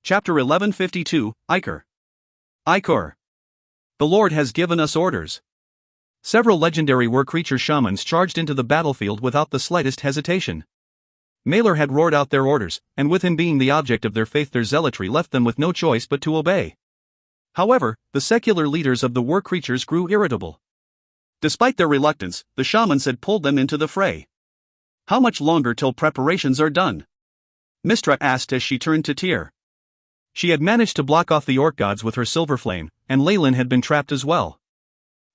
Chapter 1152, Ichor. Ichor. The Lord has given us orders. Several legendary war-creature shamans charged into the battlefield without the slightest hesitation. Malor had roared out their orders, and with him being the object of their faith, their zealotry left them with no choice but to obey. However, the secular leaders of the war-creatures grew irritable. Despite their reluctance, the shamans had pulled them into the fray. How much longer till preparations are done? Mystra asked as she turned to Tyr. She had managed to block off the orc gods with her silver flame, and Leyland had been trapped as well.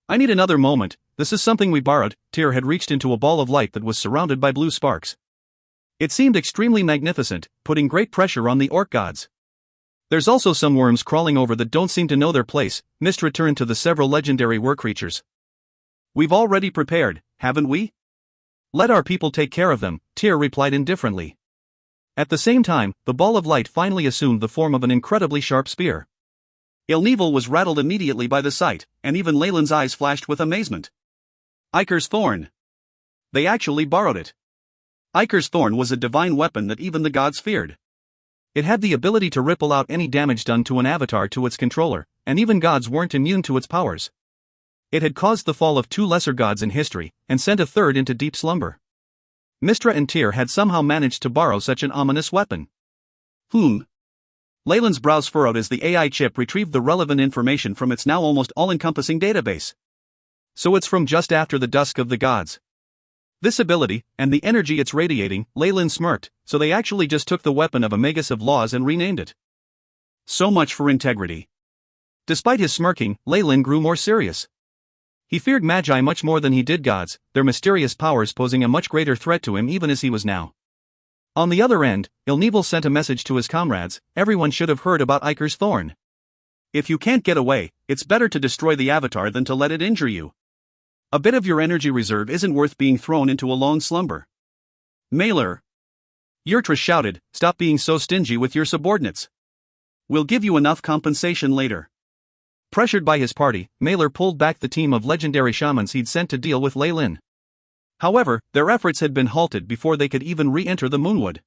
I need another moment, this is something we borrowed. Tyr had reached into a ball of light that was surrounded by blue sparks. It seemed extremely magnificent, putting great pressure on the orc gods. There's also some worms crawling over that don't seem to know their place. Mystra turned to the several legendary war creatures. We've already prepared, haven't we? Let our people take care of them, Tyr replied indifferently. At the same time, the ball of light finally assumed the form of an incredibly sharp spear. Ilneval was rattled immediately by the sight, and even Leyland's eyes flashed with amazement. Ichor's thorn. They actually borrowed it. Ichor's thorn was a divine weapon that even the gods feared. It had the ability to ripple out any damage done to an avatar to its controller, and even gods weren't immune to its powers. It had caused the fall of 2 lesser gods in history, and sent a third into deep slumber. Mystra and Tyr had somehow managed to borrow such an ominous weapon. Leyland's brows furrowed as the AI chip retrieved the relevant information from its now almost all-encompassing database. So it's from just after the dusk of the gods. This ability, and the energy it's radiating, Leyland smirked, so they actually just took the weapon of a magus of laws and renamed it. So much for integrity. Despite his smirking, Leyland grew more serious. He feared magi much more than he did gods, their mysterious powers posing a much greater threat to him even as he was now. On the other end, Ilneval sent a message to his comrades, everyone should have heard about Ichor's thorn. If you can't get away, it's better to destroy the avatar than to let it injure you. A bit of your energy reserve isn't worth being thrown into a long slumber. Malor. Yurtra shouted, stop being so stingy with your subordinates. We'll give you enough compensation later. Pressured by his party, Malor pulled back the team of legendary shamans he'd sent to deal with Leyland. However, their efforts had been halted before they could even re-enter the Moonwood.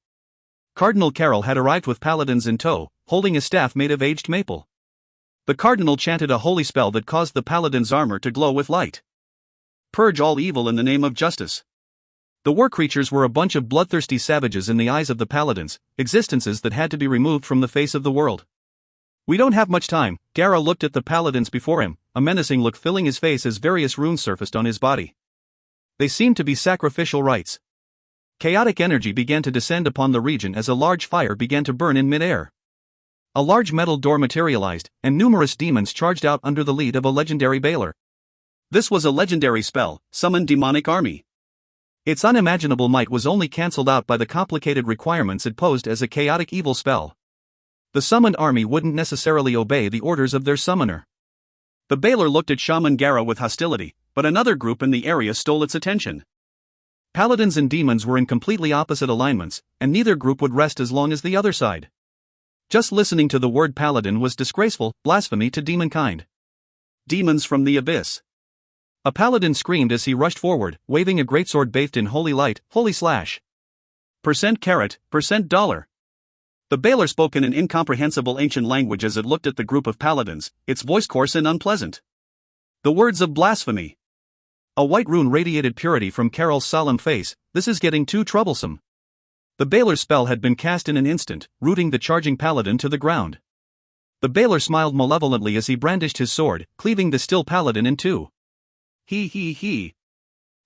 Cardinal Carroll had arrived with paladins in tow, holding a staff made of aged maple. The cardinal chanted a holy spell that caused the paladin's armor to glow with light. Purge all evil in the name of justice. The war creatures were a bunch of bloodthirsty savages in the eyes of the paladins, existences that had to be removed from the face of the world. We don't have much time. Gara looked at the paladins before him, a menacing look filling his face as various runes surfaced on his body. They seemed to be sacrificial rites. Chaotic energy began to descend upon the region as a large fire began to burn in mid-air. A large metal door materialized, and numerous demons charged out under the lead of a legendary Baylor. This was a legendary spell, Summon Demonic Army. Its unimaginable might was only cancelled out by the complicated requirements it posed as a chaotic evil spell. The summoned army wouldn't necessarily obey the orders of their summoner. The Baylor looked at Shaman Gara with hostility, but another group in the area stole its attention. Paladins and demons were in completely opposite alignments, and neither group would rest as long as the other side. Just listening to the word paladin was disgraceful, blasphemy to demonkind. Demons from the abyss. A paladin screamed as he rushed forward, waving a greatsword bathed in holy light, holy slash. %carat, $. The Baylor spoke in an incomprehensible ancient language as it looked at the group of paladins, its voice coarse and unpleasant. The words of blasphemy. A white rune radiated purity from Carol's solemn face. This is getting too troublesome. The Baylor spell had been cast in an instant, rooting the charging paladin to the ground. The Baylor smiled malevolently as he brandished his sword, cleaving the still paladin in two. He.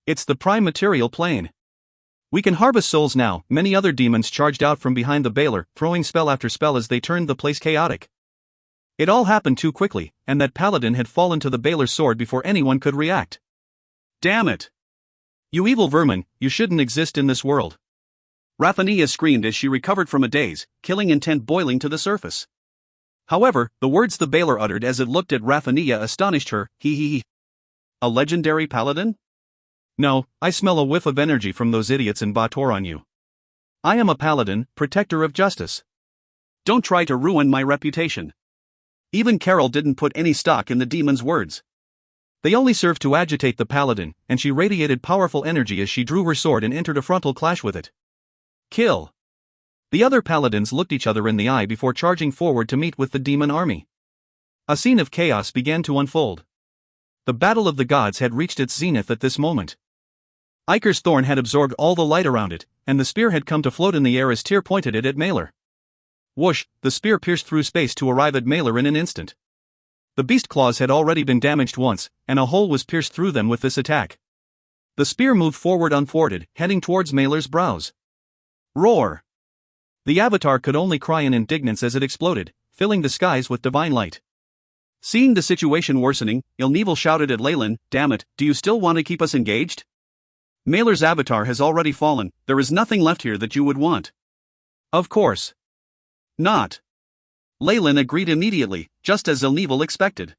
It's the prime material plane. We can harvest souls now. Many other demons charged out from behind the Baylor, throwing spell after spell as they turned the place chaotic. It all happened too quickly, and that paladin had fallen to the Baylor's sword before anyone could react. Damn it! You evil vermin, you shouldn't exist in this world. Raphania screamed as she recovered from a daze, killing intent boiling to the surface. However, the words the Baylor uttered as it looked at Raphania astonished her. He. A legendary paladin? No, I smell a whiff of energy from those idiots in Bator on you. I am a paladin, protector of justice. Don't try to ruin my reputation. Even Carol didn't put any stock in the demon's words. They only served to agitate the paladin, and she radiated powerful energy as she drew her sword and entered a frontal clash with it. Kill. The other paladins looked each other in the eye before charging forward to meet with the demon army. A scene of chaos began to unfold. The battle of the gods had reached its zenith at this moment. Iker's thorn had absorbed all the light around it, and the spear had come to float in the air as Tyr pointed it at Malor. Whoosh, the spear pierced through space to arrive at Malor in an instant. The beast claws had already been damaged once, and a hole was pierced through them with this attack. The spear moved forward unthwarted, heading towards Malor's brows. Roar! The avatar could only cry in indignance as it exploded, filling the skies with divine light. Seeing the situation worsening, Ilneval shouted at Leyland, "Damn it, do you still want to keep us engaged? Malor's avatar has already fallen, there is nothing left here that you would want." "Of course not." Leyland agreed immediately, just as Ilneval expected.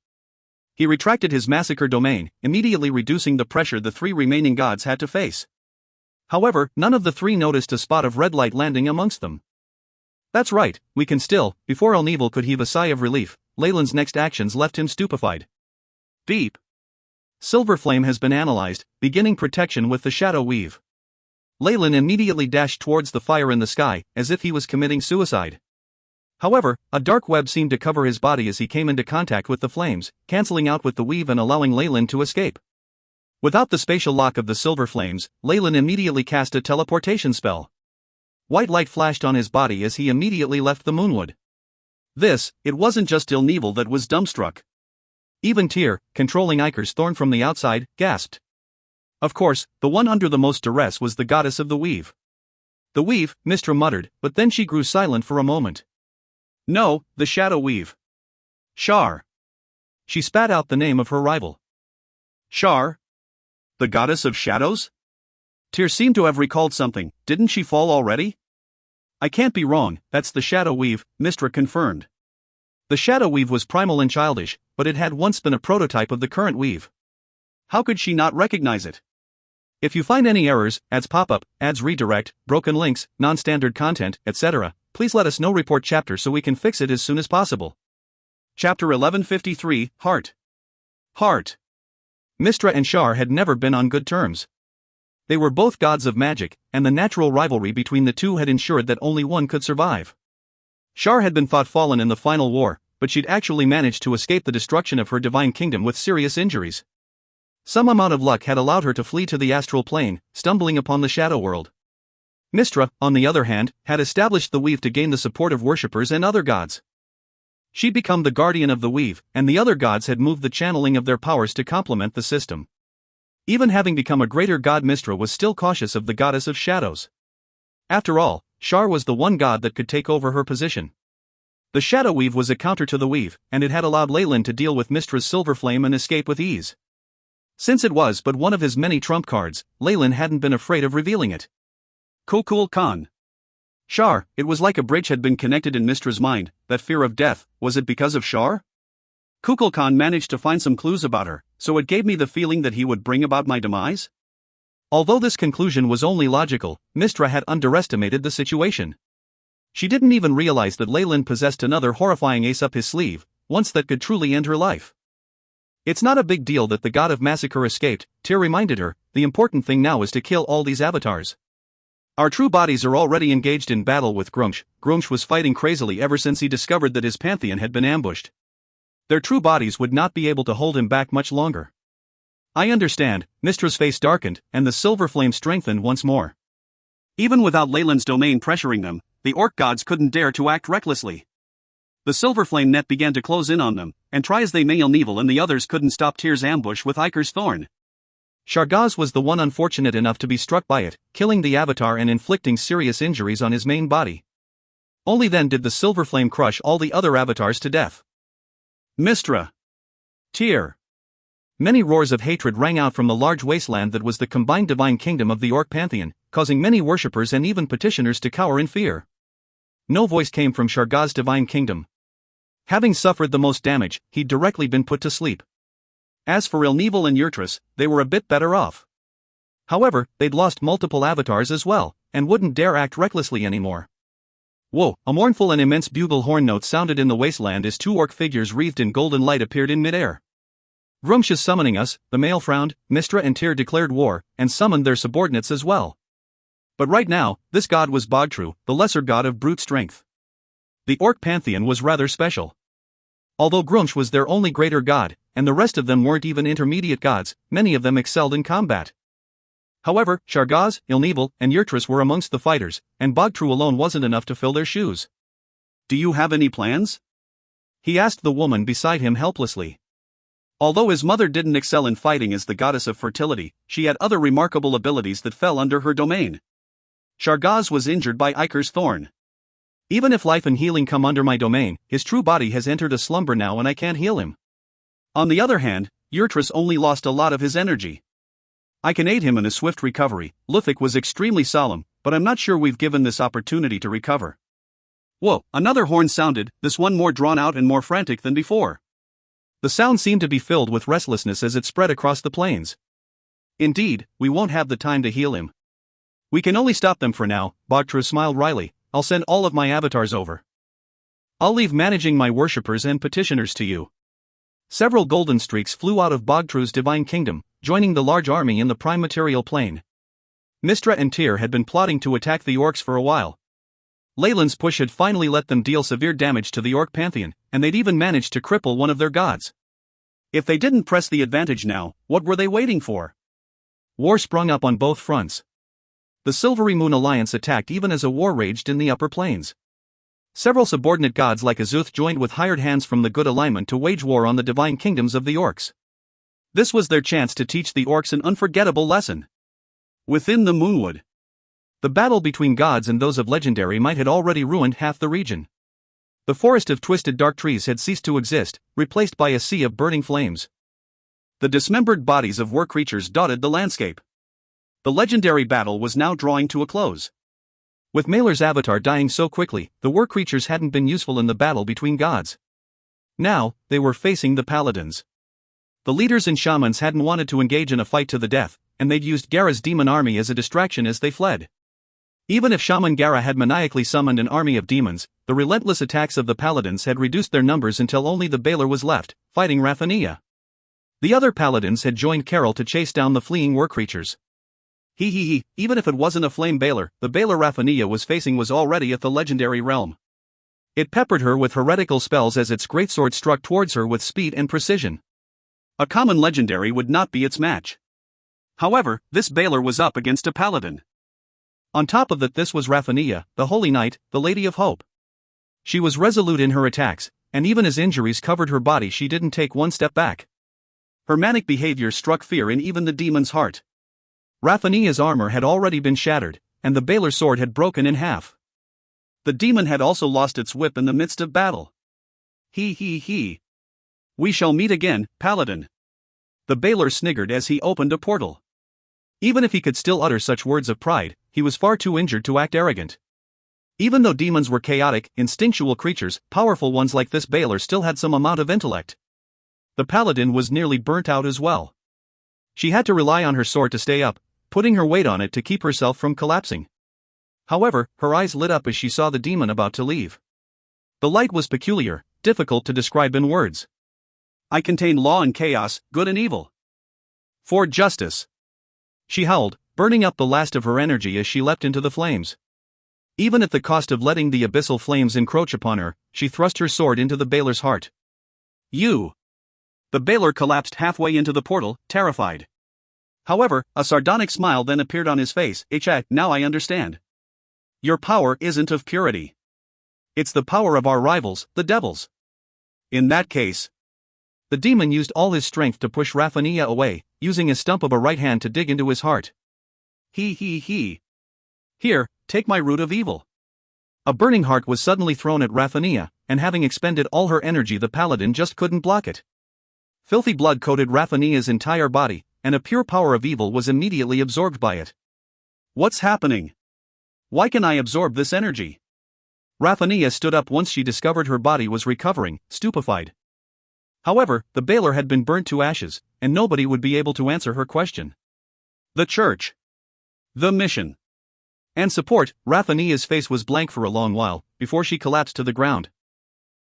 He retracted his massacre domain, immediately reducing the pressure the three remaining gods had to face. However, none of the three noticed a spot of red light landing amongst them. "That's right, we can still." Before Ilneval could heave a sigh of relief, Leyland's next actions left him stupefied. Beep. Silverflame has been analyzed, beginning protection with the Shadow Weave. Leyland immediately dashed towards the fire in the sky, as if he was committing suicide. However, a dark web seemed to cover his body as he came into contact with the flames, cancelling out with the weave and allowing Leyland to escape. Without the spatial lock of the silver flames, Leyland immediately cast a teleportation spell. White light flashed on his body as he immediately left the moonwood. It wasn't just Ilneval that was dumbstruck. Even Tyr, controlling Iker's thorn from the outside, gasped. Of course, the one under the most duress was the goddess of the weave. "The weave," Mystra muttered, but then she grew silent for a moment. "No, the Shadow Weave. Shar." She spat out the name of her rival. "Shar? The goddess of shadows?" Tyr seemed to have recalled something. "Didn't she fall already?" "I can't be wrong, that's the Shadow Weave," Mystra confirmed. The Shadow Weave was primal and childish, but it had once been a prototype of the current weave. How could she not recognize it? If you find any errors, ads pop up, ads redirect, broken links, non-standard content, etc., please let us know. Report chapter so we can fix it as soon as possible. Chapter 1153, Heart. Heart. Mystra and Shar had never been on good terms. They were both gods of magic, and the natural rivalry between the two had ensured that only one could survive. Shar had been thought fallen in the final war, but she'd actually managed to escape the destruction of her divine kingdom with serious injuries. Some amount of luck had allowed her to flee to the astral plane, stumbling upon the shadow world. Mystra, on the other hand, had established the weave to gain the support of worshippers and other gods. She'd become the guardian of the weave, and the other gods had moved the channeling of their powers to complement the system. Even having become a greater god, Mystra was still cautious of the goddess of shadows. After all, Shar was the one god that could take over her position. The Shadow Weave was a counter to the weave, and it had allowed Leyland to deal with Mystra's silver flame and escape with ease. Since it was but one of his many trump cards, Leyland hadn't been afraid of revealing it. Kukul Khan. Shar, it was like a bridge had been connected in Mystra's mind. That fear of death, was it because of Shar? Kukul Khan managed to find some clues about her, so it gave me the feeling that he would bring about my demise? Although this conclusion was only logical, Mystra had underestimated the situation. She didn't even realize that Leyland possessed another horrifying ace up his sleeve, once that could truly end her life. "It's not a big deal that the god of massacre escaped," Tyr reminded her. "The important thing now is to kill all these avatars. Our true bodies are already engaged in battle with Grumsh." Grumsh was fighting crazily ever since he discovered that his pantheon had been ambushed. Their true bodies would not be able to hold him back much longer. "I understand." Mystra's face darkened, and the silver flame strengthened once more. Even without Leyland's domain pressuring them, the orc gods couldn't dare to act recklessly. The silver flame net began to close in on them, and try as they may, Ilneval and the others couldn't stop Tyr's ambush with Iker's thorn. Shargaz was the one unfortunate enough to be struck by it, killing the avatar and inflicting serious injuries on his main body. Only then did the silver flame crush all the other avatars to death. Mystra. Tyr. Many roars of hatred rang out from the large wasteland that was the combined divine kingdom of the orc pantheon, causing many worshippers and even petitioners to cower in fear. No voice came from Shargaz's divine kingdom. Having suffered the most damage, he'd directly been put to sleep. As for Ilneval and Yurtris, they were a bit better off. However, they'd lost multiple avatars as well, and wouldn't dare act recklessly anymore. Whoa! A mournful and immense bugle horn note sounded in the wasteland as two orc figures wreathed in golden light appeared in midair. "Grumsh is summoning us," the male frowned. Mystra and Tyr declared war, and summoned their subordinates as well. But right now, this god was Bogtru, the lesser god of brute strength. The orc pantheon was rather special. Although Grunch was their only greater god, and the rest of them weren't even intermediate gods, many of them excelled in combat. However, Shargaz, Ilneval, and Yurtris were amongst the fighters, and Bogtru alone wasn't enough to fill their shoes. "Do you have any plans?" he asked the woman beside him helplessly. Although his mother didn't excel in fighting as the goddess of fertility, she had other remarkable abilities that fell under her domain. Shargaz was injured by Iker's thorn. "Even if life and healing come under my domain, his true body has entered a slumber now and I can't heal him. On the other hand, Yurtris only lost a lot of his energy. I can aid him in a swift recovery." Lufik was extremely solemn, "but I'm not sure we've given this opportunity to recover." Whoa, another horn sounded, this one more drawn out and more frantic than before. The sound seemed to be filled with restlessness as it spread across the plains. "Indeed, we won't have the time to heal him. We can only stop them for now," Bogtru smiled wryly. "I'll send all of my avatars over. I'll leave managing my worshippers and petitioners to you." Several golden streaks flew out of Bogtru's divine kingdom, joining the large army in the prime material plane. Mistra and Tyr had been plotting to attack the orcs for a while. Leyland's push had finally let them deal severe damage to the orc pantheon, and they'd even managed to cripple one of their gods. If they didn't press the advantage now, what were they waiting for? War sprung up on both fronts. The Silvery Moon Alliance attacked even as a war raged in the upper plains. Several subordinate gods like Azuth joined with hired hands from the Good Alignment to wage war on the divine kingdoms of the orcs. This was their chance to teach the orcs an unforgettable lesson. Within the Moonwood, the battle between gods and those of Legendary Might had already ruined half the region. The forest of twisted dark trees had ceased to exist, replaced by a sea of burning flames. The dismembered bodies of war creatures dotted the landscape. The legendary battle was now drawing to a close. With Maelor's avatar dying so quickly, the war creatures hadn't been useful in the battle between gods. Now, they were facing the paladins. The leaders and shamans hadn't wanted to engage in a fight to the death, and they'd used Gara's demon army as a distraction as they fled. Even if Shaman Gara had maniacally summoned an army of demons, the relentless attacks of the paladins had reduced their numbers until only the Baelor was left, fighting Raphania. The other paladins had joined Carol to chase down the fleeing war creatures. Even if it wasn't a flame Baelor, the Baelor Raphania was facing was already at the legendary realm. It peppered her with heretical spells as its greatsword struck towards her with speed and precision. A common legendary would not be its match. However, this Baelor was up against a paladin. On top of that, this was Raphania, the Holy Knight, the Lady of Hope. She was resolute in her attacks, and even as injuries covered her body she didn't take one step back. Her manic behavior struck fear in even the demon's heart. Raphania's armor had already been shattered, and the Baelor sword had broken in half. The demon had also lost its whip in the midst of battle. We shall meet again, Paladin. The Baelor sniggered as he opened a portal. Even if he could still utter such words of pride, he was far too injured to act arrogant. Even though demons were chaotic, instinctual creatures, powerful ones like this Baelor still had some amount of intellect. The Paladin was nearly burnt out as well. She had to rely on her sword to stay up, putting her weight on it to keep herself from collapsing. However, her eyes lit up as she saw the demon about to leave. The light was peculiar, difficult to describe in words. "I contain law and chaos, good and evil. For justice," she howled, burning up the last of her energy as she leapt into the flames. Even at the cost of letting the abyssal flames encroach upon her, she thrust her sword into the Baelor's heart. "You!" The Baelor collapsed halfway into the portal, terrified. However, a sardonic smile then appeared on his face. Now I understand. Your power isn't of purity. It's the power of our rivals, the devils. In that case..." The demon used all his strength to push Raphania away, using a stump of a right hand to dig into his heart. Here, take my root of evil. A burning heart was suddenly thrown at Raphania, and having expended all her energy, the paladin just couldn't block it. Filthy blood coated Raphania's entire body, and a pure power of evil was immediately absorbed by it. "What's happening? Why can I absorb this energy?" Raphania stood up once she discovered her body was recovering, stupefied. However, the Baelor had been burnt to ashes, and nobody would be able to answer her question. The church. The mission. And support. Raphania's face was blank for a long while, before she collapsed to the ground.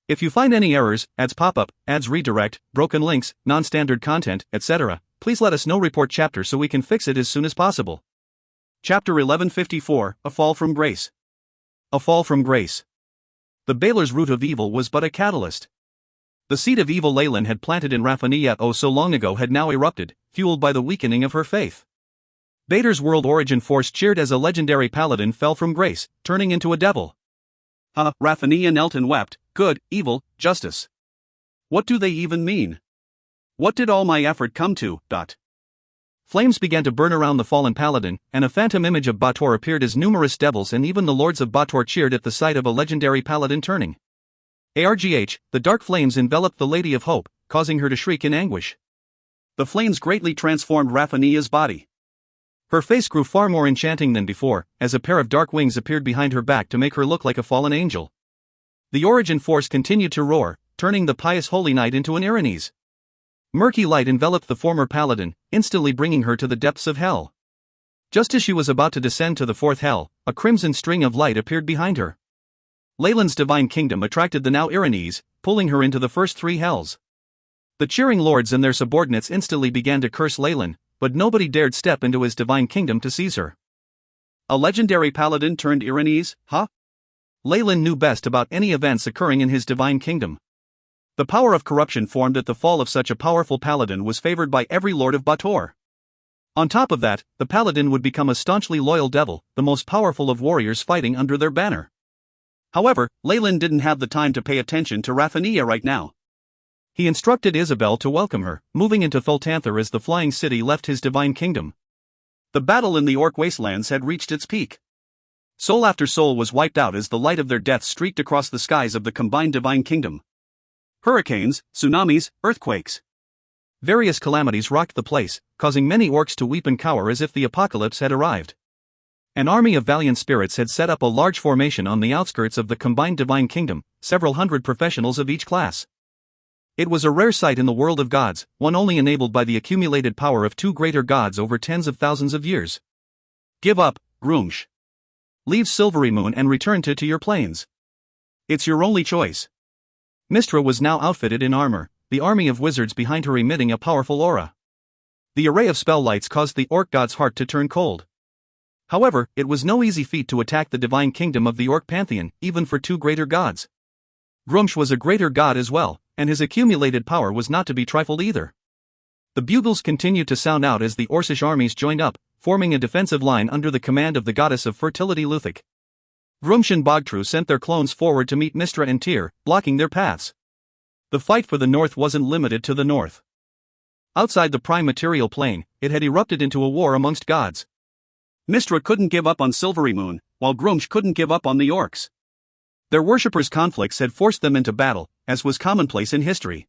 If you find any errors, ads pop up, ads redirect, broken links, non-standard content, etc., please let us know. Report chapter so we can fix it as soon as possible. Chapter 1154, A Fall from Grace. A Fall from Grace. The Baler's root of evil was but a catalyst. The seed of evil Leyland had planted in Raphania so long ago had now erupted, fueled by the weakening of her faith. Bader's world origin force cheered as a legendary paladin fell from grace, turning into a devil. Raphania knelt and wept, good, evil, justice. What do they even mean? What did all my effort come to? Flames began to burn around the fallen paladin, and a phantom image of Bator appeared as numerous devils, and even the lords of Bator cheered at the sight of a legendary paladin turning. The dark flames enveloped the Lady of Hope, causing her to shriek in anguish. The flames greatly transformed Raphania's body. Her face grew far more enchanting than before, as a pair of dark wings appeared behind her back to make her look like a fallen angel. The origin force continued to roar, turning the pious holy knight into an Irenes. Murky light enveloped the former paladin, instantly bringing her to the depths of hell. Just as she was about to descend to the fourth hell, a crimson string of light appeared behind her. Leyland's divine kingdom attracted the now Irenes, pulling her into the first three hells. The cheering lords and their subordinates instantly began to curse Leyland, but nobody dared step into his divine kingdom to seize her. A legendary paladin turned Irenes, Leyland knew best about any events occurring in his divine kingdom. The power of corruption formed at the fall of such a powerful paladin was favored by every lord of Bator. On top of that, the paladin would become a staunchly loyal devil, the most powerful of warriors fighting under their banner. However, Leyland didn't have the time to pay attention to Raphania right now. He instructed Isabel to welcome her, moving into Thultanther as the flying city left his divine kingdom. The battle in the Orc wastelands had reached its peak. Soul after soul was wiped out as the light of their death streaked across the skies of the combined divine kingdom. Hurricanes, tsunamis, earthquakes. Various calamities rocked the place, causing many orcs to weep and cower as if the apocalypse had arrived. An army of valiant spirits had set up a large formation on the outskirts of the combined divine kingdom, several hundred professionals of each class. It was a rare sight in the world of gods, one only enabled by the accumulated power of two greater gods over tens of thousands of years. Give up, Grumsh. Leave Silvery Moon and return to your planes. It's your only choice. Mystra was now outfitted in armor, the army of wizards behind her emitting a powerful aura. The array of spell lights caused the orc god's heart to turn cold. However, it was no easy feat to attack the divine kingdom of the orc pantheon, even for two greater gods. Grumsh was a greater god as well, and his accumulated power was not to be trifled either. The bugles continued to sound out as the Orcish armies joined up, forming a defensive line under the command of the goddess of fertility Luthik. Grumsh and Bogtru sent their clones forward to meet Mystra and Tyr, blocking their paths. The fight for the north wasn't limited to the north. Outside the prime material plane, it had erupted into a war amongst gods. Mystra couldn't give up on Silvery Moon, while Grumsh couldn't give up on the orcs. Their worshippers' conflicts had forced them into battle, as was commonplace in history.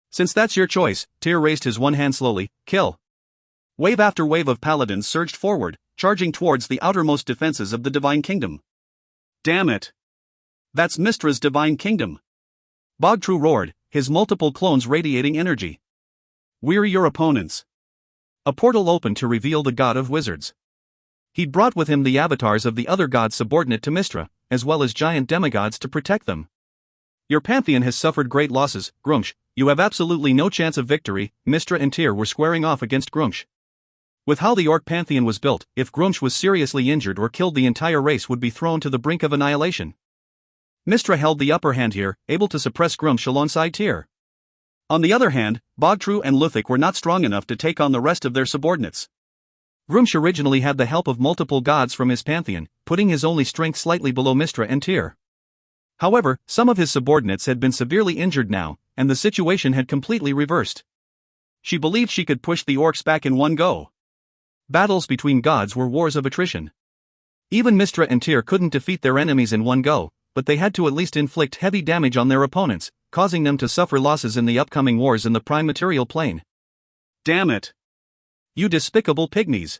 Since that's your choice, Tyr raised his one hand slowly, kill. Wave after wave of paladins surged forward, charging towards the outermost defenses of the divine kingdom. Damn it! That's Mystra's divine kingdom! Bogtru roared, his multiple clones radiating energy. Weary your opponents. A portal opened to reveal the god of wizards. He'd brought with him the avatars of the other gods subordinate to Mystra, as well as giant demigods to protect them. Your pantheon has suffered great losses, Grumsh. You have absolutely no chance of victory. Mystra and Tyr were squaring off against Grumsh. With how the orc pantheon was built, if Grumsh was seriously injured or killed, the entire race would be thrown to the brink of annihilation. Mystra held the upper hand here, able to suppress Grumsh alongside Tyr. On the other hand, Bogtru and Luthik were not strong enough to take on the rest of their subordinates. Grumsh originally had the help of multiple gods from his pantheon, putting his only strength slightly below Mystra and Tyr. However, some of his subordinates had been severely injured now, and the situation had completely reversed. She believed she could push the orcs back in one go. Battles between gods were wars of attrition. Even Mystra and Tyr couldn't defeat their enemies in one go, but they had to at least inflict heavy damage on their opponents, causing them to suffer losses in the upcoming wars in the prime material plane. Damn it! You despicable pygmies!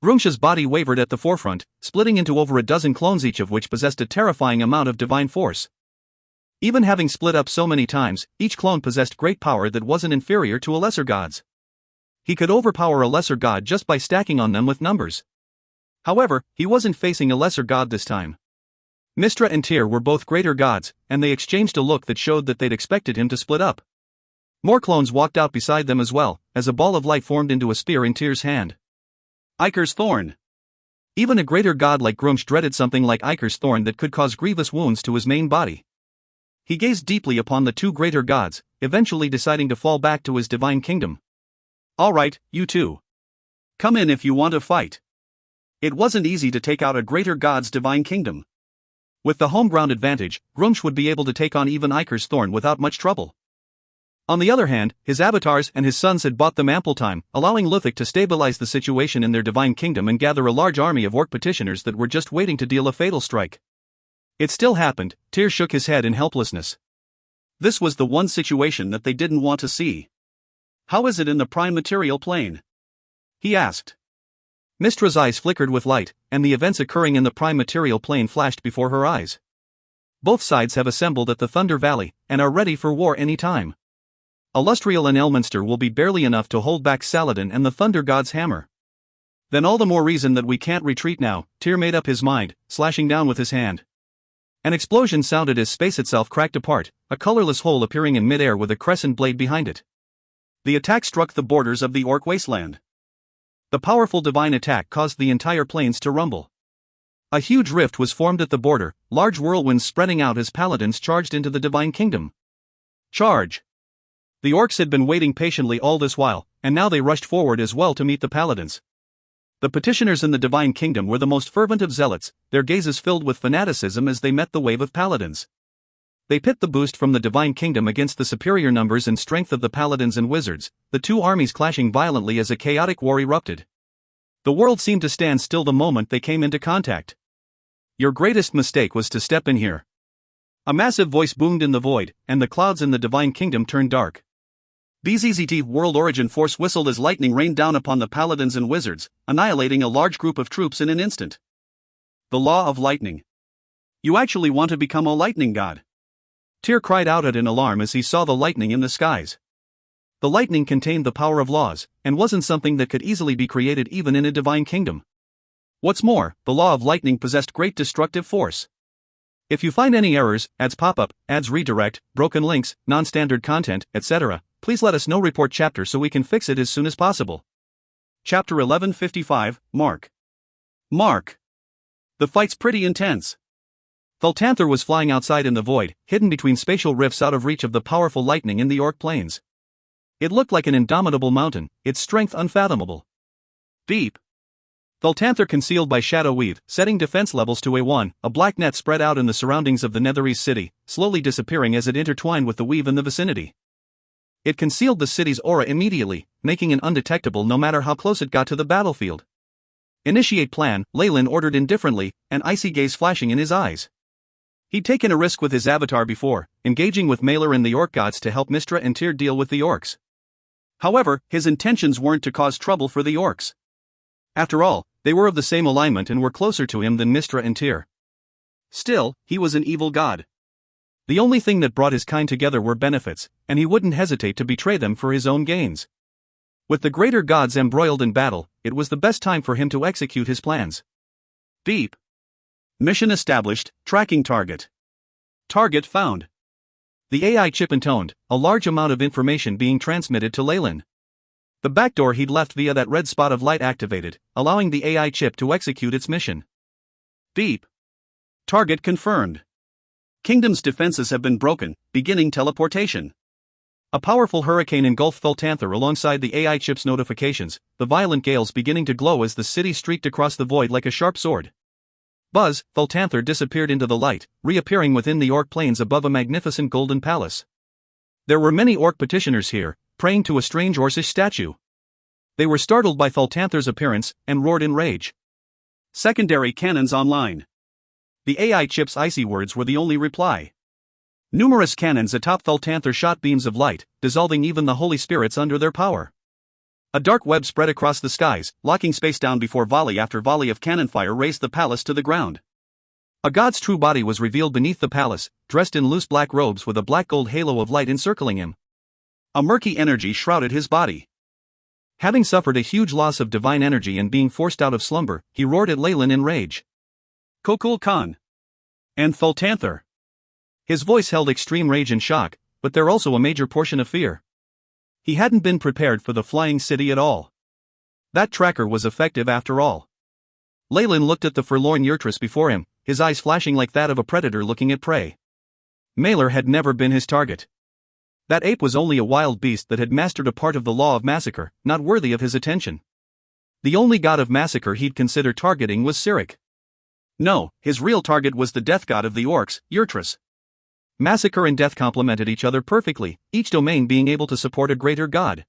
Grumsh's body wavered at the forefront, splitting into over a dozen clones, each of which possessed a terrifying amount of divine force. Even having split up so many times, each clone possessed great power that wasn't inferior to a lesser god's. He could overpower a lesser god just by stacking on them with numbers. However, he wasn't facing a lesser god this time. Mystra and Tyr were both greater gods, and they exchanged a look that showed that they'd expected him to split up. More clones walked out beside them as well, as a ball of light formed into a spear in Tyr's hand. Iker's Thorn. Even a greater god like Grumsh dreaded something like Iker's thorn that could cause grievous wounds to his main body. He gazed deeply upon the two greater gods, eventually deciding to fall back to his divine kingdom. Alright, you two. Come in if you want to fight. It wasn't easy to take out a greater god's divine kingdom. With the home ground advantage, Grumsh would be able to take on even Iker's thorn without much trouble. On the other hand, his avatars and his sons had bought them ample time, allowing Luthik to stabilize the situation in their divine kingdom and gather a large army of orc petitioners that were just waiting to deal a fatal strike. It still happened. Tyr shook his head in helplessness. This was the one situation that they didn't want to see. How is it in the prime material plane? He asked. Mistra's eyes flickered with light, and the events occurring in the prime material plane flashed before her eyes. Both sides have assembled at the Thunder Valley, and are ready for war any time. Illustrial and Elminster will be barely enough to hold back Saladin and the Thunder God's hammer. Then all the more reason that we can't retreat now. Tyr made up his mind, slashing down with his hand. An explosion sounded as space itself cracked apart, a colorless hole appearing in midair with a crescent blade behind it. The attack struck the borders of the orc wasteland. The powerful divine attack caused the entire plains to rumble. A huge rift was formed at the border, large whirlwinds spreading out as paladins charged into the divine kingdom. Charge! The orcs had been waiting patiently all this while, and now they rushed forward as well to meet the paladins. The petitioners in the divine kingdom were the most fervent of zealots, their gazes filled with fanaticism as they met the wave of paladins. They pit the boost from the divine kingdom against the superior numbers and strength of the paladins and wizards, the two armies clashing violently as a chaotic war erupted. The world seemed to stand still the moment they came into contact. Your greatest mistake was to step in here. A massive voice boomed in the void, and the clouds in the divine kingdom turned dark. BZZT World Origin Force whistled as lightning rained down upon the paladins and wizards, annihilating a large group of troops in an instant. The law of lightning. You actually want to become a lightning god? Tyr cried out in alarm as he saw the lightning in the skies. The lightning contained the power of laws, and wasn't something that could easily be created even in a divine kingdom. What's more, the law of lightning possessed great destructive force. If you find any errors, ads pop up, ads redirect, broken links, non-standard content, etc., please let us know. Report chapter so we can fix it as soon as possible. Chapter 1155, Mark. Mark. The fight's pretty intense. Thultanther was flying outside in the void, hidden between spatial rifts out of reach of the powerful lightning in the orc plains. It looked like an indomitable mountain, its strength unfathomable. Beep. Thultanther concealed by shadow weave, setting defense levels to A1, a black net spread out in the surroundings of the Netherese city, slowly disappearing as it intertwined with the weave in the vicinity. It concealed the city's aura immediately, making it undetectable no matter how close it got to the battlefield. Initiate plan, Leyland ordered indifferently, an icy gaze flashing in his eyes. He'd taken a risk with his avatar before, engaging with Malor and the orc gods to help Mystra and Tyr deal with the orcs. However, his intentions weren't to cause trouble for the orcs. After all, they were of the same alignment and were closer to him than Mystra and Tyr. Still, he was an evil god. The only thing that brought his kind together were benefits, and he wouldn't hesitate to betray them for his own gains. With the greater gods embroiled in battle, it was the best time for him to execute his plans. Beep. Mission established, tracking target. Target found. The AI chip intoned, a large amount of information being transmitted to Leyland. The backdoor he'd left via that red spot of light activated, allowing the AI chip to execute its mission. Beep. Target confirmed. Kingdom's defenses have been broken, beginning teleportation. A powerful hurricane engulfed Thultanther alongside the AI chip's notifications, the violent gales beginning to glow as the city streaked across the void like a sharp sword. Buzz, Thultanther disappeared into the light, reappearing within the orc plains above a magnificent golden palace. There were many orc petitioners here, praying to a strange Orcish statue. They were startled by Thultanther's appearance, and roared in rage. Secondary cannons online. The AI chip's icy words were the only reply. Numerous cannons atop Thultanther shot beams of light, dissolving even the holy spirits under their power. A dark web spread across the skies, locking space down before volley after volley of cannon fire razed the palace to the ground. A god's true body was revealed beneath the palace, dressed in loose black robes with a black-gold halo of light encircling him. A murky energy shrouded his body. Having suffered a huge loss of divine energy and being forced out of slumber, he roared at Leyland in rage. Kokul Khan. And Thultanther. His voice held extreme rage and shock, but there also a major portion of fear. He hadn't been prepared for the flying city at all. That tracker was effective after all. Leyland looked at the forlorn Urtrus before him, his eyes flashing like that of a predator looking at prey. Mailer had never been his target. That ape was only a wild beast that had mastered a part of the law of massacre, not worthy of his attention. The only god of massacre he'd consider targeting was Cyric. No, his real target was the death god of the orcs, Urtrus. Massacre and death complemented each other perfectly, each domain being able to support a greater god.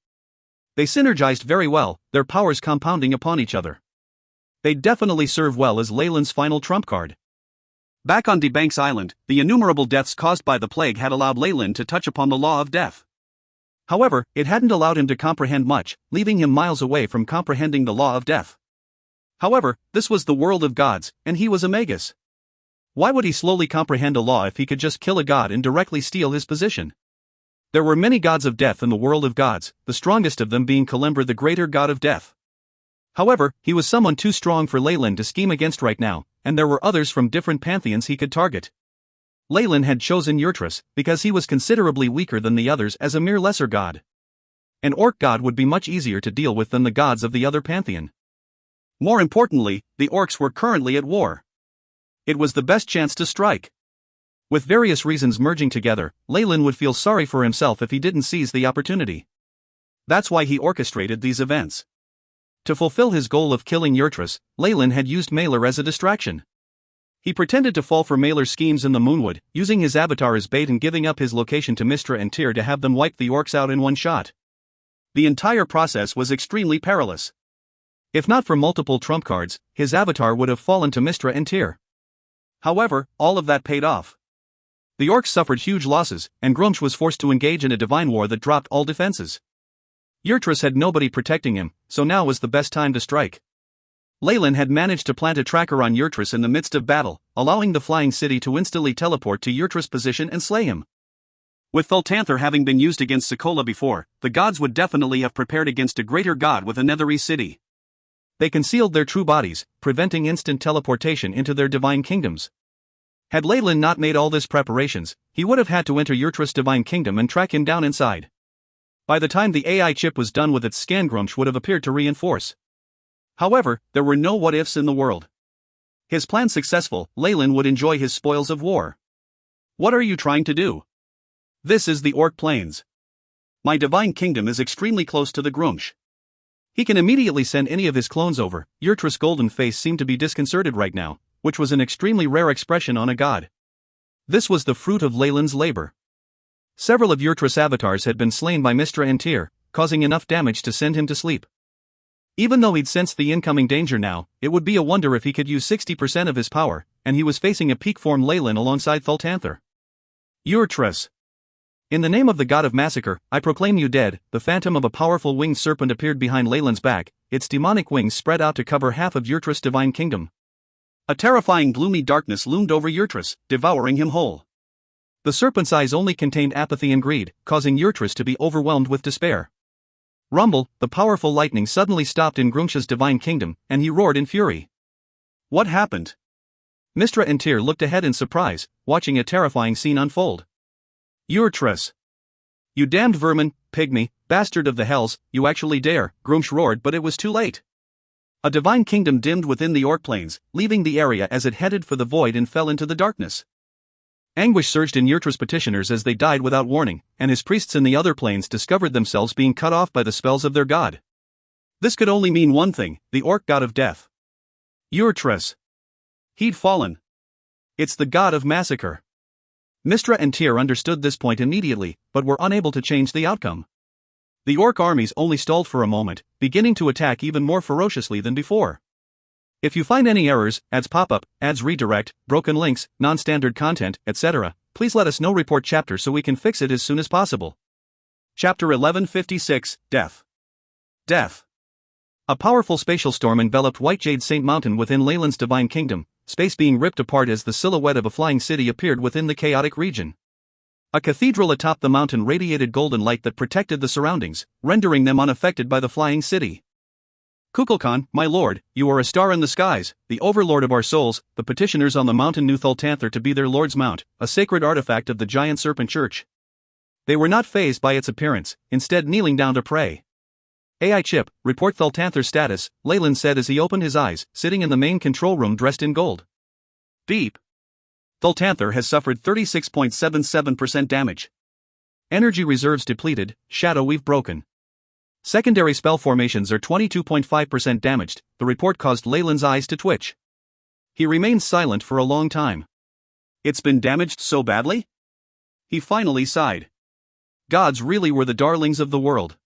They synergized very well, their powers compounding upon each other. They'd definitely serve well as Leyland's final trump card. Back on DeBanks Island, the innumerable deaths caused by the plague had allowed Leyland to touch upon the law of death. However, it hadn't allowed him to comprehend much, leaving him miles away from comprehending the law of death. However, this was the world of gods, and he was a magus. Why would he slowly comprehend a law if he could just kill a god and directly steal his position? There were many gods of death in the world of gods, the strongest of them being Kalimber, the greater god of death. However, he was someone too strong for Leyland to scheme against right now, and there were others from different pantheons he could target. Leyland had chosen Urtrus because he was considerably weaker than the others as a mere lesser god. An orc god would be much easier to deal with than the gods of the other pantheon. More importantly, the orcs were currently at war. It was the best chance to strike. With various reasons merging together, Leyland would feel sorry for himself if he didn't seize the opportunity. That's why he orchestrated these events. To fulfill his goal of killing Urtrus, Leyland had used Mailer as a distraction. He pretended to fall for Mailer's schemes in the Moonwood, using his avatar as bait and giving up his location to Mystra and Tyr to have them wipe the orcs out in one shot. The entire process was extremely perilous. If not for multiple trump cards, his avatar would have fallen to Mystra and Tyr. However, all of that paid off. The orcs suffered huge losses, and Grumsh was forced to engage in a divine war that dropped all defenses. Urtrus had nobody protecting him, so now was the best time to strike. Leyland had managed to plant a tracker on Urtrus in the midst of battle, allowing the flying city to instantly teleport to Urtrus' position and slay him. With Thultanther having been used against Sokola before, the gods would definitely have prepared against a greater god with a Netherese city. They concealed their true bodies, preventing instant teleportation into their divine kingdoms. Had Leyland not made all this preparations, he would have had to enter Urtrus' divine kingdom and track him down inside. By the time the AI chip was done with its scan, Grumsh would have appeared to reinforce. However, there were no what-ifs in the world. His plan successful, Leyland would enjoy his spoils of war. What are you trying to do? This is the Orc Plains. My divine kingdom is extremely close to the Grumsh. He can immediately send any of his clones over. Urtrus' golden face seemed to be disconcerted right now, which was an extremely rare expression on a god. This was the fruit of Leyland's labor. Several of Urtrus' avatars had been slain by Mystra and Tyr, causing enough damage to send him to sleep. Even though he'd sensed the incoming danger now, it would be a wonder if he could use 60% of his power, and he was facing a peak form Leyland alongside Thultanther. Urtrus. In the name of the god of massacre, I proclaim you dead. The phantom of a powerful winged serpent appeared behind Leyland's back, its demonic wings spread out to cover half of Urtrus' divine kingdom. A terrifying gloomy darkness loomed over Urtrus, devouring him whole. The serpent's eyes only contained apathy and greed, causing Urtrus to be overwhelmed with despair. Rumble, the powerful lightning suddenly stopped in Grumsh's divine kingdom, and he roared in fury. What happened? Mystra and Tyr looked ahead in surprise, watching a terrifying scene unfold. Urtrus. You damned vermin, pygmy, bastard of the hells, you actually dare, Grumsh roared, but it was too late. A divine kingdom dimmed within the Orc Plains, leaving the area as it headed for the void and fell into the darkness. Anguish surged in Urtrus' petitioners as they died without warning, and his priests in the other planes discovered themselves being cut off by the spells of their god. This could only mean one thing, the orc god of death. Urtrus. He'd fallen. It's the god of massacre. Mystra and Tyr understood this point immediately, but were unable to change the outcome. The orc armies only stalled for a moment, beginning to attack even more ferociously than before. If you find any errors, ads pop up, ads redirect, broken links, non-standard content, etc., please let us know. Report chapter so we can fix it as soon as possible. Chapter 1156, Death. Death. A powerful spatial storm enveloped White Jade Saint Mountain within Leyland's divine kingdom, space being ripped apart as the silhouette of a flying city appeared within the chaotic region. A cathedral atop the mountain radiated golden light that protected the surroundings, rendering them unaffected by the flying city. Kukulkan, my lord, you are a star in the skies, the overlord of our souls. The petitioners on the mountain knew Thultanther to be their lord's mount, a sacred artifact of the giant serpent church. They were not fazed by its appearance, instead kneeling down to pray. AI chip, report Thultanther's status, Leyland said as he opened his eyes, sitting in the main control room dressed in gold. Beep. Thultanther has suffered 36.77% damage. Energy reserves depleted, shadow weave broken. Secondary spell formations are 22.5% damaged, the report caused Leyland's eyes to twitch. He remained silent for a long time. It's been damaged so badly? He finally sighed. Gods really were the darlings of the world.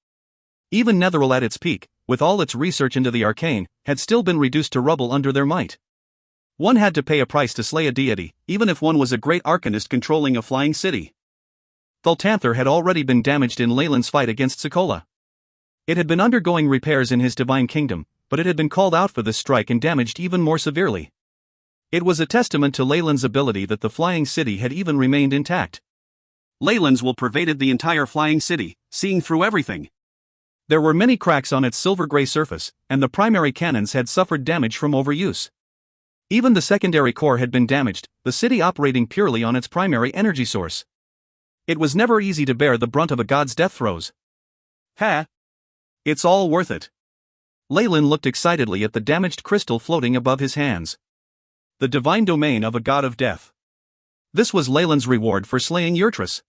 Even Netheril at its peak, with all its research into the arcane, had still been reduced to rubble under their might. One had to pay a price to slay a deity, even if one was a great arcanist controlling a flying city. Thultanther had already been damaged in Leyland's fight against Sokola. It had been undergoing repairs in his divine kingdom, but it had been called out for this strike and damaged even more severely. It was a testament to Leyland's ability that the flying city had even remained intact. Leyland's will pervaded the entire flying city, seeing through everything. There were many cracks on its silver-gray surface, and the primary cannons had suffered damage from overuse. Even the secondary core had been damaged, the city operating purely on its primary energy source. It was never easy to bear the brunt of a god's death throes. Ha! It's all worth it. Leyland looked excitedly at the damaged crystal floating above his hands. The divine domain of a god of death. This was Leyland's reward for slaying Yurtris.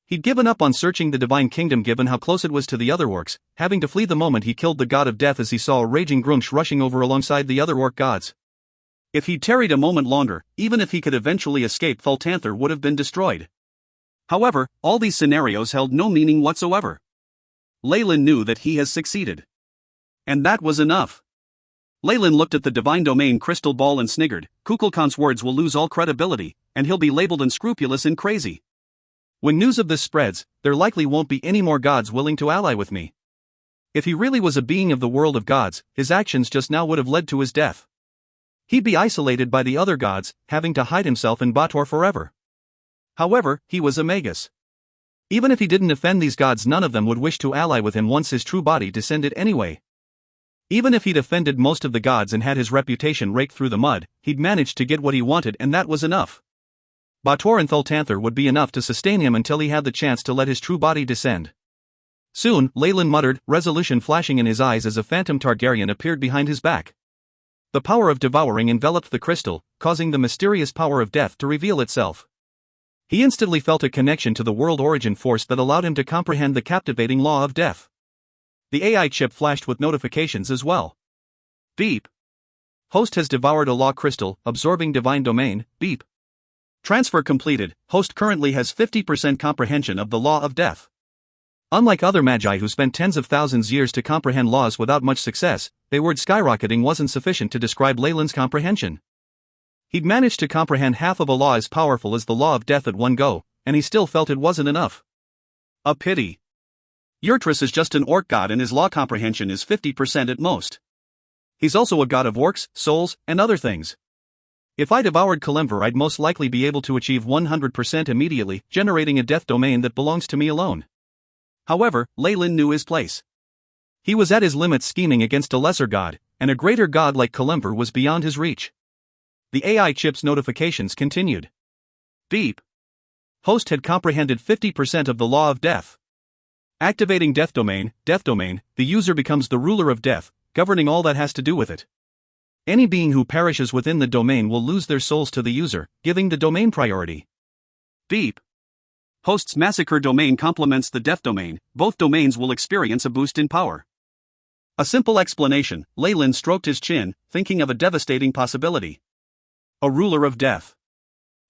He'd given up on searching the divine kingdom given how close it was to the other orcs, having to flee the moment he killed the god of death as he saw a raging Grunch rushing over alongside the other orc gods. If he'd tarried a moment longer, even if he could eventually escape, Thultanther would have been destroyed. However, all these scenarios held no meaning whatsoever. Leyland knew that he has succeeded. And that was enough. Leyland looked at the divine domain crystal ball and sniggered, Kukulkan's words will lose all credibility, and he'll be labeled unscrupulous and crazy. When news of this spreads, there likely won't be any more gods willing to ally with me. If he really was a being of the world of gods, his actions just now would have led to his death. He'd be isolated by the other gods, having to hide himself in Bator forever. However, he was a magus. Even if he didn't offend these gods, none of them would wish to ally with him once his true body descended anyway. Even if he'd offended most of the gods and had his reputation raked through the mud, he'd managed to get what he wanted, and that was enough. Bator and Thultanther would be enough to sustain him until he had the chance to let his true body descend. Soon, Leyland muttered, resolution flashing in his eyes as a phantom Targaryen appeared behind his back. The power of devouring enveloped the crystal, causing the mysterious power of death to reveal itself. He instantly felt a connection to the world origin force that allowed him to comprehend the captivating law of death. The AI chip flashed with notifications as well. Beep. Host has devoured a law crystal, absorbing divine domain, beep. Transfer completed, host currently has 50% comprehension of the law of death. Unlike other magi who spent tens of thousands years to comprehend laws without much success, their word skyrocketing wasn't sufficient to describe Leyland's comprehension. He'd managed to comprehend half of a law as powerful as the law of death at one go, and he still felt it wasn't enough. A pity. Yurtris is just an orc god and his law comprehension is 50% at most. He's also a god of orcs, souls, and other things. If I devoured Kalimver, I'd most likely be able to achieve 100% immediately, generating a death domain that belongs to me alone. However, Leyland knew his place. He was at his limits scheming against a lesser god, and a greater god like Kalimver was beyond his reach. The AI chip's notifications continued. Beep. Host had comprehended 50% of the law of death. Activating death domain, the user becomes the ruler of death, governing all that has to do with it. Any being who perishes within the domain will lose their souls to the user, giving the domain priority. Beep. Host's massacre domain complements the death domain, both domains will experience a boost in power. A simple explanation, Leyland stroked his chin, thinking of a devastating possibility. A ruler of death.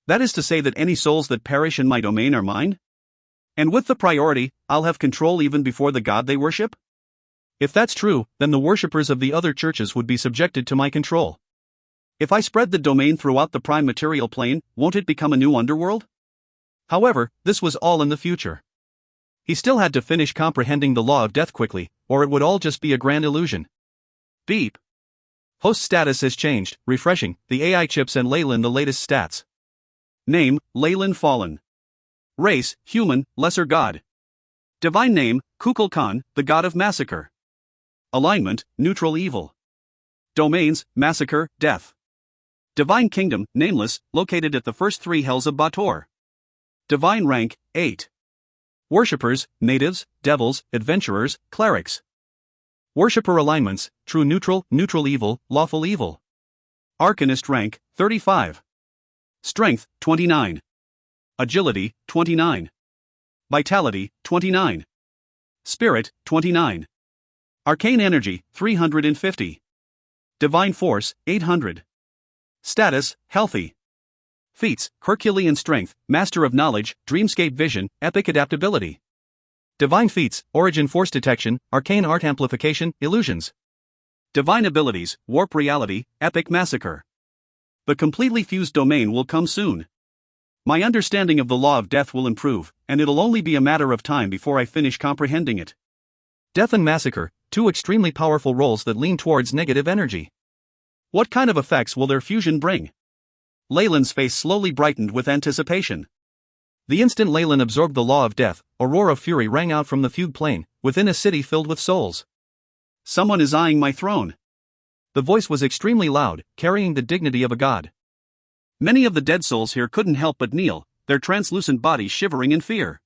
That is to say that any souls that perish in my domain are mine? And with the priority, I'll have control even before the god they worship? If that's true, then the worshippers of the other churches would be subjected to my control. If I spread the domain throughout the prime material plane, won't it become a new underworld? However, this was all in the future. He still had to finish comprehending the law of death quickly, or it would all just be a grand illusion. Beep. Host status has changed, refreshing, the AI chips and Leyland the latest stats. Name, Leyland Fallen. Race, human, lesser god. Divine name, Kukulkan, the god of massacre. Alignment, neutral evil. Domains, massacre, death. Divine kingdom, nameless, located at the first three hells of Bator. Divine rank, 8. Worshippers, natives, devils, adventurers, clerics. Worshipper alignments: true neutral, neutral evil, lawful evil. Arcanist rank, 35. Strength, 29. Agility, 29. Vitality, 29. Spirit, 29. Arcane energy, 350. Divine force, 800. Status, healthy. Feats: Herculean strength, master of knowledge, dreamscape vision, epic adaptability. Divine feats: origin force detection, arcane art amplification, illusions. Divine abilities: warp reality, epic massacre. The completely fused domain will come soon. My understanding of the law of death will improve, and it'll only be a matter of time before I finish comprehending it. Death and massacre, two extremely powerful roles that lean towards negative energy. What kind of effects will their fusion bring? Leyland's face slowly brightened with anticipation. The instant Leyland absorbed the law of death, a roar of fury rang out from the fugue plane, within a city filled with souls. Someone is eyeing my throne. The voice was extremely loud, carrying the dignity of a god. Many of the dead souls here couldn't help but kneel, their translucent bodies shivering in fear.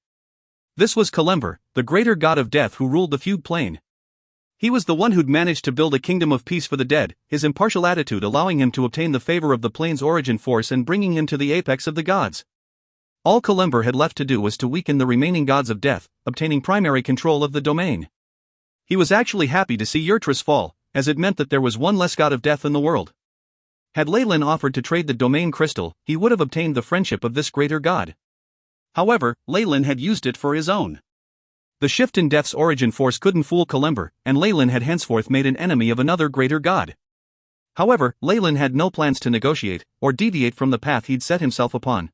This was Kalember, the greater god of death who ruled the fugue plane. He was the one who'd managed to build a kingdom of peace for the dead, his impartial attitude allowing him to obtain the favor of the plane's origin force and bringing him to the apex of the gods. All Kalember had left to do was to weaken the remaining gods of death, obtaining primary control of the domain. He was actually happy to see Yurtris fall, as it meant that there was one less god of death in the world. Had Leyland offered to trade the domain crystal, he would have obtained the friendship of this greater god. However, Leyland had used it for his own. The shift in death's origin force couldn't fool Kalember, and Leyland had henceforth made an enemy of another greater god. However, Leyland had no plans to negotiate, or deviate from the path he'd set himself upon.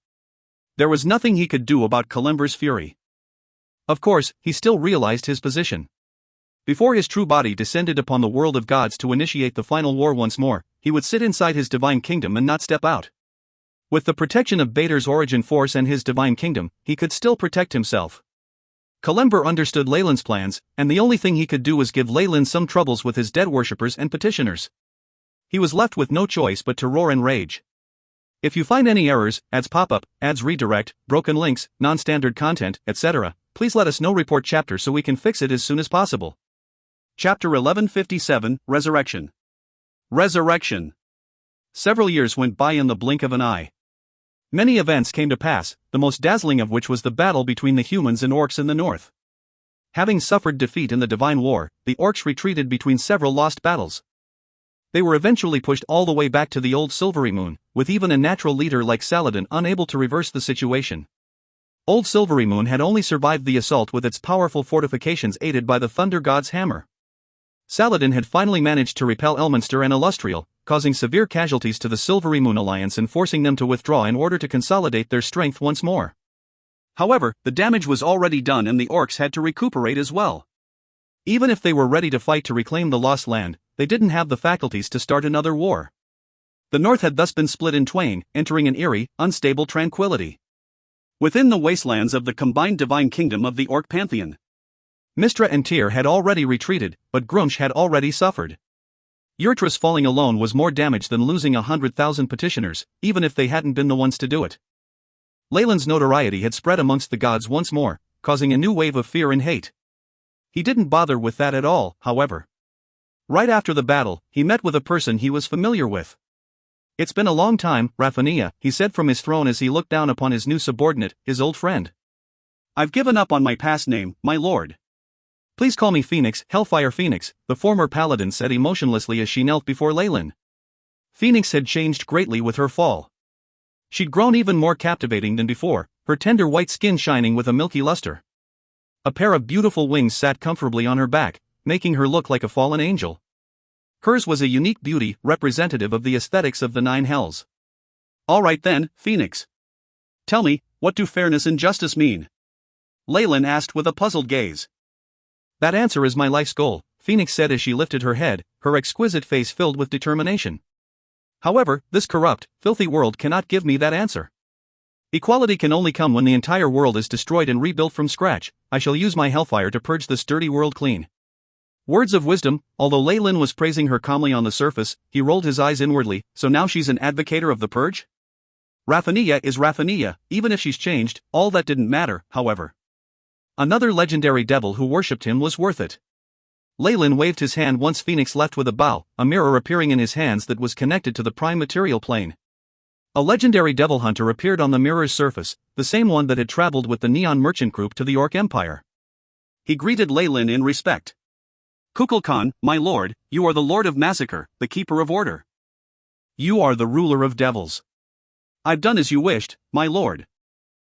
There was nothing he could do about Kalember's fury. Of course, he still realized his position. Before his true body descended upon the world of gods to initiate the final war once more, he would sit inside his divine kingdom and not step out. With the protection of Bader's origin force and his divine kingdom, he could still protect himself. Kalember understood Leyland's plans, and the only thing he could do was give Leyland some troubles with his dead worshippers and petitioners. He was left with no choice but to roar and rage. If you find any errors, ads pop-up, ads redirect, broken links, non-standard content, etc., please let us know. Report chapter so we can fix it as soon as possible. Chapter 1157, Resurrection. Resurrection. Several years went by in the blink of an eye. Many events came to pass, the most dazzling of which was the battle between the humans and orcs in the north. Having suffered defeat in the Divine War, the orcs retreated between several lost battles. They were eventually pushed all the way back to the old Silvery Moon, with even a natural leader like Saladin unable to reverse the situation. Old Silvery Moon had only survived the assault with its powerful fortifications aided by the Thunder God's hammer. Saladin had finally managed to repel Elminster and Illustrial, causing severe casualties to the Silvery Moon Alliance and forcing them to withdraw in order to consolidate their strength once more. However, the damage was already done and the orcs had to recuperate as well. Even if they were ready to fight to reclaim the lost land, they didn't have the faculties to start another war. The north had thus been split in twain, entering an eerie, unstable tranquility. Within the wastelands of the combined divine kingdom of the Orc Pantheon, Mystra and Tyr had already retreated, but Grunch had already suffered. Yurtris falling alone was more damage than losing 100,000 petitioners, even if they hadn't been the ones to do it. Leyland's notoriety had spread amongst the gods once more, causing a new wave of fear and hate. He didn't bother with that at all, however. Right after the battle, he met with a person he was familiar with. "It's been a long time, Raphania," he said from his throne as he looked down upon his new subordinate, his old friend. "I've given up on my past name, my lord. Please call me Phoenix." "Hellfire Phoenix," the former paladin said emotionlessly as she knelt before Leyland. Phoenix had changed greatly with her fall. She'd grown even more captivating than before, her tender white skin shining with a milky luster. A pair of beautiful wings sat comfortably on her back, making her look like a fallen angel. Hers was a unique beauty, representative of the aesthetics of the Nine Hells. "All right then, Phoenix. Tell me, what do fairness and justice mean?" Leyland asked with a puzzled gaze. "That answer is my life's goal," Phoenix said as she lifted her head, her exquisite face filled with determination. "However, this corrupt, filthy world cannot give me that answer. Equality can only come when the entire world is destroyed and rebuilt from scratch. I shall use my hellfire to purge this dirty world clean." Words of wisdom. Although Leyland was praising her calmly on the surface, he rolled his eyes inwardly. So now she's an advocator of the purge? Raphania is Raphania, even if she's changed. All that didn't matter, however. Another legendary devil who worshipped him was worth it. Leyland waved his hand once Phoenix left with a bow, a mirror appearing in his hands that was connected to the prime material plane. A legendary devil hunter appeared on the mirror's surface, the same one that had traveled with the Neon Merchant Group to the Orc Empire. He greeted Leyland in respect. "Kukulkan, my lord, you are the Lord of Massacre, the Keeper of Order. You are the ruler of devils. I've done as you wished, my lord.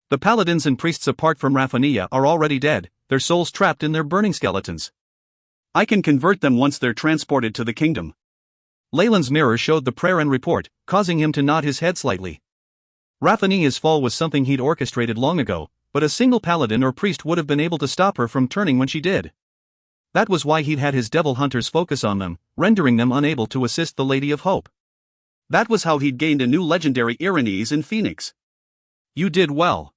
The paladins and priests apart from Raphania are already dead, their souls trapped in their burning skeletons. I can convert them once they're transported to the kingdom." Leyland's mirror showed the prayer and report, causing him to nod his head slightly. Raphania's fall was something he'd orchestrated long ago, but a single paladin or priest would have been able to stop her from turning when she did. That was why he'd had his devil hunters focus on them, rendering them unable to assist the Lady of Hope. That was how he'd gained a new legendary Irenes in Phoenix. "You did well.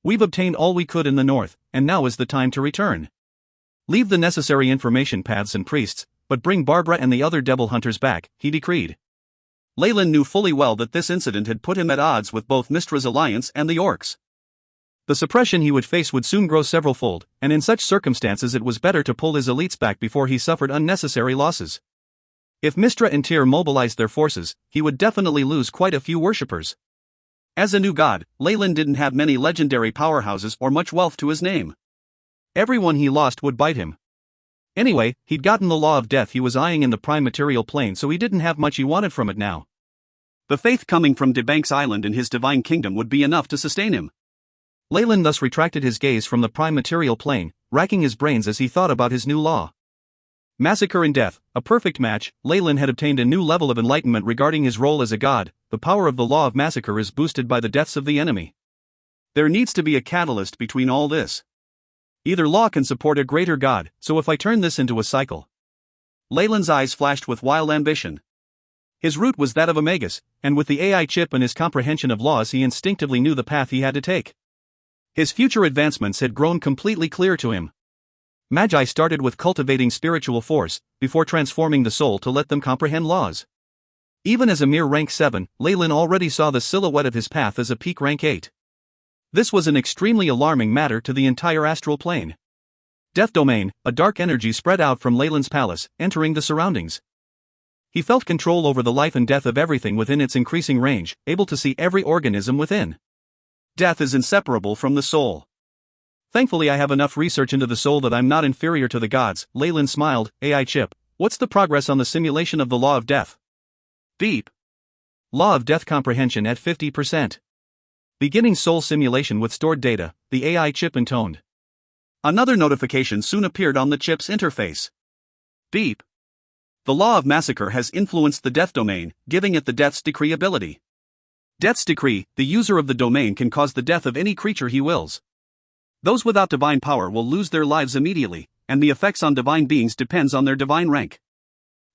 We've obtained all we could in the north, and now is the time to return. Leave the necessary information paths and priests, but bring Barbara and the other devil hunters back," he decreed. Leyland knew fully well that this incident had put him at odds with both Mystra's alliance and the orcs. The suppression he would face would soon grow several-fold, and in such circumstances it was better to pull his elites back before he suffered unnecessary losses. If Mystra and Tyr mobilized their forces, he would definitely lose quite a few worshippers. As a new god, Leyland didn't have many legendary powerhouses or much wealth to his name. Everyone he lost would bite him. Anyway, he'd gotten the law of death he was eyeing in the prime material plane, so he didn't have much he wanted from it now. The faith coming from DeBank's island and his divine kingdom would be enough to sustain him. Leyland thus retracted his gaze from the prime material plane, racking his brains as he thought about his new law. Massacre and death, a perfect match. Leyland had obtained a new level of enlightenment regarding his role as a god. The power of the law of massacre is boosted by the deaths of the enemy. There needs to be a catalyst between all this. Either law can support a greater god, so if I turn this into a cycle. Leyland's eyes flashed with wild ambition. His route was that of a magus, and with the AI chip and his comprehension of laws he instinctively knew the path he had to take. His future advancements had grown completely clear to him. Magi started with cultivating spiritual force, before transforming the soul to let them comprehend laws. Even as a mere rank 7, Leyland already saw the silhouette of his path as a peak rank 8. This was an extremely alarming matter to the entire astral plane. Death Domain, a dark energy spread out from Leyland's palace, entering the surroundings. He felt control over the life and death of everything within its increasing range, able to see every organism within. Death is inseparable from the soul. Thankfully I have enough research into the soul that I'm not inferior to the gods. Leyland smiled. AI chip, what's the progress on the simulation of the law of death? Beep. Law of death comprehension at 50%. Beginning soul simulation with stored data, the AI chip intoned. Another notification soon appeared on the chip's interface. Beep. The law of massacre has influenced the death domain, giving it the Death's Decree ability. Death's Decree, the user of the domain can cause the death of any creature he wills. Those without divine power will lose their lives immediately, and the effects on divine beings depends on their divine rank.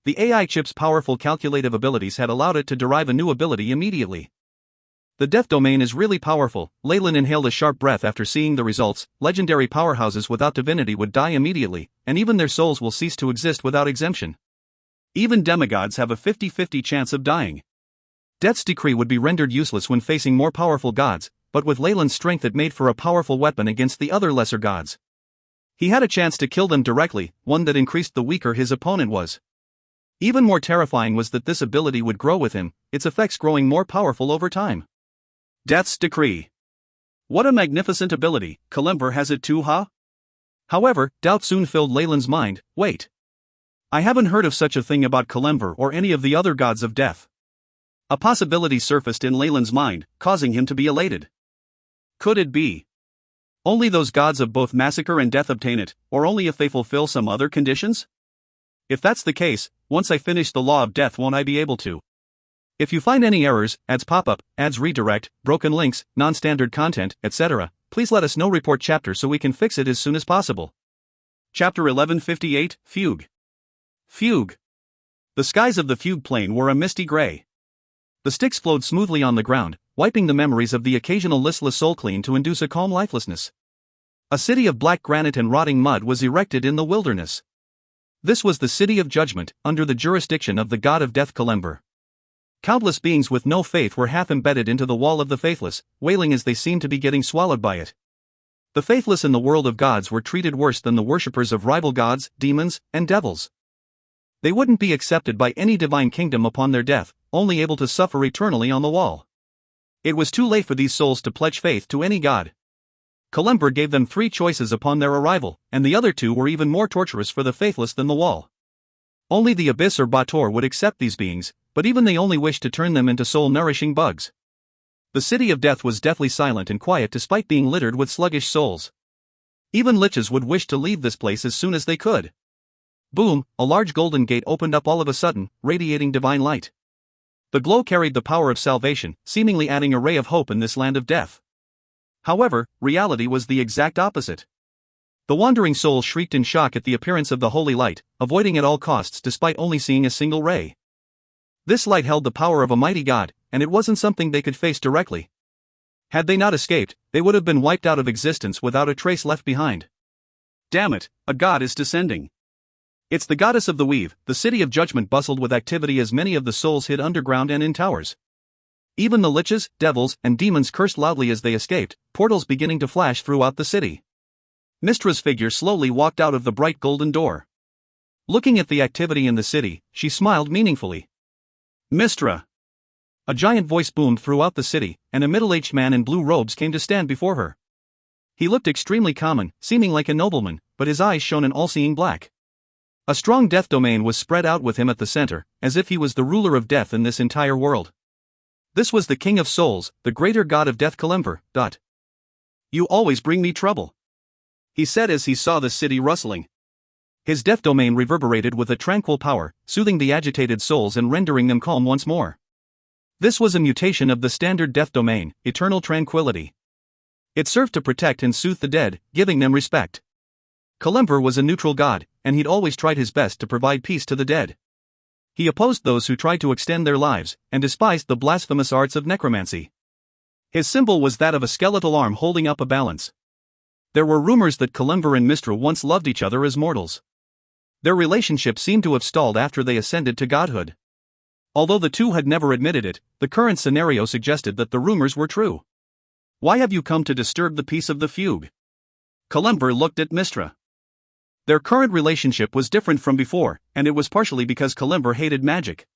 The AI chip's powerful calculative abilities had allowed it to derive a new ability immediately. The death domain is really powerful. Leyland inhaled a sharp breath after seeing the results. Legendary powerhouses without divinity would die immediately, and even their souls will cease to exist without exemption. Even demigods have a 50-50 chance of dying. Death's Decree would be rendered useless when facing more powerful gods, but with Leyland's strength it made for a powerful weapon against the other lesser gods. He had a chance to kill them directly, one that increased the weaker his opponent was. Even more terrifying was that this ability would grow with him, its effects growing more powerful over time. Death's Decree. What a magnificent ability. Kalimver has it too, huh? However, doubt soon filled Leyland's mind. Wait. I haven't heard of such a thing about Kalimver or any of the other gods of death. A possibility surfaced in Leyland's mind, causing him to be elated. Could it be? Only those gods of both massacre and death obtain it, or only if they fulfill some other conditions? If that's the case, once I finish the law of death won't I be able to? If you find any errors, ads pop up, ads redirect, broken links, non-standard content, etc., please let us know. Report chapter so we can fix it as soon as possible. Chapter 1158, Fugue. Fugue. The skies of the Fugue Plain were a misty gray. The sticks flowed smoothly on the ground, wiping the memories of the occasional listless soul clean to induce a calm lifelessness. A city of black granite and rotting mud was erected in the wilderness. This was the City of Judgment, under the jurisdiction of the god of death Kalimver. Countless beings with no faith were half embedded into the wall of the faithless, wailing as they seemed to be getting swallowed by it. The faithless in the world of gods were treated worse than the worshippers of rival gods, demons, and devils. They wouldn't be accepted by any divine kingdom upon their death, only able to suffer eternally on the wall. It was too late for these souls to pledge faith to any god. Kalimber gave them 3 choices upon their arrival, and the other 2 were even more torturous for the faithless than the wall. Only the abyss or Bator would accept these beings, but even they only wished to turn them into soul-nourishing bugs. The city of death was deathly silent and quiet despite being littered with sluggish souls. Even liches would wish to leave this place as soon as they could. Boom, a large golden gate opened up all of a sudden, radiating divine light. The glow carried the power of salvation, seemingly adding a ray of hope in this land of death. However, reality was the exact opposite. The wandering soul shrieked in shock at the appearance of the holy light, avoiding at all costs despite only seeing a single ray. This light held the power of a mighty god, and it wasn't something they could face directly. Had they not escaped, they would have been wiped out of existence without a trace left behind. Damn it, a god is descending. It's the goddess of the weave. The city of judgment bustled with activity as many of the souls hid underground and in towers. Even the liches, devils, and demons cursed loudly as they escaped, portals beginning to flash throughout the city. Mistra's figure slowly walked out of the bright golden door. Looking at the activity in the city, she smiled meaningfully. Mistra! A giant voice boomed throughout the city, and a middle-aged man in blue robes came to stand before her. He looked extremely common, seeming like a nobleman, but his eyes shone an all-seeing black. A strong death domain was spread out with him at the center, as if he was the ruler of death in this entire world. This was the King of Souls, the greater god of death Kalimber. You always bring me trouble, he said as he saw the city rustling. His death domain reverberated with a tranquil power, soothing the agitated souls and rendering them calm once more. This was a mutation of the standard death domain, eternal tranquility. It served to protect and soothe the dead, giving them respect. Kalimber was a neutral god, and he'd always tried his best to provide peace to the dead. He opposed those who tried to extend their lives, and despised the blasphemous arts of necromancy. His symbol was that of a skeletal arm holding up a balance. There were rumors that Kalimber and Mistra once loved each other as mortals. Their relationship seemed to have stalled after they ascended to godhood. Although the two had never admitted it, the current scenario suggested that the rumors were true. Why have you come to disturb the peace of the fugue? Kalimber looked at Mistra. Their current relationship was different from before, and it was partially because Kalimber hated magic.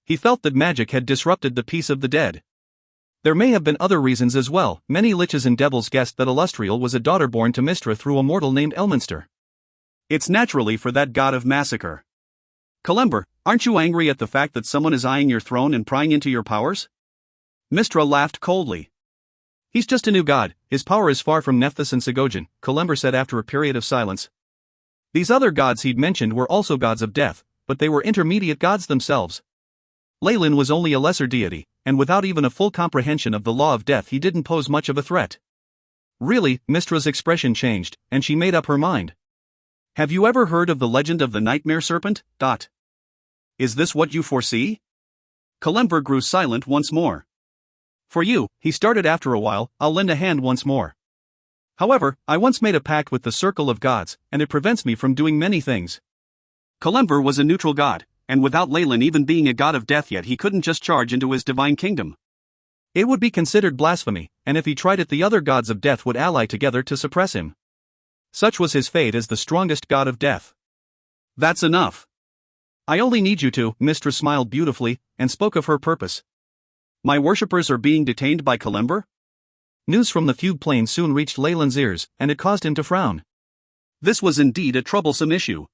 He felt that magic had disrupted the peace of the dead. There may have been other reasons as well. Many liches and devils guessed that Illustrial was a daughter born to Mistra through a mortal named Elminster. It's naturally for that god of massacre. Kalimber, aren't you angry at the fact that someone is eyeing your throne and prying into your powers? Mistra laughed coldly. He's just a new god, his power is far from Nephthys and Segogen, Kalimber said after a period of silence. These other gods he'd mentioned were also gods of death, but they were intermediate gods themselves. Lyle was only a lesser deity, and without even a full comprehension of the law of death he didn't pose much of a threat. Really, Mistra's expression changed, and she made up her mind. Have you ever heard of the legend of the nightmare serpent? Is this what you foresee? Kalimber grew silent once more. For you, he started after a while, I'll lend a hand once more. However, I once made a pact with the circle of gods, and it prevents me from doing many things. Kalimber was a neutral god, and without Lyle even being a god of death yet he couldn't just charge into his divine kingdom. It would be considered blasphemy, and if he tried it the other gods of death would ally together to suppress him. Such was his fate as the strongest god of death. That's enough. I only need you to, Mistra smiled beautifully, and spoke of her purpose. My worshippers are being detained by Kalimber? News from the fugue plane soon reached Lyle's ears, and it caused him to frown. This was indeed a troublesome issue.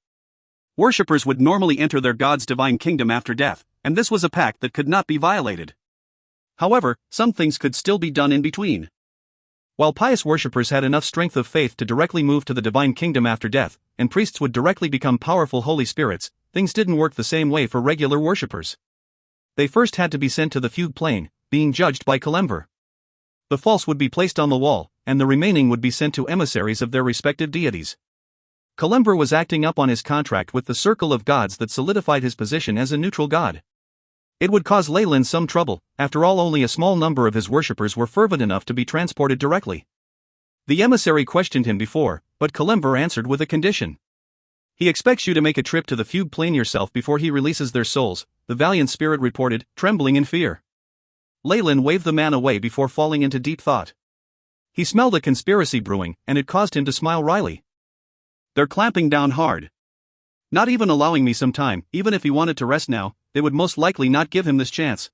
Worshippers would normally enter their god's divine kingdom after death, and this was a pact that could not be violated. However, some things could still be done in between. While pious worshippers had enough strength of faith to directly move to the divine kingdom after death, and priests would directly become powerful holy spirits, things didn't work the same way for regular worshippers. They first had to be sent to the fugue plane, being judged by Kalimber. The false would be placed on the wall, and the remaining would be sent to emissaries of their respective deities. Kalimber was acting up on his contract with the circle of gods that solidified his position as a neutral god. It would cause Lyle some trouble, after all only a small number of his worshippers were fervent enough to be transported directly. The emissary questioned him before, but Kalimber answered with a condition. He expects you to make a trip to the fugue plane yourself before he releases their souls, the valiant spirit reported, trembling in fear. Lyle waved the man away before falling into deep thought. He smelled a conspiracy brewing, and it caused him to smile wryly. They're clamping down hard. Not even allowing me some time. Even if he wanted to rest now, they would most likely not give him this chance.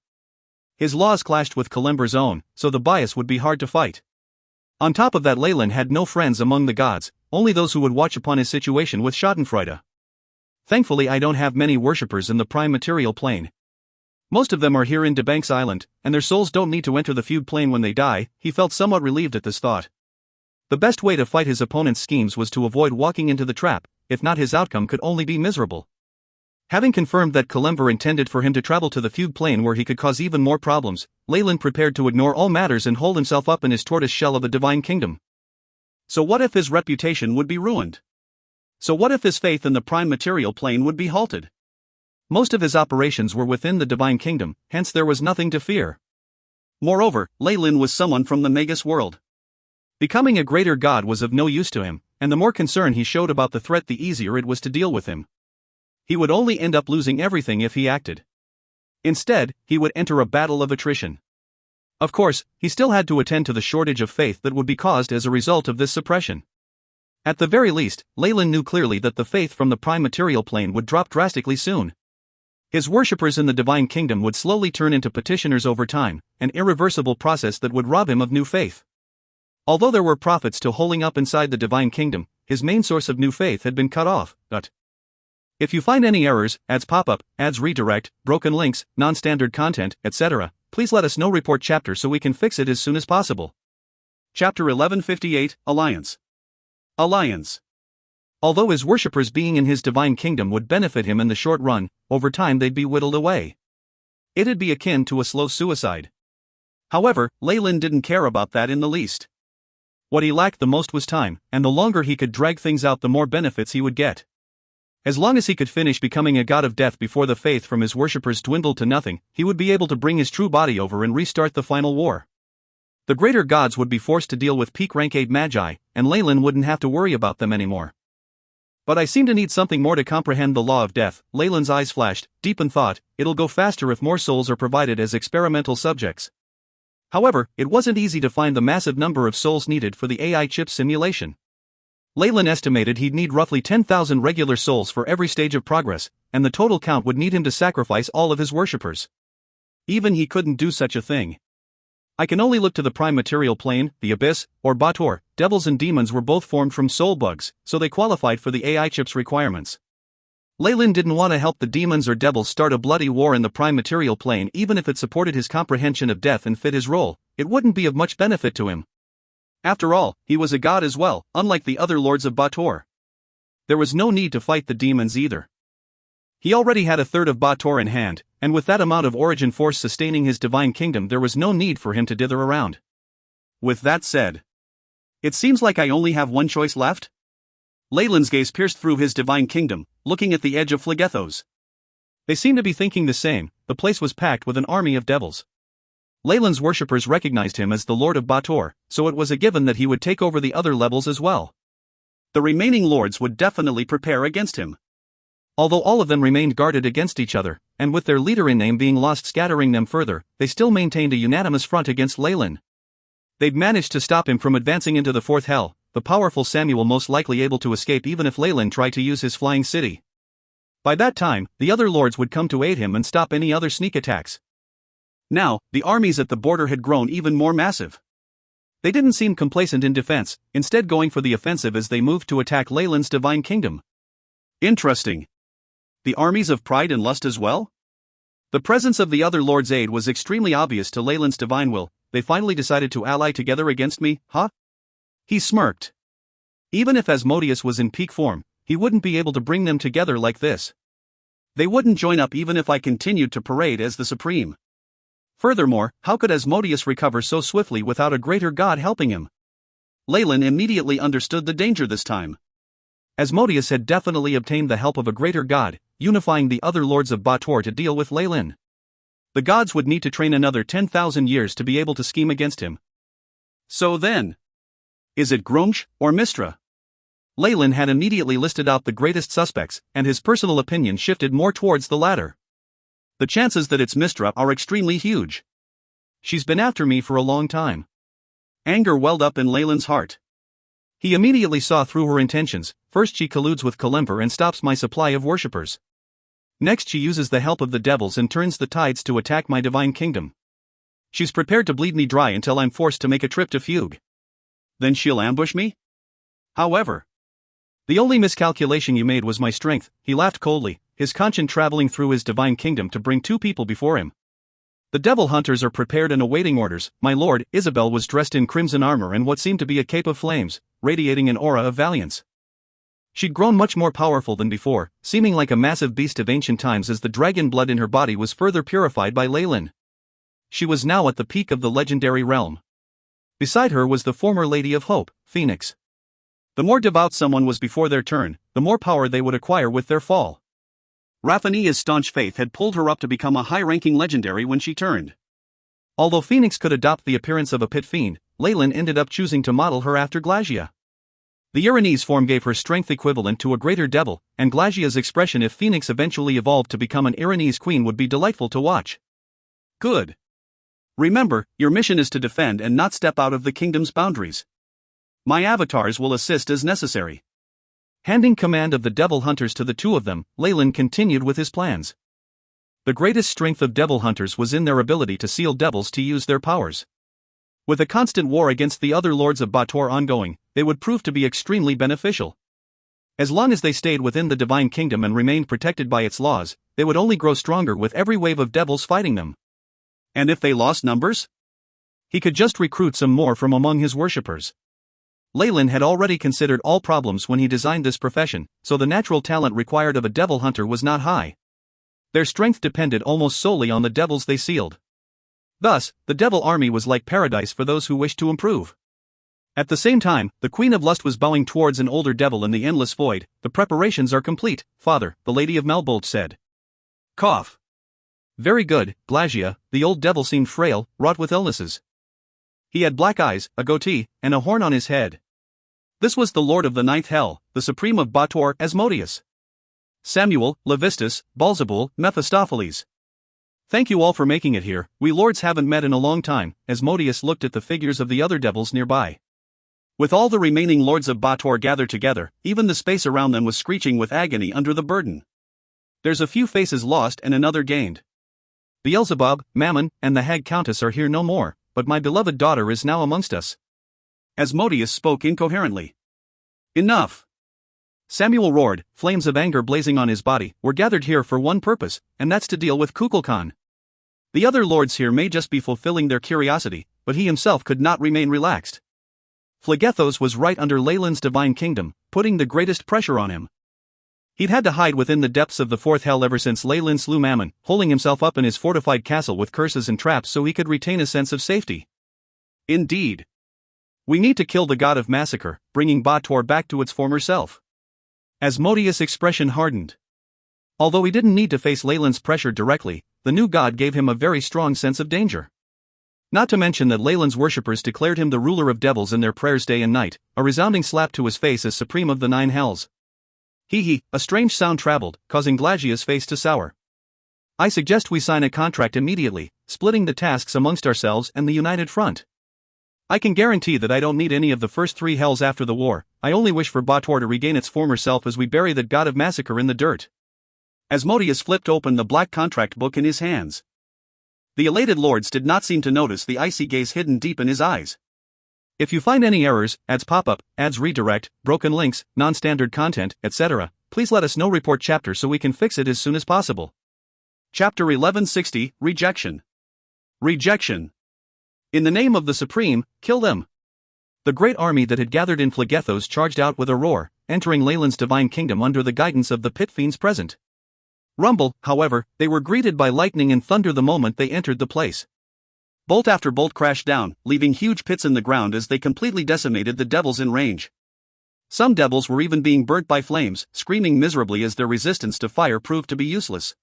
His laws clashed with Kalimber's own, so the bias would be hard to fight. On top of that, Leyland had no friends among the gods, only those who would watch upon his situation with schadenfreude. Thankfully I don't have many worshippers in the prime material plane. Most of them are here in DeBank's Island, and their souls don't need to enter the feud plane when they die. He felt somewhat relieved at this thought. The best way to fight his opponent's schemes was to avoid walking into the trap, if not his outcome could only be miserable. Having confirmed that Kalimber intended for him to travel to the feud plane where he could cause even more problems, Leyland prepared to ignore all matters and hold himself up in his tortoise shell of the divine kingdom. So what if his reputation would be ruined? So what if his faith in the prime material plane would be halted? Most of his operations were within the divine kingdom, hence there was nothing to fear. Moreover, Leyland was someone from the Magus world. Becoming a greater god was of no use to him, and the more concern he showed about the threat, the easier it was to deal with him. He would only end up losing everything if he acted. Instead, he would enter a battle of attrition. Of course, he still had to attend to the shortage of faith that would be caused as a result of this suppression. At the very least, Leyland knew clearly that the faith from the prime material plane would drop drastically soon. His worshippers in the divine kingdom would slowly turn into petitioners over time, an irreversible process that would rob him of new faith. Although there were profits to holding up inside the divine kingdom, his main source of new faith had been cut off. If you find any errors, ads pop up, ads redirect, broken links, non-standard content, etc., please let us know. Report chapter so we can fix it as soon as possible. Chapter 1158, Alliance. Alliance. Although his worshippers being in his divine kingdom would benefit him in the short run, over time they'd be whittled away. It'd be akin to a slow suicide. However, Leyland didn't care about that in the least. What he lacked the most was time, and the longer he could drag things out, the more benefits he would get. As long as he could finish becoming a god of death before the faith from his worshippers dwindled to nothing, he would be able to bring his true body over and restart the final war. The greater gods would be forced to deal with peak rank 8 magi, and Leyland wouldn't have to worry about them anymore. But I seem to need something more to comprehend the law of death. Leyland's eyes flashed, deep in thought. It'll go faster if more souls are provided as experimental subjects. However, it wasn't easy to find the massive number of souls needed for the AI chip simulation. Leyland estimated he'd need roughly 10,000 regular souls for every stage of progress, and the total count would need him to sacrifice all of his worshippers. Even he couldn't do such a thing. I can only look to the prime material plane, the abyss, or Bator. Devils and demons were both formed from soul bugs, so they qualified for the AI chip's requirements. Leyland didn't want to help the demons or devils start a bloody war in the prime material plane. Even if it supported his comprehension of death and fit his role, it wouldn't be of much benefit to him. After all, he was a god as well, unlike the other lords of Bator. There was no need to fight the demons either. He already had a third of Bator in hand, and with that amount of origin force sustaining his divine kingdom, there was no need for him to dither around. With that said, it seems like I only have one choice left? Leyland's gaze pierced through his divine kingdom, looking at the edge of Phlegethos. They seemed to be thinking the same. The place was packed with an army of devils. Leyland's worshippers recognized him as the Lord of Bator, so it was a given that he would take over the other levels as well. The remaining lords would definitely prepare against him. Although all of them remained guarded against each other, and with their leader in name being lost scattering them further, they still maintained a unanimous front against Leyland. They'd managed to stop him from advancing into the fourth hell, the powerful Samuel most likely able to escape even if Leyland tried to use his flying city. By that time, the other lords would come to aid him and stop any other sneak attacks. Now, the armies at the border had grown even more massive. They didn't seem complacent in defense, instead going for the offensive as they moved to attack Leyland's divine kingdom. Interesting. The armies of pride and lust as well? The presence of the other lord's aid was extremely obvious to Leyland's divine will. They finally decided to ally together against me, huh? He smirked. Even if Asmodeus was in peak form, he wouldn't be able to bring them together like this. They wouldn't join up even if I continued to parade as the supreme. Furthermore, how could Asmodeus recover so swiftly without a greater god helping him? Leyland immediately understood the danger this time. Asmodeus had definitely obtained the help of a greater god, unifying the other lords of Bator to deal with Leyland. The gods would need to train another 10,000 years to be able to scheme against him. So then, is it Gromsh or Mistra? Leyland had immediately listed out the greatest suspects, and his personal opinion shifted more towards the latter. The chances that it's Mistra are extremely huge. She's been after me for a long time. Anger welled up in Leyland's heart. He immediately saw through her intentions. First she colludes with Kalimper and stops my supply of worshippers. Next she uses the help of the devils and turns the tides to attack my divine kingdom. She's prepared to bleed me dry until I'm forced to make a trip to Fugue. Then she'll ambush me? However, the only miscalculation you made was my strength, he laughed coldly, his conscience traveling through his divine kingdom to bring two people before him. The devil hunters are prepared and awaiting orders. My lord. Isabel was dressed in crimson armor and what seemed to be a cape of flames, radiating an aura of valiance. She'd grown much more powerful than before, seeming like a massive beast of ancient times as the dragon blood in her body was further purified by Leyland. She was now at the peak of the legendary realm. Beside her was the former Lady of Hope, Phoenix. The more devout someone was before their turn, the more power they would acquire with their fall. Raphania's staunch faith had pulled her up to become a high-ranking legendary when she turned. Although Phoenix could adopt the appearance of a pit fiend, Leyland ended up choosing to model her after Glagia. The Uranese form gave her strength equivalent to a greater devil, and Glagia's expression if Phoenix eventually evolved to become an Uranese queen would be delightful to watch. Good. Remember, your mission is to defend and not step out of the kingdom's boundaries. My avatars will assist as necessary. Handing command of the devil hunters to the two of them, Leyland continued with his plans. The greatest strength of devil hunters was in their ability to seal devils to use their powers. With a constant war against the other lords of Bator ongoing, they would prove to be extremely beneficial. As long as they stayed within the divine kingdom and remained protected by its laws, they would only grow stronger with every wave of devils fighting them. And if they lost numbers? He could just recruit some more from among his worshippers. Leyland had already considered all problems when he designed this profession, so the natural talent required of a devil hunter was not high. Their strength depended almost solely on the devils they sealed. Thus, the devil army was like paradise for those who wished to improve. At the same time, the Queen of Lust was bowing towards an older devil in the endless void. The preparations are complete, father, the Lady of Malbolt said. Cough. Very good, Glagia. The old devil seemed frail, wrought with illnesses. He had black eyes, a goatee, and a horn on his head. This was the Lord of the Ninth Hell, the Supreme of Bator, Asmodeus. Samuel, Levistus, Balzabul, Mephistopheles. Thank you all for making it here. We lords haven't met in a long time. Asmodeus looked at the figures of the other devils nearby. With all the remaining lords of Bator gathered together, even the space around them was screeching with agony under the burden. There's a few faces lost and another gained. Beelzebub, Mammon, and the Hag Countess are here no more, but my beloved daughter is now amongst us. Asmodeus spoke incoherently. Enough! Samuel roared, flames of anger blazing on his body. We're gathered here for one purpose, and that's to deal with Kukulkan. The other lords here may just be fulfilling their curiosity, but he himself could not remain relaxed. Phlegethos was right under Leyland's divine kingdom, putting the greatest pressure on him. He'd had to hide within the depths of the fourth hell ever since Leyland slew Mammon, holding himself up in his fortified castle with curses and traps so he could retain a sense of safety. Indeed. We need to kill the god of massacre, bringing Bator back to its former self. Asmodeus' expression hardened. Although he didn't need to face Leyland's pressure directly, the new god gave him a very strong sense of danger. Not to mention that Leyland's worshippers declared him the ruler of devils in their prayers day and night, a resounding slap to his face as supreme of the nine hells. A strange sound traveled, causing Glagia's face to sour. I suggest we sign a contract immediately, splitting the tasks amongst ourselves and the united front. I can guarantee that I don't need any of the first three hells after the war. I only wish for Bator to regain its former self as we bury that god of massacre in the dirt. Asmodeus flipped open the black contract book in his hands. The elated lords did not seem to notice the icy gaze hidden deep in his eyes. If you find any errors, ads pop-up, ads redirect, broken links, non-standard content, etc., please let us know. Report chapter so we can fix it as soon as possible. Chapter 1160, Rejection. Rejection. In the name of the Supreme, kill them. The great army that had gathered in Phlegethos charged out with a roar, entering Leyland's divine kingdom under the guidance of the pit fiends present. Rumble, however, they were greeted by lightning and thunder the moment they entered the place. Bolt after bolt crashed down, leaving huge pits in the ground as they completely decimated the devils in range. Some devils were even being burnt by flames, screaming miserably as their resistance to fire proved to be useless.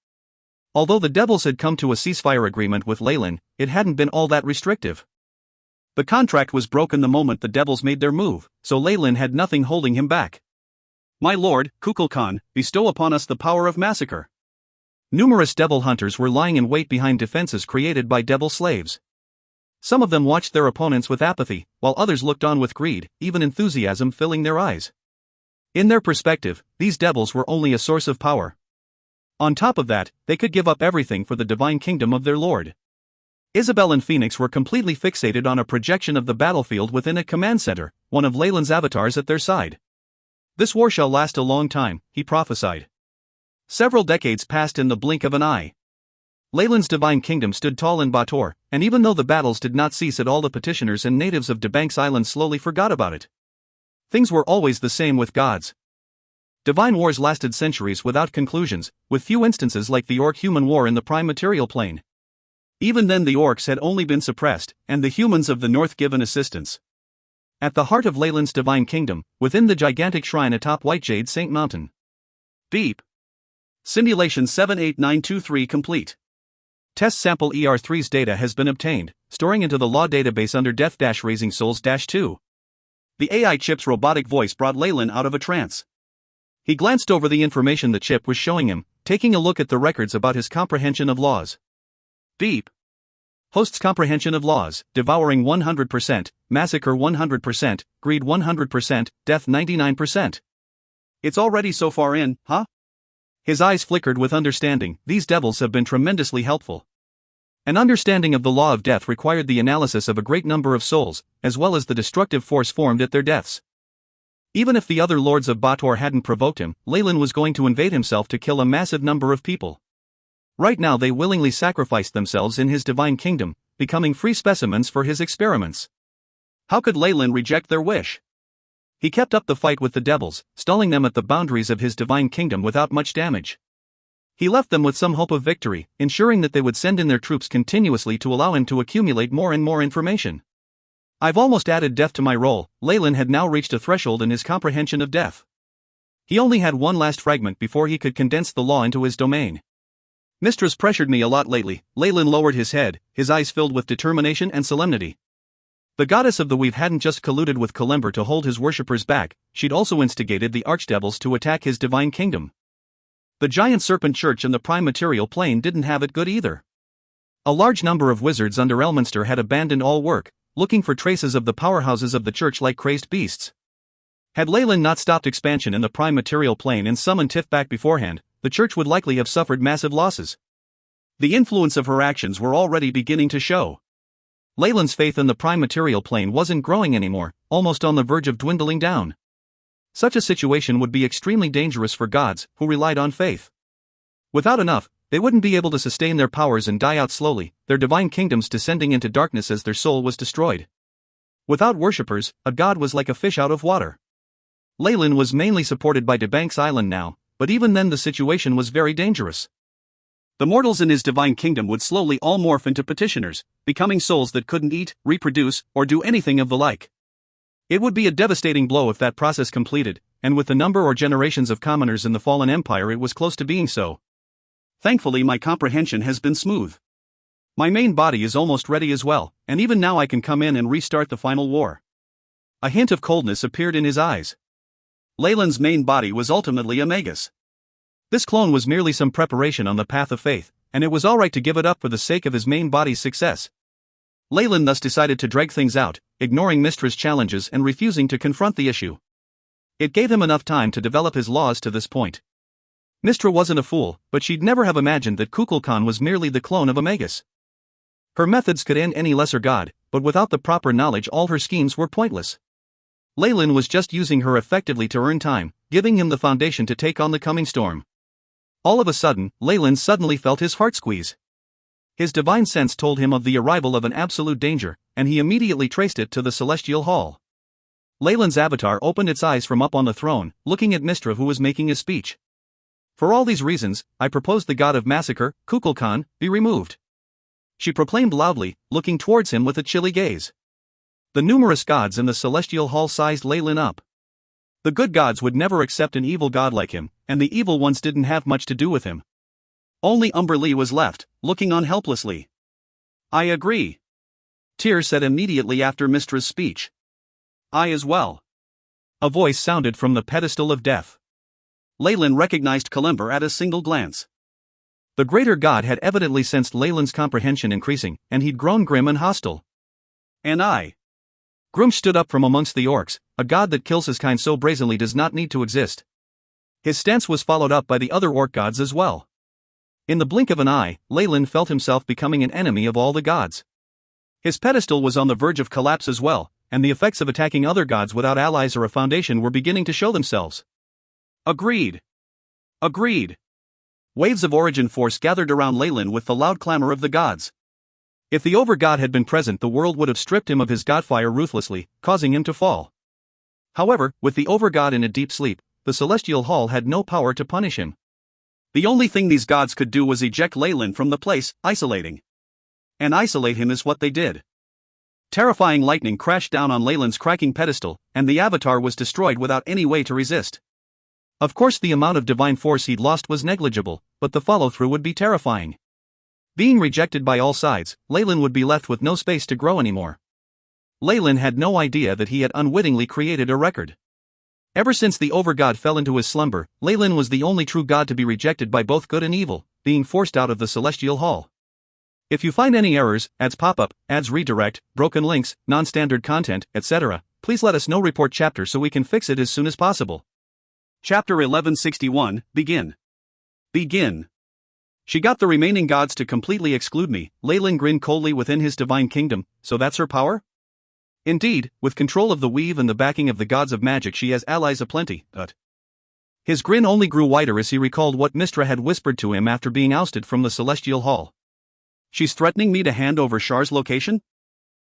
Although the devils had come to a ceasefire agreement with Leyland, it hadn't been all that restrictive. The contract was broken the moment the devils made their move, so Leyland had nothing holding him back. My lord, Kukulkan, bestow upon us the power of massacre. Numerous devil hunters were lying in wait behind defenses created by devil slaves. Some of them watched their opponents with apathy, while others looked on with greed, even enthusiasm filling their eyes. In their perspective, these devils were only a source of power. On top of that, they could give up everything for the divine kingdom of their Lord. Isabel and Phoenix were completely fixated on a projection of the battlefield within a command center, one of Leyland's avatars at their side. This war shall last a long time, he prophesied. Several decades passed in the blink of an eye. Leyland's divine kingdom stood tall in Bator, and even though the battles did not cease at all, the petitioners and natives of DeBanks Island slowly forgot about it. Things were always the same with gods. Divine wars lasted centuries without conclusions, with few instances like the Orc-Human War in the Prime Material Plane. Even then the Orcs had only been suppressed, and the humans of the North given assistance. At the heart of Leyland's divine kingdom, within the gigantic shrine atop Whitejade Saint Mountain. Beep. Simulation 78923 complete. Test sample ER3's data has been obtained, storing into the law database under Death-Raising Souls-2. The AI chip's robotic voice brought Leyland out of a trance. He glanced over the information the chip was showing him, taking a look at the records about his comprehension of laws. Beep. Host's comprehension of laws: devouring 100%, massacre 100%, greed 100%, death 99%. It's already so far in, huh? His eyes flickered with understanding. These devils have been tremendously helpful. An understanding of the law of death required the analysis of a great number of souls, as well as the destructive force formed at their deaths. Even if the other lords of Bator hadn't provoked him, Leyland was going to invade himself to kill a massive number of people. Right now they willingly sacrificed themselves in his divine kingdom, becoming free specimens for his experiments. How could Leyland reject their wish? He kept up the fight with the devils, stalling them at the boundaries of his divine kingdom without much damage. He left them with some hope of victory, ensuring that they would send in their troops continuously to allow him to accumulate more and more information. I've almost added death to my roll. Leyland had now reached a threshold in his comprehension of death. He only had one last fragment before he could condense the law into his domain. Mistress pressured me a lot lately. Leyland lowered his head, his eyes filled with determination and solemnity. The goddess of the weave hadn't just colluded with Kalimber to hold his worshippers back, she'd also instigated the archdevils to attack his divine kingdom. The giant serpent church in the prime material plane didn't have it good either. A large number of wizards under Elminster had abandoned all work, looking for traces of the powerhouses of the church like crazed beasts. Had Leyland not stopped expansion in the prime material plane and summoned Tiff back beforehand, the church would likely have suffered massive losses. The influence of her actions were already beginning to show. Leyland's faith in the prime material plane wasn't growing anymore, almost on the verge of dwindling down. Such a situation would be extremely dangerous for gods who relied on faith. Without enough, they wouldn't be able to sustain their powers and die out slowly, their divine kingdoms descending into darkness as their soul was destroyed. Without worshippers, a god was like a fish out of water. Leyland was mainly supported by DeBanks Island now, but even then the situation was very dangerous. The mortals in his divine kingdom would slowly all morph into petitioners, becoming souls that couldn't eat, reproduce, or do anything of the like. It would be a devastating blow if that process completed, and with the number or generations of commoners in the fallen empire it was close to being so. Thankfully my comprehension has been smooth. My main body is almost ready as well, and even now I can come in and restart the final war. A hint of coldness appeared in his eyes. Leyland's main body was ultimately a Magus. This clone was merely some preparation on the path of faith, and it was alright to give it up for the sake of his main body's success. Leyland thus decided to drag things out, ignoring Mistra's challenges and refusing to confront the issue. It gave him enough time to develop his laws to this point. Mistra wasn't a fool, but she'd never have imagined that Kukulkan was merely the clone of a Magus. Her methods could end any lesser god, but without the proper knowledge all her schemes were pointless. Leyland was just using her effectively to earn time, giving him the foundation to take on the coming storm. All of a sudden, Leyland suddenly felt his heart squeeze. His divine sense told him of the arrival of an absolute danger, and he immediately traced it to the celestial hall. Leyland's avatar opened its eyes from up on the throne, looking at Mistra who was making a speech. For all these reasons, I propose the god of massacre, Kukulkan, be removed. She proclaimed loudly, looking towards him with a chilly gaze. The numerous gods in the celestial hall sized Leyland up. The good gods would never accept an evil god like him, and the evil ones didn't have much to do with him. Only Umberlee was left, looking on helplessly. I agree. Tyr said immediately after Mistra's speech. I as well. A voice sounded from the pedestal of death. Leyland recognized Kalimber at a single glance. The greater god had evidently sensed Leyland's comprehension increasing, and he'd grown grim and hostile. And I. Groom stood up from amongst the orcs. A god that kills his kind so brazenly does not need to exist. His stance was followed up by the other orc gods as well. In the blink of an eye, Leyland felt himself becoming an enemy of all the gods. His pedestal was on the verge of collapse as well, and the effects of attacking other gods without allies or a foundation were beginning to show themselves. Agreed. Agreed. Waves of origin force gathered around Leyland with the loud clamor of the gods. If the overgod had been present, the world would have stripped him of his godfire ruthlessly, causing him to fall. However, with the overgod in a deep sleep, the celestial hall had no power to punish him. The only thing these gods could do was eject Leyland from the place, isolating. And isolate him is what they did. Terrifying lightning crashed down on Leyland's cracking pedestal, and the avatar was destroyed without any way to resist. Of course, the amount of divine force he'd lost was negligible, but the follow-through would be terrifying. Being rejected by all sides, Leyland would be left with no space to grow anymore. Leyland had no idea that he had unwittingly created a record. Ever since the overgod fell into his slumber, Leyland was the only true god to be rejected by both good and evil, being forced out of the celestial hall. If you find any errors, ads pop-up, ads redirect, broken links, non-standard content, etc., please let us know. Report chapter so we can fix it as soon as possible. Chapter 1161, Begin. Begin. She got the remaining gods to completely exclude me. Leyland grinned coldly within his divine kingdom. So that's her power? Indeed, with control of the weave and the backing of the gods of magic, she has allies aplenty, but... His grin only grew wider as he recalled what Mystra had whispered to him after being ousted from the celestial hall. She's threatening me to hand over Char's location?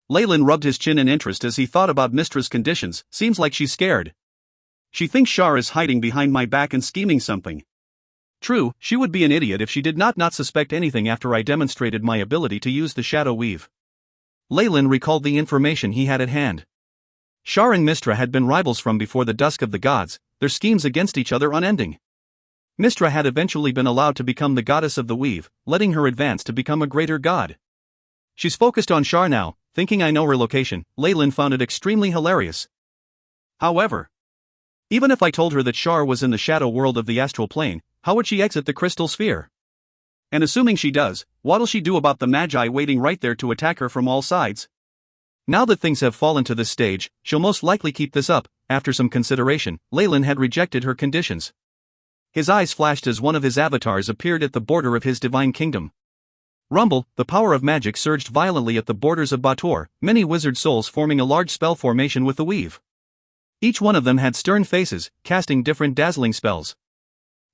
Leyland rubbed his chin in interest as he thought about Mistra's conditions. Seems like she's scared. She thinks Char is hiding behind my back and scheming something. True, she would be an idiot if she did not suspect anything after I demonstrated my ability to use the shadow weave. Leyland recalled the information he had at hand. Char and Mystra had been rivals from before the dusk of the gods, their schemes against each other unending. Mystra had eventually been allowed to become the goddess of the weave, letting her advance to become a greater god. She's focused on Char now, thinking I know her location. Leyland found it extremely hilarious. However, even if I told her that Char was in the shadow world of the astral plane, how would she exit the crystal sphere? And assuming she does, what'll she do about the Magi waiting right there to attack her from all sides? Now that things have fallen to this stage, she'll most likely keep this up. After some consideration, Leyland had rejected her conditions. His eyes flashed as one of his avatars appeared at the border of his divine kingdom. Rumble, the power of magic surged violently at the borders of Bator, many wizard souls forming a large spell formation with the weave. Each one of them had stern faces, casting different dazzling spells.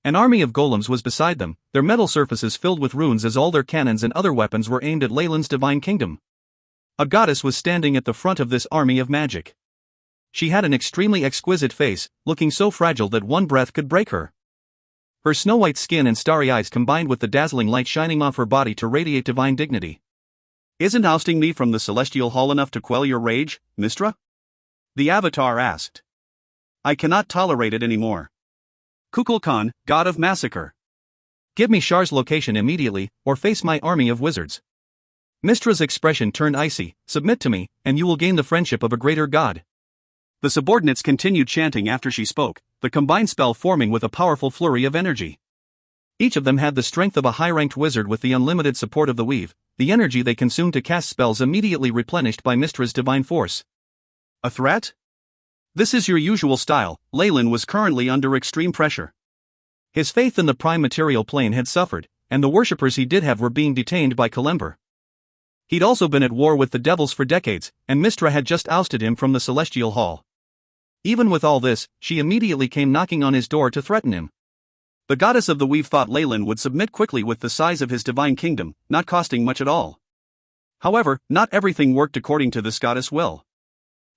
An army of golems was beside them, their metal surfaces filled with runes as all their cannons and other weapons were aimed at Leyland's divine kingdom. A goddess was standing at the front of this army of magic. She had an extremely exquisite face, looking so fragile that one breath could break her. Her snow-white skin and starry eyes combined with the dazzling light shining off her body to radiate divine dignity. Isn't ousting me from the celestial hall enough to quell your rage, Mystra? The avatar asked. I cannot tolerate it anymore. Kukulkan, god of massacre. Give me Char's location immediately, or face my army of wizards. Mystra's expression turned icy. Submit to me, and you will gain the friendship of a greater god. The subordinates continued chanting after she spoke, the combined spell forming with a powerful flurry of energy. Each of them had the strength of a high-ranked wizard with the unlimited support of the weave, the energy they consumed to cast spells immediately replenished by Mystra's divine force. A threat? This is your usual style. Leyland was currently under extreme pressure. His faith in the prime material plane had suffered, and the worshippers he did have were being detained by Kalimber. He'd also been at war with the devils for decades, and Mystra had just ousted him from the celestial hall. Even with all this, she immediately came knocking on his door to threaten him. The goddess of the weave thought Leyland would submit quickly with the size of his divine kingdom, not costing much at all. However, not everything worked according to this goddess' will.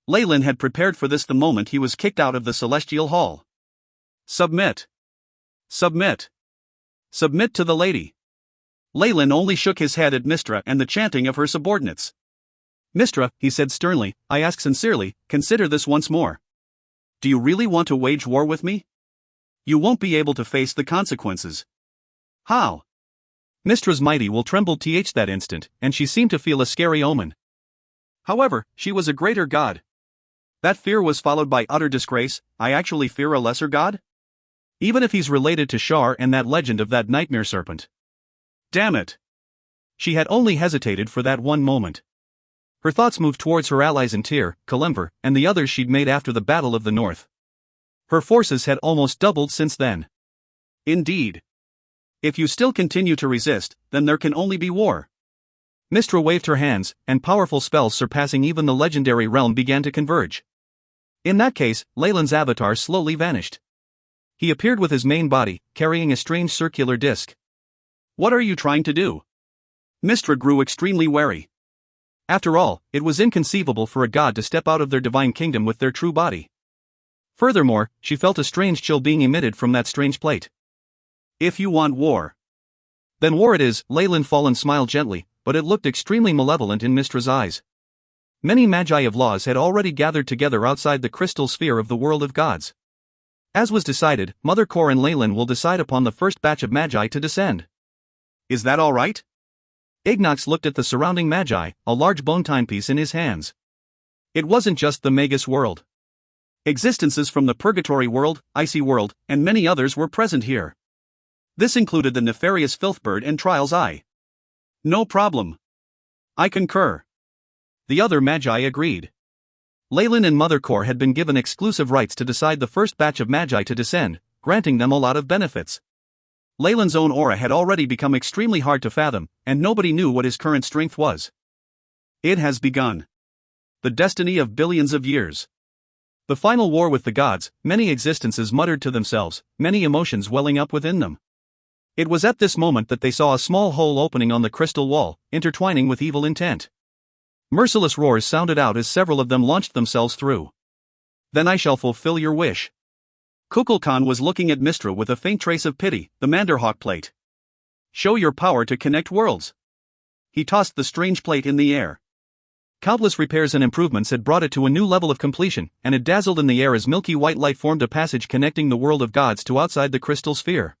Leyland had prepared for this the moment he was kicked out of the celestial hall. Submit. Submit. Submit to the lady. Leyland only shook his head at Mystra and the chanting of her subordinates. Mystra, he said sternly, I ask sincerely, consider this once more. Do you really want to wage war with me? You won't be able to face the consequences. How? Mystra's mighty will trembled that instant, and she seemed to feel a scary omen. However, she was a greater god. That fear was followed by utter disgrace. I actually fear a lesser god? Even if he's related to Char and that legend of that nightmare serpent. Damn it! She had only hesitated for that one moment. Her thoughts moved towards her allies in Tyr, Kalimver, and the others she'd made after the Battle of the North. Her forces had almost doubled since then. Indeed. If you still continue to resist, then there can only be war. Mystra waved her hands, and powerful spells surpassing even the legendary realm began to converge. In that case, Leyland's avatar slowly vanished. He appeared with his main body, carrying a strange circular disc. What are you trying to do? Mystra grew extremely wary. After all, it was inconceivable for a god to step out of their divine kingdom with their true body. Furthermore, she felt a strange chill being emitted from that strange plate. If you want war, then war it is, Leyland Fallen smiled gently, but it looked extremely malevolent in Mystra's eyes. Many magi of laws had already gathered together outside the crystal sphere of the world of gods. As was decided, Mother Kor and Leyland will decide upon the first batch of magi to descend. Is that all right? Ignox looked at the surrounding magi, a large bone timepiece in his hands. It wasn't just the Magus world. Existences from the Purgatory world, Icy world, and many others were present here. This included the nefarious Filthbird and Trial's Eye. No problem. I concur. The other magi agreed. Leyland and Mother Kor had been given exclusive rights to decide the first batch of magi to descend, granting them a lot of benefits. Leyland's own aura had already become extremely hard to fathom, and nobody knew what his current strength was. It has begun. The destiny of billions of years. The final war with the gods, many existences muttered to themselves, many emotions welling up within them. It was at this moment that they saw a small hole opening on the crystal wall, intertwining with evil intent. Merciless roars sounded out as several of them launched themselves through. Then I shall fulfill your wish. Kukulkan was looking at Mystra with a faint trace of pity, the Manderhawk plate. Show your power to connect worlds. He tossed the strange plate in the air. Countless repairs and improvements had brought it to a new level of completion, and it dazzled in the air as milky white light formed a passage connecting the world of gods to outside the crystal sphere.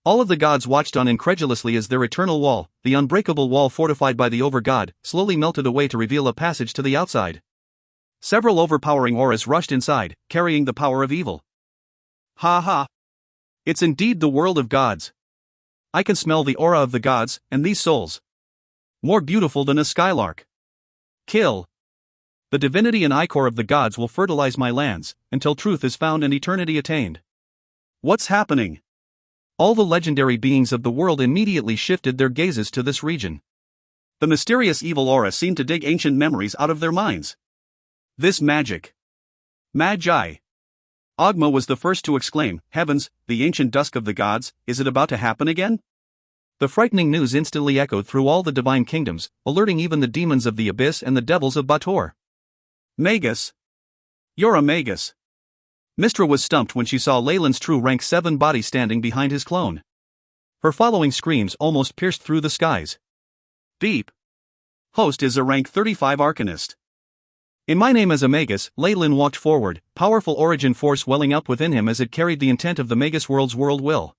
All of the gods watched on incredulously as their eternal wall, the unbreakable wall fortified by the over-god, slowly melted away to reveal a passage to the outside. Several overpowering auras rushed inside, carrying the power of evil. Ha ha! It's indeed the world of gods. I can smell the aura of the gods, and these souls. More beautiful than a skylark. Kill. The divinity and ichor of the gods will fertilize my lands, until truth is found and eternity attained. What's happening? All the legendary beings of the world immediately shifted their gazes to this region. The mysterious evil aura seemed to dig ancient memories out of their minds. This magic. Magi. Ogma was the first to exclaim, "Heavens, the ancient dusk of the gods, is it about to happen again?" The frightening news instantly echoed through all the divine kingdoms, alerting even the demons of the abyss and the devils of Bator. Magus. You're a Magus. Mystra was stumped when she saw Leyland's true rank 7 body standing behind his clone. Her following screams almost pierced through the skies. Beep. Host is a rank 35 Arcanist. In my name as a Magus, Leyland walked forward, powerful origin force welling up within him as it carried the intent of the Magus world's world will.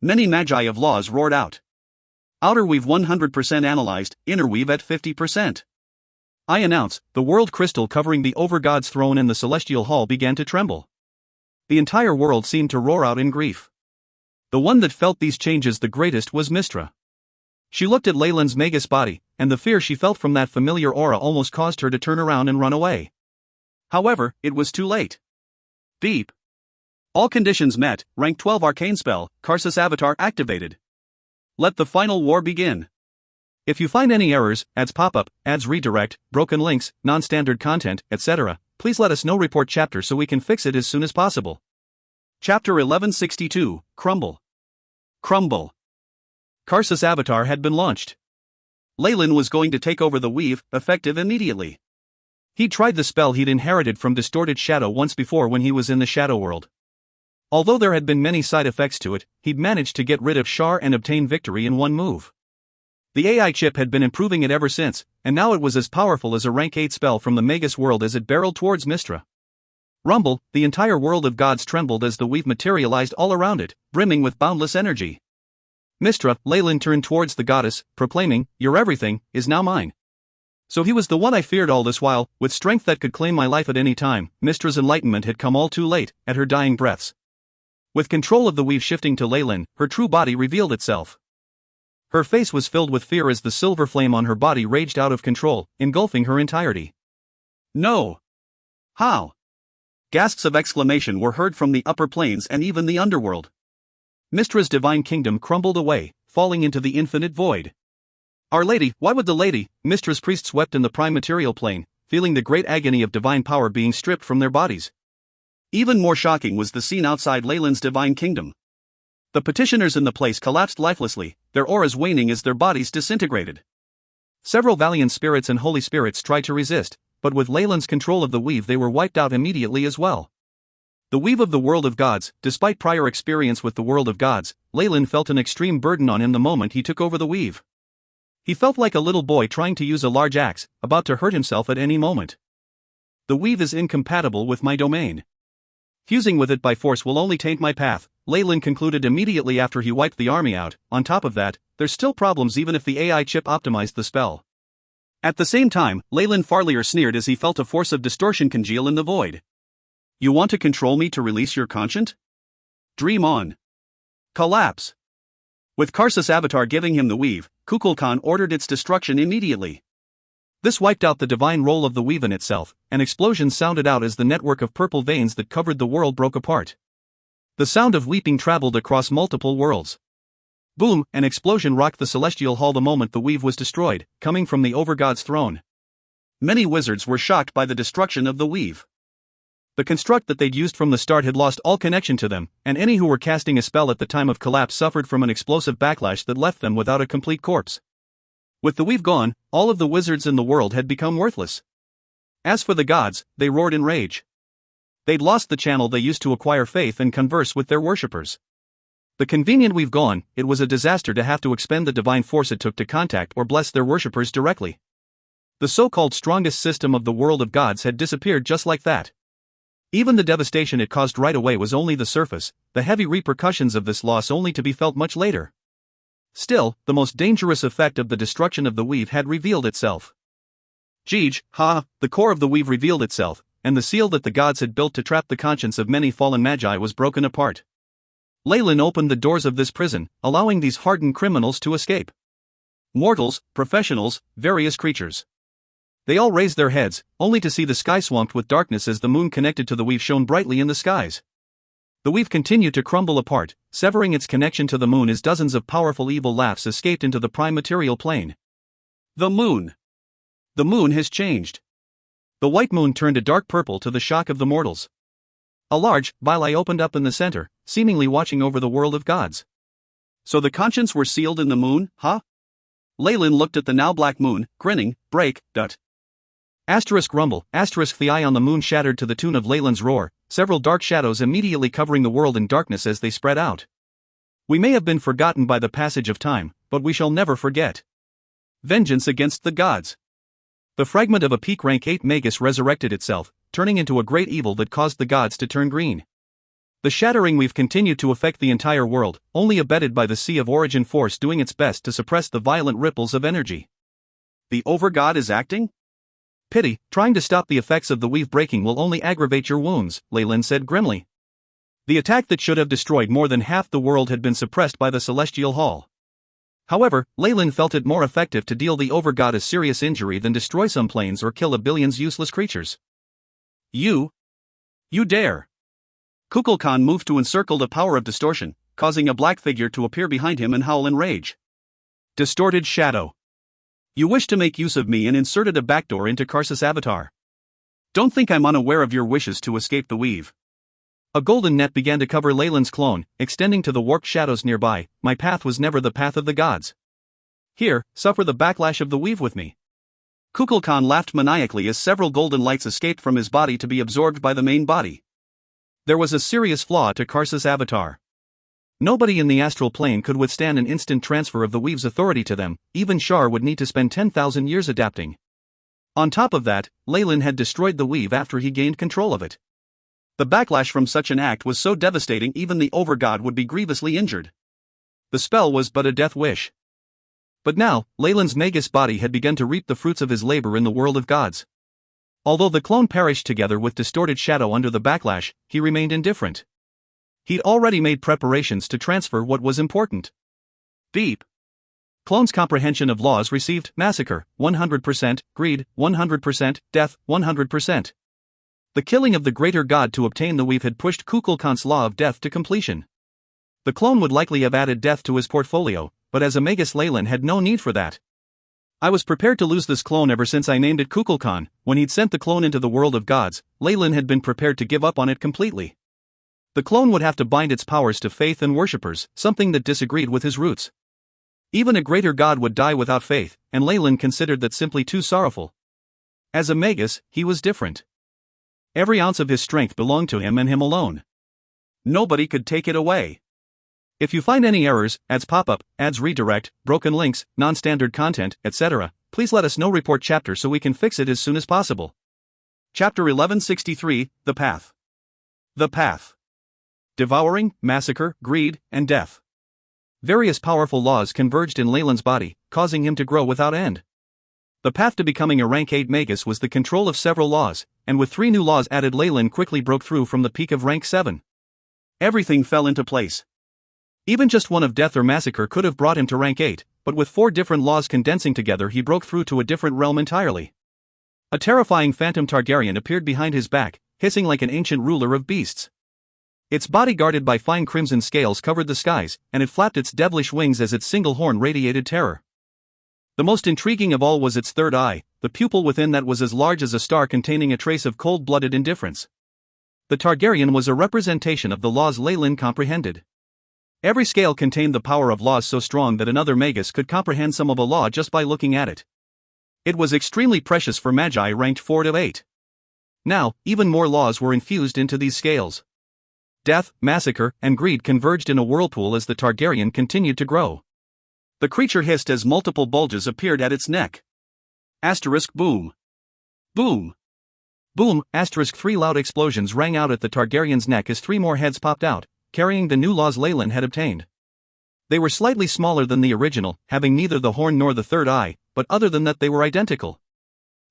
Many magi of laws roared out. Outer weave 100% analyzed, inner weave at 50%. I announce, the world crystal covering the over-god's throne in the celestial hall began to tremble. The entire world seemed to roar out in grief. The one that felt these changes the greatest was Mystra. She looked at Leyland's Magus body, and the fear she felt from that familiar aura almost caused her to turn around and run away. However, it was too late. Beep. All conditions met, rank 12 arcane spell, Karsus avatar activated. Let the final war begin. If you find any errors, ads pop-up, ads redirect, broken links, non-standard content, etc., please let us know. Report chapter so we can fix it as soon as possible. Chapter 1162, Crumble. Crumble. Karsus avatar had been launched. Leyland was going to take over the weave, effective immediately. He tried the spell he'd inherited from Distorted Shadow once before when he was in the Shadow World. Although there had been many side effects to it, he'd managed to get rid of Shar and obtain victory in one move. The AI chip had been improving it ever since, and now it was as powerful as a rank 8 spell from the Magus world as it barreled towards Mystra. Rumble, the entire world of gods trembled as the weave materialized all around it, brimming with boundless energy. Mystra, Leyland turned towards the goddess, proclaiming, "Your everything is now mine." So he was the one I feared all this while, with strength that could claim my life at any time. Mystra's enlightenment had come all too late, at her dying breaths. With control of the weave shifting to Leyland, her true body revealed itself. Her face was filled with fear as the silver flame on her body raged out of control, engulfing her entirety. No! How? Gasps of exclamation were heard from the upper planes and even the underworld. Mystra's divine kingdom crumbled away, falling into the infinite void. Our Lady, why would the Lady? Mystra's priests wept in the prime material plane, feeling the great agony of divine power being stripped from their bodies. Even more shocking was the scene outside Leyland's divine kingdom. The petitioners in the place collapsed lifelessly, their auras waning as their bodies disintegrated. Several valiant spirits and holy spirits tried to resist, but with Leyland's control of the weave they were wiped out immediately as well. The weave of the world of gods, despite prior experience with the world of gods, Leyland felt an extreme burden on him the moment he took over the weave. He felt like a little boy trying to use a large axe, about to hurt himself at any moment. The weave is incompatible with my domain. Fusing with it by force will only taint my path, Leyland concluded immediately after he wiped the army out. On top of that, there's still problems even if the AI chip optimized the spell. At the same time, Leyland Farlier sneered as he felt a force of distortion congeal in the void. You want to control me to release your conscience? Dream on. Collapse. With Karsus Avatar giving him the weave, Kukulkan ordered its destruction immediately. This wiped out the divine role of the weave in itself, and explosions sounded out as the network of purple veins that covered the world broke apart. The sound of weeping traveled across multiple worlds. Boom, an explosion rocked the celestial hall the moment the weave was destroyed, coming from the Overgod's throne. Many wizards were shocked by the destruction of the weave. The construct that they'd used from the start had lost all connection to them, and any who were casting a spell at the time of collapse suffered from an explosive backlash that left them without a complete corpse. With the weave gone, all of the wizards in the world had become worthless. As for the gods, they roared in rage. They'd lost the channel they used to acquire faith and converse with their worshippers. The convenient weave gone, it was a disaster to have to expend the divine force it took to contact or bless their worshippers directly. The so-called strongest system of the world of gods had disappeared just like that. Even the devastation it caused right away was only the surface, the heavy repercussions of this loss only to be felt much later. Still, the most dangerous effect of the destruction of the weave had revealed itself. The core of the weave revealed itself, and the seal that the gods had built to trap the conscience of many fallen magi was broken apart. Leyland opened the doors of this prison, allowing these hardened criminals to escape. Mortals, professionals, various creatures. They all raised their heads, only to see the sky swamped with darkness as the moon connected to the weave shone brightly in the skies. The weave continued to crumble apart, severing its connection to the moon as dozens of powerful evil laughs escaped into the prime material plane. The moon. The moon has changed. The white moon turned a dark purple to the shock of the mortals. A large, vile eye opened up in the center, seemingly watching over the world of gods. So the conscience were sealed in the moon, huh? Leyland looked at the now black moon, grinning. Rumble, the eye on the moon shattered to the tune of Leyland's roar, several dark shadows immediately covering the world in darkness as they spread out. We may have been forgotten by the passage of time, but we shall never forget. Vengeance against the gods. The fragment of a peak rank 8 Magus resurrected itself, turning into a great evil that caused the gods to turn green. The shattering weave continued to affect the entire world, only abetted by the Sea of Origin force doing its best to suppress the violent ripples of energy. The Overgod is acting? Pity, trying to stop the effects of the weave breaking will only aggravate your wounds, Leyland said grimly. The attack that should have destroyed more than half the world had been suppressed by the Celestial Hall. However, Leyland felt it more effective to deal the Overgod a serious injury than destroy some planes or kill a billions useless creatures. You dare! Kukulkan moved to encircle the power of distortion, causing a black figure to appear behind him and howl in rage. Distorted shadow. You wish to make use of me and inserted a backdoor into Karsus Avatar. Don't think I'm unaware of your wishes to escape the weave. A golden net began to cover Leyland's clone, extending to the warped shadows nearby. My path was never the path of the gods. Here, suffer the backlash of the weave with me. Kukulkan laughed maniacally as several golden lights escaped from his body to be absorbed by the main body. There was a serious flaw to Karsus Avatar. Nobody in the astral plane could withstand an instant transfer of the weave's authority to them, even Shar would need to spend 10,000 years adapting. On top of that, Leyland had destroyed the weave after he gained control of it. The backlash from such an act was so devastating even the Overgod would be grievously injured. The spell was but a death wish. But now, Leyland's Magus body had begun to reap the fruits of his labor in the world of gods. Although the clone perished together with distorted shadow under the backlash, he remained indifferent. He'd already made preparations to transfer what was important. Beep. Clone's comprehension of laws received: massacre, 100%, greed, 100%, death, 100%. The killing of the greater god to obtain the weave had pushed Kukulkan's law of death to completion. The clone would likely have added death to his portfolio, but as a Magus, Leyland had no need for that. I was prepared to lose this clone ever since I named it Kukulkan. When he'd sent the clone into the world of gods, Leyland had been prepared to give up on it completely. The clone would have to bind its powers to faith and worshippers, something that disagreed with his roots. Even a greater god would die without faith, and Leyland considered that simply too sorrowful. As a Magus, he was different. Every ounce of his strength belonged to him and him alone. Nobody could take it away. If you find any errors, ads pop up, ads redirect, broken links, non-standard content, etc., please let us know. Report chapter so we can fix it as soon as possible. Chapter 1163, The Path. The Path. Devouring, massacre, greed, and death. Various powerful laws converged in Leyland's body, causing him to grow without end. The path to becoming a rank 8 Magus was the control of several laws, and with 3 new laws added, Leyland quickly broke through from the peak of rank 7. Everything fell into place. Even just one of death or massacre could have brought him to rank 8, but with 4 different laws condensing together, he broke through to a different realm entirely. A terrifying phantom Targaryen appeared behind his back, hissing like an ancient ruler of beasts. Its body, guarded by fine crimson scales, covered the skies, and it flapped its devilish wings as its single horn radiated terror. The most intriguing of all was its third eye, the pupil within that was as large as a star, containing a trace of cold-blooded indifference. The Targaryen was a representation of the laws Leyland comprehended. Every scale contained the power of laws so strong that another Magus could comprehend some of a law just by looking at it. It was extremely precious for Magi ranked 4 to 8. Now, even more laws were infused into these scales. Death, massacre, and greed converged in a whirlpool as the Targaryen continued to grow. The creature hissed as multiple bulges appeared at its neck. Asterisk boom. Boom. Boom, asterisk 3 loud explosions rang out at the Targaryen's neck as 3 more heads popped out, carrying the new laws Leyland had obtained. They were slightly smaller than the original, having neither the horn nor the third eye, but other than that they were identical.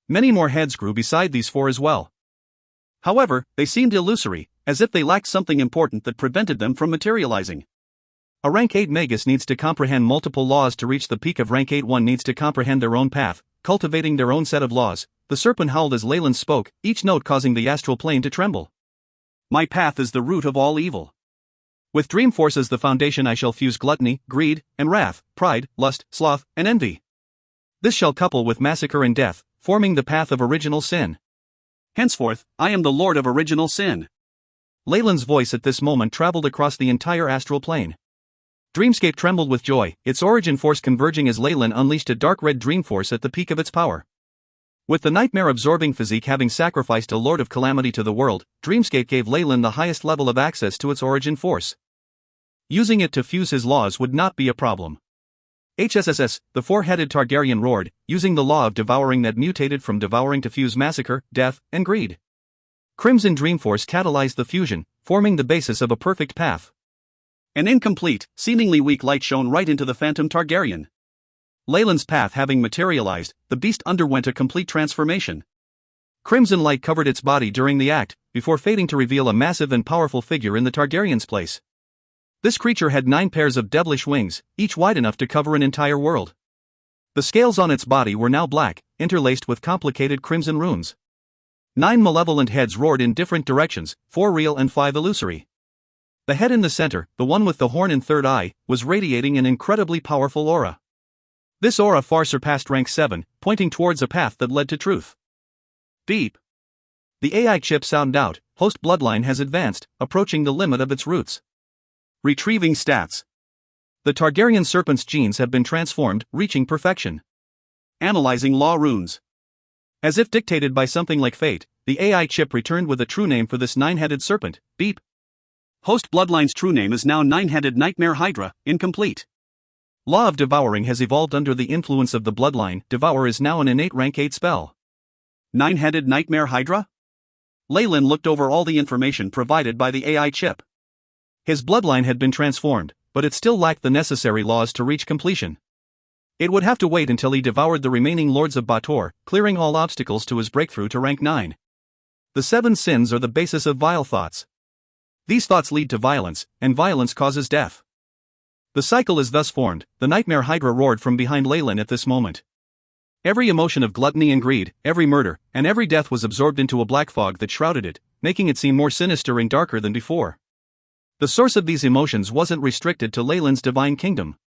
Many more heads grew beside these 4 as well. However, they seemed illusory, as if they lacked something important that prevented them from materializing. A rank 8 Magus needs to comprehend multiple laws to reach the peak of rank 8. One needs to comprehend their own path, cultivating their own set of laws. The serpent howled as Leyland spoke, each note causing the astral plane to tremble. My path is the root of all evil. With dream force as the foundation, I shall fuse gluttony, greed, and wrath, pride, lust, sloth, and envy. This shall couple with massacre and death, forming the path of original sin. Henceforth, I am the lord of original sin. Leyland's voice at this moment traveled across the entire astral plane. Dreamscape trembled with joy, its origin force converging as Leyland unleashed a dark red dream force at the peak of its power. With the nightmare-absorbing physique having sacrificed a lord of calamity to the world, Dreamscape gave Leyland the highest level of access to its origin force. Using it to fuse his laws would not be a problem. HSSS, the 4-headed Targaryen roared, using the law of devouring that mutated from devouring to fuse massacre, death, and greed. Crimson Dreamforce catalyzed the fusion, forming the basis of a perfect path. An incomplete, seemingly weak light shone right into the phantom Targaryen. Leyland's path having materialized, the beast underwent a complete transformation. Crimson light covered its body during the act, before fading to reveal a massive and powerful figure in the Targaryen's place. This creature had 9 pairs of devilish wings, each wide enough to cover an entire world. The scales on its body were now black, interlaced with complicated crimson runes. 9 malevolent heads roared in different directions, 4 real and 5 illusory. The head in the center, the one with the horn and third eye, was radiating an incredibly powerful aura. This aura far surpassed rank 7, pointing towards a path that led to truth. Beep. The AI chip sounded out, host bloodline has advanced, approaching the limit of its roots. Retrieving stats. The Targaryen serpent's genes have been transformed, reaching perfection. Analyzing law runes. As if dictated by something like fate, the AI chip returned with a true name for this 9-headed serpent. Beep. Host bloodline's true name is now 9-headed Nightmare Hydra, incomplete. Law of Devouring has evolved under the influence of the bloodline. Devour is now an innate rank 8 spell. 9-headed Nightmare Hydra? Leyland looked over all the information provided by the AI chip. His bloodline had been transformed, but it still lacked the necessary laws to reach completion. It would have to wait until he devoured the remaining lords of Bator, clearing all obstacles to his breakthrough to rank 9. The 7 sins are the basis of vile thoughts. These thoughts lead to violence, and violence causes death. The cycle is thus formed. The nightmare Hydra roared from behind Leyland at this moment. Every emotion of gluttony and greed, every murder, and every death was absorbed into a black fog that shrouded it, making it seem more sinister and darker than before. The source of these emotions wasn't restricted to Leyland's divine kingdom.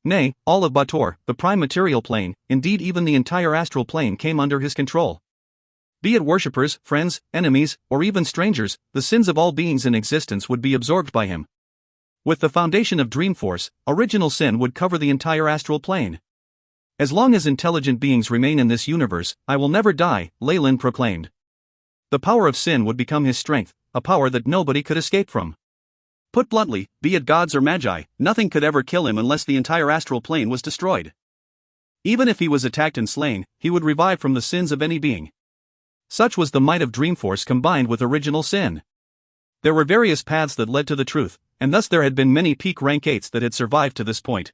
Nay, all of Bator, the prime material plane, indeed even the entire astral plane came under his control. Be it worshippers, friends, enemies, or even strangers, the sins of all beings in existence would be absorbed by him. With the foundation of Dreamforce, original sin would cover the entire astral plane. As long as intelligent beings remain in this universe, I will never die, Leyland proclaimed. The power of sin would become his strength, a power that nobody could escape from. Put bluntly, be it gods or magi, nothing could ever kill him unless the entire astral plane was destroyed. Even if he was attacked and slain, he would revive from the sins of any being. Such was the might of Dreamforce combined with original sin. There were various paths that led to the truth, and thus there had been many peak rank 8s that had survived to this point.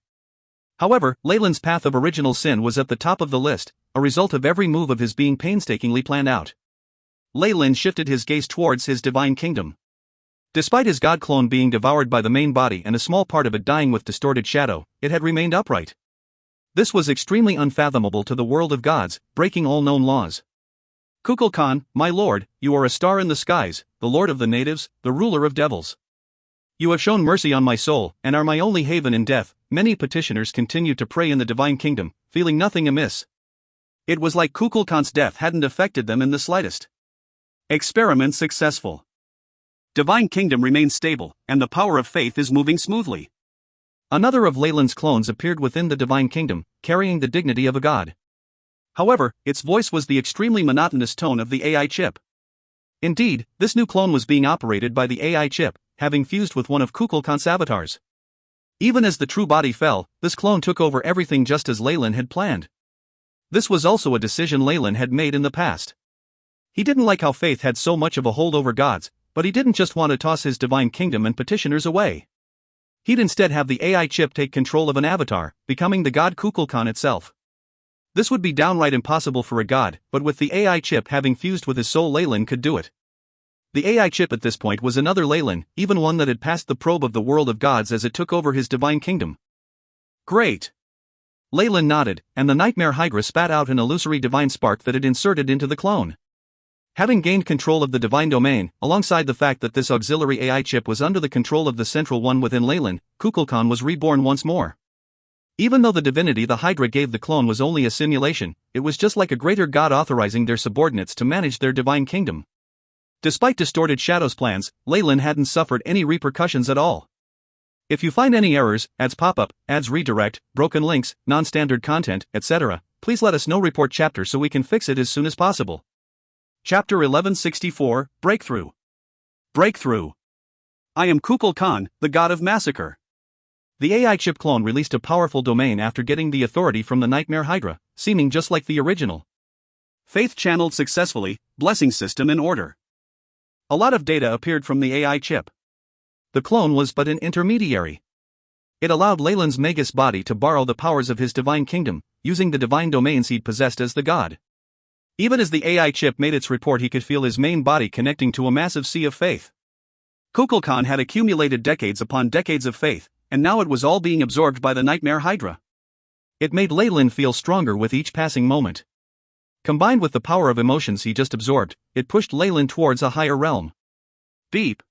However, Leyland's path of original sin was at the top of the list, a result of every move of his being painstakingly planned out. Leyland shifted his gaze towards his divine kingdom. Despite his god clone being devoured by the main body and a small part of it dying with distorted shadow, it had remained upright. This was extremely unfathomable to the world of gods, breaking all known laws. Kukulkan, my lord, you are a star in the skies, the lord of the natives, the ruler of devils. You have shown mercy on my soul, and are my only haven in death. Many petitioners continued to pray in the divine kingdom, feeling nothing amiss. It was like Kukulkan's death hadn't affected them in the slightest. Experiment successful. Divine kingdom remains stable, and the power of faith is moving smoothly. Another of Leyland's clones appeared within the divine kingdom, carrying the dignity of a god. However, its voice was the extremely monotonous tone of the AI chip. Indeed, this new clone was being operated by the AI chip, having fused with one of Kukulkan's avatars. Even as the true body fell, this clone took over everything just as Leyland had planned. This was also a decision Leyland had made in the past. He didn't like how faith had so much of a hold over gods, but he didn't just want to toss his divine kingdom and petitioners away. He'd instead have the AI chip take control of an avatar, becoming the god Kukulkan itself. This would be downright impossible for a god, but with the AI chip having fused with his soul, Leyland could do it. The AI chip at this point was another Leyland, even one that had passed the probe of the world of gods as it took over his divine kingdom. Great! Leyland nodded, and the nightmare Hydra spat out an illusory divine spark that it inserted into the clone. Having gained control of the divine domain, alongside the fact that this auxiliary AI chip was under the control of the central one within Leyland, Kukulkan was reborn once more. Even though the divinity the Hydra gave the clone was only a simulation, it was just like a greater god authorizing their subordinates to manage their divine kingdom. Despite Distorted Shadow's plans, Leyland hadn't suffered any repercussions at all. If you find any errors, ads pop up, ads redirect, broken links, non-standard content, etc., please let us know. Report chapter so we can fix it as soon as possible. Chapter 1164, Breakthrough. Breakthrough. I am Kukulkan, the god of massacre. The AI chip clone released a powerful domain after getting the authority from the nightmare Hydra, seeming just like the original. Faith channeled successfully, blessing system in order. A lot of data appeared from the AI chip. The clone was but an intermediary. It allowed Leyland's Magus body to borrow the powers of his divine kingdom, using the divine domains he'd possessed as the god. Even as the AI chip made its report, he could feel his main body connecting to a massive sea of faith. Kukulkan had accumulated decades upon decades of faith, and now it was all being absorbed by the nightmare Hydra. It made Leyland feel stronger with each passing moment. Combined with the power of emotions he just absorbed, it pushed Leyland towards a higher realm. Beep.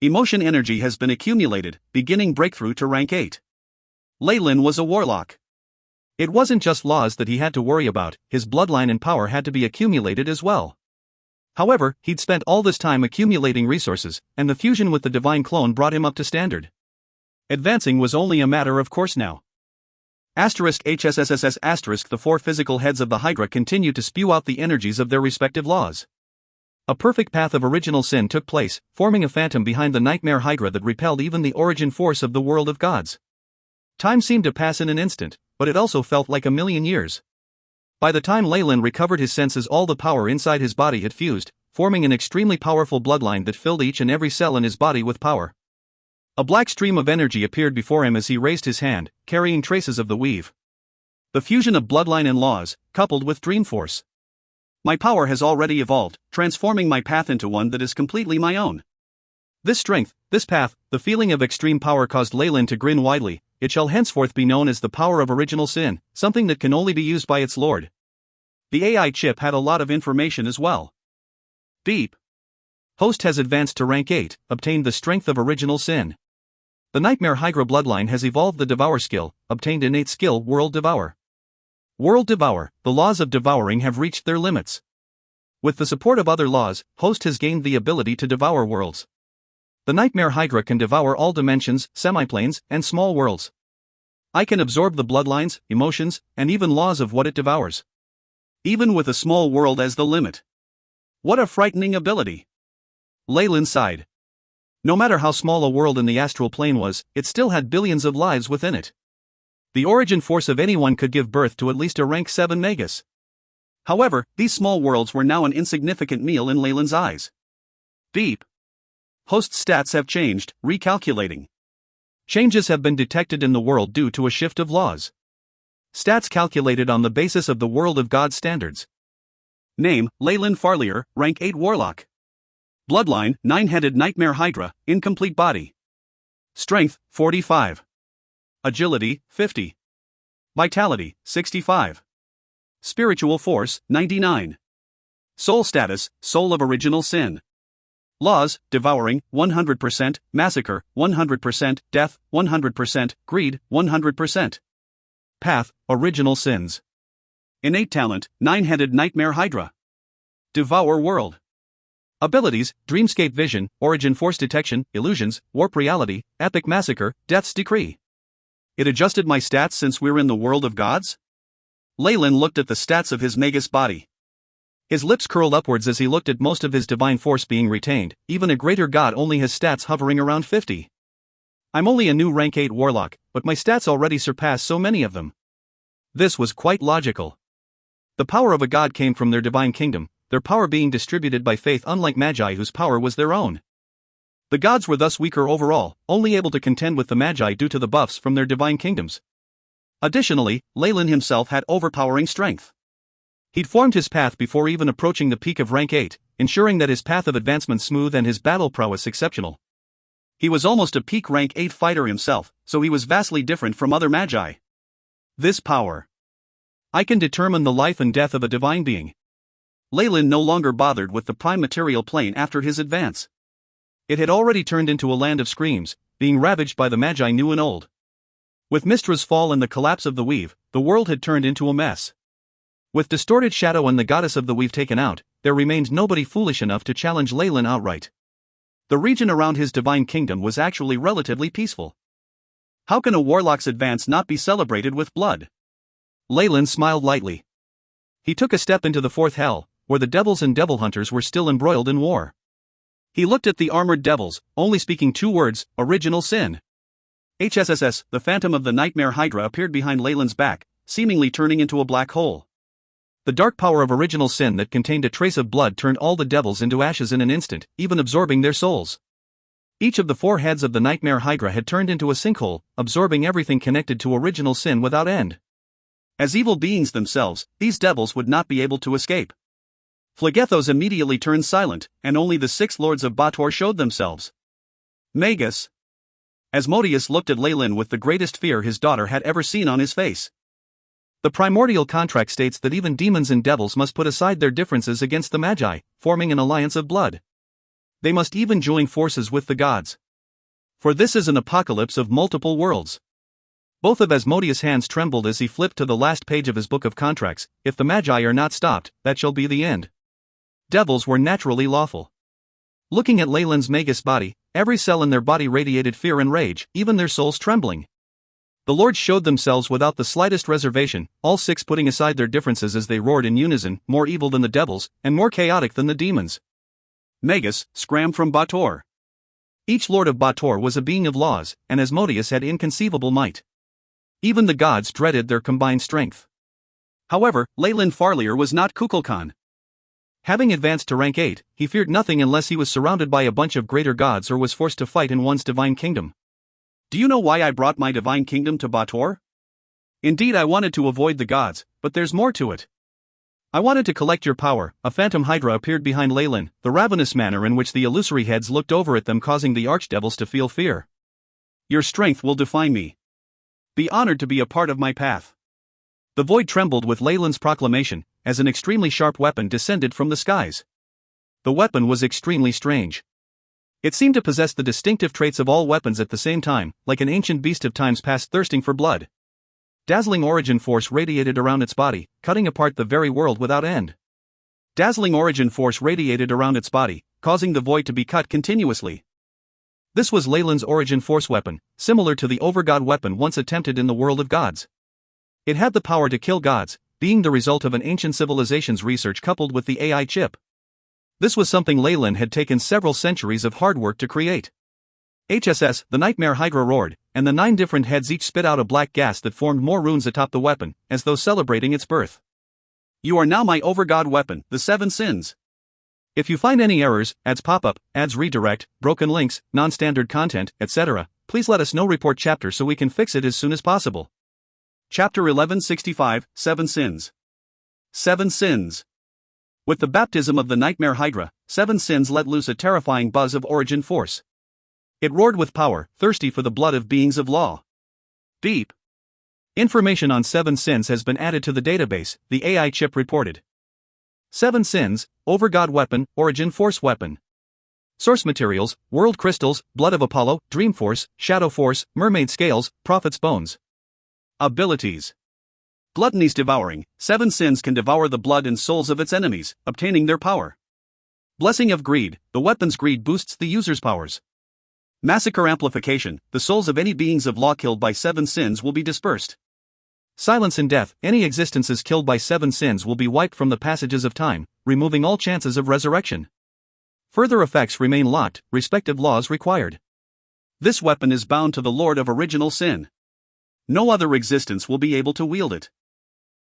Emotion energy has been accumulated, beginning breakthrough to rank 8. Leyland was a warlock. It wasn't just laws that he had to worry about, his bloodline and power had to be accumulated as well. However, he'd spent all this time accumulating resources, and the fusion with the divine clone brought him up to standard. Advancing was only a matter of course now. *HSSSS*. The four physical heads of the Hydra continued to spew out the energies of their respective laws. A perfect path of original sin took place, forming a phantom behind the nightmare Hydra that repelled even the origin force of the world of gods. Time seemed to pass in an instant, but it also felt like a million years. By the time Leyland recovered his senses, all the power inside his body had fused, forming an extremely powerful bloodline that filled each and every cell in his body with power. A black stream of energy appeared before him as he raised his hand, carrying traces of the weave. The fusion of bloodline and laws, coupled with Dreamforce. My power has already evolved, transforming my path into one that is completely my own. This strength, this path, the feeling of extreme power caused Leyland to grin widely. It shall henceforth be known as the power of original sin, something that can only be used by its lord. The AI chip had a lot of information as well. Beep. Host has advanced to rank 8, obtained the strength of original sin. The Nightmare Hydra bloodline has evolved the Devour skill, obtained innate skill World Devour. World Devour, the laws of devouring have reached their limits. With the support of other laws, Host has gained the ability to devour worlds. The Nightmare Hydra can devour all dimensions, semiplanes, and small worlds. I can absorb the bloodlines, emotions, and even laws of what it devours. Even with a small world as the limit. What a frightening ability! Leyland sighed. No matter how small a world in the astral plane was, it still had billions of lives within it. The origin force of anyone could give birth to at least a rank 7 Magus. However, these small worlds were now an insignificant meal in Leyland's eyes. Beep. Host's stats have changed, recalculating. Changes have been detected in the world due to a shift of laws. Stats calculated on the basis of the world of God standards. Name, Leyland Farlier, rank 8 Warlock. Bloodline, 9-headed Nightmare Hydra, incomplete body. Strength, 45. Agility, 50. Vitality, 65. Spiritual force, 99. Soul status, soul of original sin. Laws, devouring, 100%, massacre, 100%, death, 100%, greed, 100%. Path, original sins. Innate talent, 9-headed Nightmare Hydra. Devour world. Abilities, Dreamscape Vision, Origin Force Detection, Illusions, Warp Reality, Epic Massacre, Death's Decree. It adjusted my stats since we're in the world of gods? Leyland looked at the stats of his Magus body. His lips curled upwards as he looked at most of his divine force being retained. Even a greater god only has stats hovering around 50. I'm only a new rank 8 warlock, but my stats already surpass so many of them. This was quite logical. The power of a god came from their divine kingdom, their power being distributed by faith, unlike Magi whose power was their own. The gods were thus weaker overall, only able to contend with the Magi due to the buffs from their divine kingdoms. Additionally, Leyland himself had overpowering strength. He'd formed his path before even approaching the peak of rank 8, ensuring that his path of advancement smooth and his battle prowess exceptional. He was almost a peak rank 8 fighter himself, so he was vastly different from other Magi. This power. I can determine the life and death of a divine being. Leyland no longer bothered with the prime material plane after his advance. It had already turned into a land of screams, being ravaged by the Magi new and old. With Mystra's fall and the collapse of the Weave, the world had turned into a mess. With distorted shadow and the goddess of the Weave taken out, there remained nobody foolish enough to challenge Leyland outright. The region around his divine kingdom was actually relatively peaceful. How can a warlock's advance not be celebrated with blood? Leyland smiled lightly. He took a step into the fourth hell, where the devils and devil hunters were still embroiled in war. He looked at the armored devils, only speaking 2 words, original sin. HSSS, the phantom of the Nightmare Hydra, appeared behind Leyland's back, seemingly turning into a black hole. The dark power of original sin that contained a trace of blood turned all the devils into ashes in an instant, even absorbing their souls. Each of the 4 heads of the Nightmare Hydra had turned into a sinkhole, absorbing everything connected to original sin without end. As evil beings themselves, these devils would not be able to escape. Phlegethos immediately turned silent, and only the 6 lords of Bator showed themselves. Magus. Asmodeus looked at Leyland with the greatest fear his daughter had ever seen on his face. The primordial contract states that even demons and devils must put aside their differences against the Magi, forming an alliance of blood. They must even join forces with the gods. For this is an apocalypse of multiple worlds. Both of Asmodeus' hands trembled as he flipped to the last page of his book of contracts. If the Magi are not stopped, that shall be the end. Devils were naturally lawful. Looking at Leyland's Magus body, every cell in their body radiated fear and rage, even their souls trembling. The lords showed themselves without the slightest reservation, all 6 putting aside their differences as they roared in unison, more evil than the devils, and more chaotic than the demons. Magus, scram from Bator. Each lord of Bator was a being of laws, and Asmodeus had inconceivable might. Even the gods dreaded their combined strength. However, Leyland Farlier was not Kukulkan. Having advanced to rank 8, he feared nothing unless he was surrounded by a bunch of greater gods or was forced to fight in one's divine kingdom. Do you know why I brought my divine kingdom to Bator? Indeed, I wanted to avoid the gods, but there's more to it. I wanted to collect your power. A phantom hydra appeared behind Leyland, the ravenous manner in which the illusory heads looked over at them causing the archdevils to feel fear. Your strength will define me. Be honored to be a part of my path. The void trembled with Leyland's proclamation, as an extremely sharp weapon descended from the skies. The weapon was extremely strange. It seemed to possess the distinctive traits of all weapons at the same time, like an ancient beast of times past thirsting for blood. Dazzling origin force radiated around its body, cutting apart the very world without end. Dazzling origin force radiated around its body, causing the void to be cut continuously. This was Leyland's origin force weapon, similar to the overgod weapon once attempted in the world of gods. It had the power to kill gods, being the result of an ancient civilization's research coupled with the AI chip. This was something Leyland had taken several centuries of hard work to create. HSS, the Nightmare Hydra roared, and the 9 different heads each spit out a black gas that formed more runes atop the weapon, as though celebrating its birth. You are now my overgod weapon, the 7 sins. If you find any errors, ads pop up, ads redirect, broken links, non-standard content, etc., please let us know. Report chapter so we can fix it as soon as possible. Chapter 1165, 7 Sins. 7 Sins. With the baptism of the Nightmare Hydra, 7 sins let loose a terrifying buzz of origin force. It roared with power, thirsty for the blood of beings of law. Beep. Information on 7 sins has been added to the database, the AI chip reported. 7 sins, overgod weapon, origin force weapon. Source materials, world crystals, blood of Apollo, dream force, shadow force, mermaid scales, prophet's bones. Abilities. Gluttony's devouring, 7 sins can devour the blood and souls of its enemies, obtaining their power. Blessing of greed, the weapon's greed boosts the user's powers. Massacre amplification, the souls of any beings of law killed by 7 sins will be dispersed. Silence and death, any existences killed by 7 sins will be wiped from the passages of time, removing all chances of resurrection. Further effects remain locked, respective laws required. This weapon is bound to the Lord of Original Sin. No other existence will be able to wield it.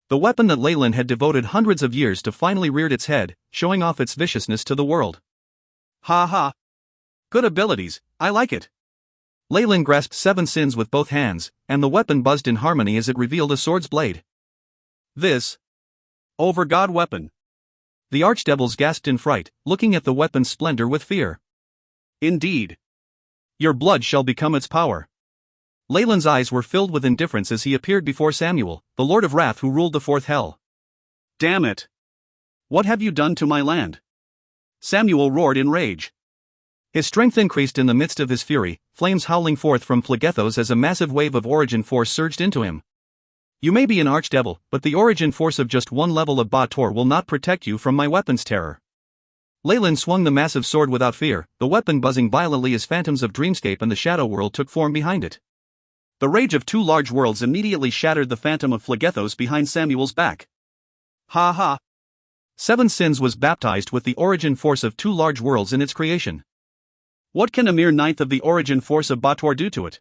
The weapon that Leyland had devoted hundreds of years to finally reared its head, showing off its viciousness to the world. Ha ha. Good abilities, I like it. Leyland grasped 7 sins with both hands, and the weapon buzzed in harmony as it revealed a sword's blade. This overgod weapon. The archdevils gasped in fright, looking at the weapon's splendor with fear. Indeed. Your blood shall become its power. Leyland's eyes were filled with indifference as he appeared before Samuel, the Lord of Wrath who ruled the 4th hell. Damn it! What have you done to my land? Samuel roared in rage. His strength increased in the midst of his fury, flames howling forth from Phlegethos as a massive wave of origin force surged into him. You may be an archdevil, but the origin force of just one level of Bator will not protect you from my weapon's terror. Leyland swung the massive sword without fear, the weapon buzzing violently as phantoms of Dreamscape and the Shadow World took form behind it. The rage of 2 large worlds immediately shattered the phantom of Phlegethos behind Samuel's back. Ha ha! 7 sins was baptized with the origin force of 2 large worlds in its creation. What can a mere 9th of the origin force of Bator do to it?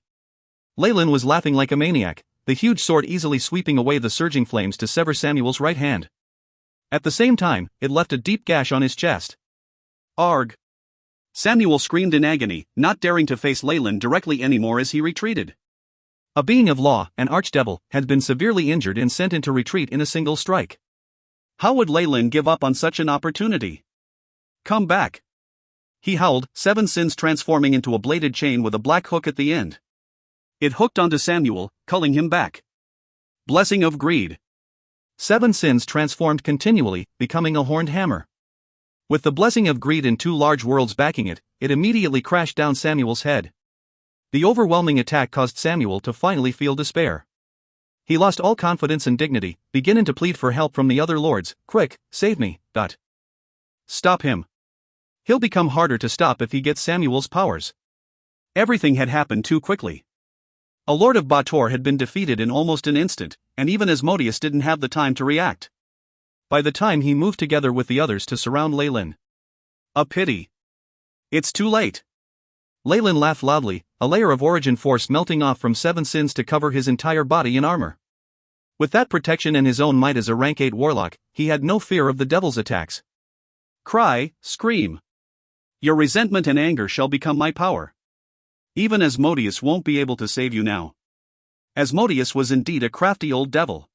Leyland was laughing like a maniac, the huge sword easily sweeping away the surging flames to sever Samuel's right hand. At the same time, it left a deep gash on his chest. Arg! Samuel screamed in agony, not daring to face Leyland directly anymore as he retreated. A being of law, an archdevil, had been severely injured and sent into retreat in a single strike. How would Leyland give up on such an opportunity? Come back! He howled, 7 sins transforming into a bladed chain with a black hook at the end. It hooked onto Samuel, culling him back. Blessing of greed. 7 sins transformed continually, becoming a horned hammer. With the blessing of greed and 2 large worlds backing it, it immediately crashed down Samuel's head. The overwhelming attack caused Samuel to finally feel despair. He lost all confidence and dignity, beginning to plead for help from the other lords. Quick, save me. Stop him. He'll become harder to stop if he gets Samuel's powers. Everything had happened too quickly. A lord of Bator had been defeated in almost an instant, and even Asmodeus didn't have the time to react. By the time he moved together with the others to surround Leyland. A pity. It's too late. Leyland laughed loudly, a layer of origin force melting off from 7 sins to cover his entire body in armor. With that protection and his own might as a rank 8 warlock, he had no fear of the devil's attacks. Cry, scream. Your resentment and anger shall become my power. Even Asmodeus won't be able to save you now. Asmodeus was indeed a crafty old devil.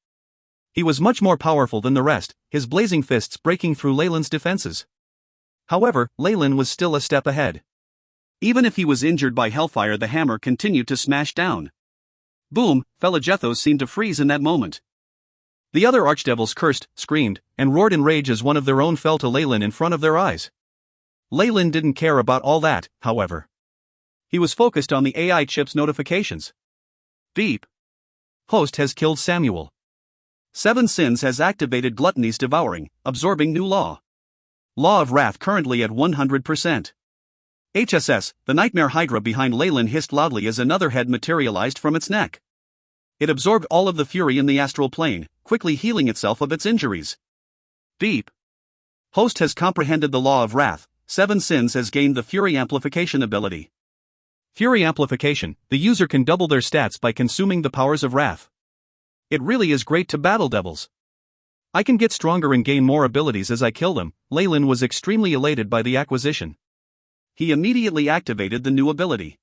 He was much more powerful than the rest, his blazing fists breaking through Leyland's defenses. However, Leyland was still a step ahead. Even if he was injured by hellfire, the hammer continued to smash down. Boom, Felagethos seemed to freeze in that moment. The other archdevils cursed, screamed, and roared in rage as one of their own fell to Leyland in front of their eyes. Leyland didn't care about all that, however. He was focused on the AI chip's notifications. Beep. Host has killed Samuel. 7 Sins has activated Gluttony's Devouring, absorbing new law. Law of Wrath currently at 100%. HSS, the nightmare hydra behind Leyland hissed loudly as another head materialized from its neck. It absorbed all of the fury in the astral plane, quickly healing itself of its injuries. Beep. Host has comprehended the law of wrath. 7 Sins has gained the Fury Amplification ability. Fury Amplification, the user can double their stats by consuming the powers of wrath. It really is great to battle devils. I can get stronger and gain more abilities as I kill them. Leyland was extremely elated by the acquisition. He immediately activated the new ability.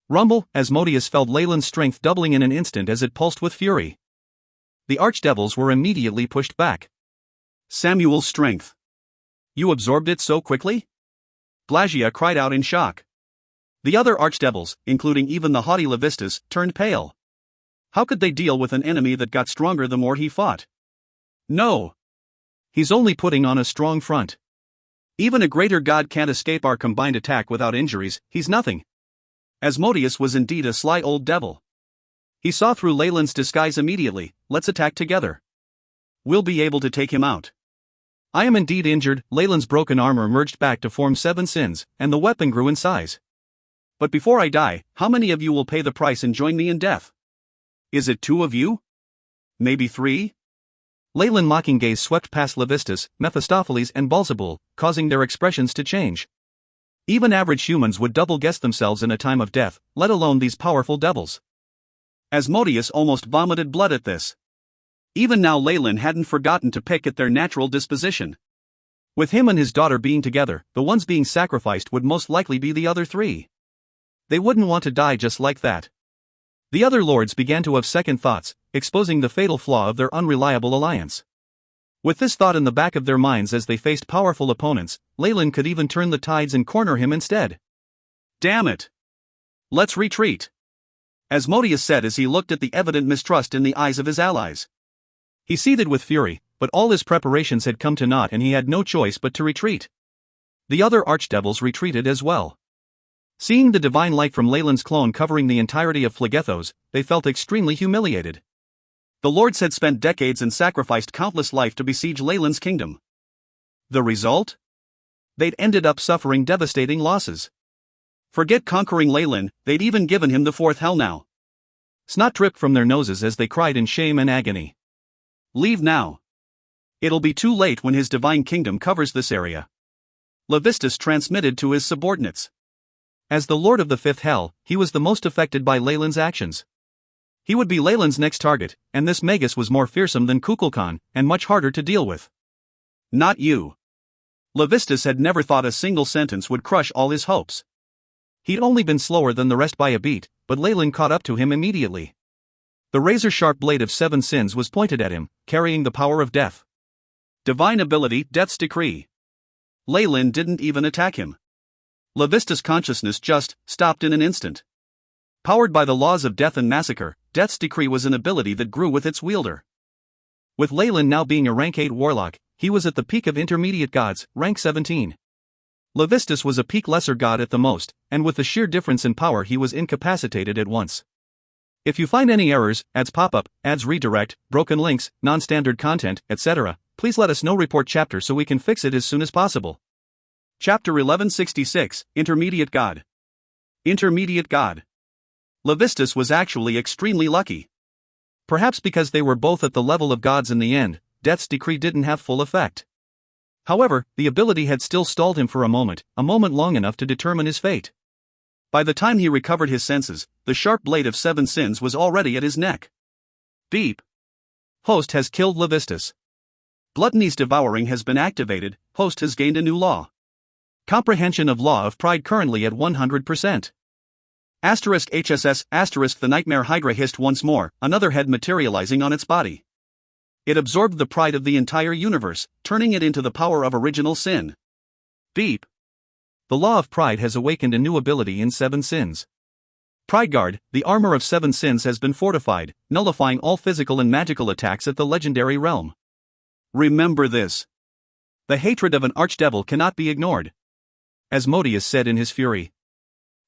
Rumble, Asmodeus felt Leyland's strength doubling in an instant as it pulsed with fury. The archdevils were immediately pushed back. Samuel's strength. You absorbed it so quickly? Blagia cried out in shock. The other archdevils, including even the haughty Levistus, turned pale. How could they deal with an enemy that got stronger the more he fought? No. He's only putting on a strong front. Even a greater god can't escape our combined attack without injuries. He's nothing. Asmodeus was indeed a sly old devil. He saw through Leyland's disguise immediately. Let's attack together. We'll be able to take him out. I am indeed injured. Leyland's broken armor merged back to form 7 Sins, and the weapon grew in size. But before I die, how many of you will pay the price and join me in death? Is it 2 of you? Maybe 3? Leyland's mocking gaze swept past Levistus, Mephistopheles and Beelzebul, causing their expressions to change. Even average humans would double-guess themselves in a time of death, let alone these powerful devils. Asmodeus almost vomited blood at this. Even now Leyland hadn't forgotten to pick at their natural disposition. With him and his daughter being together, the ones being sacrificed would most likely be the other 3. They wouldn't want to die just like that. The other lords began to have second thoughts, exposing the fatal flaw of their unreliable alliance. With this thought in the back of their minds as they faced powerful opponents, Leyland could even turn the tides and corner him instead. Damn it! Let's retreat! Asmodeus said as he looked at the evident mistrust in the eyes of his allies. He seethed with fury, but all his preparations had come to naught and he had no choice but to retreat. The other archdevils retreated as well. Seeing the divine light from Leyland's clone covering the entirety of Phlegethos, they felt extremely humiliated. The lords had spent decades and sacrificed countless life to besiege Leyland's kingdom. The result? They'd ended up suffering devastating losses. Forget conquering Leyland, they'd even given him the 4th hell now. Snot dripped from their noses as they cried in shame and agony. Leave now. It'll be too late when his divine kingdom covers this area. Levistus transmitted to his subordinates. As the lord of the 5th hell, he was the most affected by Leyland's actions. He would be Leyland's next target, and this Magus was more fearsome than Kukulkan, and much harder to deal with. Not you. Levistus had never thought a single sentence would crush all his hopes. He'd only been slower than the rest by a beat, but Leyland caught up to him immediately. The razor-sharp blade of 7 Sins was pointed at him, carrying the power of death. Divine ability, Death's Decree. Leyland didn't even attack him. Levistus' consciousness just stopped in an instant. Powered by the laws of death and massacre, Death's Decree was an ability that grew with its wielder. With Leyland now being a rank 8 warlock, he was at the peak of intermediate gods, rank 17. Levistus was a peak lesser god at the most, and with the sheer difference in power he was incapacitated at once. If you find any errors, ads pop-up, ads redirect, broken links, non-standard content, etc., please let us know. Report chapter so we can fix it as soon as possible. Chapter 1166, Intermediate God. Intermediate God. Levistus was actually extremely lucky. Perhaps because they were both at the level of gods in the end, Death's Decree didn't have full effect. However, the ability had still stalled him for a moment long enough to determine his fate. By the time he recovered his senses, the sharp blade of 7 Sins was already at his neck. Beep. Host has killed Levistus. Gluttony's Devouring has been activated. Host has gained a new law. Comprehension of Law of Pride currently at 100%. HSS *, the nightmare hydra hissed once more, another head materializing on its body. It absorbed the pride of the entire universe, turning it into the power of original sin. Beep. The law of pride has awakened a new ability in 7 sins. Pride Guard, the armor of 7 sins has been fortified, nullifying all physical and magical attacks at the legendary realm. Remember this. The hatred of an archdevil cannot be ignored. Asmodeus said in his fury.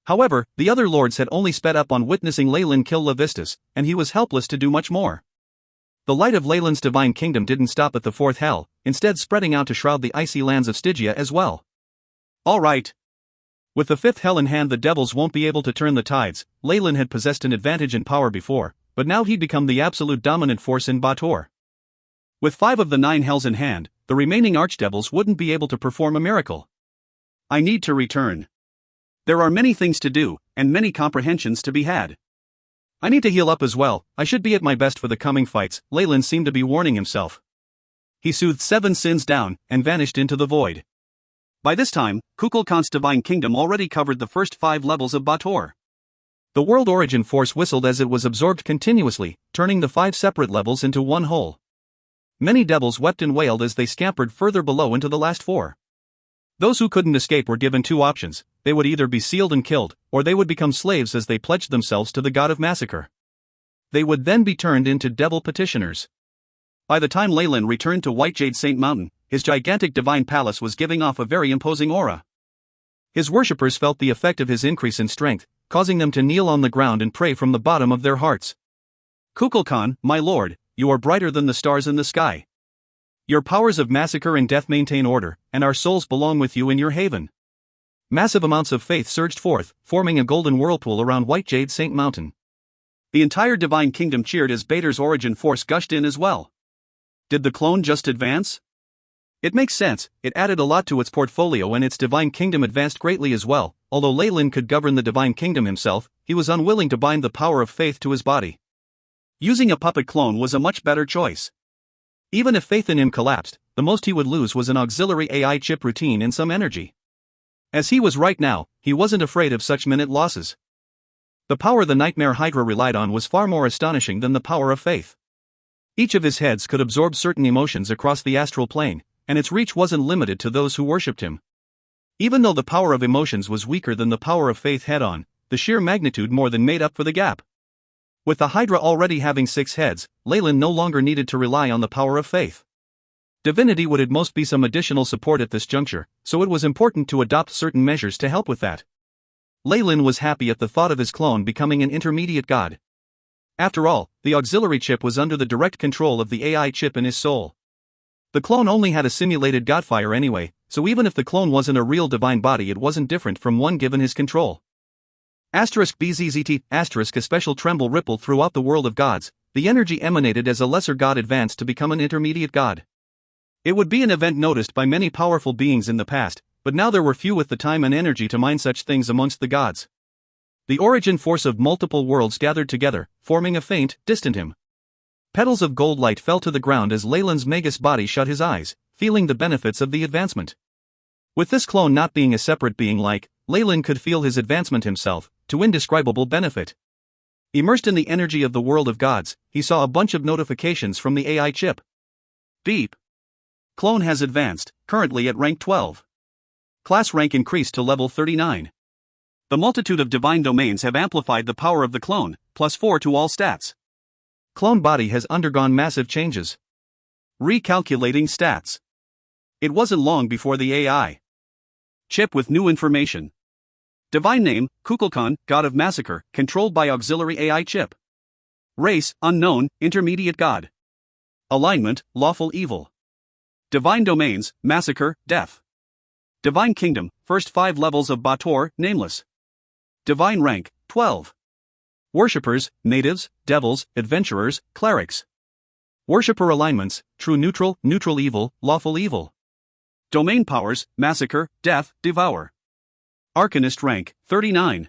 However, the other lords had only sped up on witnessing Leyland kill Levistus, and he was helpless to do much more. The light of Leyland's divine kingdom didn't stop at the 4th hell, instead spreading out to shroud the icy lands of Stygia as well. Alright. With the 5th hell in hand, the devils won't be able to turn the tides. Leyland had possessed an advantage in power before, but now he'd become the absolute dominant force in Bator. With 5 of the 9 hells in hand, the remaining archdevils wouldn't be able to perform a miracle. I need to return. There are many things to do, and many comprehensions to be had. I need to heal up as well. I should be at my best for the coming fights, Leyland seemed to be warning himself. He soothed 7 sins down, and vanished into the void. By this time, Kukulkan's divine kingdom already covered the first 5 levels of Bator. The world origin force whistled as it was absorbed continuously, turning the 5 separate levels into one whole. Many devils wept and wailed as they scampered further below into the last 4. Those who couldn't escape were given 2 options: they would either be sealed and killed, or they would become slaves as they pledged themselves to the god of massacre. They would then be turned into devil petitioners. By the time Leyland returned to White Jade Saint Mountain, his gigantic divine palace was giving off a very imposing aura. His worshippers felt the effect of his increase in strength, causing them to kneel on the ground and pray from the bottom of their hearts. Kukulkan, my lord, you are brighter than the stars in the sky. Your powers of massacre and death maintain order, and our souls belong with you in your haven. Massive amounts of faith surged forth, forming a golden whirlpool around White Jade Saint Mountain. The entire divine kingdom cheered as Bator's origin force gushed in as well. Did the clone just advance? It makes sense. It added a lot to its portfolio, and its divine kingdom advanced greatly as well. Although Leyland could govern the divine kingdom himself, he was unwilling to bind the power of faith to his body. Using a puppet clone was a much better choice. Even if faith in him collapsed, the most he would lose was an auxiliary AI chip routine and some energy. As he was right now, he wasn't afraid of such minute losses. The power the Nightmare Hydra relied on was far more astonishing than the power of faith. Each of his heads could absorb certain emotions across the astral plane, and its reach wasn't limited to those who worshipped him. Even though the power of emotions was weaker than the power of faith head-on, the sheer magnitude more than made up for the gap. With the Hydra already having 6 heads, Leyland no longer needed to rely on the power of faith. Divinity would at most be some additional support at this juncture, so it was important to adopt certain measures to help with that. Leyland was happy at the thought of his clone becoming an intermediate god. After all, the auxiliary chip was under the direct control of the AI chip in his soul. The clone only had a simulated godfire anyway, so even if the clone wasn't a real divine body, it wasn't different from one given his control. *BZZT***, a special tremble rippled throughout the world of gods. The energy emanated as a lesser god advanced to become an intermediate god. It would be an event noticed by many powerful beings in the past, but now there were few with the time and energy to mind such things amongst the gods. The origin force of multiple worlds gathered together, forming a faint, distant hymn. Petals of gold light fell to the ground as Leyland's Magus body shut his eyes, feeling the benefits of the advancement. With this clone not being a separate being Leyland could feel his advancement himself, to indescribable benefit. Immersed in the energy of the world of gods, he saw a bunch of notifications from the AI chip. Beep. Clone has advanced, currently at rank 12. Class rank increased to level 39. The multitude of divine domains have amplified the power of the clone, +4 to all stats. Clone body has undergone massive changes. Recalculating stats. It wasn't long before the AI chip with new information. Divine name, Kukulkan, god of massacre, controlled by auxiliary AI chip. Race, unknown, intermediate god. Alignment, lawful evil. Divine domains, massacre, death. Divine kingdom, first 5 levels of Bator, nameless. Divine rank, 12. Worshippers, natives, devils, adventurers, clerics. Worshipper alignments, true neutral, neutral evil, lawful evil. Domain powers, massacre, death, devour. Arcanist rank, 39.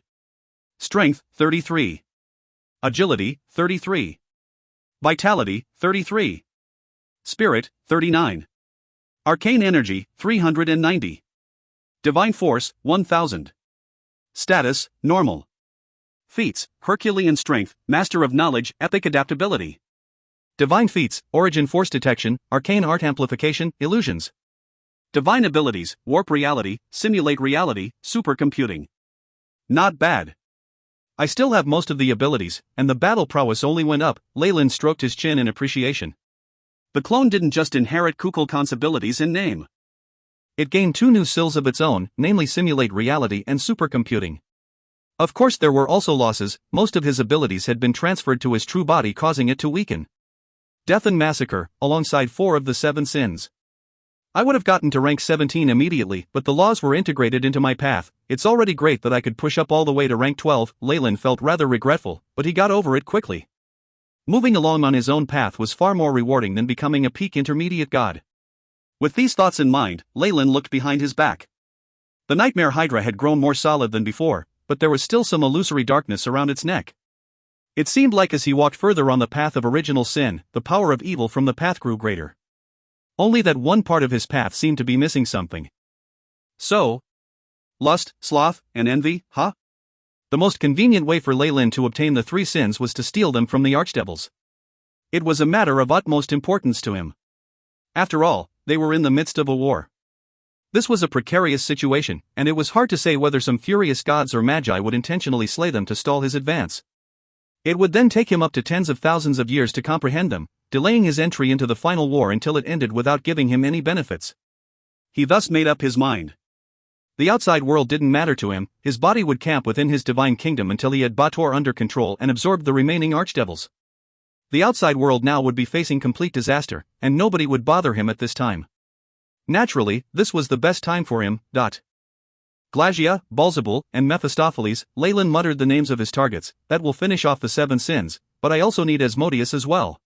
Strength, 33. Agility, 33. Vitality, 33. Spirit, 39. Arcane energy, 390. Divine force, 1000. Status, normal. Feats, Herculean strength, master of knowledge, epic adaptability. Divine feats, origin force detection, arcane art amplification, illusions. Divine abilities, warp reality, simulate reality, supercomputing. Not bad. I still have most of the abilities, and the battle prowess only went up. Leyland stroked his chin in appreciation. The clone didn't just inherit Kukulkan's abilities in name. It gained 2 new skills of its own, namely simulate reality and supercomputing. Of course there were also losses. Most of his abilities had been transferred to his true body, causing it to weaken. Death and massacre, alongside 4 of the 7 sins. I would have gotten to rank 17 immediately, but the laws were integrated into my path. It's already great that I could push up all the way to rank 12. Leyland felt rather regretful, but he got over it quickly. Moving along on his own path was far more rewarding than becoming a peak intermediate god. With these thoughts in mind, Leyland looked behind his back. The nightmare Hydra had grown more solid than before, but there was still some illusory darkness around its neck. It seemed like as he walked further on the path of original sin, the power of evil from the path grew greater. Only that one part of his path seemed to be missing something. So? Lust, sloth, and envy, huh? The most convenient way for Leyland to obtain the 3 sins was to steal them from the archdevils. It was a matter of utmost importance to him. After all, they were in the midst of a war. This was a precarious situation, and it was hard to say whether some furious gods or magi would intentionally slay them to stall his advance. It would then take him up to tens of thousands of years to comprehend them, delaying his entry into the final war until it ended without giving him any benefits. He thus made up his mind. The outside world didn't matter to him. His body would camp within his divine kingdom until he had Bator under control and absorbed the remaining archdevils. The outside world now would be facing complete disaster, and nobody would bother him at this time. Naturally, this was the best time for him. Glagia, Balzabul, and Mephistopheles. Leyland muttered the names of his targets. That will finish off the 7 sins, but I also need Asmodeus as well.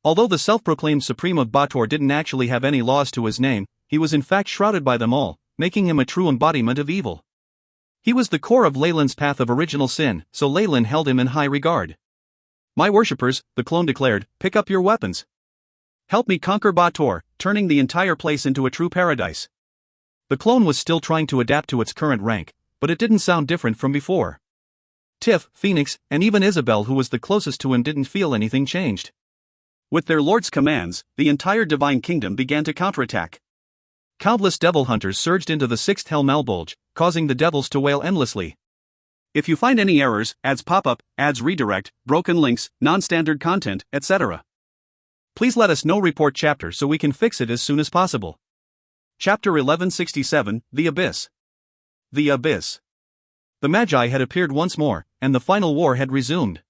Although the self-proclaimed Supreme of Bator didn't actually have any laws to his name, he was in fact shrouded by them all, making him a true embodiment of evil. He was the core of Leyland's path of original sin, so Leyland held him in high regard. My worshippers, the clone declared, pick up your weapons. Help me conquer Bator, turning the entire place into a true paradise. The clone was still trying to adapt to its current rank, but it didn't sound different from before. Tiff, Phoenix, and even Isabel, who was the closest to him, didn't feel anything changed. With their lord's commands, the entire divine kingdom began to counterattack. Countless devil hunters surged into the 6th Hell Bulge, causing the devils to wail endlessly. If you find any errors, ads pop up, ads redirect, broken links, non-standard content, etc., please let us know. Report chapter so we can fix it as soon as possible. Chapter 1167, The Abyss. The Abyss. The Magi had appeared once more, and the final war had resumed.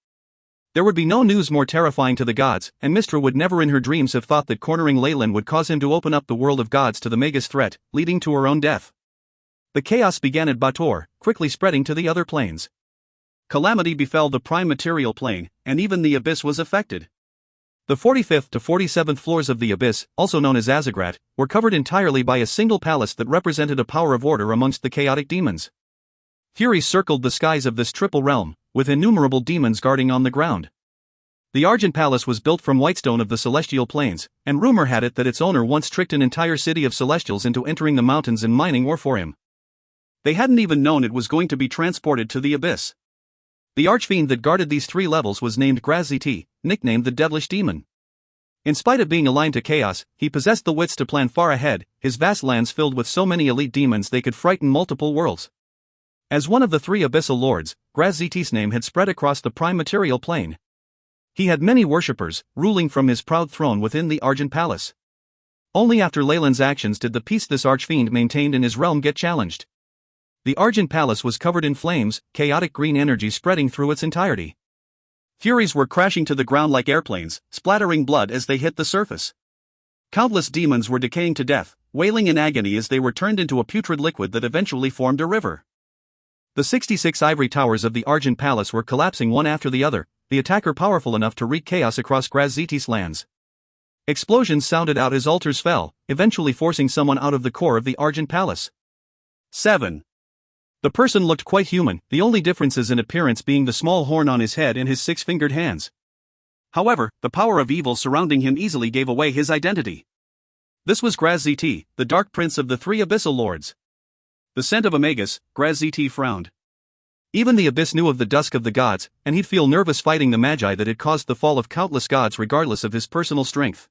There would be no news more terrifying to the gods, and Mystra would never in her dreams have thought that cornering Leyland would cause him to open up the world of gods to the Magus threat, leading to her own death. The chaos began at Bator, quickly spreading to the other planes. Calamity befell the prime material plane, and even the Abyss was affected. The 45th to 47th floors of the Abyss, also known as Azagrat, were covered entirely by a single palace that represented a power of order amongst the chaotic demons. Fury circled the skies of this triple realm, with innumerable demons guarding on the ground. The Argent Palace was built from whitestone of the celestial plains, and rumor had it that its owner once tricked an entire city of celestials into entering the mountains and mining ore for him. They hadn't even known it was going to be transported to the Abyss. The archfiend that guarded these 3 levels was named Graziti, nicknamed the Devilish Demon. In spite of being aligned to chaos, he possessed the wits to plan far ahead, his vast lands filled with so many elite demons they could frighten multiple worlds. As one of the 3 abyssal lords, Graziti's name had spread across the prime material plane. He had many worshippers, ruling from his proud throne within the Argent Palace. Only after Leyland's actions did the peace this archfiend maintained in his realm get challenged. The Argent Palace was covered in flames, chaotic green energy spreading through its entirety. Furies were crashing to the ground like airplanes, splattering blood as they hit the surface. Countless demons were decaying to death, wailing in agony as they were turned into a putrid liquid that eventually formed a river. The 66 ivory towers of the Argent Palace were collapsing one after the other, the attacker powerful enough to wreak chaos across Graziti's lands. Explosions sounded out as altars fell, eventually forcing someone out of the core of the Argent Palace. 7. The person looked quite human, the only differences in appearance being the small horn on his head and his 6-fingered hands. However, the power of evil surrounding him easily gave away his identity. This was Graziti, the Dark Prince of the 3 Abyssal Lords. The scent of a Magus, Graziti frowned. Even the Abyss knew of the dusk of the gods, and he'd feel nervous fighting the Magi that had caused the fall of countless gods regardless of his personal strength.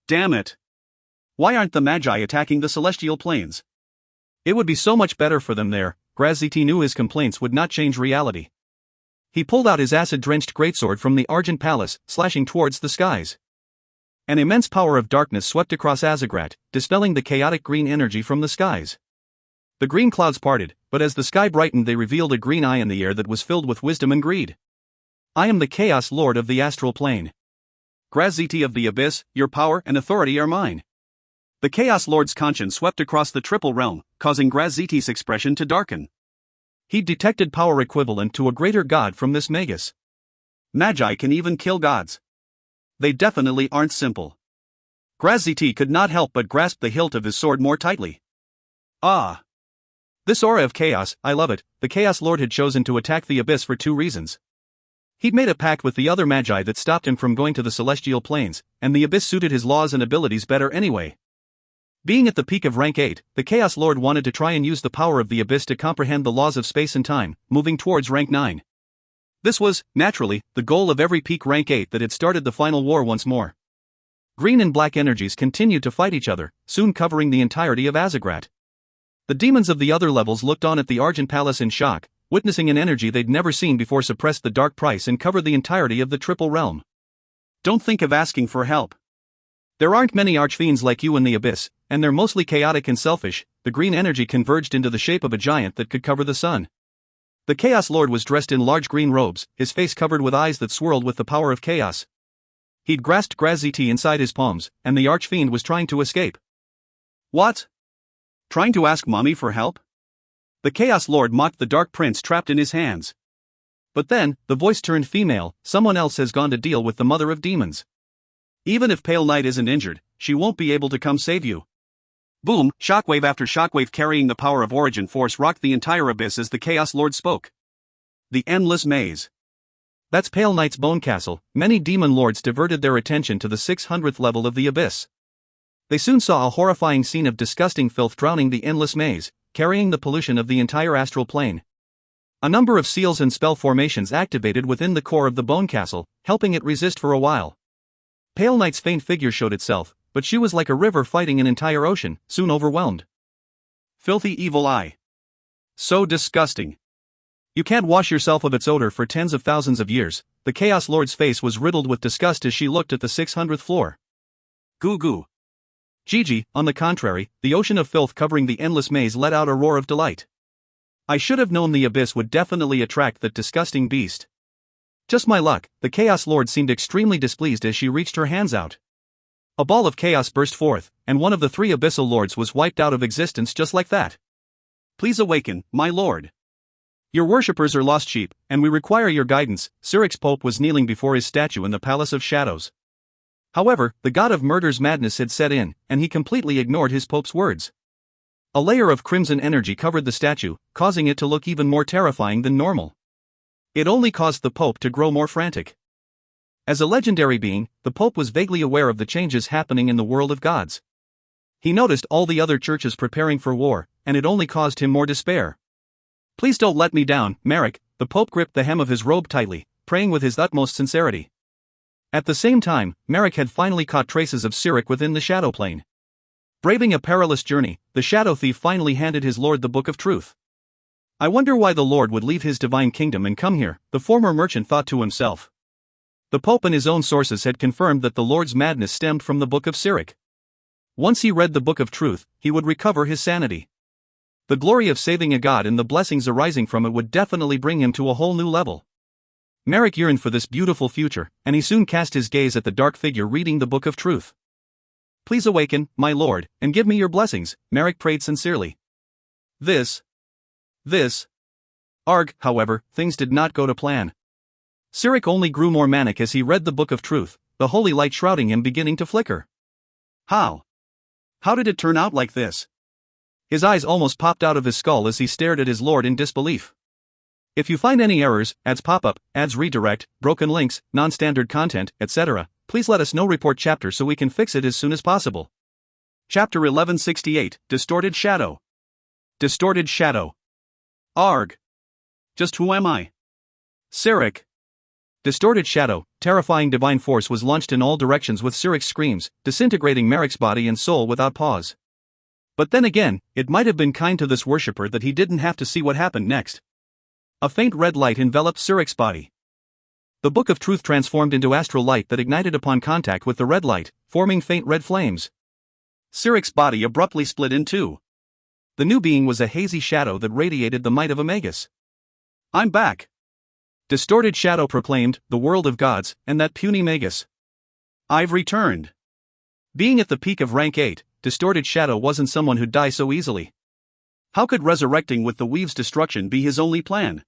Damn it! Why aren't the Magi attacking the celestial planes? It would be so much better for them there. Graziti knew his complaints would not change reality. He pulled out his acid-drenched greatsword from the Argent Palace, slashing towards the skies. An immense power of darkness swept across Azagrat, dispelling the chaotic green energy from the skies. The green clouds parted, but as the sky brightened they revealed a green eye in the air that was filled with wisdom and greed. I am the Chaos Lord of the Astral Plane. Graziti of the Abyss, your power and authority are mine. The Chaos Lord's conscience swept across the triple realm, causing Graziti's expression to darken. He'd detected power equivalent to a greater god from this Magus. Magi can even kill gods. They definitely aren't simple. Graziti could not help but grasp the hilt of his sword more tightly. Ah! This aura of chaos, I love it. The Chaos Lord had chosen to attack the Abyss for two reasons. He'd made a pact with the other Magi that stopped him from going to the celestial planes, and the Abyss suited his laws and abilities better anyway. Being at the peak of rank 8, the Chaos Lord wanted to try and use the power of the Abyss to comprehend the laws of space and time, moving towards rank 9. This was, naturally, the goal of every peak rank 8 that had started the final war once more. Green and black energies continued to fight each other, soon covering the entirety of Azagrat. The demons of the other levels looked on at the Argent Palace in shock, witnessing an energy they'd never seen before suppress the dark price and cover the entirety of the triple realm. Don't think of asking for help. There aren't many archfiends like you in the Abyss, and they're mostly chaotic and selfish. The green energy converged into the shape of a giant that could cover the sun. The Chaos Lord was dressed in large green robes, his face covered with eyes that swirled with the power of chaos. He'd grasped Graziti inside his palms, and the archfiend was trying to escape. What? Trying to ask Mommy for help? The Chaos Lord mocked the Dark Prince trapped in his hands. But then, the voice turned female. Someone else has gone to deal with the Mother of Demons. Even if Pale Knight isn't injured, she won't be able to come save you. Boom, shockwave after shockwave carrying the power of origin force rocked the entire Abyss as the Chaos Lord spoke. The Endless Maze. That's Pale Knight's bone castle. Many demon lords diverted their attention to the 600th level of the Abyss. They soon saw a horrifying scene of disgusting filth drowning the Endless Maze, carrying the pollution of the entire astral plane. A number of seals and spell formations activated within the core of the bone castle, helping it resist for a while. Pale Knight's faint figure showed itself, but she was like a river fighting an entire ocean, soon overwhelmed. Filthy evil eye. So disgusting. You can't wash yourself of its odor for tens of thousands of years. The Chaos Lord's face was riddled with disgust as she looked at the 600th floor. Goo goo. Gigi, on the contrary, the ocean of filth covering the Endless Maze let out a roar of delight. I should have known the Abyss would definitely attract that disgusting beast. Just my luck. The Chaos Lord seemed extremely displeased as she reached her hands out. A ball of chaos burst forth, and one of the three Abyssal Lords was wiped out of existence just like that. Please awaken, my lord. Your worshippers are lost sheep, and we require your guidance. Cyric's Pope was kneeling before his statue in the Palace of Shadows. However, the god of murder's madness had set in, and he completely ignored his Pope's words. A layer of crimson energy covered the statue, causing it to look even more terrifying than normal. It only caused the Pope to grow more frantic. As a legendary being, the Pope was vaguely aware of the changes happening in the world of gods. He noticed all the other churches preparing for war, and it only caused him more despair. Please don't let me down, Merrick. The Pope gripped the hem of his robe tightly, praying with his utmost sincerity. At the same time, Merrick had finally caught traces of Cyric within the Shadow Plane. Braving a perilous journey, the Shadow Thief finally handed his lord the Book of Truth. I wonder why the Lord would leave his divine kingdom and come here, the former merchant thought to himself. The Pope and his own sources had confirmed that the Lord's madness stemmed from the Book of Cyric. Once he read the Book of Truth, he would recover his sanity. The glory of saving a god and the blessings arising from it would definitely bring him to a whole new level. Merrick yearned for this beautiful future, and he soon cast his gaze at the dark figure reading the Book of Truth. Please awaken, my lord, and give me your blessings, Merrick prayed sincerely. This. Arg, however, things did not go to plan. Cyric only grew more manic as he read the Book of Truth, the holy light shrouding him beginning to flicker. How did it turn out like this? His eyes almost popped out of his skull as he stared at his lord in disbelief. If you find any errors, ads pop-up, ads redirect, broken links, non-standard content, etc., please let us know. Report chapter so we can fix it as soon as possible. Chapter 1168, Distorted Shadow. Distorted Shadow. Arg. Just who am I? Sirik. Distorted shadow, terrifying divine force was launched in all directions with Sirik's screams, disintegrating Merrick's body and soul without pause. But then again, it might have been kind to this worshipper that he didn't have to see what happened next. A faint red light enveloped Sirik's body. The Book of Truth transformed into astral light that ignited upon contact with the red light, forming faint red flames. Sirik's body abruptly split in two. The new being was a hazy shadow that radiated the might of a magus. I'm back. Distorted shadow proclaimed, the world of gods, and that puny magus. I've returned. Being at the peak of rank 8, Distorted Shadow wasn't someone who'd die so easily. How could resurrecting with the Weave's destruction be his only plan?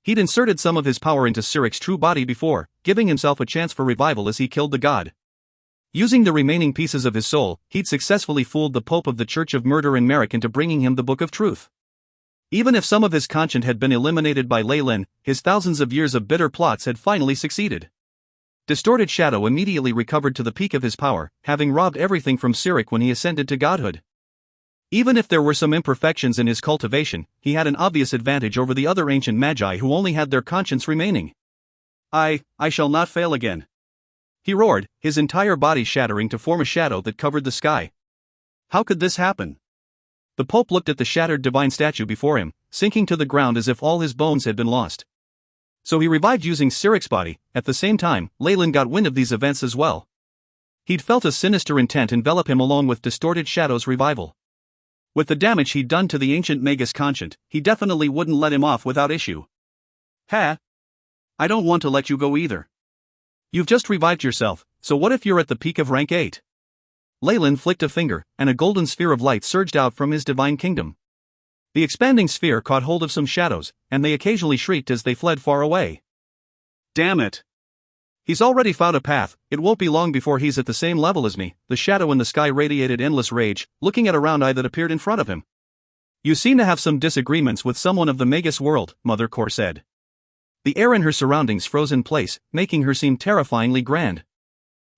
He'd inserted some of his power into Sirik's true body before, giving himself a chance for revival as he killed the god. Using the remaining pieces of his soul, he'd successfully fooled the Pope of the Church of Murder in Merrick into bringing him the Book of Truth. Even if some of his conscience had been eliminated by Lyle, his thousands of years of bitter plots had finally succeeded. Distorted Shadow immediately recovered to the peak of his power, having robbed everything from Sirik when he ascended to godhood. Even if there were some imperfections in his cultivation, he had an obvious advantage over the other ancient magi who only had their conscience remaining. I shall not fail again. He roared, his entire body shattering to form a shadow that covered the sky. How could this happen? The Pope looked at the shattered divine statue before him, sinking to the ground as if all his bones had been lost. So he revived using Sirik's body. At the same time, Lyle got wind of these events as well. He'd felt a sinister intent envelop him along with Distorted Shadow's revival. With the damage he'd done to the ancient magus conscience, he definitely wouldn't let him off without issue. Ha! I don't want to let you go either. You've just revived yourself, so what if you're at the peak of rank 8? Lyle flicked a finger, and a golden sphere of light surged out from his divine kingdom. The expanding sphere caught hold of some shadows, and they occasionally shrieked as they fled far away. Damn it! He's already found a path, it won't be long before he's at the same level as me. The shadow in the sky radiated endless rage, looking at a round eye that appeared in front of him. You seem to have some disagreements with someone of the magus world, Mother Core said. The air in her surroundings froze in place, making her seem terrifyingly grand.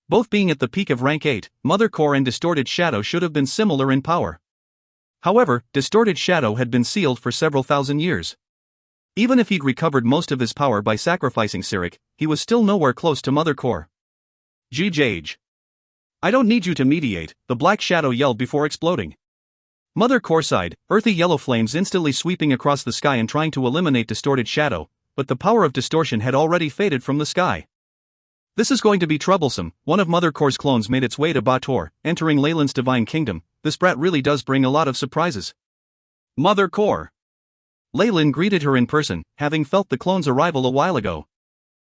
Both being at the peak of rank 8, Mother Core and Distorted Shadow should have been similar in power. However, Distorted Shadow had been sealed for several thousand years. Even if he'd recovered most of his power by sacrificing Sirik, he was still nowhere close to Mother Core. Jage. I don't need you to mediate, the black shadow yelled before exploding. Mother Core sighed, earthy yellow flames instantly sweeping across the sky and trying to eliminate Distorted Shadow, but the power of distortion had already faded from the sky. This is going to be troublesome. One of Mother Core's clones made its way to Bator, entering Leyland's divine kingdom. This brat really does bring a lot of surprises. Mother Core. Leyland greeted her in person, having felt the clone's arrival a while ago.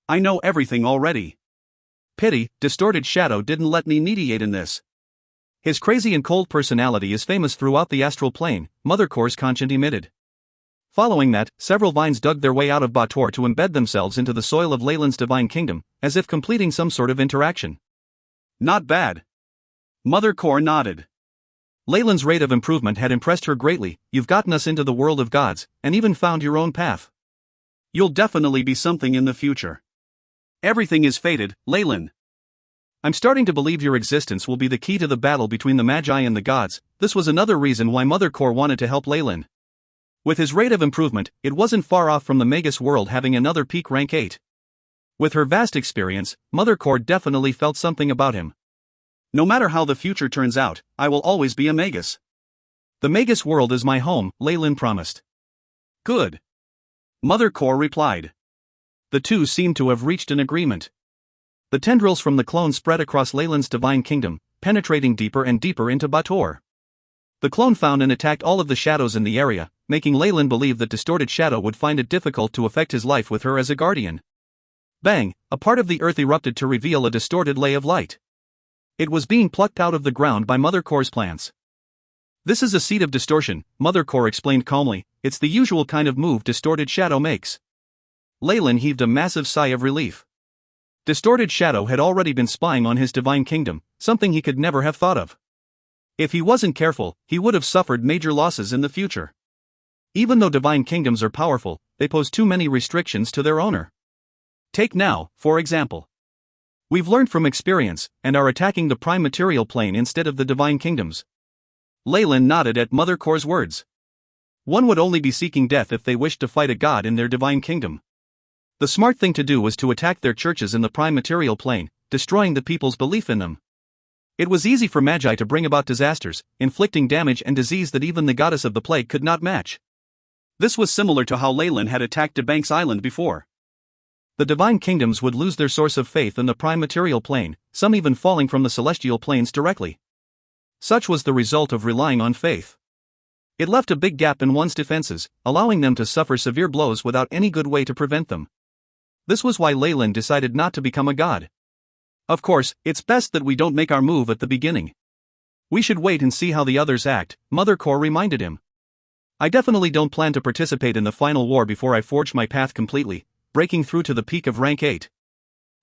I know everything already. Pity, Distorted Shadow didn't let me mediate in this. His crazy and cold personality is famous throughout the astral plane, Mother Core's conscience emitted. Following that, several vines dug their way out of Bator to embed themselves into the soil of Leyland's divine kingdom, as if completing some sort of interaction. Not bad. Mother Core nodded. Leyland's rate of improvement had impressed her greatly. You've gotten us into the world of gods, and even found your own path. You'll definitely be something in the future. Everything is fated, Leyland. I'm starting to believe your existence will be the key to the battle between the Magi and the gods. This was another reason why Mother Core wanted to help Leyland. With his rate of improvement, it wasn't far off from the Magus world having another peak rank 8. With her vast experience, Mother Core definitely felt something about him. No matter how the future turns out, I will always be a Magus. The Magus world is my home, Leyland promised. Good. Mother Core replied. The two seemed to have reached an agreement. The tendrils from the clone spread across Leyland's divine kingdom, penetrating deeper and deeper into Bator. The clone found and attacked all of the shadows in the area, making Leyland believe that Distorted Shadow would find it difficult to affect his life with her as a guardian. Bang! A part of the earth erupted to reveal a distorted lay of light. It was being plucked out of the ground by Mother Core's plants. This is a seed of distortion, Mother Core explained calmly. It's the usual kind of move Distorted Shadow makes. Leyland heaved a massive sigh of relief. Distorted Shadow had already been spying on his divine kingdom, something he could never have thought of. If he wasn't careful, he would have suffered major losses in the future. Even though divine kingdoms are powerful, they pose too many restrictions to their owner. Take now, for example. We've learned from experience, and are attacking the prime material plane instead of the divine kingdoms. Leyland nodded at Mother Core's words. One would only be seeking death if they wished to fight a god in their divine kingdom. The smart thing to do was to attack their churches in the prime material plane, destroying the people's belief in them. It was easy for Magi to bring about disasters, inflicting damage and disease that even the goddess of the plague could not match. This was similar to how Leyland had attacked DeBank's Island before. The divine kingdoms would lose their source of faith in the prime material plane, some even falling from the celestial planes directly. Such was the result of relying on faith. It left a big gap in one's defenses, allowing them to suffer severe blows without any good way to prevent them. This was why Leyland decided not to become a god. Of course, it's best that we don't make our move at the beginning. We should wait and see how the others act, Mother Core reminded him. I definitely don't plan to participate in the final war before I forge my path completely, breaking through to the peak of rank 8.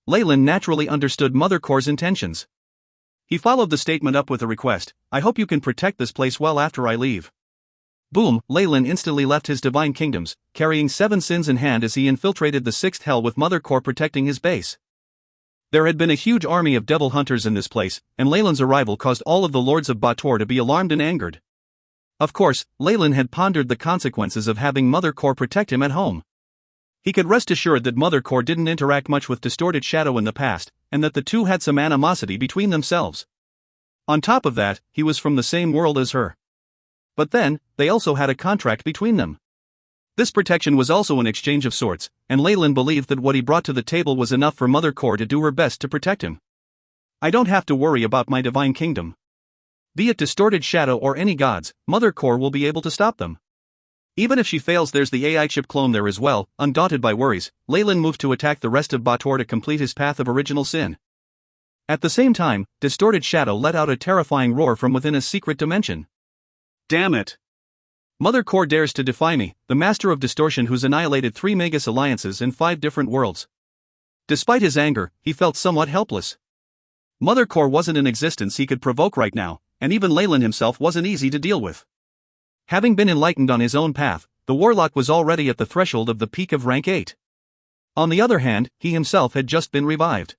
Leyland naturally understood Mother Core's intentions. He followed the statement up with a request, I hope you can protect this place well after I leave. Boom, Leyland instantly left his divine kingdoms, carrying 7 sins in hand as he infiltrated the 6th hell with Mother Core protecting his base. There had been a huge army of devil hunters in this place, and Leyland's arrival caused all of the lords of Bator to be alarmed and angered. Of course, Leyland had pondered the consequences of having Mother Core protect him at home. He could rest assured that Mother Core didn't interact much with Distorted Shadow in the past, and that the two had some animosity between themselves. On top of that, he was from the same world as her. But then, they also had a contract between them. This protection was also an exchange of sorts, and Leyland believed that what he brought to the table was enough for Mother Core to do her best to protect him. I don't have to worry about my divine kingdom. Be it Distorted Shadow or any gods, Mother Core will be able to stop them. Even if she fails, there's the AI chip clone there as well. Undaunted by worries, Leyland moved to attack the rest of Bator to complete his path of original sin. At the same time, Distorted Shadow let out a terrifying roar from within a secret dimension. Damn it! Mother Core dares to defy me, the master of distortion who's annihilated 3 Magus alliances in 5 different worlds. Despite his anger, he felt somewhat helpless. Mother Core wasn't an existence he could provoke right now, and even Leyland himself wasn't easy to deal with. Having been enlightened on his own path, the warlock was already at the threshold of the peak of rank 8. On the other hand, he himself had just been revived.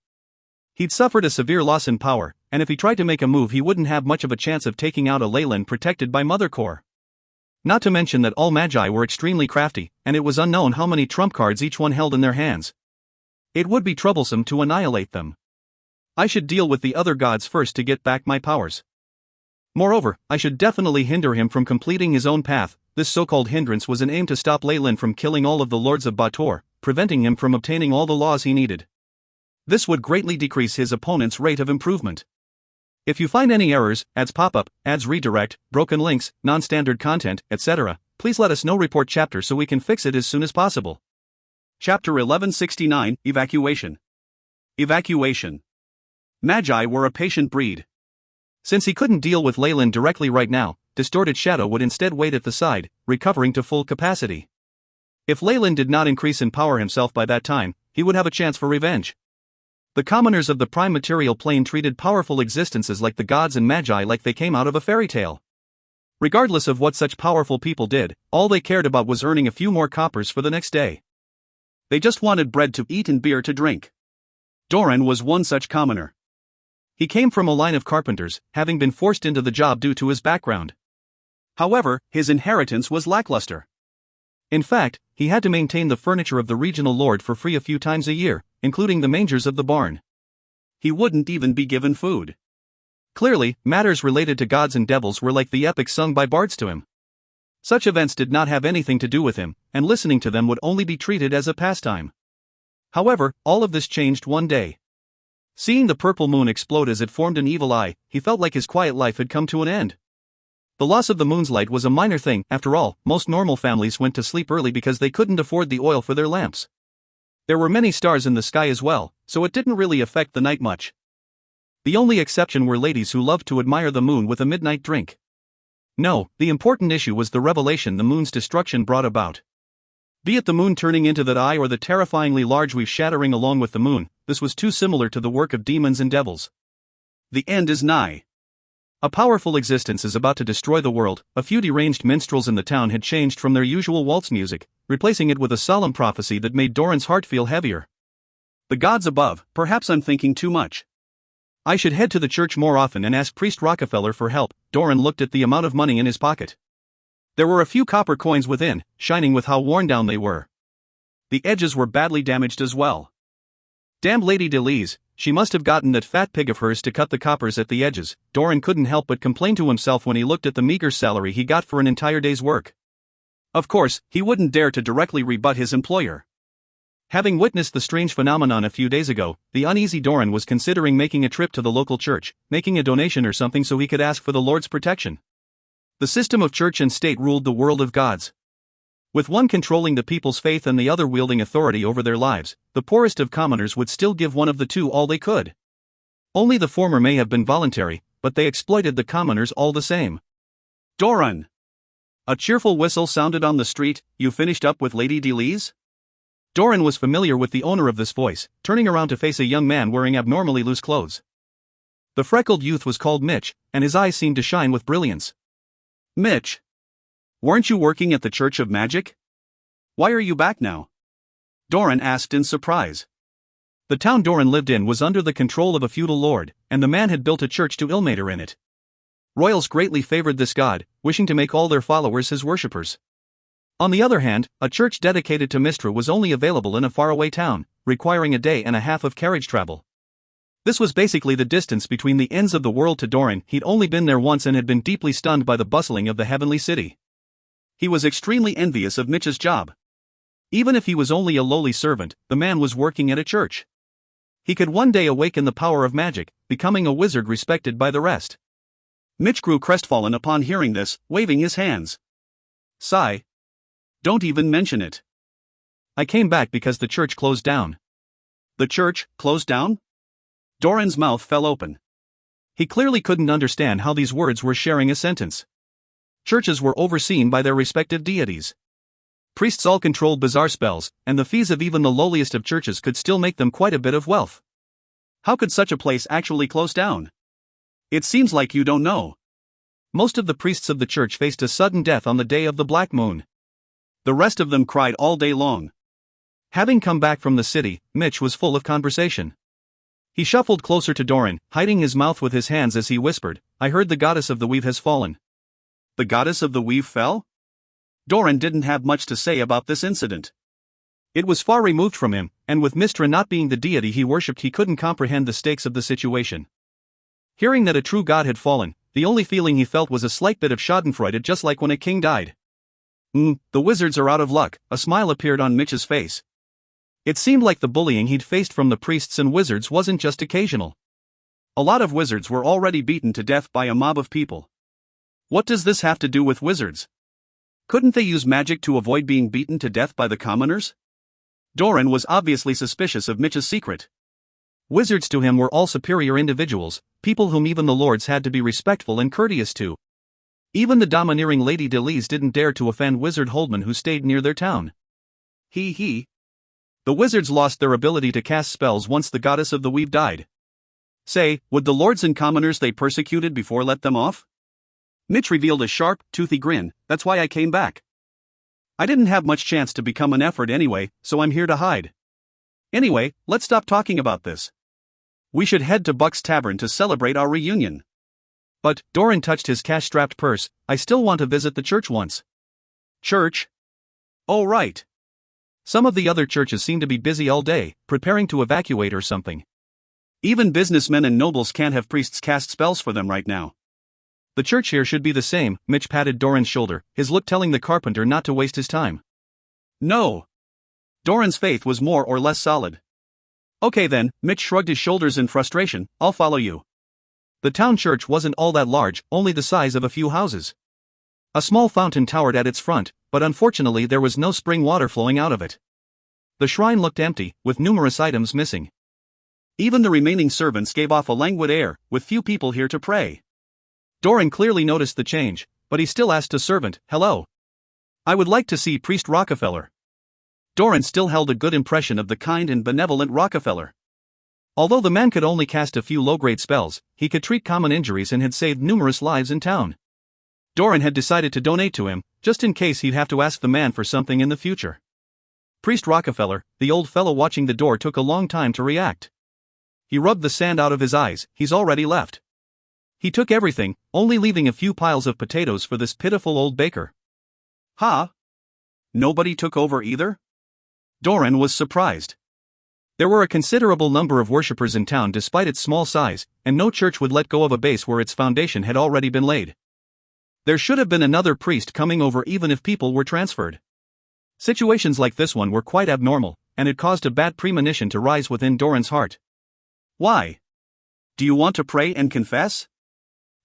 He'd suffered a severe loss in power, and if he tried to make a move he wouldn't have much of a chance of taking out a Leyland protected by Mother Core. Not to mention that all Magi were extremely crafty, and it was unknown how many trump cards each one held in their hands. It would be troublesome to annihilate them. I should deal with the other gods first to get back my powers. Moreover, I should definitely hinder him from completing his own path. This so-called hindrance was an aim to stop Leyland from killing all of the lords of Bator, preventing him from obtaining all the laws he needed. This would greatly decrease his opponent's rate of improvement. If you find any errors, ads pop up, ads redirect, broken links, non-standard content, etc., please let us know. Report chapter so we can fix it as soon as possible. Chapter 1169, Evacuation. Evacuation. Magi were a patient breed. Since he couldn't deal with Leyland directly right now, Distorted Shadow would instead wait at the side, recovering to full capacity. If Leyland did not increase in power himself by that time, he would have a chance for revenge. The commoners of the prime material plane treated powerful existences like the gods and Magi like they came out of a fairy tale. Regardless of what such powerful people did, all they cared about was earning a few more coppers for the next day. They just wanted bread to eat and beer to drink. Doran was one such commoner. He came from a line of carpenters, having been forced into the job due to his background. However, his inheritance was lackluster. In fact, he had to maintain the furniture of the regional lord for free a few times a year, including the mangers of the barn. He wouldn't even be given food. Clearly, matters related to gods and devils were like the epics sung by bards to him. Such events did not have anything to do with him, and listening to them would only be treated as a pastime. However, all of this changed one day. Seeing the purple moon explode as it formed an evil eye, he felt like his quiet life had come to an end. The loss of the moon's light was a minor thing. After all, most normal families went to sleep early because they couldn't afford the oil for their lamps. There were many stars in the sky as well, so it didn't really affect the night much. The only exception were ladies who loved to admire the moon with a midnight drink. No, the important issue was the revelation the moon's destruction brought about. Be it the moon turning into that eye or the terrifyingly large wave shattering along with the moon, this was too similar to the work of demons and devils. The end is nigh. A powerful existence is about to destroy the world. A few deranged minstrels in the town had changed from their usual waltz music, replacing it with a solemn prophecy that made Doran's heart feel heavier. The gods above, perhaps I'm thinking too much. I should head to the church more often and ask Priest Rockefeller for help. Doran looked at the amount of money in his pocket. There were a few copper coins within, shining with how worn down they were. The edges were badly damaged as well. Damned Lady Delise, she must have gotten that fat pig of hers to cut the coppers at the edges. Doran couldn't help but complain to himself when he looked at the meager salary he got for an entire day's work. Of course, he wouldn't dare to directly rebut his employer. Having witnessed the strange phenomenon a few days ago, the uneasy Doran was considering making a trip to the local church, making a donation or something so he could ask for the Lord's protection. The system of church and state ruled the world of gods. With one controlling the people's faith and the other wielding authority over their lives, the poorest of commoners would still give one of the two all they could. Only the former may have been voluntary, but they exploited the commoners all the same. Doran! A cheerful whistle sounded on the street. You finished up with Lady Delise? Doran was familiar with the owner of this voice, turning around to face a young man wearing abnormally loose clothes. The freckled youth was called Mitch, and his eyes seemed to shine with brilliance. Mitch! Weren't you working at the Church of Magic? Why are you back now? Doran asked in surprise. The town Doran lived in was under the control of a feudal lord, and the man had built a church to Ilmater in it. Royals greatly favored this god, wishing to make all their followers his worshippers. On the other hand, a church dedicated to Mistra was only available in a faraway town, requiring a day and a half of carriage travel. This was basically the distance between the ends of the world to Doran. He'd only been there once and had been deeply stunned by the bustling of the heavenly city. He was extremely envious of Mitch's job. Even if he was only a lowly servant, the man was working at a church. He could one day awaken the power of magic, becoming a wizard respected by the rest. Mitch grew crestfallen upon hearing this, waving his hands. Sigh. Don't even mention it. I came back because the church closed down. The church closed down? Doran's mouth fell open. He clearly couldn't understand how these words were sharing a sentence. Churches were overseen by their respective deities. Priests all controlled bizarre spells, and the fees of even the lowliest of churches could still make them quite a bit of wealth. How could such a place actually close down? It seems like you don't know. Most of the priests of the church faced a sudden death on the day of the black moon. The rest of them cried all day long. Having come back from the city, Mitch was full of conversation. He shuffled closer to Doran, hiding his mouth with his hands as he whispered, I heard the goddess of the weave has fallen. The goddess of the weave fell? Doran didn't have much to say about this incident. It was far removed from him, and with Mistra not being the deity he worshipped, he couldn't comprehend the stakes of the situation. Hearing that a true god had fallen, the only feeling he felt was a slight bit of schadenfreude, just like when a king died. The wizards are out of luck. A smile appeared on Mitch's face. It seemed like the bullying he'd faced from the priests and wizards wasn't just occasional. A lot of wizards were already beaten to death by a mob of people. What does this have to do with wizards? Couldn't they use magic to avoid being beaten to death by the commoners? Doran was obviously suspicious of Mitch's secret. Wizards to him were all superior individuals, people whom even the lords had to be respectful and courteous to. Even the domineering Lady Delise didn't dare to offend Wizard Holdman who stayed near their town. The wizards lost their ability to cast spells once the goddess of the weave died. Say, would the lords and commoners they persecuted before let them off? Mitch revealed a sharp, toothy grin. That's why I came back. I didn't have much chance to become an effort anyway, so I'm here to hide. Anyway, let's stop talking about this. We should head to Buck's Tavern to celebrate our reunion. But, Doran touched his cash-strapped purse, I still want to visit the church once. Church? Oh right. Some of the other churches seem to be busy all day, preparing to evacuate or something. Even businessmen and nobles can't have priests cast spells for them right now. The church here should be the same. Mitch patted Doran's shoulder, his look telling the carpenter not to waste his time. No. Doran's faith was more or less solid. Okay then, Mitch shrugged his shoulders in frustration, I'll follow you. The town church wasn't all that large, only the size of a few houses. A small fountain towered at its front, but unfortunately there was no spring water flowing out of it. The shrine looked empty, with numerous items missing. Even the remaining servants gave off a languid air, with few people here to pray. Doran clearly noticed the change, but he still asked a servant, hello. I would like to see Priest Rockefeller. Doran still held a good impression of the kind and benevolent Rockefeller. Although the man could only cast a few low-grade spells, he could treat common injuries and had saved numerous lives in town. Doran had decided to donate to him, just in case he'd have to ask the man for something in the future. Priest Rockefeller, the old fellow watching the door, took a long time to react. He rubbed the sand out of his eyes. He's already left. He took everything, only leaving a few piles of potatoes for this pitiful old baker. Huh? Nobody took over either? Doran was surprised. There were a considerable number of worshippers in town despite its small size, and no church would let go of a base where its foundation had already been laid. There should have been another priest coming over even if people were transferred. Situations like this one were quite abnormal, and it caused a bad premonition to rise within Doran's heart. Why? Do you want to pray and confess?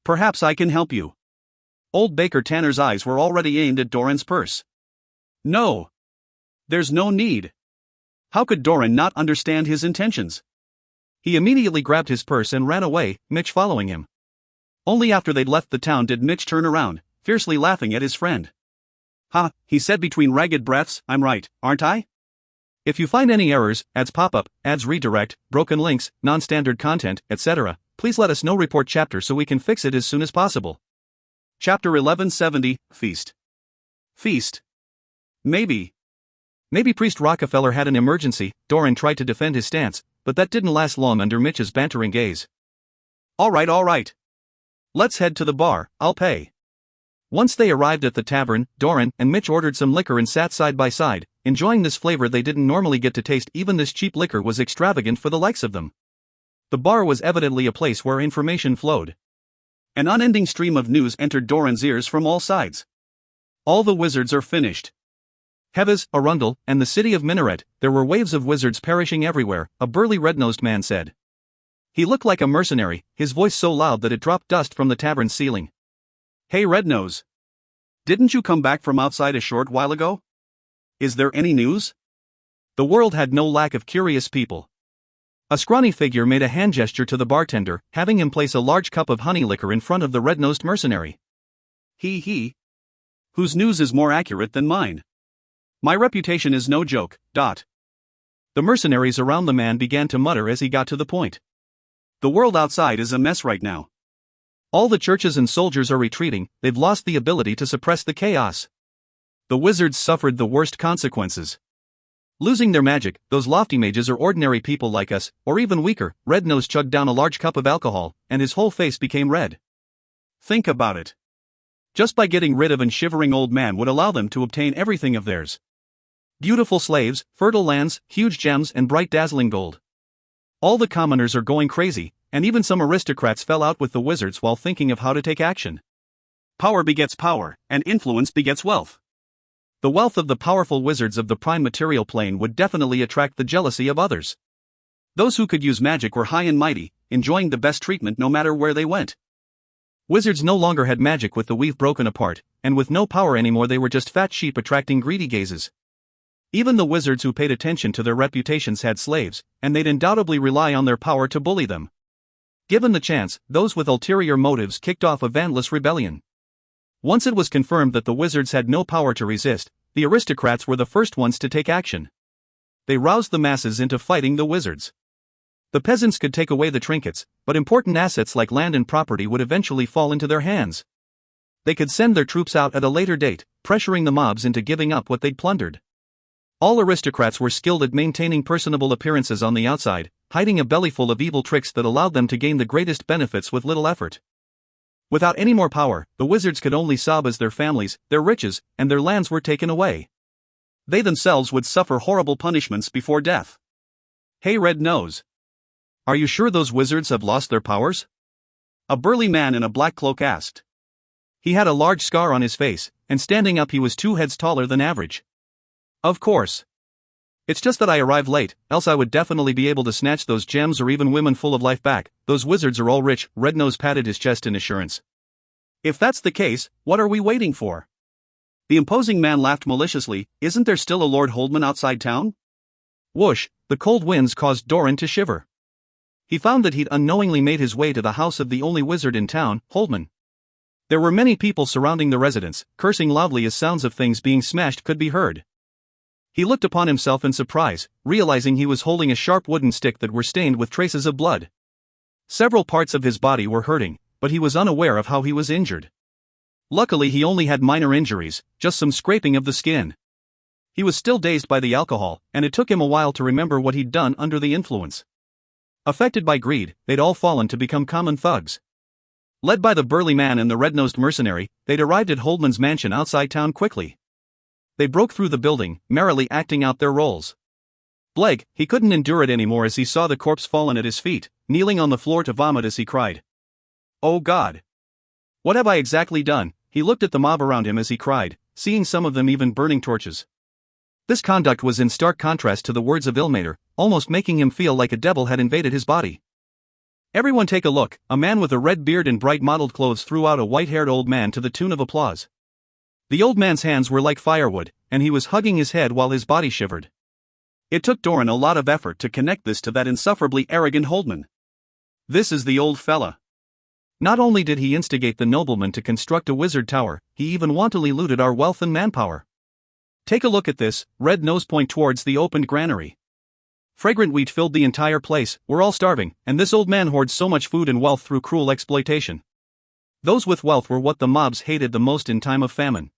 Perhaps I can help you. Old Baker Tanner's eyes were already aimed at Doran's purse. No. There's no need. How could Doran not understand his intentions? He immediately grabbed his purse and ran away, Mitch following him. Only after they'd left the town did Mitch turn around, fiercely laughing at his friend. Ha, he said between ragged breaths, I'm right, aren't I? If you find any errors, ads pop up, ads redirect, broken links, non-standard content, etc., please let us know. Report chapter so we can fix it as soon as possible. Chapter 1170, Feast. Feast. Maybe Priest Rockefeller had an emergency. Doran tried to defend his stance, but that didn't last long under Mitch's bantering gaze. All right. Let's head to the bar, I'll pay. Once they arrived at the tavern, Doran and Mitch ordered some liquor and sat side by side, enjoying this flavor they didn't normally get to taste. Even this cheap liquor was extravagant for the likes of them. The bar was evidently a place where information flowed. An unending stream of news entered Doran's ears from all sides. All the wizards are finished. Heves, Arundel, and the city of Minaret, there were waves of wizards perishing everywhere, a burly red-nosed man said. He looked like a mercenary, his voice so loud that it dropped dust from the tavern's ceiling. Hey Rednose. Didn't you come back from outside a short while ago? Is there any news? The world had no lack of curious people. A scrawny figure made a hand gesture to the bartender, having him place a large cup of honey liquor in front of the red-nosed mercenary. He. Whose news is more accurate than mine? My reputation is no joke. The mercenaries around the man began to mutter as he got to the point. The world outside is a mess right now. All the churches and soldiers are retreating, they've lost the ability to suppress the chaos. The wizards suffered the worst consequences. Losing their magic, those lofty mages are ordinary people like us, or even weaker. Rednose chugged down a large cup of alcohol, and his whole face became red. Think about it. Just by getting rid of an shivering old man would allow them to obtain everything of theirs. Beautiful slaves, fertile lands, huge gems and bright dazzling gold. All the commoners are going crazy, and even some aristocrats fell out with the wizards while thinking of how to take action. Power begets power, and influence begets wealth. The wealth of the powerful wizards of the prime material plane would definitely attract the jealousy of others. Those who could use magic were high and mighty, enjoying the best treatment no matter where they went. Wizards no longer had magic with the weave broken apart, and with no power anymore they were just fat sheep attracting greedy gazes. Even the wizards who paid attention to their reputations had slaves, and they'd undoubtedly rely on their power to bully them. Given the chance, those with ulterior motives kicked off a vandalous rebellion. Once it was confirmed that the wizards had no power to resist, the aristocrats were the first ones to take action. They roused the masses into fighting the wizards. The peasants could take away the trinkets, but important assets like land and property would eventually fall into their hands. They could send their troops out at a later date, pressuring the mobs into giving up what they'd plundered. All aristocrats were skilled at maintaining personable appearances on the outside, hiding a bellyful of evil tricks that allowed them to gain the greatest benefits with little effort. Without any more power, the wizards could only sob as their families, their riches, and their lands were taken away. They themselves would suffer horrible punishments before death. Hey Red Nose. Are you sure those wizards have lost their powers? A burly man in a black cloak asked. He had a large scar on his face, and standing up he was 2 heads taller than average. Of course. It's just that I arrived late, else I would definitely be able to snatch those gems or even women full of life back. Those wizards are all rich. Rednose patted his chest in assurance. If that's the case, what are we waiting for? The imposing man laughed maliciously. Isn't there still a Lord Holdman outside town? Whoosh, the cold winds caused Doran to shiver. He found that he'd unknowingly made his way to the house of the only wizard in town, Holdman. There were many people surrounding the residence, cursing loudly as sounds of things being smashed could be heard. He looked upon himself in surprise, realizing he was holding a sharp wooden stick that were stained with traces of blood. Several parts of his body were hurting, but he was unaware of how he was injured. Luckily he only had minor injuries, just some scraping of the skin. He was still dazed by the alcohol, and it took him a while to remember what he'd done under the influence. Affected by greed, they'd all fallen to become common thugs. Led by the burly man and the red-nosed mercenary, they'd arrived at Holdman's mansion outside town quickly. They broke through the building, merrily acting out their roles. Bleg, he couldn't endure it anymore as he saw the corpse fallen at his feet, kneeling on the floor to vomit as he cried. "Oh God! What have I exactly done?" He looked at the mob around him as he cried, seeing some of them even burning torches. This conduct was in stark contrast to the words of Ilmater, almost making him feel like a devil had invaded his body. "Everyone take a look," a man with a red beard and bright mottled clothes threw out a white-haired old man to the tune of applause. The old man's hands were like firewood, and he was hugging his head while his body shivered. It took Doran a lot of effort to connect this to that insufferably arrogant Holdman. This is the old fella. Not only did he instigate the nobleman to construct a wizard tower, he even wantonly looted our wealth and manpower. Take a look at this. Red nose point towards the opened granary. Fragrant wheat filled the entire place. We're all starving, and this old man hoards so much food and wealth through cruel exploitation. Those with wealth were what the mobs hated the most in time of famine.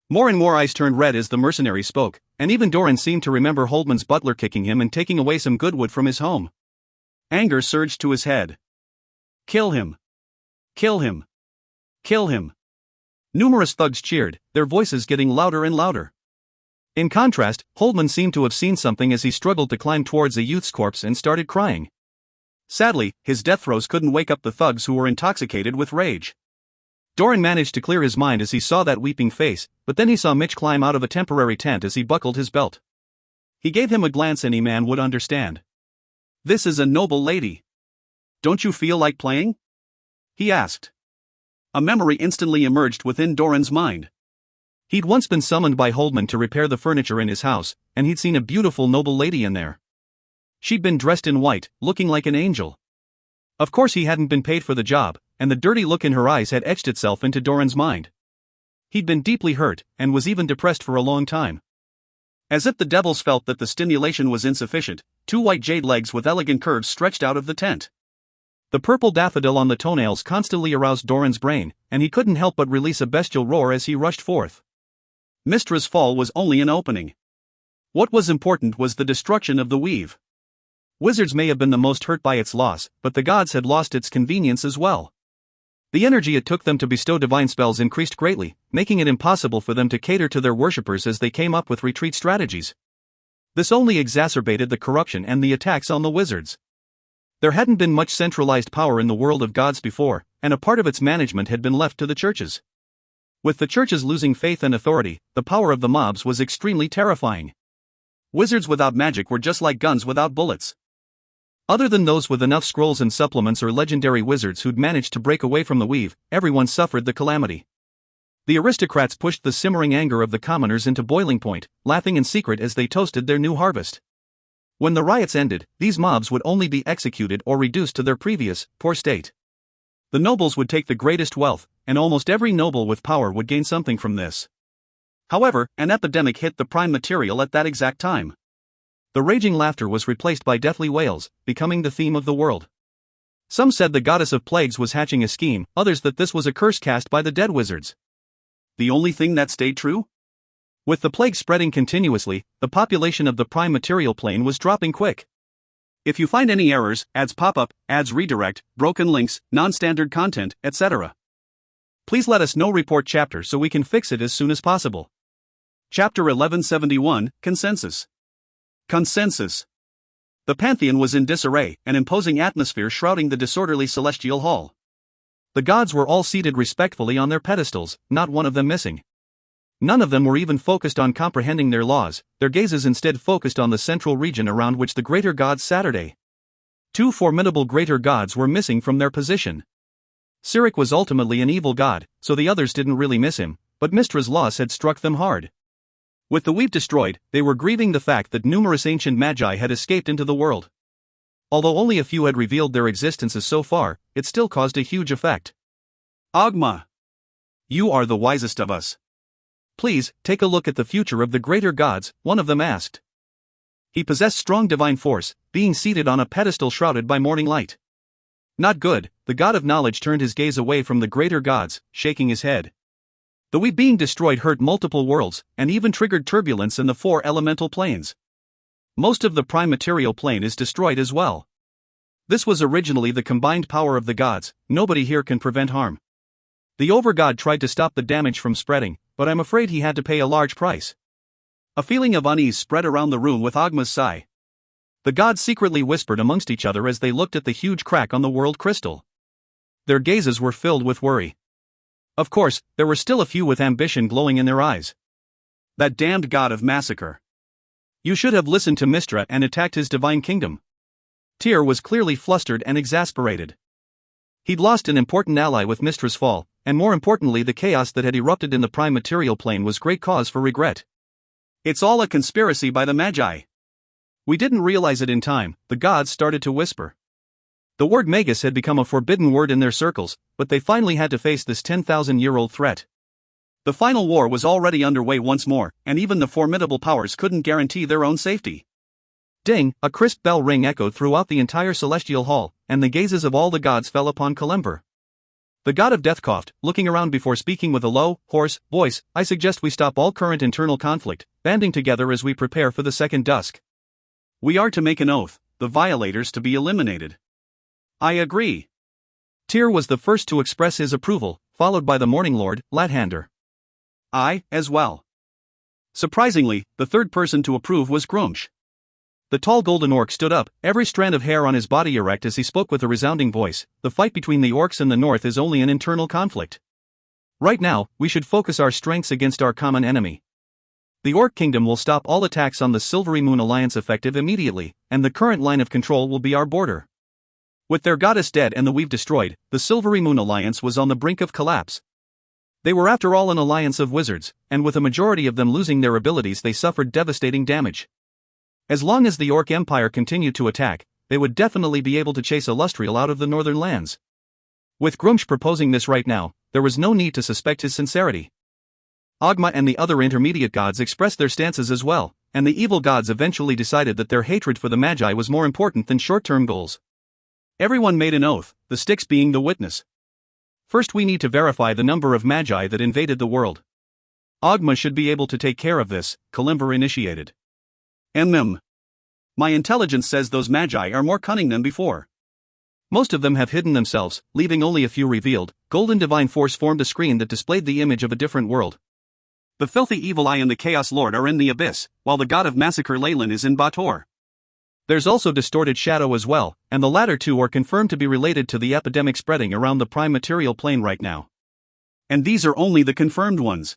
More and more eyes turned red as the mercenary spoke, and even Doran seemed to remember Holdman's butler kicking him and taking away some good wood from his home. Anger surged to his head. "Kill him! Kill him! Kill him!" Numerous thugs cheered, their voices getting louder and louder. In contrast, Holdman seemed to have seen something as he struggled to climb towards a youth's corpse and started crying. Sadly, his death throes couldn't wake up the thugs who were intoxicated with rage. Doran managed to clear his mind as he saw that weeping face, but then he saw Mitch climb out of a temporary tent as he buckled his belt. He gave him a glance any man would understand. "This is a noble lady. Don't you feel like playing?" he asked. A memory instantly emerged within Doran's mind. He'd once been summoned by Holdman to repair the furniture in his house, and he'd seen a beautiful noble lady in there. She'd been dressed in white, looking like an angel. Of course he hadn't been paid for the job, and the dirty look in her eyes had etched itself into Doran's mind. He'd been deeply hurt, and was even depressed for a long time. As if the devils felt that the stimulation was insufficient, two white jade legs with elegant curves stretched out of the tent. The purple daffodil on the toenails constantly aroused Doran's brain, and he couldn't help but release a bestial roar as he rushed forth. Mystra's fall was only an opening. What was important was the destruction of the weave. Wizards may have been the most hurt by its loss, but the gods had lost its convenience as well. The energy it took them to bestow divine spells increased greatly, making it impossible for them to cater to their worshippers as they came up with retreat strategies. This only exacerbated the corruption and the attacks on the wizards. There hadn't been much centralized power in the world of gods before, and a part of its management had been left to the churches. With the churches losing faith and authority, the power of the mobs was extremely terrifying. Wizards without magic were just like guns without bullets. Other than those with enough scrolls and supplements or legendary wizards who'd managed to break away from the weave, everyone suffered the calamity. The aristocrats pushed the simmering anger of the commoners into boiling point, laughing in secret as they toasted their new harvest. When the riots ended, these mobs would only be executed or reduced to their previous, poor state. The nobles would take the greatest wealth, and almost every noble with power would gain something from this. However, an epidemic hit the prime material at that exact time. The raging laughter was replaced by deathly wails, becoming the theme of the world. Some said the goddess of plagues was hatching a scheme, others that this was a curse cast by the dead wizards. The only thing that stayed true? With the plague spreading continuously, the population of the prime material plane was dropping quick. If you find any errors, ads pop up, ads redirect, broken links, non-standard content, etc., please let us know. Report chapter so we can fix it as soon as possible. Chapter 1171, Consensus. Consensus. The Pantheon was in disarray, an imposing atmosphere shrouding the disorderly celestial hall. The gods were all seated respectfully on their pedestals, not one of them missing. None of them were even focused on comprehending their laws, their gazes instead focused on the central region around which the greater gods sat. Two formidable greater gods were missing from their position. Cyric was ultimately an evil god, so the others didn't really miss him, but Mystra's loss had struck them hard. With the weave destroyed, they were grieving the fact that numerous ancient magi had escaped into the world. Although only a few had revealed their existences so far, it still caused a huge effect. Ogma! You are the wisest of us. Please, take a look at the future of the greater gods, one of them asked. He possessed strong divine force, being seated on a pedestal shrouded by morning light. Not good, the god of knowledge turned his gaze away from the greater gods, shaking his head. The weave being destroyed hurt multiple worlds, and even triggered turbulence in the four elemental planes. Most of the prime material plane is destroyed as well. This was originally the combined power of the gods, nobody here can prevent harm. The overgod tried to stop the damage from spreading, but I'm afraid he had to pay a large price. A feeling of unease spread around the room with Ogma's sigh. The gods secretly whispered amongst each other as they looked at the huge crack on the world crystal. Their gazes were filled with worry. Of course, there were still a few with ambition glowing in their eyes. That damned god of massacre. You should have listened to Mistra and attacked his divine kingdom. Tyr was clearly flustered and exasperated. He'd lost an important ally with Mistra's fall, and more importantly the chaos that had erupted in the prime material plane was great cause for regret. It's all a conspiracy by the Magi. We didn't realize it in time, the gods started to whisper. The word Magus had become a forbidden word in their circles, but they finally had to face this 10,000-year-old threat. The final war was already underway once more, and even the formidable powers couldn't guarantee their own safety. Ding! A crisp bell ring echoed throughout the entire celestial hall, and the gazes of all the gods fell upon Kalimver. The god of death coughed, looking around before speaking with a low, hoarse voice. I suggest we stop all current internal conflict, banding together as we prepare for the second dusk. We are to make an oath, the violators to be eliminated. I agree. Tyr was the first to express his approval, followed by the Morning Lord, Lathander. I, as well. Surprisingly, the third person to approve was Grumsh. The tall golden orc stood up, every strand of hair on his body erect as he spoke with a resounding voice. The fight between the orcs and the north is only an internal conflict. Right now, we should focus our strengths against our common enemy. The Orc Kingdom will stop all attacks on the Silvery Moon Alliance effective immediately, and the current line of control will be our border. With their goddess dead and the weave destroyed, the Silvery Moon Alliance was on the brink of collapse. They were after all an alliance of wizards, and with a majority of them losing their abilities they suffered devastating damage. As long as the Orc Empire continued to attack, they would definitely be able to chase Illustrial out of the northern lands. With Grumsh proposing this right now, there was no need to suspect his sincerity. Ogma and the other intermediate gods expressed their stances as well, and the evil gods eventually decided that their hatred for the Magi was more important than short-term goals. Everyone made an oath, the Styx being the witness. First we need to verify the number of Magi that invaded the world. Ogma should be able to take care of this, Kalimver initiated. My intelligence says those Magi are more cunning than before. Most of them have hidden themselves, leaving only a few revealed. Golden Divine Force formed a screen that displayed the image of a different world. The filthy evil eye and the Chaos Lord are in the abyss, while the god of massacre Leyland is in Bator. There's also distorted shadow as well, and the latter two are confirmed to be related to the epidemic spreading around the prime material plane right now. And these are only the confirmed ones.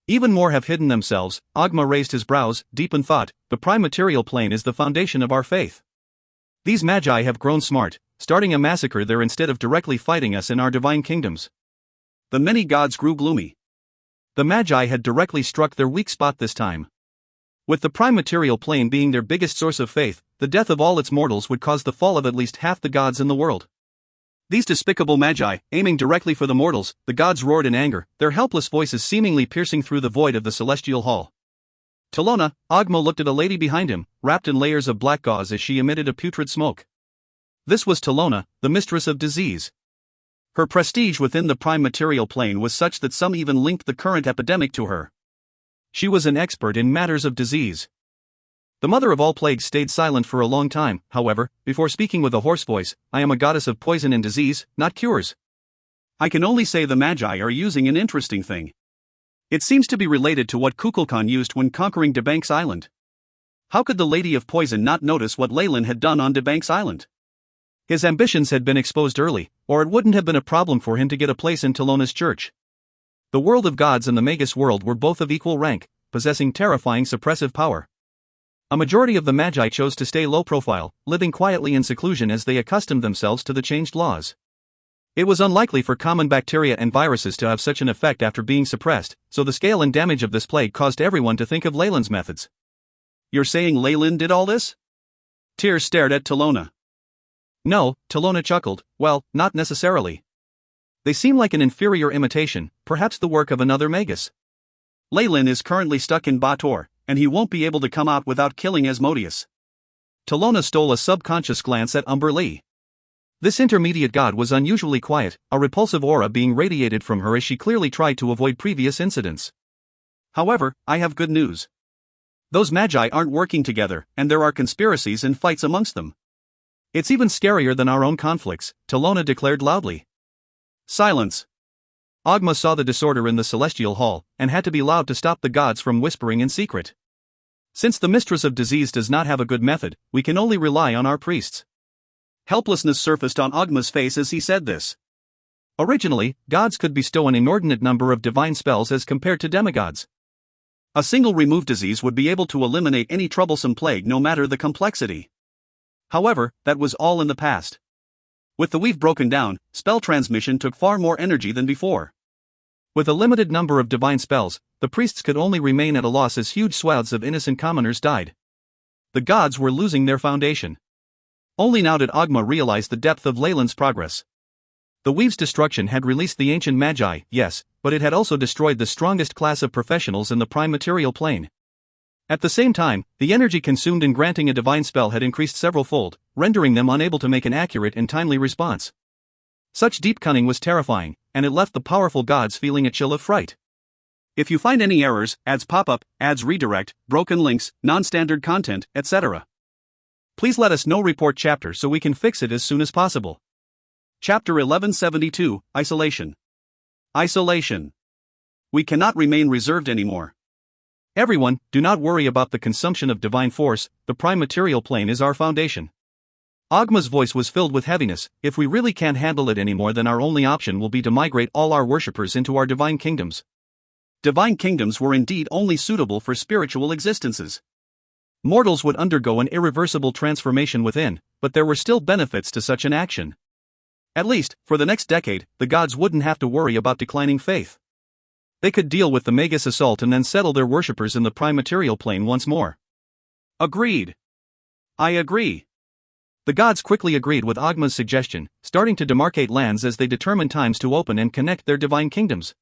Even more have hidden themselves. Ogma raised his brows, deep in thought. The prime material plane is the foundation of our faith. These Magi have grown smart, starting a massacre there instead of directly fighting us in our divine kingdoms. The many gods grew gloomy. The Magi had directly struck their weak spot this time. With the prime material plane being their biggest source of faith, the death of all its mortals would cause the fall of at least half the gods in the world. These despicable Magi, aiming directly for the mortals, the gods roared in anger, their helpless voices seemingly piercing through the void of the celestial hall. Talona, Ogma looked at a lady behind him, wrapped in layers of black gauze as she emitted a putrid smoke. This was Talona, the mistress of disease. Her prestige within the prime material plane was such that some even linked the current epidemic to her. She was an expert in matters of disease. The mother of all plagues stayed silent for a long time, however, before speaking with a hoarse voice. I am a goddess of poison and disease, not cures. I can only say the Magi are using an interesting thing. It seems to be related to what Kukulkan used when conquering Debank's Island. How could the Lady of Poison not notice what Leyland had done on Debank's Island? His ambitions had been exposed early, or it wouldn't have been a problem for him to get a place in Talona's church. The world of gods and the Magus world were both of equal rank, possessing terrifying suppressive power. A majority of the Magi chose to stay low profile, living quietly in seclusion as they accustomed themselves to the changed laws. It was unlikely for common bacteria and viruses to have such an effect after being suppressed, so the scale and damage of this plague caused everyone to think of Leyland's methods. You're saying Leyland did all this? Tyr stared at Talona. No, Talona chuckled. Well, not necessarily. They seem like an inferior imitation, perhaps the work of another Magus. Leyland is currently stuck in Bator, and he won't be able to come out without killing Asmodeus. Talona stole a subconscious glance at Umber Lee. This intermediate god was unusually quiet, a repulsive aura being radiated from her as she clearly tried to avoid previous incidents. However, I have good news. Those Magi aren't working together, and there are conspiracies and fights amongst them. It's even scarier than our own conflicts, Talona declared loudly. Silence. Ogma saw the disorder in the celestial hall, and had to be loud to stop the gods from whispering in secret. Since the mistress of disease does not have a good method, we can only rely on our priests. Helplessness surfaced on Ogma's face as he said this. Originally, gods could bestow an inordinate number of divine spells as compared to demigods. A single remove disease would be able to eliminate any troublesome plague no matter the complexity. However, that was all in the past. With the weave broken down, spell transmission took far more energy than before. With a limited number of divine spells, the priests could only remain at a loss as huge swaths of innocent commoners died. The gods were losing their foundation. Only now did Ogma realize the depth of Leyland's progress. The weave's destruction had released the ancient magi, yes, but it had also destroyed the strongest class of professionals in the prime material plane. At the same time, the energy consumed in granting a divine spell had increased several-fold, rendering them unable to make an accurate and timely response. Such deep cunning was terrifying, and it left the powerful gods feeling a chill of fright. If you find any errors, ads pop up, ads redirect, broken links, non-standard content, etc., please let us know. Report chapter so we can fix it as soon as possible. Chapter 1172, Isolation. Isolation. We cannot remain reserved anymore. Everyone, do not worry about the consumption of divine force, the prime material plane is our foundation. Ogma's voice was filled with heaviness. If we really can't handle it anymore, then our only option will be to migrate all our worshippers into our divine kingdoms. Divine kingdoms were indeed only suitable for spiritual existences. Mortals would undergo an irreversible transformation within, but there were still benefits to such an action. At least, for the next decade, the gods wouldn't have to worry about declining faith. They could deal with the Magus assault and then settle their worshippers in the prime material plane once more. Agreed. I agree. The gods quickly agreed with Ogma's suggestion, starting to demarcate lands as they determined times to open and connect their divine kingdoms.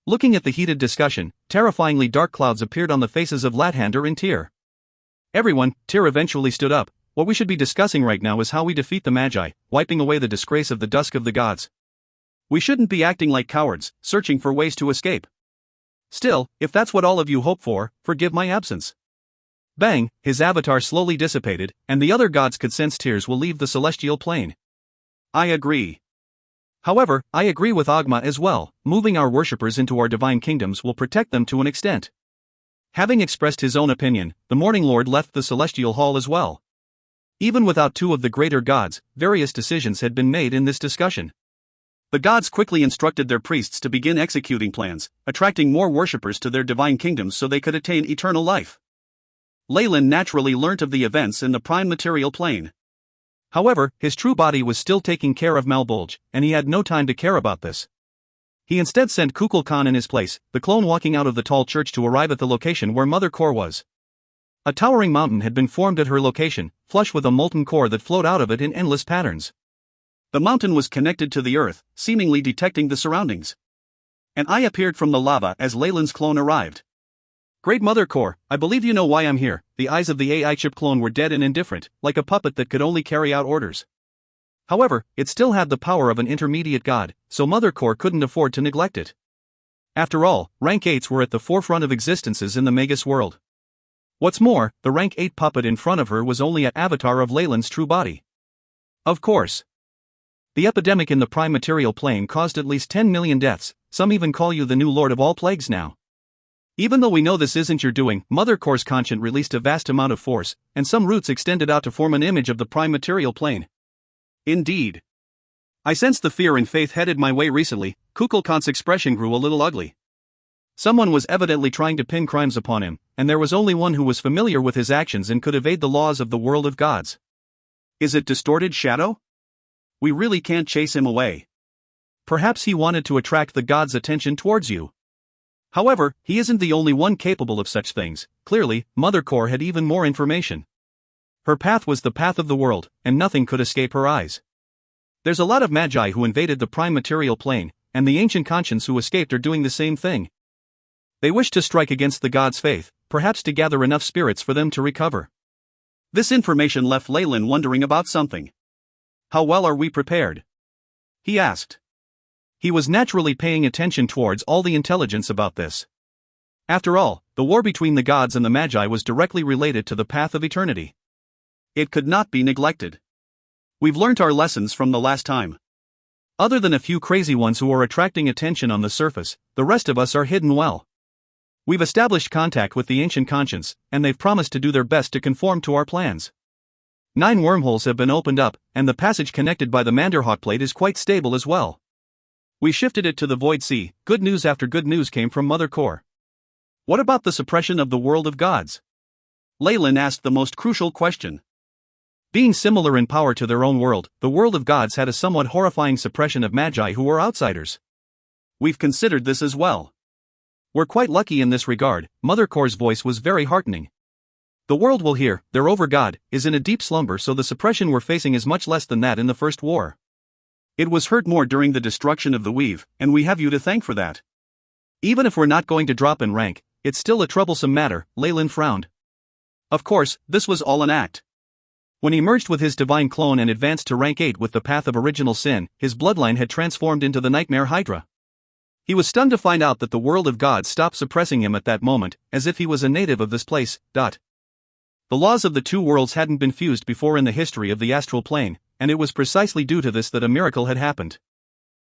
Looking at the heated discussion, terrifyingly dark clouds appeared on the faces of Lathander and Tyr. Everyone, Tyr eventually stood up. What we should be discussing right now is how we defeat the Magi, wiping away the disgrace of the dusk of the gods. We shouldn't be acting like cowards, searching for ways to escape. Still, if that's what all of you hope for, forgive my absence. Bang, his avatar slowly dissipated, and the other gods could sense Tears will leave the celestial plane. I agree. However, I agree with Ogma as well. Moving our worshippers into our divine kingdoms will protect them to an extent. Having expressed his own opinion, the Morning Lord left the celestial hall as well. Even without two of the greater gods, various decisions had been made in this discussion. The gods quickly instructed their priests to begin executing plans, attracting more worshippers to their divine kingdoms so they could attain eternal life. Leyland naturally learnt of the events in the prime material plane. However, his true body was still taking care of Malbolge, and he had no time to care about this. He instead sent Kukulkan in his place, the clone walking out of the tall church to arrive at the location where Mother Core was. A towering mountain had been formed at her location, flush with a molten core that flowed out of it in endless patterns. The mountain was connected to the earth, seemingly detecting the surroundings. An eye appeared from the lava as Leyland's clone arrived. Great Mother Core, I believe you know why I'm here. The eyes of the AI chip clone were dead and indifferent, like a puppet that could only carry out orders. However, it still had the power of an intermediate god, so Mother Core couldn't afford to neglect it. After all, rank 8s were at the forefront of existences in the Magus world. What's more, the rank 8 puppet in front of her was only an avatar of Leyland's true body. Of course. The epidemic in the prime material plane caused at least 10 million deaths. Some even call you the new lord of all plagues now. Even though we know this isn't your doing, Mother Core's conscience released a vast amount of force, and some roots extended out to form an image of the prime material plane. Indeed. I sensed the fear and faith headed my way recently. Kukulkan's expression grew a little ugly. Someone was evidently trying to pin crimes upon him, and there was only one who was familiar with his actions and could evade the laws of the world of gods. Is it Distorted Shadow? We really can't chase him away. Perhaps he wanted to attract the gods' attention towards you. However, he isn't the only one capable of such things. Clearly, Mother Core had even more information. Her path was the path of the world, and nothing could escape her eyes. There's a lot of magi who invaded the prime material plane, and the ancient conscience who escaped are doing the same thing. They wish to strike against the gods' faith, perhaps to gather enough spirits for them to recover. This information left Leyland wondering about something. How well are we prepared? He asked. He was naturally paying attention towards all the intelligence about this. After all, the war between the gods and the Magi was directly related to the path of eternity. It could not be neglected. We've learnt our lessons from the last time. Other than a few crazy ones who are attracting attention on the surface, the rest of us are hidden well. We've established contact with the ancient conscience, and they've promised to do their best to conform to our plans. 9 wormholes have been opened up, and the passage connected by the Manderhawk plate is quite stable as well. We shifted it to the Void Sea. Good news after good news came from Mother Core. What about the suppression of the world of gods? Leyland asked the most crucial question. Being similar in power to their own world, the world of gods had a somewhat horrifying suppression of magi who were outsiders. We've considered this as well. We're quite lucky in this regard. Mother Core's voice was very heartening. The world will hear, they're over God, is in a deep slumber, so the suppression we're facing is much less than that in the First War. It was hurt more during the destruction of the Weave, and we have you to thank for that. Even if we're not going to drop in rank, it's still a troublesome matter, Leyland frowned. Of course, this was all an act. When he merged with his divine clone and advanced to rank 8 with the path of original sin, his bloodline had transformed into the Nightmare Hydra. He was stunned to find out that the world of gods stopped suppressing him at that moment, as if he was a native of this place. The laws of the two worlds hadn't been fused before in the history of the astral plane, and it was precisely due to this that a miracle had happened.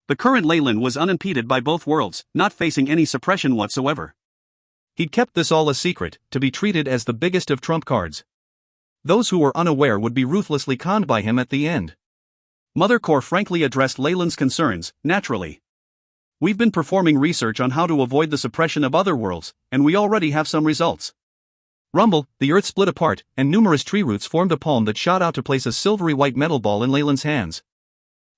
The current Leyland was unimpeded by both worlds, not facing any suppression whatsoever. He'd kept this all a secret, to be treated as the biggest of trump cards. Those who were unaware would be ruthlessly conned by him at the end. Mother Core frankly addressed Leyland's concerns, naturally. We've been performing research on how to avoid the suppression of other worlds, and we already have some results. Rumble, the earth split apart, and numerous tree roots formed a palm that shot out to place a silvery white metal ball in Leyland's hands.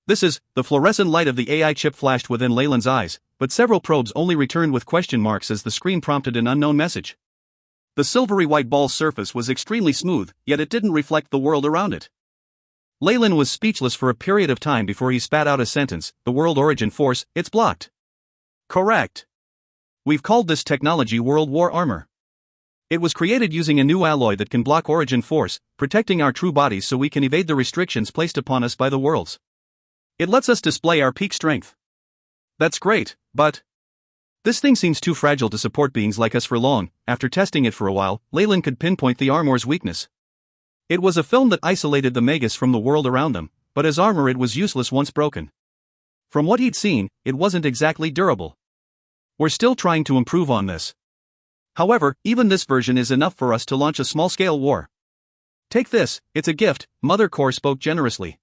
The fluorescent light of the AI chip flashed within Leyland's eyes, but several probes only returned with question marks as the screen prompted an unknown message. The silvery white ball's surface was extremely smooth, yet it didn't reflect the world around it. Leyland was speechless for a period of time before he spat out a sentence. The world origin force, it's blocked. Correct. We've called this technology World War Armor. It was created using a new alloy that can block origin force, protecting our true bodies so we can evade the restrictions placed upon us by the worlds. It lets us display our peak strength. That's great, but this thing seems too fragile to support beings like us for long. After testing it for a while, Leyland could pinpoint the armor's weakness. It was a film that isolated the Magus from the world around them, but as armor it was useless once broken. From what he'd seen, it wasn't exactly durable. We're still trying to improve on this. However, even this version is enough for us to launch a small-scale war. Take this, it's a gift. Mother Core spoke generously.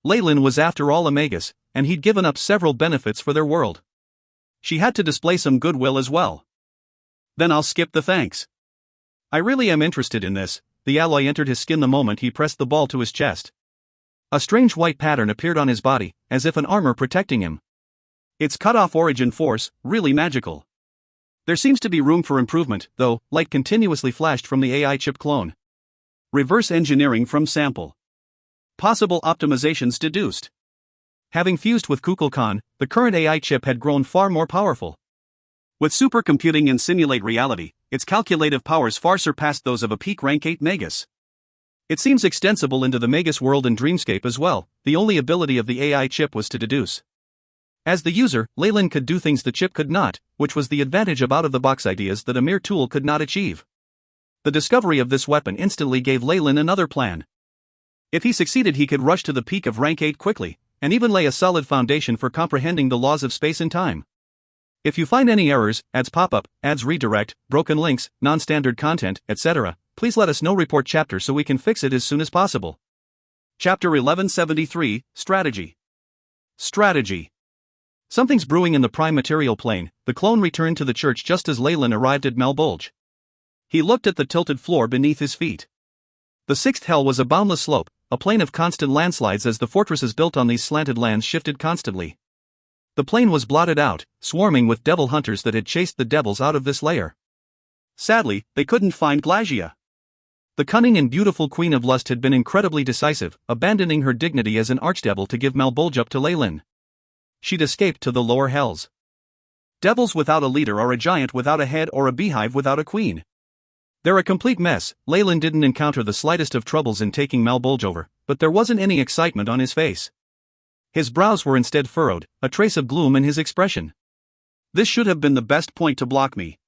Leyland was after all a Magus, and he'd given up several benefits for their world. She had to display some goodwill as well. Then I'll skip the thanks. I really am interested in this. The alloy entered his skin the moment he pressed the ball to his chest. A strange white pattern appeared on his body, as if an armor protecting him. It's cut off origin force, really magical. There seems to be room for improvement, though. Light continuously flashed from the AI chip clone. Reverse engineering from sample. Possible optimizations deduced. Having fused with Kukulkan, the current AI chip had grown far more powerful. With supercomputing and simulate reality, its calculative powers far surpassed those of a peak rank 8 Magus. It seems extensible into the Magus world and dreamscape as well. The only ability of the AI chip was to deduce. As the user, Leyland could do things the chip could not, which was the advantage of out-of-the-box ideas that a mere tool could not achieve. The discovery of this weapon instantly gave Leyland another plan. If he succeeded, he could rush to the peak of rank 8 quickly, and even lay a solid foundation for comprehending the laws of space and time. If you find any errors, ads pop up, ads redirect, broken links, non-standard content, etc., please let us know. Report chapter so we can fix it as soon as possible. Chapter 1173, Strategy. Strategy. Something's brewing in the prime material plane. The clone returned to the church just as Leyland arrived at Malbolge. He looked at the tilted floor beneath his feet. The sixth hell was a boundless slope, a plain of constant landslides as the fortresses built on these slanted lands shifted constantly. The plain was blotted out, swarming with devil hunters that had chased the devils out of this lair. Sadly, they couldn't find Glagia. The cunning and beautiful Queen of Lust had been incredibly decisive, abandoning her dignity as an archdevil to give Malbolge up to Leyland. She'd escaped to the lower hells. Devils without a leader are a giant without a head or a beehive without a queen. They're a complete mess. Leyland didn't encounter the slightest of troubles in taking Malbolge over, but there wasn't any excitement on his face. His brows were instead furrowed, a trace of gloom in his expression. This should have been the best point to block me.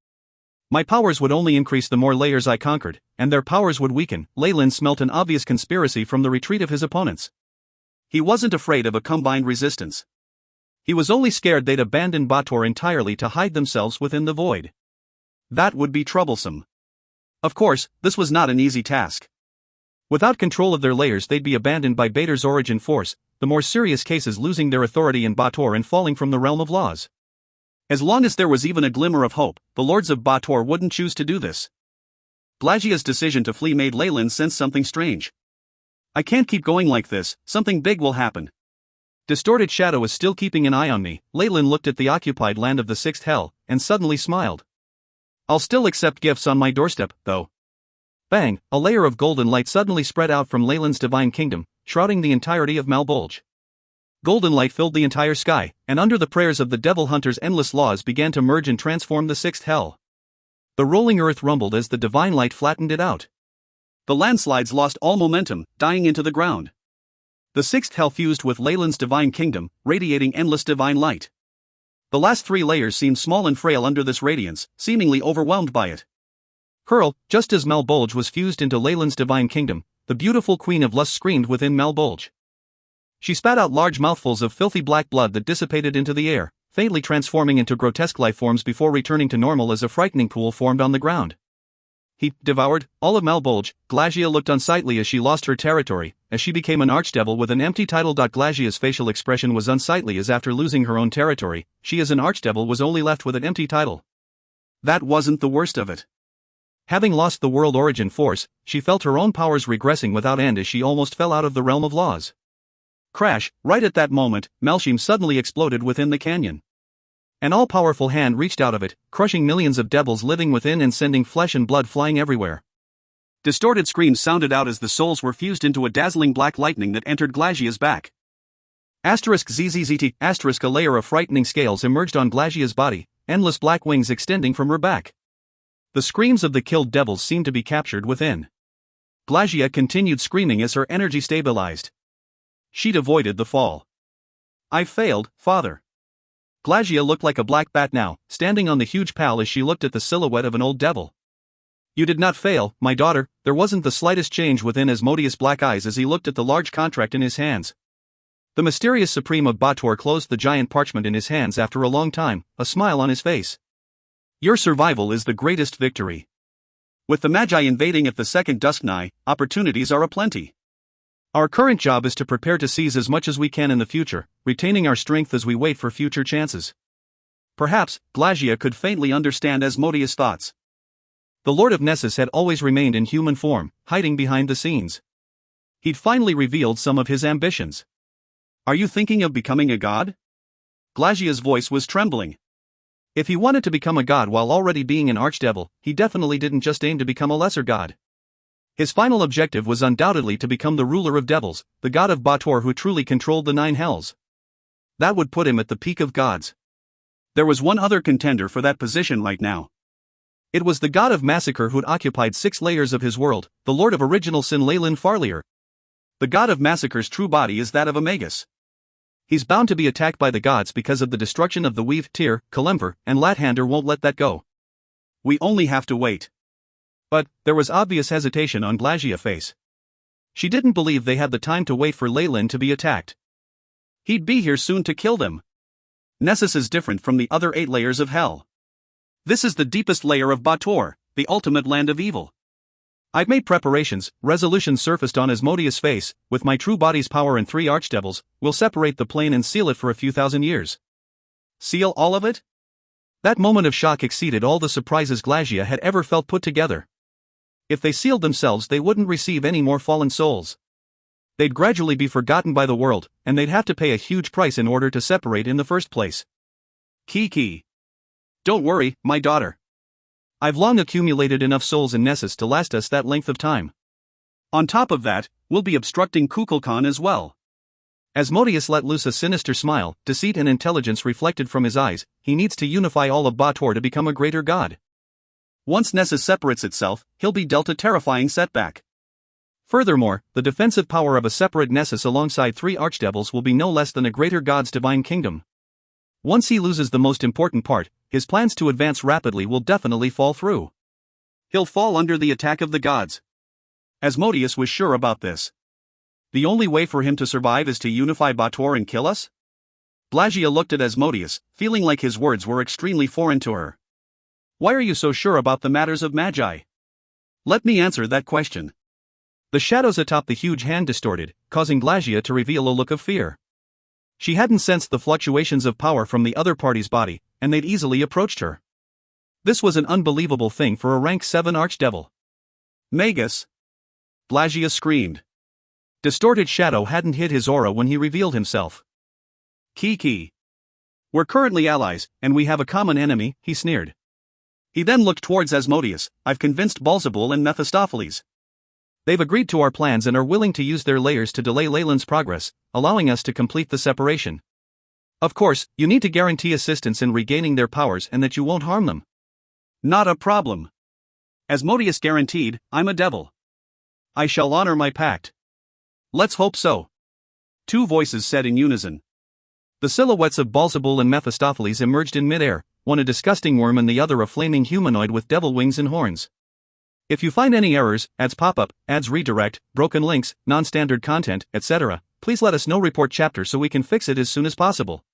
My powers would only increase the more layers I conquered, and their powers would weaken. Leyland smelt an obvious conspiracy from the retreat of his opponents. He wasn't afraid of a combined resistance. He was only scared they'd abandon Bator entirely to hide themselves within the void. That would be troublesome. Of course, this was not an easy task. Without control of their layers, they'd be abandoned by Bator's origin force, the more serious cases losing their authority in Bator and falling from the realm of laws. As long as there was even a glimmer of hope, the lords of Bator wouldn't choose to do this. Glacia's decision to flee made Leyland sense something strange. I can't keep going like this, something big will happen. Distorted Shadow is still keeping an eye on me. Leyland looked at the occupied land of the sixth hell, and suddenly smiled. I'll still accept gifts on my doorstep, though. Bang, a layer of golden light suddenly spread out from Leyland's divine kingdom, shrouding the entirety of Malbolge. Golden light filled the entire sky, and under the prayers of the devil hunters endless laws began to merge and transform the sixth hell. The rolling earth rumbled as the divine light flattened it out. The landslides lost all momentum, dying into the ground. The sixth hell fused with Leyland's divine kingdom, radiating endless divine light. The last three layers seemed small and frail under this radiance, seemingly overwhelmed by it. Hurl, just as Malbolge was fused into Leyland's divine kingdom, the beautiful Queen of Lust screamed within Malbolge. She spat out large mouthfuls of filthy black blood that dissipated into the air, faintly transforming into grotesque life forms before returning to normal as a frightening pool formed on the ground. He devoured all of Malbolge. Glacia looked unsightly as she lost her territory, as she became an archdevil with an empty title. Glacia's facial expression was unsightly as after losing her own territory, she as an archdevil was only left with an empty title. That wasn't the worst of it. Having lost the world origin force, she felt her own powers regressing without end as she almost fell out of the realm of laws. Crash, right at that moment, Malshim suddenly exploded within the canyon. An all-powerful hand reached out of it, crushing millions of devils living within and sending flesh and blood flying everywhere. Distorted screams sounded out as the souls were fused into a dazzling black lightning that entered Glacia's back. *ZZZT*, a layer of frightening scales emerged on Glacia's body, endless black wings extending from her back. The screams of the killed devils seemed to be captured within. Glacia continued screaming as her energy stabilized. She'd avoided the fall. I failed, Father. Glacia looked like a black bat now, standing on the huge pal as she looked at the silhouette of an old devil. You did not fail, my daughter. There wasn't the slightest change within Asmodeus' black eyes as he looked at the large contract in his hands. The mysterious Supreme of Bator closed the giant parchment in his hands after a long time, a smile on his face. Your survival is the greatest victory. With the Magi invading at the second dusk nigh, opportunities are aplenty. Our current job is to prepare to seize as much as we can in the future, retaining our strength as we wait for future chances. Perhaps, Glacia could faintly understand Asmodeus' thoughts. The Lord of Nessus had always remained in human form, hiding behind the scenes. He'd finally revealed some of his ambitions. Are you thinking of becoming a god? Glacia's voice was trembling. If he wanted to become a god while already being an archdevil, he definitely didn't just aim to become a lesser god. His final objective was undoubtedly to become the ruler of devils, the god of Bator who truly controlled the nine hells. That would put him at the peak of gods. There was one other contender for that position right now. It was the god of massacre who'd occupied 6 layers of his world, the lord of original sin Leyland Farlier. The god of massacre's true body is that of a magus. He's bound to be attacked by the gods because of the destruction of the Weave, Tyr, Kalemver, and Lathander won't let that go. We only have to wait. But, there was obvious hesitation on Glacia's face. She didn't believe they had the time to wait for Leyland to be attacked. He'd be here soon to kill them. Nessus is different from the other 8 layers of hell. This is the deepest layer of Bator, the ultimate land of evil. I've made preparations. Resolution surfaced on Asmodeus' face. With my true body's power and 3 archdevils, we'll separate the plane and seal it for a few thousand years. Seal all of it? That moment of shock exceeded all the surprises Glacia had ever felt put together. If they sealed themselves, they wouldn't receive any more fallen souls. They'd gradually be forgotten by the world, and they'd have to pay a huge price in order to separate in the first place. Kiki. Don't worry, my daughter. I've long accumulated enough souls in Nessus to last us that length of time. On top of that, we'll be obstructing Kukulkan as well. Asmodeus let loose a sinister smile, deceit and intelligence reflected from his eyes. He needs to unify all of Bator to become a greater god. Once Nessus separates itself, he'll be dealt a terrifying setback. Furthermore, the defensive power of a separate Nessus alongside 3 archdevils will be no less than a greater god's divine kingdom. Once he loses the most important part, his plans to advance rapidly will definitely fall through. He'll fall under the attack of the gods. Asmodeus was sure about this. The only way for him to survive is to unify Bator and kill us? Glacia looked at Asmodeus, feeling like his words were extremely foreign to her. Why are you so sure about the matters of magi? Let me answer that question. The shadows atop the huge hand distorted, causing Glasia to reveal a look of fear. She hadn't sensed the fluctuations of power from the other party's body, and they'd easily approached her. This was an unbelievable thing for a rank 7 archdevil. Magus! Glasia screamed. Distorted Shadow hadn't hid his aura when he revealed himself. Kiki. We're currently allies, and we have a common enemy, he sneered. He then looked towards Asmodeus. I've convinced Beelzebul and Mephistopheles. They've agreed to our plans and are willing to use their layers to delay Leyland's progress, allowing us to complete the separation. Of course, you need to guarantee assistance in regaining their powers and that you won't harm them. Not a problem. Asmodeus guaranteed, I'm a devil. I shall honor my pact. Let's hope so. Two voices said in unison. The silhouettes of Beelzebul and Mephistopheles emerged in midair, one a disgusting worm and the other a flaming humanoid with devil wings and horns. If you find any errors, ads pop-up, ads redirect, broken links, non-standard content, etc., please let us know. Report chapter so we can fix it as soon as possible.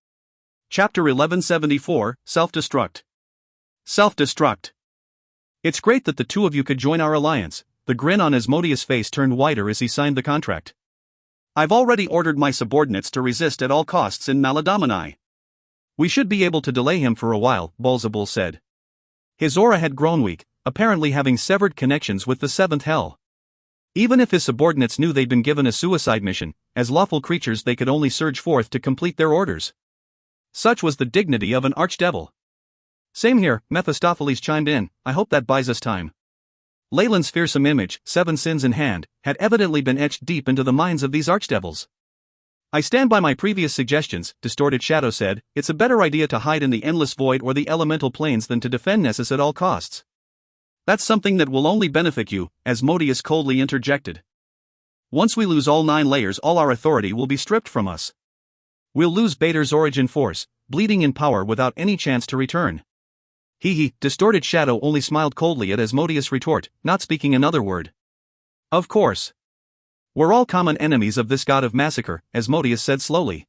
Chapter 1174, Self-Destruct. Self-Destruct. It's great that the two of you could join our alliance. The grin on Asmodeus' face turned wider as he signed the contract. I've already ordered my subordinates to resist at all costs in Maladomini. We should be able to delay him for a while, Beelzebul said. His aura had grown weak, apparently having severed connections with the seventh hell. Even if his subordinates knew they'd been given a suicide mission, as lawful creatures they could only surge forth to complete their orders. Such was the dignity of an archdevil. Same here, Mephistopheles chimed in, I hope that buys us time. Leyland's fearsome image, 7 sins in hand, had evidently been etched deep into the minds of these archdevils. I stand by my previous suggestions, Distorted Shadow said. It's a better idea to hide in the endless void or the elemental planes than to defend Nessus at all costs. That's something that will only benefit you, Asmodeus coldly interjected. Once we lose all 9 layers, all our authority will be stripped from us. We'll lose Bader's origin force, bleeding in power without any chance to return. Distorted Shadow only smiled coldly at Asmodeus' retort, not speaking another word. Of course. We're all common enemies of this god of massacre, Asmodeus said slowly.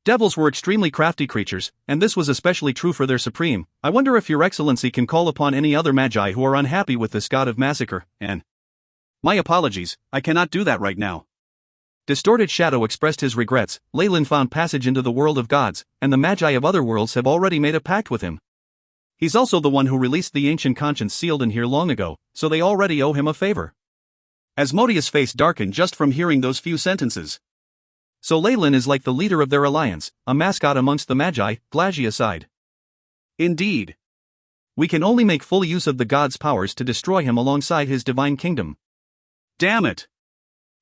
Devils were extremely crafty creatures, and this was especially true for their supreme. I wonder if your excellency can call upon any other magi who are unhappy with this god of massacre, and... My apologies, I cannot do that right now. Distorted Shadow expressed his regrets. Leyland found passage into the world of gods, and the magi of other worlds have already made a pact with him. He's also the one who released the ancient conscience sealed in here long ago, so they already owe him a favor. Asmodeus' face darkened just from hearing those few sentences. So Leyland is like the leader of their alliance, a mascot amongst the magi, Glasia sighed. Indeed. We can only make full use of the god's powers to destroy him alongside his divine kingdom. Damn it!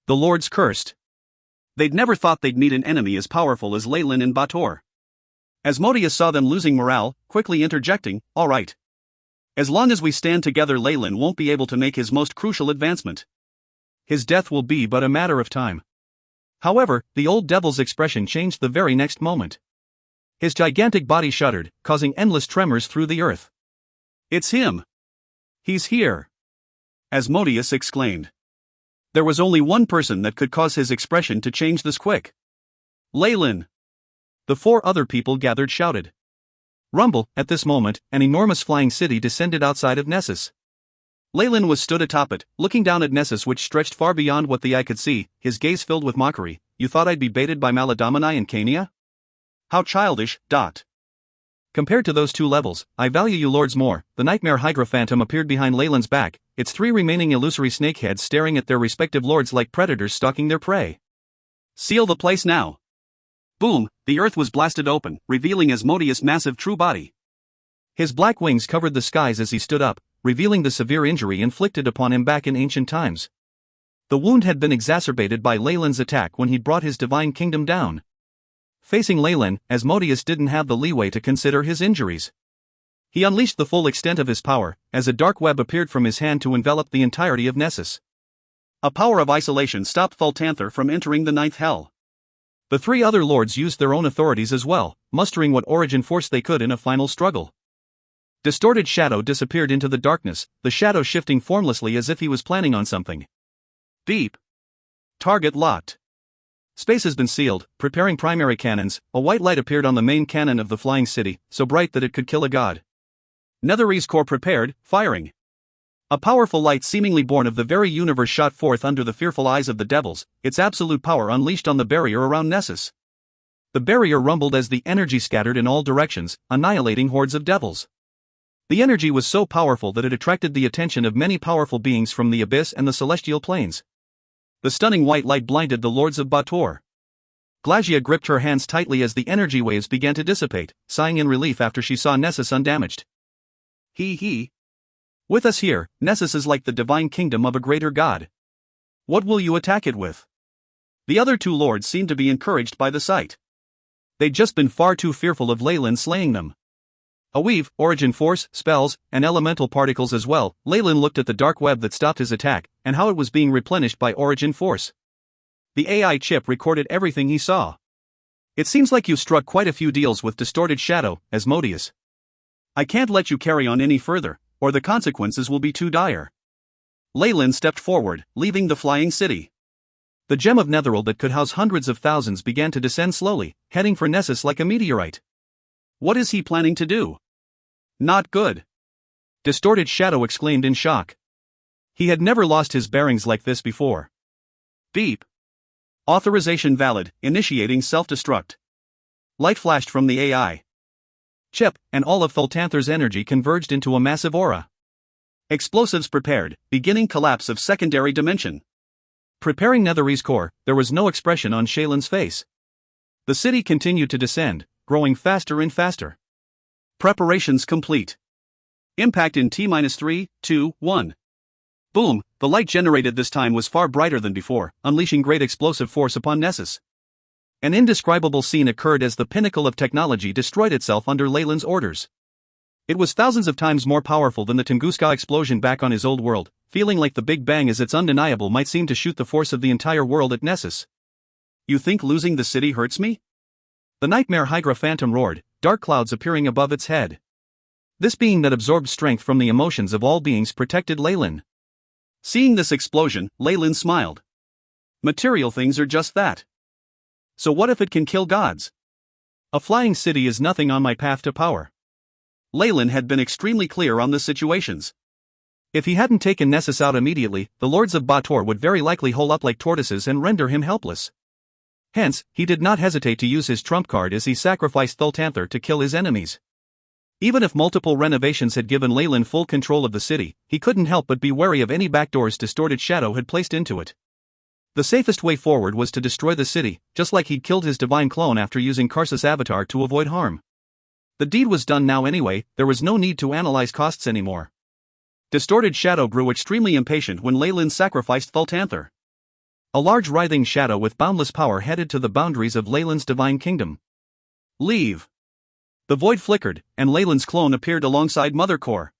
The lords cursed. They'd never thought they'd meet an enemy as powerful as Leyland and Bator. Asmodeus saw them losing morale, quickly interjecting, all right. As long as we stand together, Leyland won't be able to make his most crucial advancement. His death will be but a matter of time. However, the old devil's expression changed the very next moment. His gigantic body shuddered, causing endless tremors through the earth. It's him! He's here! Asmodeus exclaimed. There was only one person that could cause his expression to change this quick. Leyland! The 4 other people gathered shouted. Rumble, at this moment, an enormous flying city descended outside of Nessus. Leyland was stood atop it, looking down at Nessus, which stretched far beyond what the eye could see, his gaze filled with mockery. You thought I'd be baited by Maladomini and Cania? How childish, dot. Compared to those 2 levels, I value you lords more. The nightmare Hydra Phantom appeared behind Leyland's back, its 3 remaining illusory snakeheads staring at their respective lords like predators stalking their prey. Seal the place now. Boom, the earth was blasted open, revealing Asmodeus' massive true body. His black wings covered the skies as he stood up, revealing the severe injury inflicted upon him back in ancient times. The wound had been exacerbated by Leyland's attack when he'd brought his divine kingdom down. Facing Leyland, Asmodeus didn't have the leeway to consider his injuries. He unleashed the full extent of his power, as a dark web appeared from his hand to envelop the entirety of Nessus. A power of isolation stopped Thultanther from entering the 9th hell. The 3 other lords used their own authorities as well, mustering what origin force they could in a final struggle. Distorted Shadow disappeared into the darkness, the shadow shifting formlessly as if he was planning on something. Beep. Target locked. Space has been sealed, preparing primary cannons. A white light appeared on the main cannon of the flying city, so bright that it could kill a god. Netherese core prepared, firing. A powerful light seemingly born of the very universe shot forth under the fearful eyes of the devils, its absolute power unleashed on the barrier around Nessus. The barrier rumbled as the energy scattered in all directions, annihilating hordes of devils. The energy was so powerful that it attracted the attention of many powerful beings from the abyss and the celestial planes. The stunning white light blinded the lords of Bator. Glacia gripped her hands tightly as the energy waves began to dissipate, sighing in relief after she saw Nessus undamaged. He. With us here, Nessus is like the divine kingdom of a greater god. What will you attack it with? The other two lords seemed to be encouraged by the sight. They'd just been far too fearful of Leyland slaying them. A weave, origin force, spells, and elemental particles as well. Leyland looked at the dark web that stopped his attack, and how it was being replenished by origin force. The AI chip recorded everything he saw. It seems like you've struck quite a few deals with Distorted Shadow, Asmodeus. I can't let you carry on any further, or the consequences will be too dire. Leyland stepped forward, leaving the flying city. The gem of Netheril that could house hundreds of thousands began to descend slowly, heading for Nessus like a meteorite. What is he planning to do? Not good. Distorted Shadow exclaimed in shock. He had never lost his bearings like this before. Beep. Authorization valid, initiating self-destruct. Light flashed from the AI chip, and all of Thultanther's energy converged into a massive aura. Explosives prepared, beginning collapse of secondary dimension. Preparing Netherese core, there was no expression on Shaylin's face. The city continued to descend, growing faster and faster. Preparations complete. Impact in T-3, 2, 1. Boom, the light generated this time was far brighter than before, unleashing great explosive force upon Nessus. An indescribable scene occurred as the pinnacle of technology destroyed itself under Leyland's orders. It was thousands of times more powerful than the Tunguska explosion back on his old world, feeling like the Big Bang as it's undeniable might seem to shoot the force of the entire world at Nessus. You think losing the city hurts me? The nightmare Hydra phantom roared, dark clouds appearing above its head. This being that absorbed strength from the emotions of all beings protected Leyland. Seeing this explosion, Leyland smiled. Material things are just that. So what if it can kill gods? A flying city is nothing on my path to power. Leyland had been extremely clear on the situations. If he hadn't taken Nessus out immediately, the lords of Bator would very likely hole up like tortoises and render him helpless. Hence, he did not hesitate to use his trump card as he sacrificed Thultanther to kill his enemies. Even if multiple renovations had given Leyland full control of the city, he couldn't help but be wary of any backdoors Distorted Shadow had placed into it. The safest way forward was to destroy the city, just like he'd killed his divine clone after using Karsus' avatar to avoid harm. The deed was done now anyway, there was no need to analyze costs anymore. Distorted Shadow grew extremely impatient when Leyland sacrificed Thultanther. A large writhing shadow with boundless power headed to the boundaries of Leyland's divine kingdom. Leave. The void flickered, and Leyland's clone appeared alongside Mother Core.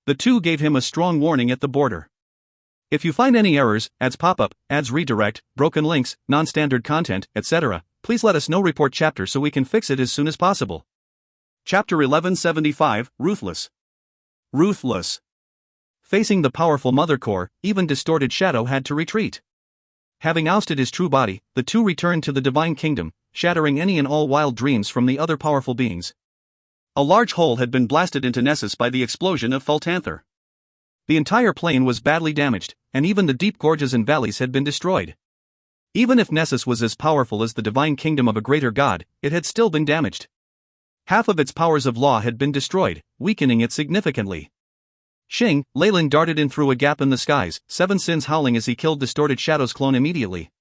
The two gave him a strong warning at the border. If you find any errors, ads pop-up, ads redirect, broken links, non-standard content, etc., please let us know. Report chapter so we can fix it as soon as possible. Chapter 1175, Ruthless. Ruthless. Facing the powerful Mother Core, even Distorted Shadow had to retreat. Having ousted his true body, the two returned to the divine kingdom, shattering any and all wild dreams from the other powerful beings. A large hole had been blasted into Nessus by the explosion of Thultanther. The entire plain was badly damaged, and even the deep gorges and valleys had been destroyed. Even if Nessus was as powerful as the divine kingdom of a greater god, it had still been damaged. Half of its powers of law had been destroyed, weakening it significantly. Shing, Leyland darted in through a gap in the skies, seven sins howling as he killed Distorted Shadow's clone immediately.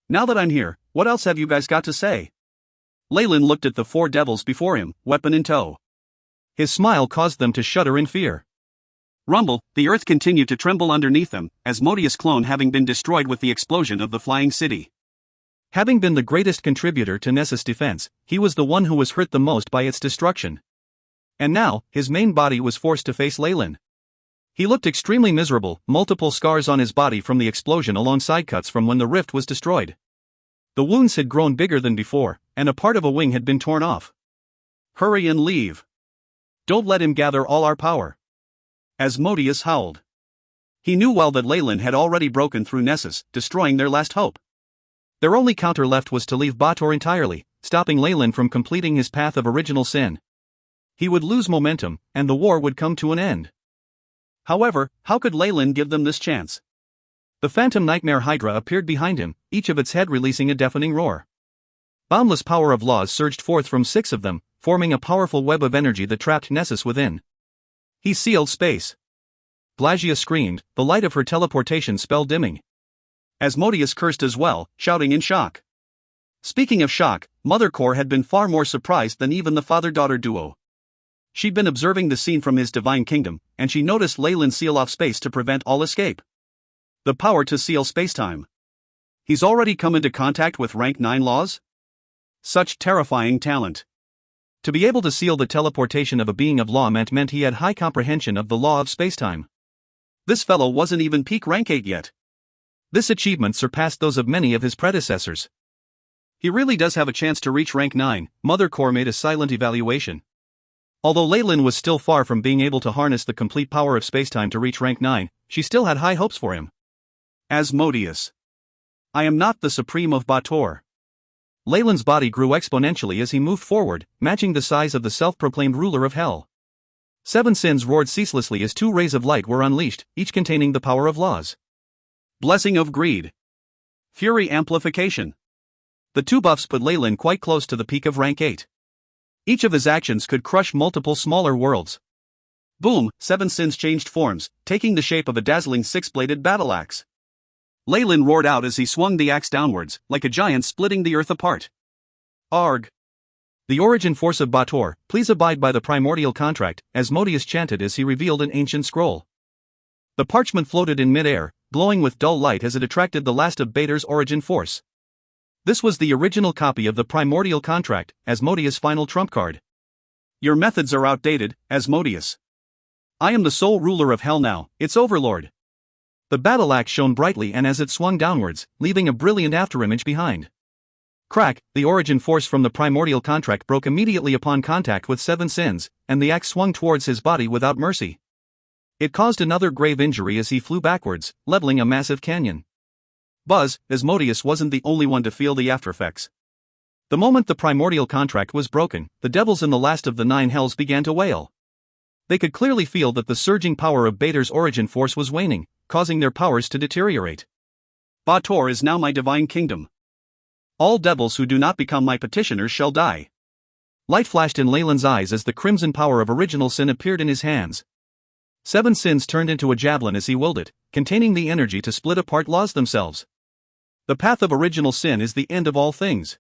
Now that I'm here, what else have you guys got to say? Leyland looked at the four devils before him, weapon in tow. His smile caused them to shudder in fear. Rumble, the earth continued to tremble underneath them, Asmodeus' clone having been destroyed with the explosion of the flying city. Having been the greatest contributor to Nessus' defense, he was the one who was hurt the most by its destruction. And now, his main body was forced to face Leyland. He looked extremely miserable, multiple scars on his body from the explosion alongside cuts from when the rift was destroyed. The wounds had grown bigger than before, and a part of a wing had been torn off. Hurry and leave. Don't let him gather all our power. Asmodeus howled. He knew well that Leyland had already broken through Nessus, destroying their last hope. Their only counter left was to leave Bator entirely, stopping Leyland from completing his path of original sin. He would lose momentum, and the war would come to an end. However, how could Leyland give them this chance? The phantom nightmare Hydra appeared behind him, each of its head releasing a deafening roar. Boundless power of laws surged forth from 6 of them, forming a powerful web of energy that trapped Nessus within. He sealed space. Glagia screamed, the light of her teleportation spell dimming. Asmodeus cursed as well, shouting in shock. Speaking of shock, Mother Core had been far more surprised than even the father-daughter duo. She'd been observing the scene from his divine kingdom, and she noticed Leyland seal off space to prevent all escape. The power to seal spacetime. He's already come into contact with rank 9 laws? Such terrifying talent. To be able to seal the teleportation of a being of law meant he had high comprehension of the law of spacetime. This fellow wasn't even peak rank 8 yet. This achievement surpassed those of many of his predecessors. He really does have a chance to reach rank 9, Mother Core made a silent evaluation. Although Leyland was still far from being able to harness the complete power of spacetime to reach rank 9, she still had high hopes for him. Asmodeus. I am not the supreme of Bator. Leyland's body grew exponentially as he moved forward, matching the size of the self-proclaimed ruler of hell. 7 sins roared ceaselessly as 2 rays of light were unleashed, each containing the power of laws. Blessing of greed. Fury amplification. The 2 buffs put Leyland quite close to the peak of rank 8. Each of his actions could crush multiple smaller worlds. Boom, 7 sins changed forms, taking the shape of a dazzling 6-bladed battle axe. Leyland roared out as he swung the axe downwards, like a giant splitting the earth apart. Arg. The origin force of Bator, please abide by the primordial contract, Asmodeus chanted as he revealed an ancient scroll. The parchment floated in mid-air, glowing with dull light as it attracted the last of Bator's origin force. This was the original copy of the primordial contract, Asmodeus' final trump card. Your methods are outdated, Asmodeus. I am the sole ruler of hell now, its overlord. The battle axe shone brightly and as it swung downwards, leaving a brilliant afterimage behind. Crack, the origin force from the primordial contract broke immediately upon contact with 7 sins, and the axe swung towards his body without mercy. It caused another grave injury as he flew backwards, leveling a massive canyon. Buzz, Asmodeus wasn't the only one to feel the aftereffects. The moment the primordial contract was broken, the devils in the last of the 9 hells began to wail. They could clearly feel that the surging power of Bator's origin force was waning, causing their powers to deteriorate. Bator is now my divine kingdom. All devils who do not become my petitioners shall die. Light flashed in Leyland's eyes as the crimson power of original sin appeared in his hands. 7 sins turned into a javelin as he willed it, containing the energy to split apart laws themselves. The path of original sin is the end of all things.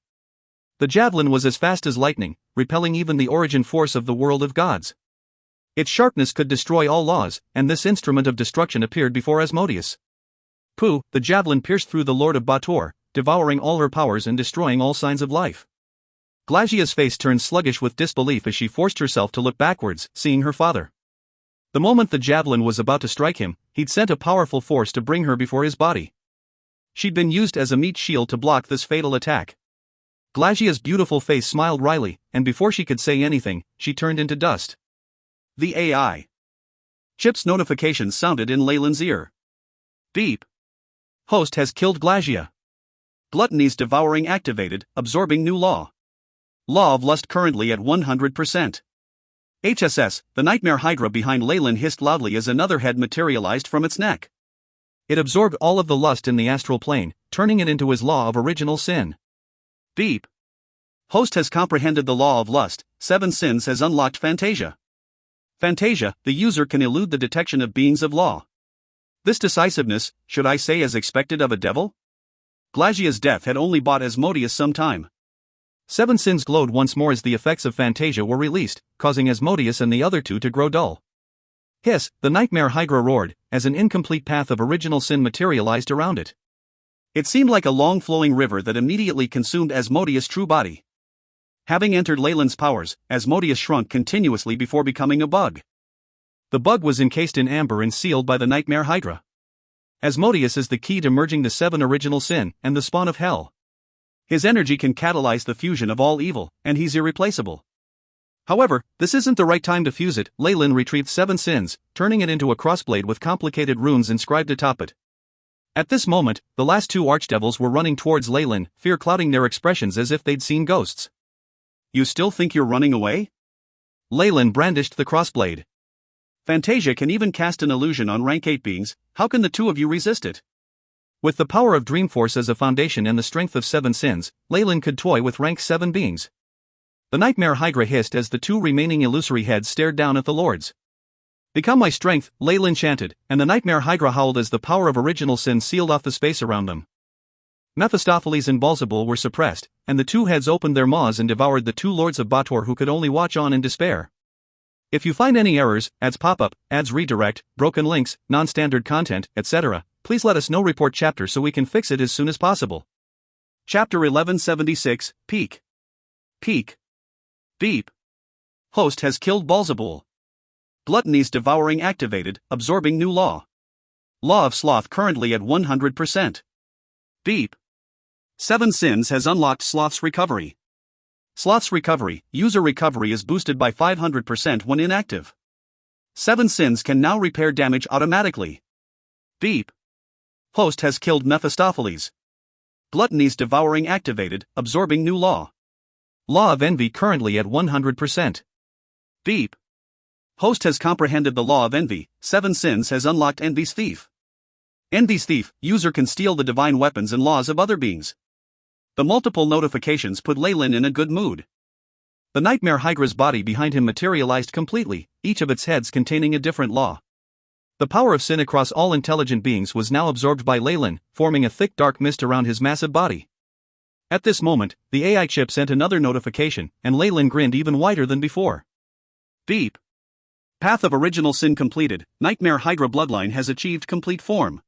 The javelin was as fast as lightning, repelling even the origin force of the world of gods. Its sharpness could destroy all laws, and this instrument of destruction appeared before Asmodeus. Pooh, the javelin pierced through the Lord of Bator, devouring all her powers and destroying all signs of life. Glagia's face turned sluggish with disbelief as she forced herself to look backwards, seeing her father. The moment the javelin was about to strike him, he'd sent a powerful force to bring her before his body. She'd been used as a meat shield to block this fatal attack. Glagia's beautiful face smiled wryly, and before she could say anything, she turned into dust. The AI. Chip's notification sounded in Leyland's ear. Beep. Host has killed Glagia. Gluttony's devouring activated, absorbing new law. Law of lust currently at 100%. HSS, the nightmare hydra behind Leyland hissed loudly as another head materialized from its neck. It absorbed all of the lust in the astral plane, turning it into his law of original sin. Beep. Host has comprehended the law of lust, 7 sins has unlocked Fantasia. Fantasia, the user can elude the detection of beings of law. This decisiveness, should I say as expected of a devil? Glagia's death had only bought Asmodeus some time. 7 sins glowed once more as the effects of Fantasia were released, causing Asmodeus and the other 2 to grow dull. Hiss, the nightmare hydra roared, as an incomplete path of original sin materialized around it. It seemed like a long flowing river that immediately consumed Asmodeus' true body. Having entered Leyland's powers, Asmodeus shrunk continuously before becoming a bug. The bug was encased in amber and sealed by the nightmare hydra. Asmodeus is the key to merging the 7 original sin and the spawn of hell. His energy can catalyze the fusion of all evil, and he's irreplaceable. However, this isn't the right time to fuse it. Leyland retrieved 7 sins, turning it into a crossblade with complicated runes inscribed atop it. At this moment, the last 2 archdevils were running towards Leyland, fear clouding their expressions as if they'd seen ghosts. You still think you're running away? Leyland brandished the crossblade. Fantasia can even cast an illusion on rank 8 beings, how can the two of you resist it? With the power of Dreamforce as a foundation and the strength of 7 sins, Leyland could toy with rank 7 beings. The Nightmare Hydra hissed as the 2 remaining illusory heads stared down at the lords. Become my strength, Leyland chanted, and the Nightmare Hydra howled as the power of original sin sealed off the space around them. Mephistopheles and Beelzebul were suppressed, and the 2 heads opened their maws and devoured the 2 lords of Bator who could only watch on in despair. If you find any errors, ads pop up, ads redirect, broken links, non-standard content, etc., please let us know. Report chapter so we can fix it as soon as possible. Chapter 1176, Peak. Peak. Beep. Host has killed Beelzebul. Gluttony's devouring activated, absorbing new law. Law of Sloth currently at 100%. Beep. 7 sins has unlocked Sloth's recovery. Sloth's recovery, user recovery is boosted by 500% when inactive. 7 sins can now repair damage automatically. Beep. Host has killed Mephistopheles. Gluttony's devouring activated, absorbing new law. Law of envy currently at 100%. Beep. Host has comprehended the law of envy, 7 sins has unlocked Envy's thief. Envy's thief, user can steal the divine weapons and laws of other beings. The multiple notifications put Leyland in a good mood. The Nightmare Hydra's body behind him materialized completely, each of its heads containing a different law. The power of sin across all intelligent beings was now absorbed by Leyland, forming a thick dark mist around his massive body. At this moment, the AI chip sent another notification, and Leyland grinned even wider than before. Beep. Path of original sin completed, Nightmare Hydra bloodline has achieved complete form.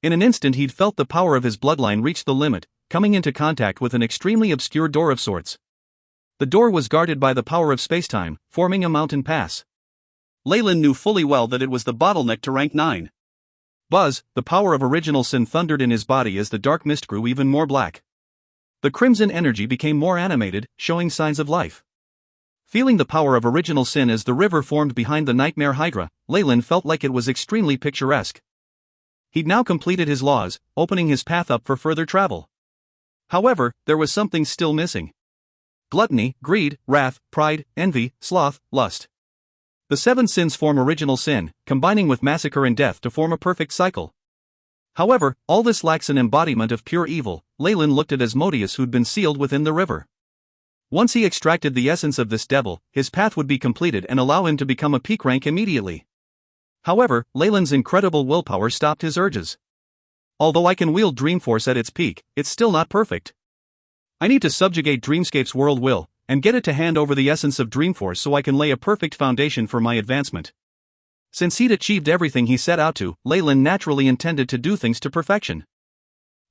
In an instant he'd felt the power of his bloodline reach the limit, coming into contact with an extremely obscure door of sorts. The door was guarded by the power of spacetime, forming a mountain pass. Leyland knew fully well that it was the bottleneck to rank 9. Buzz, the power of original sin thundered in his body as the dark mist grew even more black. The crimson energy became more animated, showing signs of life. Feeling the power of original sin as the river formed behind the Nightmare Hydra, Leyland felt like it was extremely picturesque. He'd now completed his laws, opening his path up for further travel. However, there was something still missing. Gluttony, greed, wrath, pride, envy, sloth, lust. The 7 sins form original sin, combining with massacre and death to form a perfect cycle. However, all this lacks an embodiment of pure evil. Leyland looked at Asmodeus who'd been sealed within the river. Once he extracted the essence of this devil, his path would be completed and allow him to become a peak rank immediately. However, Leyland's incredible willpower stopped his urges. Although I can wield Dreamforce at its peak, it's still not perfect. I need to subjugate Dreamscape's world will, and get it to hand over the essence of Dreamforce so I can lay a perfect foundation for my advancement. Since he'd achieved everything he set out to, Leyland naturally intended to do things to perfection.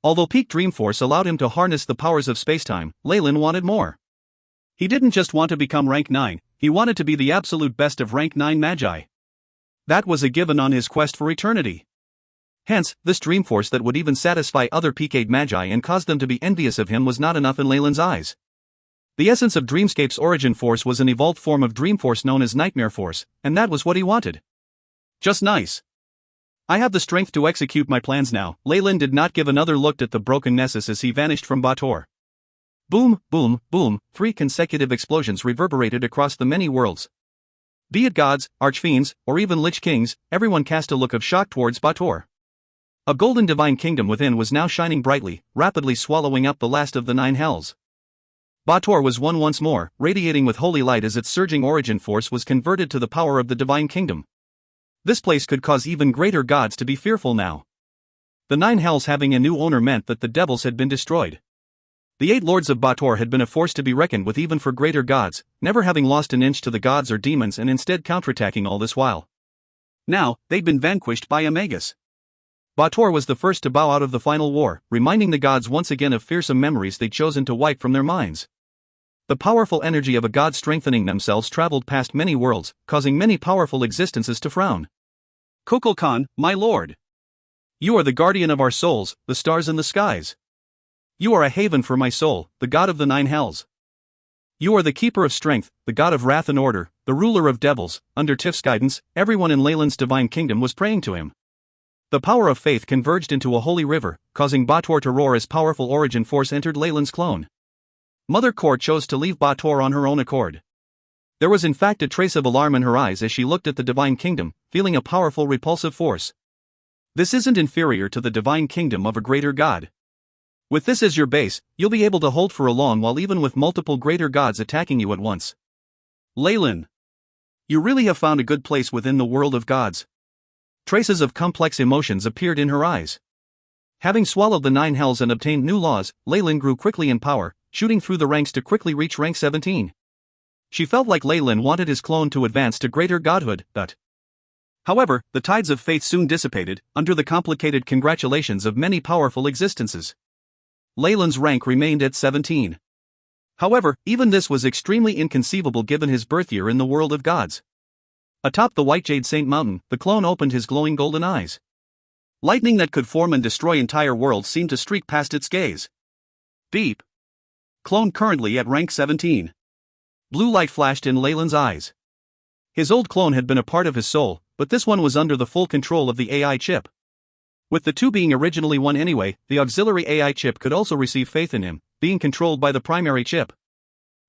Although peak Dreamforce allowed him to harness the powers of spacetime, Leyland wanted more. He didn't just want to become rank 9, he wanted to be the absolute best of rank 9 Magi. That was a given on his quest for eternity. Hence, this Dreamforce that would even satisfy other peak 8 Magi and cause them to be envious of him was not enough in Leyland's eyes. The essence of Dreamscape's origin force was an evolved form of Dreamforce known as Nightmare Force, and that was what he wanted. Just nice. I have the strength to execute my plans now. Leyland did not give another look at the broken Nessus as he vanished from Bator. Boom, boom, boom, 3 consecutive explosions reverberated across the many worlds. Be it gods, archfiends, or even lich kings, everyone cast a look of shock towards Bator. A golden divine kingdom within was now shining brightly, rapidly swallowing up the last of the 9 hells. Bator was one once more, radiating with holy light as its surging origin force was converted to the power of the divine kingdom. This place could cause even greater gods to be fearful now. The 9 hells having a new owner meant that the devils had been destroyed. The 8 lords of Bator had been a force to be reckoned with even for greater gods, never having lost an inch to the gods or demons and instead counterattacking all this while. Now, they'd been vanquished by Amagus. Bator was the first to bow out of the final war, reminding the gods once again of fearsome memories they'd chosen to wipe from their minds. The powerful energy of a god strengthening themselves traveled past many worlds, causing many powerful existences to frown. Kukulkan, my lord. You are the guardian of our souls, the stars and the skies. You are a haven for my soul, the god of the 9 hells. You are the keeper of strength, the god of wrath and order, the ruler of devils. Under Tiff's guidance, everyone in Leyland's divine kingdom was praying to him. The power of faith converged into a holy river, causing Bator to roar as powerful origin force entered Leyland's clone. Mother Core chose to leave Bator on her own accord. There was in fact a trace of alarm in her eyes as she looked at the divine kingdom, feeling a powerful repulsive force. This isn't inferior to the divine kingdom of a greater god. With this as your base, you'll be able to hold for a long while even with multiple greater gods attacking you at once. Leyland, you really have found a good place within the world of gods. Traces of complex emotions appeared in her eyes. Having swallowed the 9 hells and obtained new laws, Leyland grew quickly in power, shooting through the ranks to quickly reach rank 17. She felt like Leyland wanted his clone to advance to greater godhood, but however, the tides of faith soon dissipated, under the complicated congratulations of many powerful existences. Leyland's rank remained at 17. However, even this was extremely inconceivable given his birth year in the world of gods. Atop the White Jade Saint Mountain, the clone opened his glowing golden eyes. Lightning that could form and destroy entire worlds seemed to streak past its gaze. Beep. Clone currently at rank 17. Blue light flashed in Leyland's eyes. His old clone had been a part of his soul, but this one was under the full control of the AI chip. With the two being originally one anyway, the auxiliary AI chip could also receive faith in him, being controlled by the primary chip.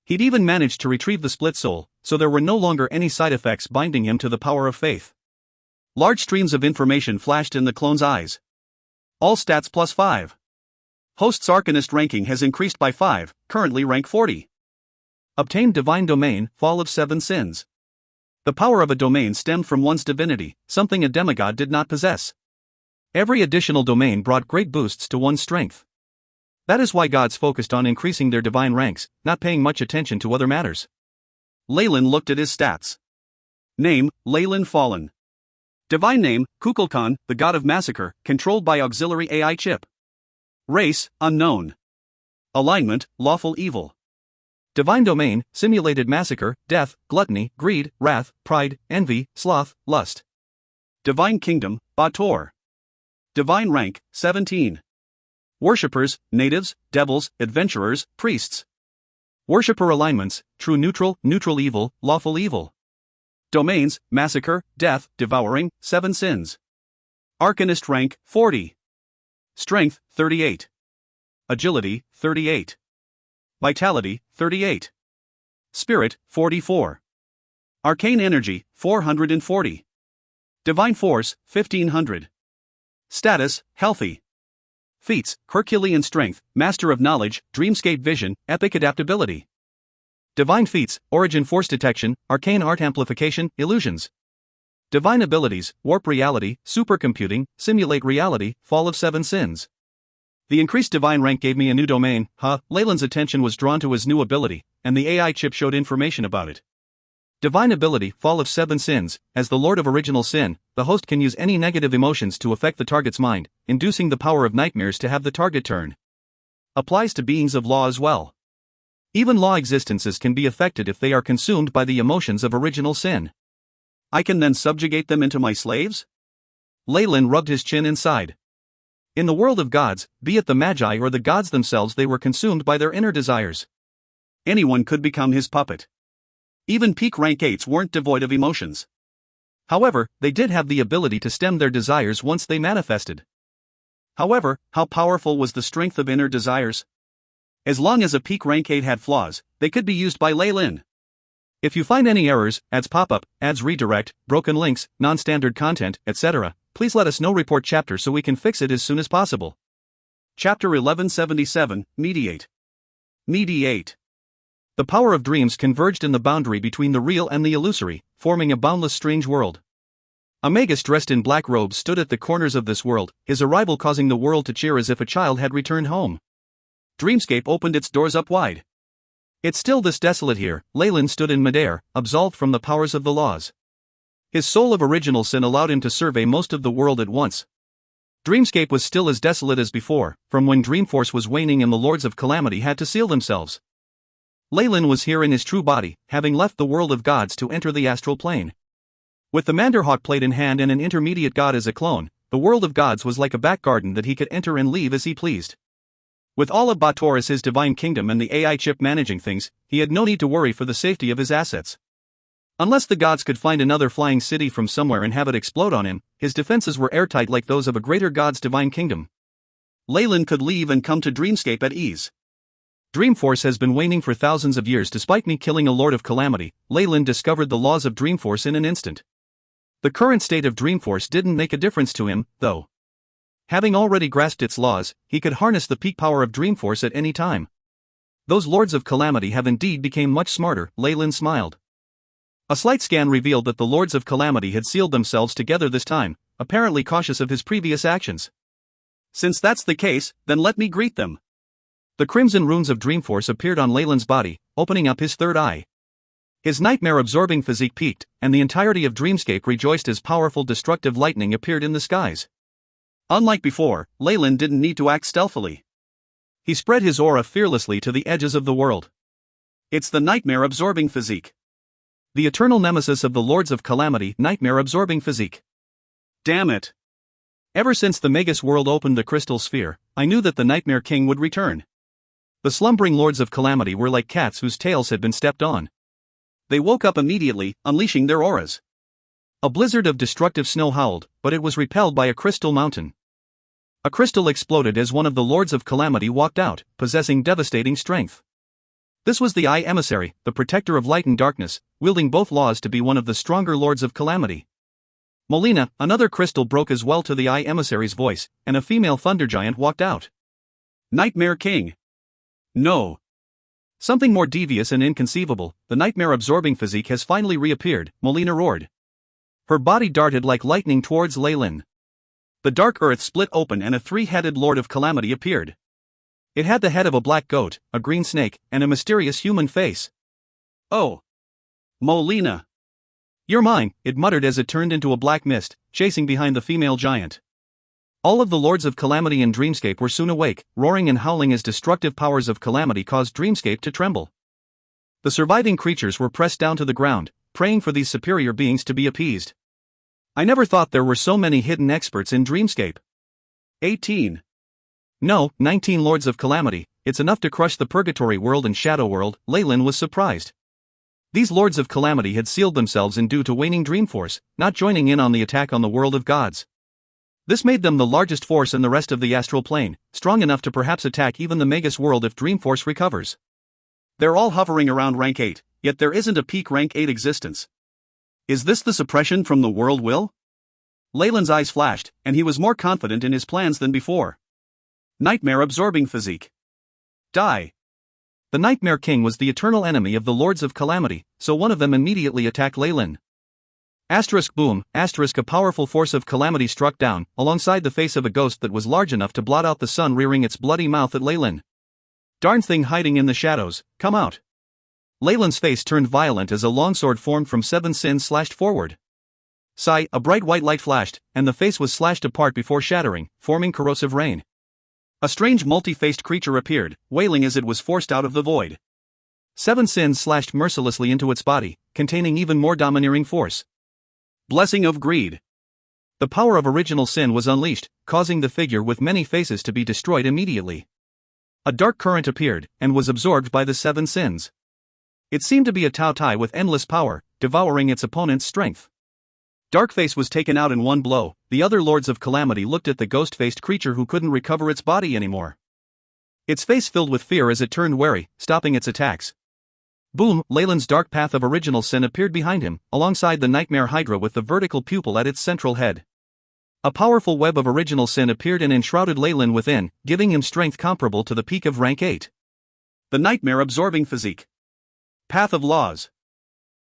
He'd even managed to retrieve the split soul, so there were no longer any side effects binding him to the power of faith. Large streams of information flashed in the clone's eyes. All stats plus 5. Host's Arcanist ranking has increased by 5, currently rank 40. Obtained Divine Domain, Fall of 7 Sins. The power of a domain stemmed from one's divinity, something a demigod did not possess. Every additional domain brought great boosts to one's strength. That is why gods focused on increasing their divine ranks, not paying much attention to other matters. Leyland looked at his stats. Name, Leyland Fallen. Divine name, Kukulkan, the god of massacre, controlled by auxiliary AI chip. Race, unknown. Alignment, lawful evil. Divine domain, simulated massacre, death, gluttony, greed, wrath, pride, envy, sloth, lust. Divine kingdom, Bator. Divine rank, 17. Worshippers, natives, devils, adventurers, priests. Worshipper alignments, true neutral, neutral evil, lawful evil. Domains, massacre, death, devouring, 7 sins. Arcanist rank, 40. Strength, 38. Agility, 38. Vitality, 38. Spirit, 44. Arcane energy, 440. Divine force, 1500. Status, healthy. Feats, Herculean strength, master of knowledge, dreamscape vision, epic adaptability. Divine feats, origin force detection, arcane art amplification, illusions. Divine abilities, warp reality, supercomputing, simulate reality, fall of 7 sins. The increased divine rank gave me a new domain. Leyland's attention was drawn to his new ability, and the AI chip showed information about it. Divine ability, Fall of 7 Sins. As the Lord of Original Sin, the host can use any negative emotions to affect the target's mind, inducing the power of nightmares to have the target turn. Applies to beings of law as well. Even law existences can be affected if they are consumed by the emotions of original sin. I can then subjugate them into my slaves? Leyland rubbed his chin inside. In the world of gods, be it the Magi or the gods themselves, they were consumed by their inner desires. Anyone could become his puppet. Even peak rank 8s weren't devoid of emotions. However, they did have the ability to stem their desires once they manifested. However, how powerful was the strength of inner desires? As long as a peak rank 8 had flaws, they could be used by Leyland. If you find any errors, ads pop up, ads redirect, broken links, non-standard content, etc., please let us know. Report chapter so we can fix it as soon as possible. Chapter 1177, Mediate. Mediate. The power of dreams converged in the boundary between the real and the illusory, forming a boundless strange world. A magus dressed in black robes stood at the corners of this world, his arrival causing the world to cheer as if a child had returned home. Dreamscape opened its doors up wide. It's still this desolate here. Leyland stood in midair, absolved from the powers of the laws. His soul of original sin allowed him to survey most of the world at once. Dreamscape was still as desolate as before, from when Dreamforce was waning and the Lords of Calamity had to seal themselves. Leyland was here in his true body, having left the world of gods to enter the astral plane. With the Manderhawk plate in hand and an intermediate god as a clone, the world of gods was like a back garden that he could enter and leave as he pleased. With all of Bator as his divine kingdom and the AI chip managing things, he had no need to worry for the safety of his assets. Unless the gods could find another flying city from somewhere and have it explode on him, his defenses were airtight like those of a greater god's divine kingdom. Leyland could leave and come to Dreamscape at ease. Dreamforce has been waning for thousands of years despite me killing a Lord of Calamity. Leyland discovered the laws of Dreamforce in an instant. The current state of Dreamforce didn't make a difference to him, though. Having already grasped its laws, he could harness the peak power of Dreamforce at any time. Those Lords of Calamity have indeed become much smarter, Leyland smiled. A slight scan revealed that the Lords of Calamity had sealed themselves together this time, apparently cautious of his previous actions. Since that's the case, then let me greet them. The crimson runes of Dreamforce appeared on Leyland's body, opening up his third eye. His nightmare-absorbing physique peaked, and the entirety of Dreamscape rejoiced as powerful destructive lightning appeared in the skies. Unlike before, Leyland didn't need to act stealthily. He spread his aura fearlessly to the edges of the world. It's the nightmare-absorbing physique. The eternal nemesis of the Lords of Calamity, nightmare-absorbing physique. Damn it. Ever since the Magus world opened the crystal sphere, I knew that the Nightmare King would return. The slumbering Lords of Calamity were like cats whose tails had been stepped on. They woke up immediately, unleashing their auras. A blizzard of destructive snow howled, but it was repelled by a crystal mountain. A crystal exploded as one of the Lords of Calamity walked out, possessing devastating strength. This was the Eye Emissary, the protector of light and darkness, wielding both laws to be one of the stronger Lords of Calamity. Molina, another crystal broke as well to the Eye Emissary's voice, and a female thunder giant walked out. Nightmare King. No. Something more devious and inconceivable, the nightmare-absorbing physique has finally reappeared, Molina roared. Her body darted like lightning towards Leyland. The dark earth split open and a three-headed Lord of Calamity appeared. It had the head of a black goat, a green snake, and a mysterious human face. Oh. Molina. You're mine, it muttered as it turned into a black mist, chasing behind the female giant. All of the Lords of Calamity in Dreamscape were soon awake, roaring and howling as destructive powers of Calamity caused Dreamscape to tremble. The surviving creatures were pressed down to the ground, praying for these superior beings to be appeased. I never thought there were so many hidden experts in Dreamscape. 18. No, 19 Lords of Calamity, it's enough to crush the Purgatory world and Shadow world, Leyland was surprised. These Lords of Calamity had sealed themselves in due to waning Dreamforce, not joining in on the attack on the world of gods. This made them the largest force in the rest of the astral plane, strong enough to perhaps attack even the Magus world if Dreamforce recovers. They're all hovering around rank 8, yet there isn't a peak rank 8 existence. Is this the suppression from the world will? Leyland's eyes flashed, and he was more confident in his plans than before. Nightmare-absorbing physique. Die. The Nightmare King was the eternal enemy of the Lords of Calamity, so one of them immediately attacked Leyland. Asterisk boom, asterisk a powerful force of calamity struck down, alongside the face of a ghost that was large enough to blot out the sun rearing its bloody mouth at Leyland. Darn thing hiding in the shadows, come out. Leyland's face turned violent as a longsword formed from 7 sins slashed forward. Sigh, a bright white light flashed, and the face was slashed apart before shattering, forming corrosive rain. A strange multi-faced creature appeared, wailing as it was forced out of the void. 7 sins slashed mercilessly into its body, containing even more domineering force. Blessing of Greed. The power of original sin was unleashed, causing the figure with many faces to be destroyed immediately. A dark current appeared, and was absorbed by the 7 sins. It seemed to be a Tao Tai with endless power, devouring its opponent's strength. Darkface was taken out in one blow. The other Lords of Calamity looked at the ghost-faced creature who couldn't recover its body anymore. Its face filled with fear as it turned wary, stopping its attacks. Boom, Leyland's dark path of original sin appeared behind him, alongside the Nightmare Hydra with the vertical pupil at its central head. A powerful web of original sin appeared and enshrouded Leyland within, giving him strength comparable to the peak of rank 8. The Nightmare-absorbing physique. Path of Laws.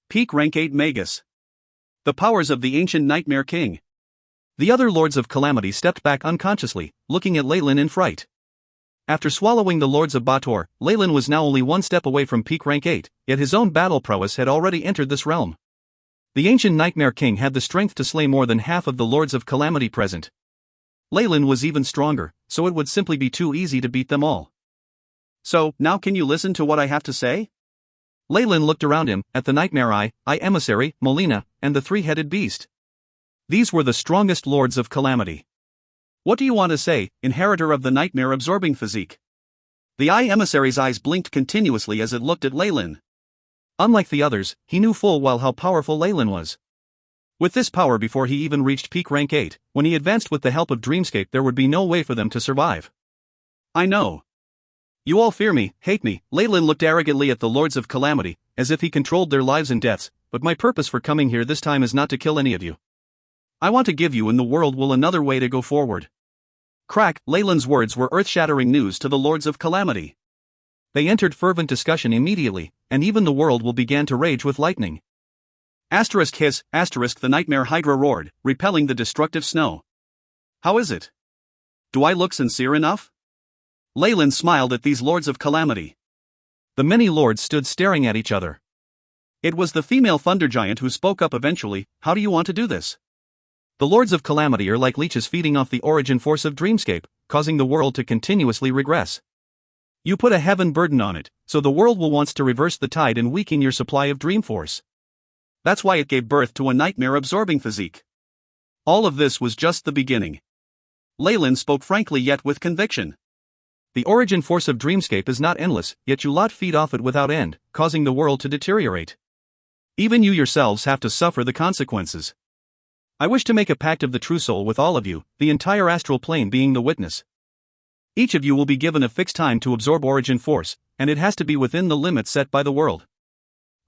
Peak rank 8 Magus. The powers of the ancient Nightmare King. The other Lords of Calamity stepped back unconsciously, looking at Leyland in fright. After swallowing the Lords of Bator, Leyland was now only one step away from peak rank 8, yet his own battle prowess had already entered this realm. The ancient Nightmare King had the strength to slay more than half of the Lords of Calamity present. Leyland was even stronger, so it would simply be too easy to beat them all. So, now can you listen to what I have to say? Leyland looked around him, at the Nightmare Eye Emissary, Molina, and the three-headed beast. These were the strongest Lords of Calamity. What do you want to say, inheritor of the nightmare-absorbing physique? The Eye Emissary's eyes blinked continuously as it looked at Leyland. Unlike the others, he knew full well how powerful Leyland was. With this power before he even reached peak rank 8, when he advanced with the help of Dreamscape there would be no way for them to survive. I know. You all fear me, hate me. Leyland looked arrogantly at the Lords of Calamity, as if he controlled their lives and deaths, but my purpose for coming here this time is not to kill any of you. I want to give you and the world will another way to go forward. Crack, Leyland's words were earth-shattering news to the Lords of Calamity. They entered fervent discussion immediately, and even the world will began to rage with lightning. Asterisk hiss, asterisk the nightmare hydra roared, repelling the destructive snow. How is it? Do I look sincere enough? Leyland smiled at these Lords of Calamity. The many lords stood staring at each other. It was the female thunder giant who spoke up eventually. How do you want to do this? The Lords of Calamity are like leeches feeding off the origin force of Dreamscape, causing the world to continuously regress. You put a heaven burden on it, so the world will want to reverse the tide and weaken your supply of dream force. That's why it gave birth to a nightmare-absorbing physique. All of this was just the beginning. Leyland spoke frankly yet with conviction. The origin force of Dreamscape is not endless, yet you lot feed off it without end, causing the world to deteriorate. Even you yourselves have to suffer the consequences. I wish to make a pact of the true soul with all of you, the entire astral plane being the witness. Each of you will be given a fixed time to absorb origin force, and it has to be within the limits set by the world.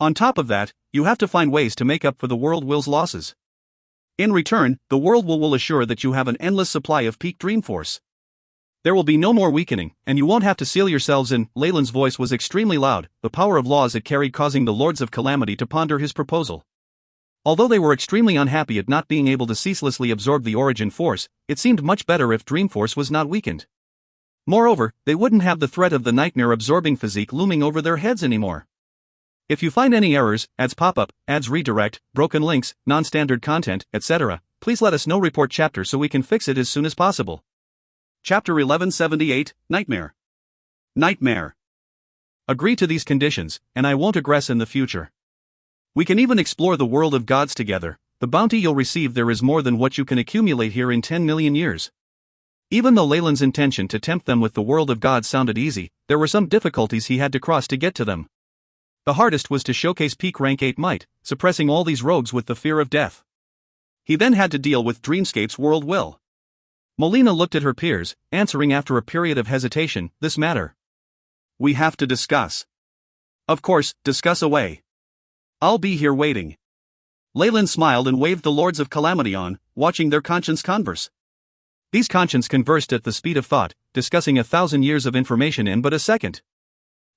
On top of that, you have to find ways to make up for the world will's losses. In return, the world will assure that you have an endless supply of peak dream force. There will be no more weakening, and you won't have to seal yourselves in. Leyland's voice was extremely loud, the power of laws it carried causing the Lords of Calamity to ponder his proposal. Although they were extremely unhappy at not being able to ceaselessly absorb the origin force, it seemed much better if dream force was not weakened. Moreover, they wouldn't have the threat of the nightmare-absorbing physique looming over their heads anymore. If you find any errors, ads pop up, ads redirect, broken links, non-standard content, etc., please let us know. Report chapter so we can fix it as soon as possible. Chapter 1178, Nightmare. Nightmare. Agree to these conditions, and I won't aggress in the future. We can even explore the world of gods together. The bounty you'll receive there is more than what you can accumulate here in 10 million years. Even though Leyland's intention to tempt them with the world of gods sounded easy, there were some difficulties he had to cross to get to them. The hardest was to showcase peak rank 8 might, suppressing all these rogues with the fear of death. He then had to deal with Dreamscape's world will. Molina looked at her peers, answering after a period of hesitation, this matter. We have to discuss. Of course, discuss away. I'll be here waiting. Leyland smiled and waved the Lords of Calamity on, watching their conscience converse. These conscience conversed at the speed of thought, discussing 1,000 years of information in but a second.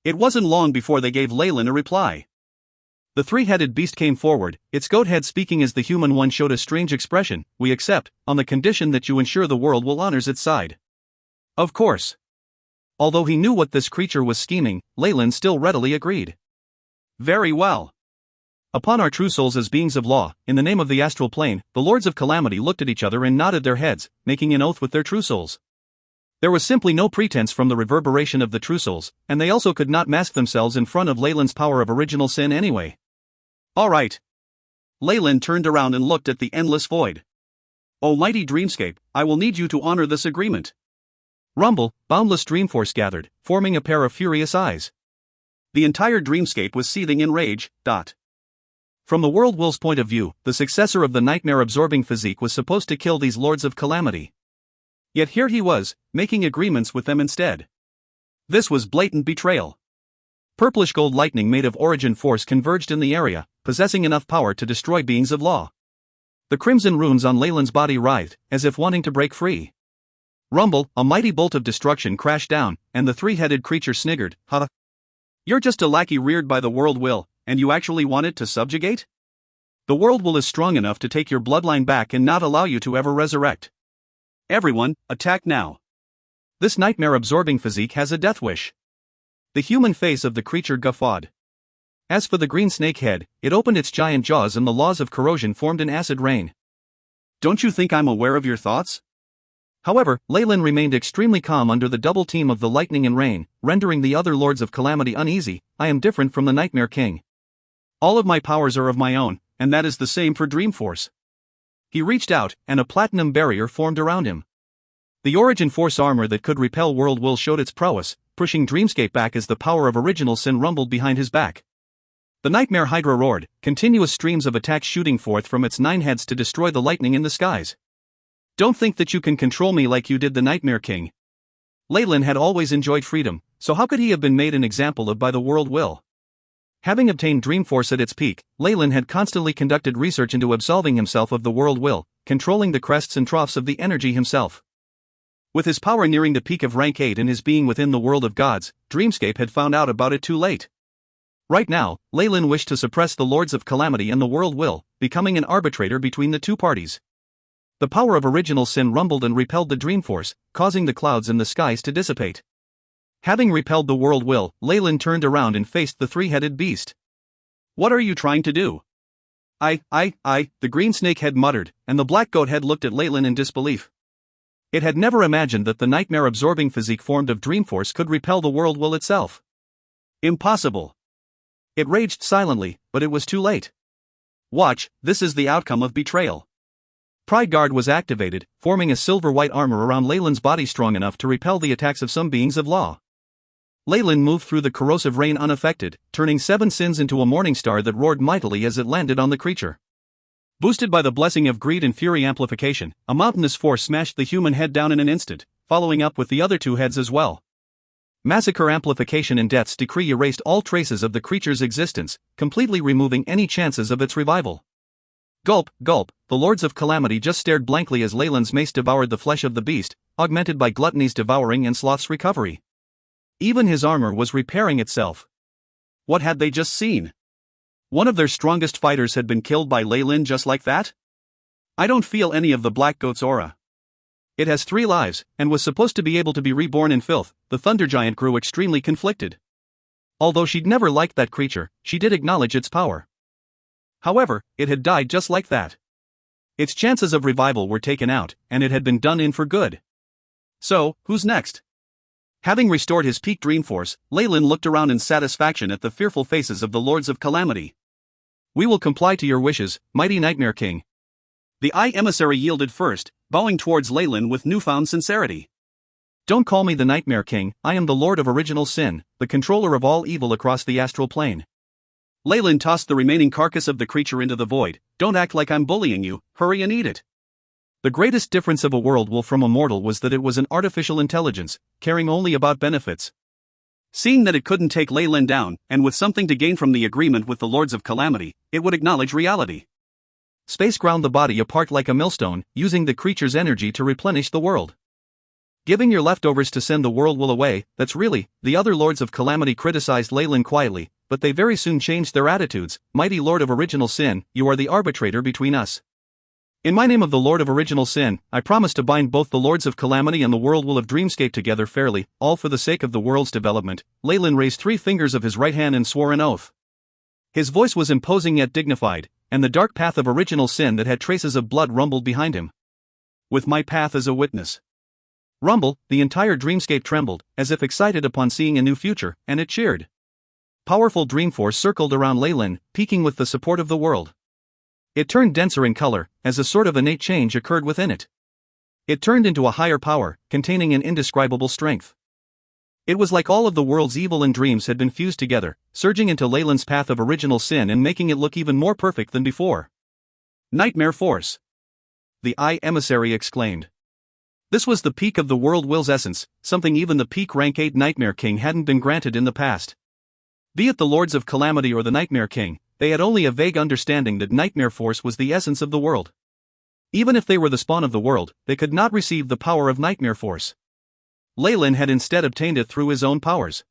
It wasn't long before they gave Leyland a reply. The three-headed beast came forward, its goat head speaking as the human one showed a strange expression. We accept, on the condition that you ensure the world will honors its side. Of course. Although he knew what this creature was scheming, Leyland still readily agreed. Very well. Upon our true souls as beings of law, in the name of the astral plane, the Lords of Calamity looked at each other and nodded their heads, making an oath with their true souls. There was simply no pretense from the reverberation of the true souls, and they also could not mask themselves in front of Leyland's power of original sin anyway. All right. Leyland turned around and looked at the endless void. O mighty Dreamscape, I will need you to honor this agreement. Rumble, boundless Dreamforce gathered, forming a pair of furious eyes. The entire Dreamscape was seething in rage. From the world will's point of view, the successor of the nightmare-absorbing physique was supposed to kill these Lords of Calamity. Yet here he was, making agreements with them instead. This was blatant betrayal. Purplish gold lightning made of origin force converged in the area, possessing enough power to destroy beings of law. The crimson runes on Leyland's body writhed, as if wanting to break free. Rumble, a mighty bolt of destruction crashed down, and the three-headed creature sniggered, "Ha! You're just a lackey reared by the world will, and you actually want it to subjugate? The world will is strong enough to take your bloodline back and not allow you to ever resurrect. Everyone, attack now. This nightmare-absorbing physique has a death wish." The human face of the creature guffawed. As for the green snake head, it opened its giant jaws and the laws of corrosion formed an acid rain. Don't you think I'm aware of your thoughts? However, Leyland remained extremely calm under the double team of the lightning and rain, rendering the other Lords of Calamity uneasy. I am different from the Nightmare King. All of my powers are of my own, and that is the same for Dreamforce. He reached out, and a platinum barrier formed around him. The origin force armor that could repel world will showed its prowess, pushing Dreamscape back as the power of original sin rumbled behind his back. The Nightmare Hydra roared, continuous streams of attacks shooting forth from its 9 heads to destroy the lightning in the skies. Don't think that you can control me like you did the Nightmare King. Leyland had always enjoyed freedom, So how could he have been made an example of by the world will? Having obtained Dreamforce at its peak, Leyland had constantly conducted research into absolving himself of the world will, controlling the crests and troughs of the energy himself. With his power nearing the peak of rank 8 and his being within the world of gods, Dreamscape had found out about it too late. Right now, Leyland wished to suppress the Lords of Calamity and the world will, becoming an arbitrator between the two parties. The power of original sin rumbled and repelled the Dreamforce, causing the clouds in the skies to dissipate. Having repelled the world will, Leyland turned around and faced the three-headed beast. "What are you trying to do?" The green snake head muttered, and the black goat head looked at Leyland in disbelief. It had never imagined that the nightmare-absorbing physique formed of Dreamforce could repel the world will itself. Impossible. It raged silently, but it was too late. Watch, this is the outcome of betrayal. Pride Guard was activated, forming a silver-white armor around Leyland's body strong enough to repel the attacks of some beings of law. Leyland moved through the corrosive rain unaffected, turning 7 sins into a morning star that roared mightily as it landed on the creature. Boosted by the blessing of greed and fury amplification, a mountainous force smashed the human head down in an instant, following up with the other 2 heads as well. Massacre amplification and death's decree erased all traces of the creature's existence, completely removing any chances of its revival. Gulp, gulp, the Lords of Calamity just stared blankly as Leyland's mace devoured the flesh of the beast, augmented by Gluttony's devouring and Sloth's recovery. Even his armor was repairing itself. What had they just seen? One of their strongest fighters had been killed by Leyland just like that? I don't feel any of the black goat's aura. It has 3 lives, and was supposed to be able to be reborn in filth. The Thunder Giant grew extremely conflicted. Although she'd never liked that creature, she did acknowledge its power. However, it had died just like that. Its chances of revival were taken out, and it had been done in for good. So, who's next? Having restored his peak Dreamforce, Leyland looked around in satisfaction at the fearful faces of the Lords of Calamity. "We will comply to your wishes, mighty Nightmare King." The Eye Emissary yielded first, bowing towards Leyland with newfound sincerity. "Don't call me the Nightmare King, I am the Lord of Original Sin, the controller of all evil across the astral plane." Leyland tossed the remaining carcass of the creature into the void. "Don't act like I'm bullying you, hurry and eat it." The greatest difference of a world will from a mortal was that it was an artificial intelligence, caring only about benefits. Seeing that it couldn't take Leyland down, and with something to gain from the agreement with the Lords of Calamity, it would acknowledge reality. Space ground the body apart like a millstone, using the creature's energy to replenish the world. "Giving your leftovers to send the world will away, that's really," the other Lords of Calamity criticized Leyland quietly, but they very soon changed their attitudes. "Mighty Lord of Original Sin, you are the arbitrator between us. In my name of the Lord of Original Sin, I promise to bind both the Lords of Calamity and the world will of Dreamscape together fairly, all for the sake of the world's development." Leyland raised 3 fingers of his right hand and swore an oath. His voice was imposing yet dignified, and the dark path of original sin that had traces of blood rumbled behind him. "With my path as a witness." Rumble, the entire Dreamscape trembled, as if excited upon seeing a new future, and it cheered. Powerful Dreamforce circled around Leyland, peaking with the support of the world. It turned denser in color, as a sort of innate change occurred within it. It turned into a higher power, containing an indescribable strength. It was like all of the world's evil and dreams had been fused together, surging into Leyland's path of original sin and making it look even more perfect than before. "Nightmare Force!" the Eye Emissary exclaimed. This was the peak of the world will's essence, something even the peak rank 8 Nightmare King hadn't been granted in the past. Be it the Lords of Calamity or the Nightmare King, they had only a vague understanding that Nightmare Force was the essence of the world. Even if they were the spawn of the world, they could not receive the power of Nightmare Force. Leyland had instead obtained it through his own powers.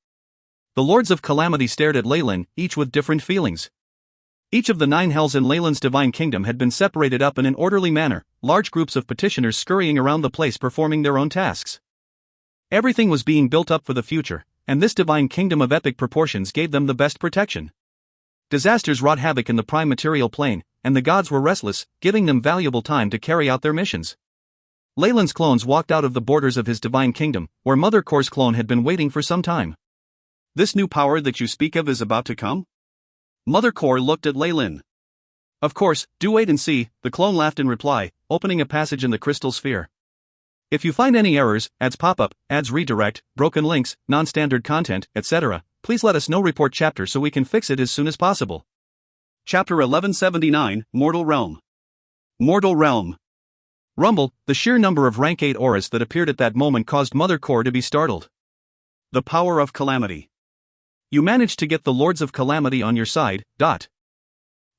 The Lords of Calamity stared at Leyland, each with different feelings. Each of the 9 hells in Leyland's divine kingdom had been separated up in an orderly manner, large groups of petitioners scurrying around the place performing their own tasks. Everything was being built up for the future, and this divine kingdom of epic proportions gave them the best protection. Disasters wrought havoc in the prime material plane, and the gods were restless, giving them valuable time to carry out their missions. Leyland's clones walked out of the borders of his divine kingdom, where Mother Core's clone had been waiting for some time. "This new power that you speak of is about to come?" Mother Core looked at Leyland. "Of course, do wait and see," the clone laughed in reply, opening a passage in the crystal sphere. "If you find any errors, ads pop-up, ads redirect, broken links, non-standard content, etc., please let us know. Report chapter so we can fix it as soon as possible." Chapter 1179, Mortal Realm. Mortal Realm. Rumble, the sheer number of rank 8 auras that appeared at that moment caused Mother Core to be startled. The power of calamity. You managed to get the Lords of Calamity on your side.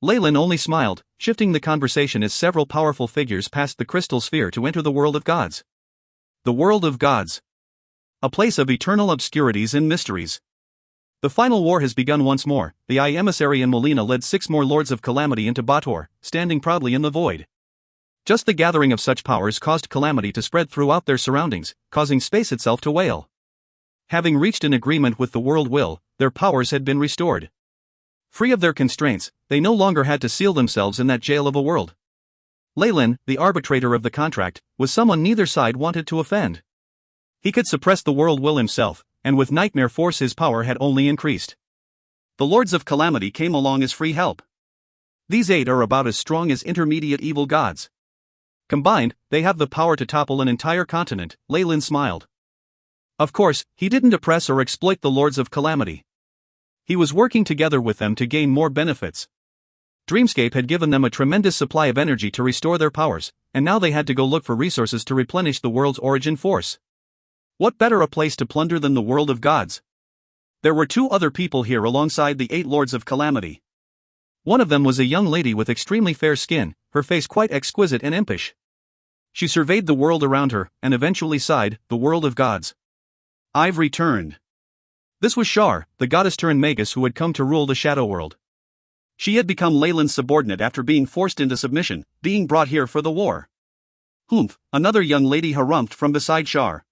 Leyland only smiled, shifting the conversation as several powerful figures passed the crystal sphere to enter the world of gods. The world of gods. A place of eternal obscurities and mysteries. The final war has begun once more. The emissary and Molina led 6 more Lords of Calamity into Bator, standing proudly in the void. Just the gathering of such powers caused calamity to spread throughout their surroundings, causing space itself to wail. Having reached an agreement with the world will, their powers had been restored. Free of their constraints, they no longer had to seal themselves in that jail of a world. Leyland, the arbitrator of the contract, was someone neither side wanted to offend. He could suppress the world will himself, and with Nightmare Force his power had only increased. The Lords of Calamity came along as free help. These 8 are about as strong as intermediate evil gods. Combined, they have the power to topple an entire continent. Leyland smiled. Of course, he didn't oppress or exploit the Lords of Calamity. He was working together with them to gain more benefits. Dreamscape had given them a tremendous supply of energy to restore their powers, and now they had to go look for resources to replenish the world's origin force. What better a place to plunder than the world of gods? There were 2 other people here alongside the 8 Lords of Calamity. One of them was a young lady with extremely fair skin, her face quite exquisite and impish. She surveyed the world around her, and eventually sighed, the world of gods. I've returned. This was Shar, the goddess-turned-magus who had come to rule the Shadow World. She had become Leyland's subordinate after being forced into submission, being brought here for the war. Humph, another young lady harumphed from beside Shar.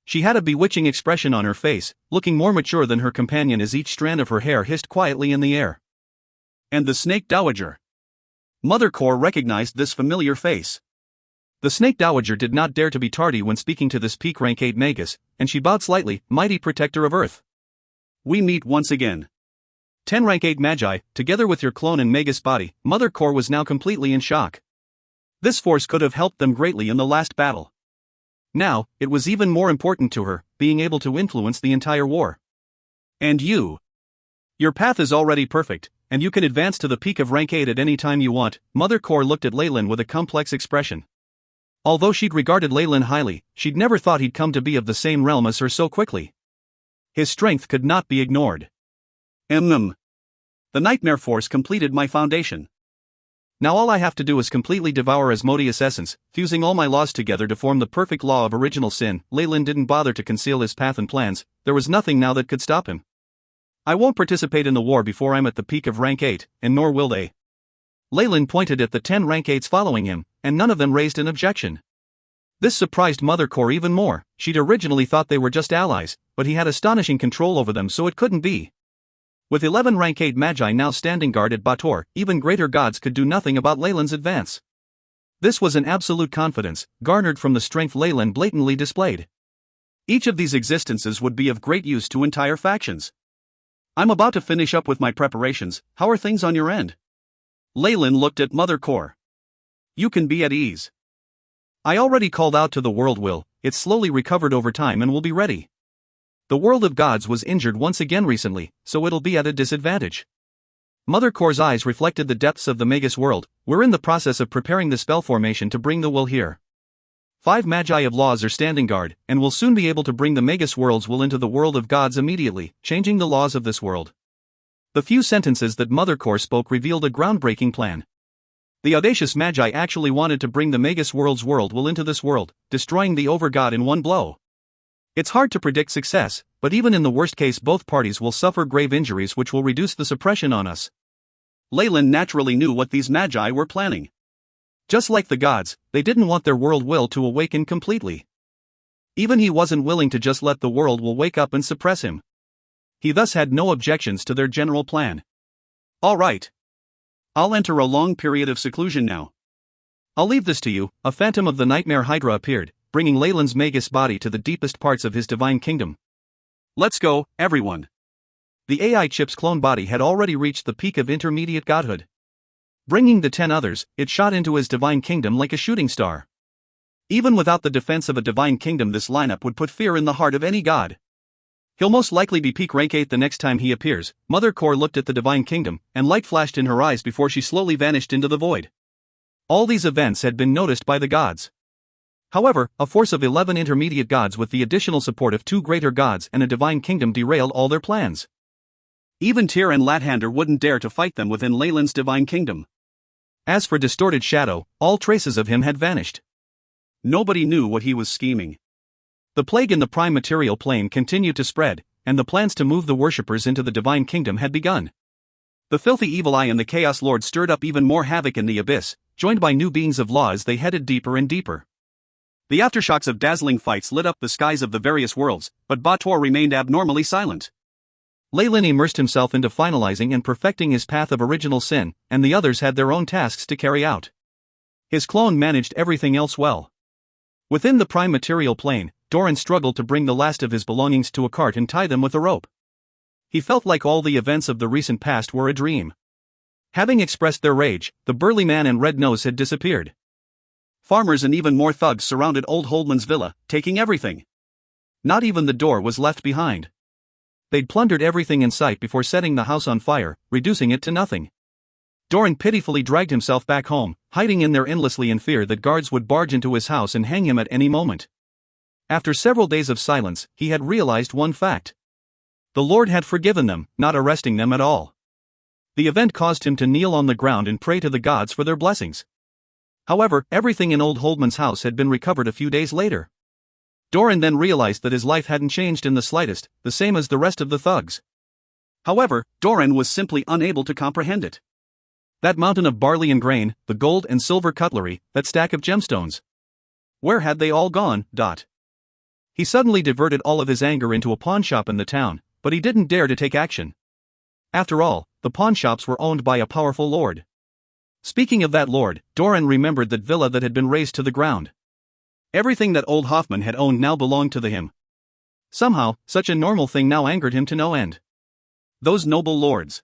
She had a bewitching expression on her face, looking more mature than her companion as each strand of her hair hissed quietly in the air. And the Snake Dowager. Mother Core recognized this familiar face. The Snake Dowager did not dare to be tardy when speaking to this peak rank 8 magus, and she bowed slightly, mighty protector of Earth. We meet once again. 10 rank 8 magi, together with your clone and magus body. Mother Core was now completely in shock. This force could have helped them greatly in the last battle. Now, it was even more important to her, being able to influence the entire war. And you? Your path is already perfect, and you can advance to the peak of rank 8 at any time you want. Mother Core looked at Leyland with a complex expression. Although she'd regarded Leyland highly, she'd never thought he'd come to be of the same realm as her so quickly. His strength could not be ignored. The Nightmare Force completed my foundation. Now all I have to do is completely devour Asmodeus' essence, fusing all my laws together to form the perfect law of original sin. Leyland didn't bother to conceal his path and plans. There was nothing now that could stop him. I won't participate in the war before I'm at the peak of rank 8, and nor will they. Leyland pointed at the 10 rank 8s following him, and none of them raised an objection. This surprised Mother Core even more. She'd originally thought they were just allies, but he had astonishing control over them, so it couldn't be. With 11 rank 8 magi now standing guard at Bator, even greater gods could do nothing about Leyland's advance. This was an absolute confidence, garnered from the strength Leyland blatantly displayed. Each of these existences would be of great use to entire factions. I'm about to finish up with my preparations. How are things on your end? Leyland looked at Mother Core. You can be at ease. I already called out to the world will, it's slowly recovered over time and will be ready. The world of gods was injured once again recently, so it'll be at a disadvantage. Mother Core's eyes reflected the depths of the Magus world. We're in the process of preparing the spell formation to bring the will here. 5 magi of laws are standing guard, and will soon be able to bring the Magus world's will into the world of gods immediately, changing the laws of this world. The few sentences that Mother Core spoke revealed a groundbreaking plan. The audacious magi actually wanted to bring the Magus world's world will into this world, destroying the over-god in one blow. It's hard to predict success, but even in the worst case both parties will suffer grave injuries which will reduce the suppression on us. Leyland naturally knew what these magi were planning. Just like the gods, they didn't want their world will to awaken completely. Even he wasn't willing to just let the world will wake up and suppress him. He thus had no objections to their general plan. All right. I'll enter a long period of seclusion now. I'll leave this to you. A phantom of the Nightmare Hydra appeared, bringing Leyland's Magus body to the deepest parts of his divine kingdom. Let's go, everyone. The AI chip's clone body had already reached the peak of intermediate godhood. Bringing the 10 others, it shot into his divine kingdom like a shooting star. Even without the defense of a divine kingdom, this lineup would put fear in the heart of any god. He'll most likely be peak rank 8 the next time he appears. Mother Core looked at the divine kingdom, and light flashed in her eyes before she slowly vanished into the void. All these events had been noticed by the gods. However, a force of 11 intermediate gods with the additional support of 2 greater gods and a divine kingdom derailed all their plans. Even Tyr and Lathander wouldn't dare to fight them within Leyland's divine kingdom. As for Distorted Shadow, all traces of him had vanished. Nobody knew what he was scheming. The plague in the prime material plane continued to spread, and the plans to move the worshippers into the divine kingdom had begun. The filthy evil eye and the Chaos Lord stirred up even more havoc in the abyss, joined by new beings of law as they headed deeper and deeper. The aftershocks of dazzling fights lit up the skies of the various worlds, but Bator remained abnormally silent. Leyland immersed himself into finalizing and perfecting his path of original sin, and the others had their own tasks to carry out. His clone managed everything else well. Within the prime material plane, Doran struggled to bring the last of his belongings to a cart and tie them with a rope. He felt like all the events of the recent past were a dream. Having expressed their rage, the burly man and Red Nose had disappeared. Farmers and even more thugs surrounded Old Holdman's villa, taking everything. Not even the door was left behind. They'd plundered everything in sight before setting the house on fire, reducing it to nothing. Doran pitifully dragged himself back home, hiding in there endlessly in fear that guards would barge into his house and hang him at any moment. After several days of silence, he had realized one fact. The Lord had forgiven them, not arresting them at all. The event caused him to kneel on the ground and pray to the gods for their blessings. However, everything in Old Holdman's house had been recovered a few days later. Doran then realized that his life hadn't changed in the slightest, the same as the rest of the thugs. However, Doran was simply unable to comprehend it. That mountain of barley and grain, the gold and silver cutlery, that stack of gemstones. Where had they all gone? He suddenly diverted all of his anger into a pawnshop in the town, but he didn't dare to take action. After all, the pawnshops were owned by a powerful lord. Speaking of that lord, Doran remembered that villa that had been razed to the ground. Everything that old Hoffman had owned now belonged to him. Somehow, such a normal thing now angered him to no end. Those noble lords.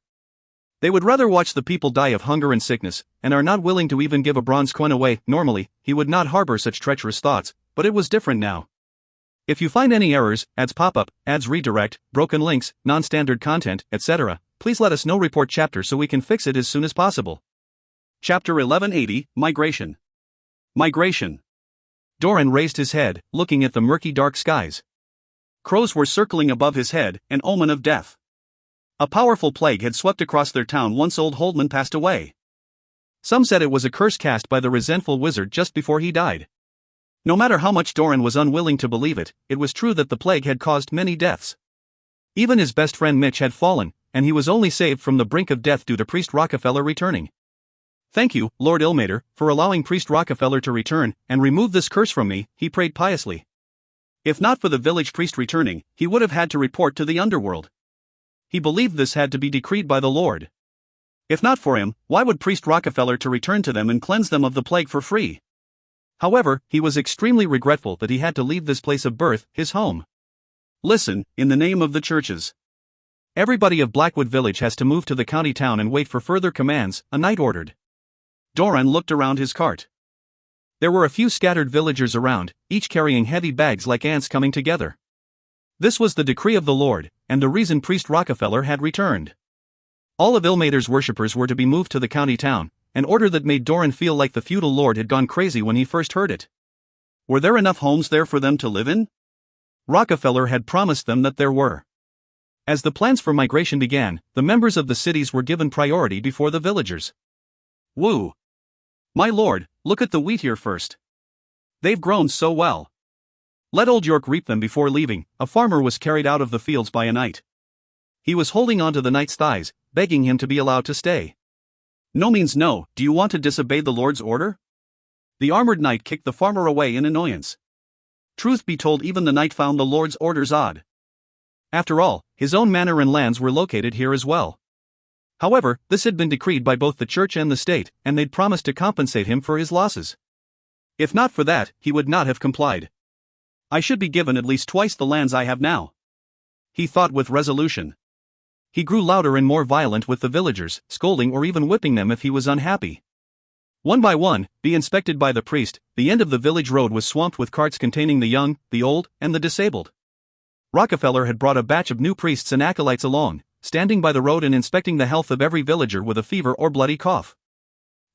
They would rather watch the people die of hunger and sickness, and are not willing to even give a bronze coin away. Normally, he would not harbor such treacherous thoughts, but it was different now. If you find any errors, ads pop up, ads redirect, broken links, non-standard content, etc., please let us know. Report chapter so we can fix it as soon as possible. Chapter 1180, Migration. Migration. Doran raised his head, looking at the murky dark skies. Crows were circling above his head, an omen of death. A powerful plague had swept across their town once Old Holdman passed away. Some said it was a curse cast by the resentful wizard just before he died. No matter how much Doran was unwilling to believe it, it was true that the plague had caused many deaths. Even his best friend Mitch had fallen, and he was only saved from the brink of death due to Priest Rockefeller returning. Thank you, Lord Ilmater, for allowing Priest Rockefeller to return and remove this curse from me, he prayed piously. If not for the village priest returning, he would have had to report to the underworld. He believed this had to be decreed by the Lord. If not for him, why would Priest Rockefeller to return to them and cleanse them of the plague for free? However, he was extremely regretful that he had to leave this place of birth, his home. Listen, in the name of the churches. Everybody of Blackwood Village has to move to the county town and wait for further commands, a knight ordered. Doran looked around his cart. There were a few scattered villagers around, each carrying heavy bags like ants coming together. This was the decree of the Lord, and the reason Priest Rockefeller had returned. All of Ilmater's worshippers were to be moved to the county town, an order that made Doran feel like the feudal lord had gone crazy when he first heard it. Were there enough homes there for them to live in? Rockefeller had promised them that there were. As the plans for migration began, the members of the cities were given priority before the villagers. Woo! My lord, look at the wheat here first. They've grown so well. Let old York reap them before leaving. A farmer was carried out of the fields by a knight. He was holding onto the knight's thighs, begging him to be allowed to stay. No means no. Do you want to disobey the Lord's order? The armored knight kicked the farmer away in annoyance. Truth be told, even the knight found the Lord's orders odd. After all, his own manor and lands were located here as well. However, this had been decreed by both the church and the state, and they'd promised to compensate him for his losses. If not for that, he would not have complied. I should be given at least twice the lands I have now, he thought with resolution. He grew louder and more violent with the villagers, scolding or even whipping them if he was unhappy. One by one, be inspected by the priest, the end of the village road was swamped with carts containing the young, the old, and the disabled. Rockefeller had brought a batch of new priests and acolytes along, standing by the road and inspecting the health of every villager with a fever or bloody cough.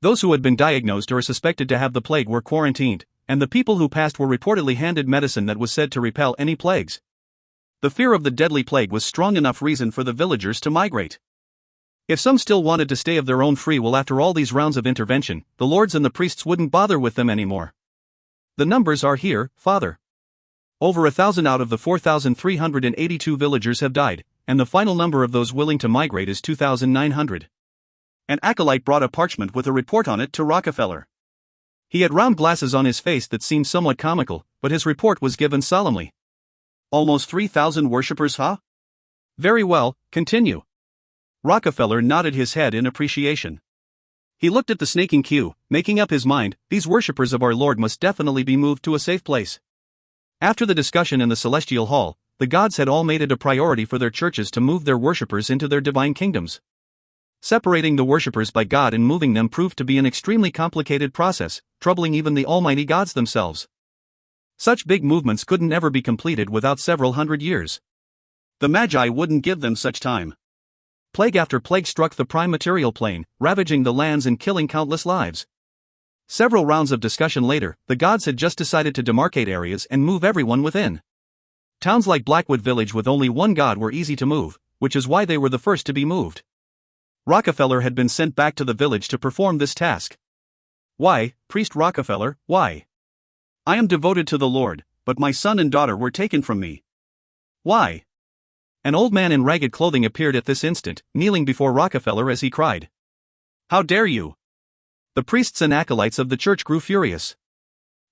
Those who had been diagnosed or suspected to have the plague were quarantined, and the people who passed were reportedly handed medicine that was said to repel any plagues. The fear of the deadly plague was strong enough reason for the villagers to migrate. If some still wanted to stay of their own free will after all these rounds of intervention, the lords and the priests wouldn't bother with them anymore. The numbers are here, Father. Over 1,000 out of the 4,382 villagers have died, and the final number of those willing to migrate is 2,900. An acolyte brought a parchment with a report on it to Rockefeller. He had round glasses on his face that seemed somewhat comical, but his report was given solemnly. Almost 3,000 worshippers, huh? Very well, continue. Rockefeller nodded his head in appreciation. He looked at the snaking queue, making up his mind, these worshippers of our Lord must definitely be moved to a safe place. After the discussion in the celestial hall, the gods had all made it a priority for their churches to move their worshippers into their divine kingdoms. Separating the worshippers by God and moving them proved to be an extremely complicated process, troubling even the almighty gods themselves. Such big movements couldn't ever be completed without several hundred years. The Magi wouldn't give them such time. Plague after plague struck the prime material plane, ravaging the lands and killing countless lives. Several rounds of discussion later, the gods had just decided to demarcate areas and move everyone within. Towns like Blackwood Village with only one god were easy to move, which is why they were the first to be moved. Rockefeller had been sent back to the village to perform this task. Why, Priest Rockefeller, why? I am devoted to the Lord, but my son and daughter were taken from me. Why? An old man in ragged clothing appeared at this instant, kneeling before Rockefeller as he cried. How dare you? The priests and acolytes of the church grew furious.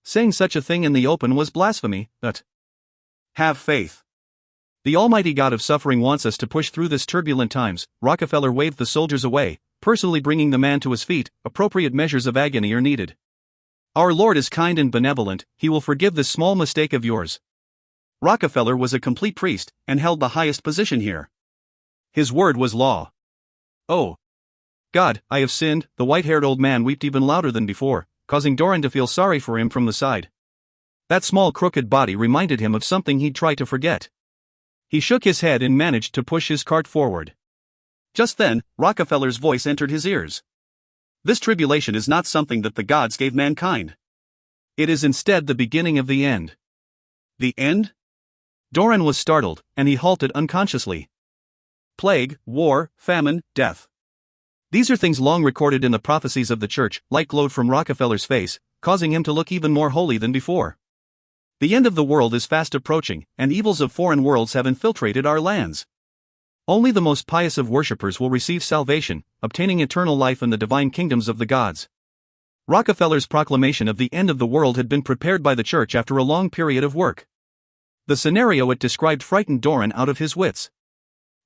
Saying such a thing in the open was blasphemy, but have faith. The Almighty God of suffering wants us to push through this turbulent times. Rockefeller waved the soldiers away, personally bringing the man to his feet. Appropriate measures of agony are needed. Our Lord is kind and benevolent, he will forgive this small mistake of yours. Rockefeller was a complete priest, and held the highest position here. His word was law. Oh, God, I have sinned, the white-haired old man wept even louder than before, causing Doran to feel sorry for him from the side. That small crooked body reminded him of something he'd tried to forget. He shook his head and managed to push his cart forward. Just then, Rockefeller's voice entered his ears. This tribulation is not something that the gods gave mankind. It is instead the beginning of the end. The end? Doran was startled, and he halted unconsciously. Plague, war, famine, death. These are things long recorded in the prophecies of the church. Light glowed from Rockefeller's face, causing him to look even more holy than before. The end of the world is fast approaching, and evils of foreign worlds have infiltrated our lands. Only the most pious of worshippers will receive salvation, obtaining eternal life in the divine kingdoms of the gods. Rockefeller's proclamation of the end of the world had been prepared by the church after a long period of work. The scenario it described frightened Doran out of his wits.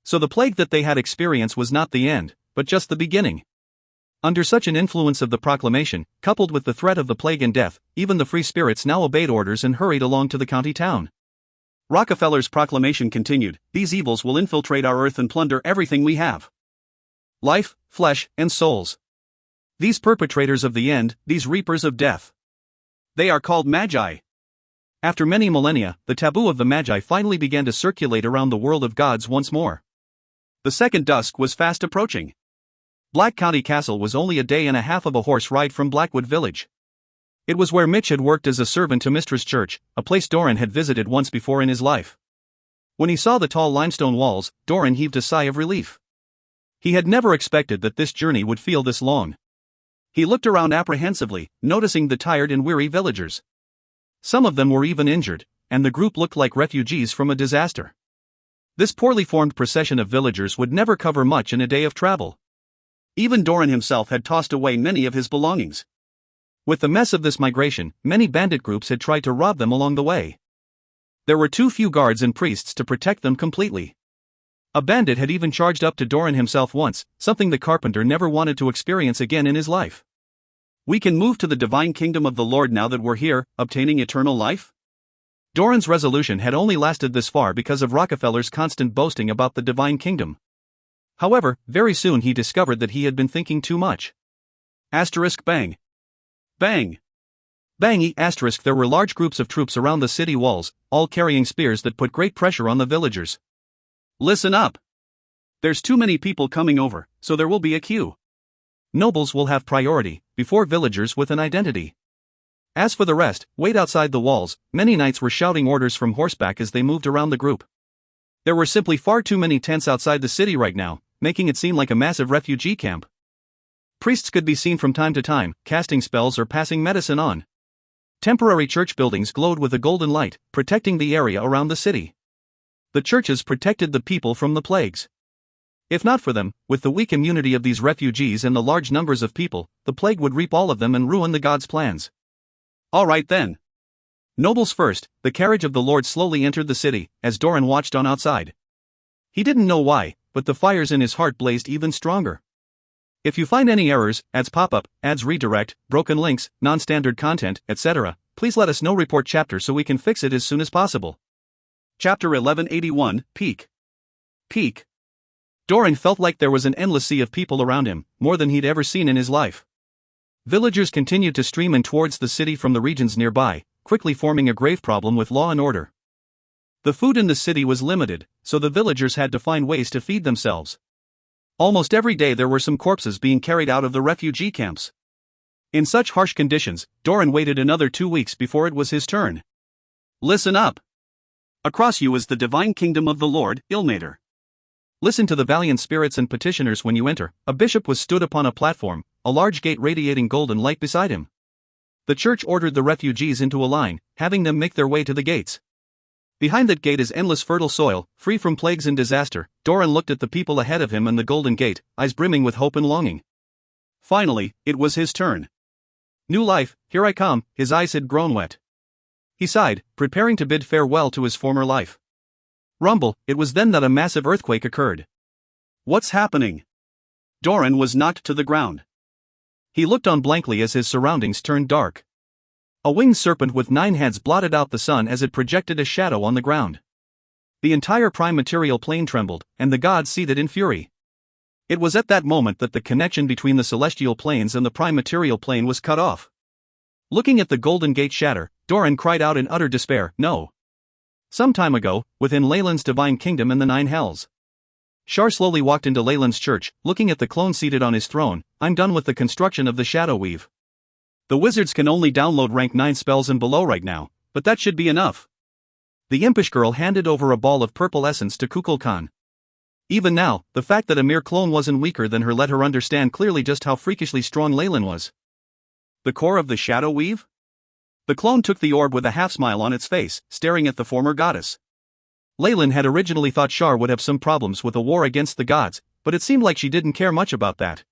So the plague that they had experienced was not the end, but just the beginning. Under such an influence of the proclamation, coupled with the threat of the plague and death, even the free spirits now obeyed orders and hurried along to the county town. Rockefeller's proclamation continued, these evils will infiltrate our earth and plunder everything we have. Life, flesh, and souls. These perpetrators of the end, these reapers of death. They are called Magi. After many millennia, the taboo of the Magi finally began to circulate around the world of gods once more. The second dusk was fast approaching. Black County Castle was only a day and a half of a horse ride from Blackwood Village. It was where Mitch had worked as a servant to Mistress Church, a place Doran had visited once before in his life. When he saw the tall limestone walls, Doran heaved a sigh of relief. He had never expected that this journey would feel this long. He looked around apprehensively, noticing the tired and weary villagers. Some of them were even injured, and the group looked like refugees from a disaster. This poorly formed procession of villagers would never cover much in a day of travel. Even Doran himself had tossed away many of his belongings. With the mess of this migration, many bandit groups had tried to rob them along the way. There were too few guards and priests to protect them completely. A bandit had even charged up to Doran himself once, something the carpenter never wanted to experience again in his life. We can move to the divine kingdom of the Lord now that we're here, obtaining eternal life? Doran's resolution had only lasted this far because of Rockefeller's constant boasting about the divine kingdom. However, very soon he discovered that he had been thinking too much. Bang. Bang. Bang. There were large groups of troops around the city walls, all carrying spears that put great pressure on the villagers. Listen up. There's too many people coming over, so there will be a queue. Nobles will have priority, before villagers with an identity. As for the rest, wait outside the walls. Many knights were shouting orders from horseback as they moved around the group. There were simply far too many tents outside the city right now, making it seem like a massive refugee camp. Priests could be seen from time to time, casting spells or passing medicine on. Temporary church buildings glowed with a golden light, protecting the area around the city. The churches protected the people from the plagues. If not for them, with the weak immunity of these refugees and the large numbers of people, the plague would reap all of them and ruin the gods' plans. All right then. Nobles first, the carriage of the Lord slowly entered the city, as Doran watched on outside. He didn't know why, but the fires in his heart blazed even stronger. If you find any errors, ads pop up, ads redirect, broken links, non-standard content, etc., please let us know. Report chapter so we can fix it as soon as possible. Chapter 1181, Peak. Peak. Doran felt like there was an endless sea of people around him, more than he'd ever seen in his life. Villagers continued to stream in towards the city from the regions nearby, quickly forming a grave problem with law and order. The food in the city was limited, so the villagers had to find ways to feed themselves. Almost every day there were some corpses being carried out of the refugee camps. In such harsh conditions, Doran waited another 2 weeks before it was his turn. Listen up. Across you is the divine kingdom of the Lord, Ilmater. Listen to the valiant spirits and petitioners when you enter. A bishop was stood upon a platform, a large gate radiating golden light beside him. The church ordered the refugees into a line, having them make their way to the gates. Behind that gate is endless fertile soil, free from plagues and disaster. Doran looked at the people ahead of him and the golden gate, eyes brimming with hope and longing. Finally, it was his turn. New life, here I come. His eyes had grown wet. He sighed, preparing to bid farewell to his former life. Rumble, it was then that a massive earthquake occurred. What's happening? Doran was knocked to the ground. He looked on blankly as his surroundings turned dark. A winged serpent with 9 heads blotted out the sun as it projected a shadow on the ground. The entire prime material plane trembled, and the gods seethed in fury. It was at that moment that the connection between the celestial planes and the prime material plane was cut off. Looking at the golden gate shatter, Doran cried out in utter despair, no. Some time ago, within Leyland's divine kingdom and the 9 hells. Shar slowly walked into Leyland's church, looking at the clone seated on his throne. I'm done with the construction of the Shadow Weave. The wizards can only download rank 9 spells and below right now, but that should be enough. The impish girl handed over a ball of purple essence to Kukulkan. Even now, the fact that a mere clone wasn't weaker than her let her understand clearly just how freakishly strong Leyland was. The core of the Shadow Weave? The clone took the orb with a half-smile on its face, staring at the former goddess. Leyland had originally thought Shar would have some problems with a war against the gods, but it seemed like she didn't care much about that.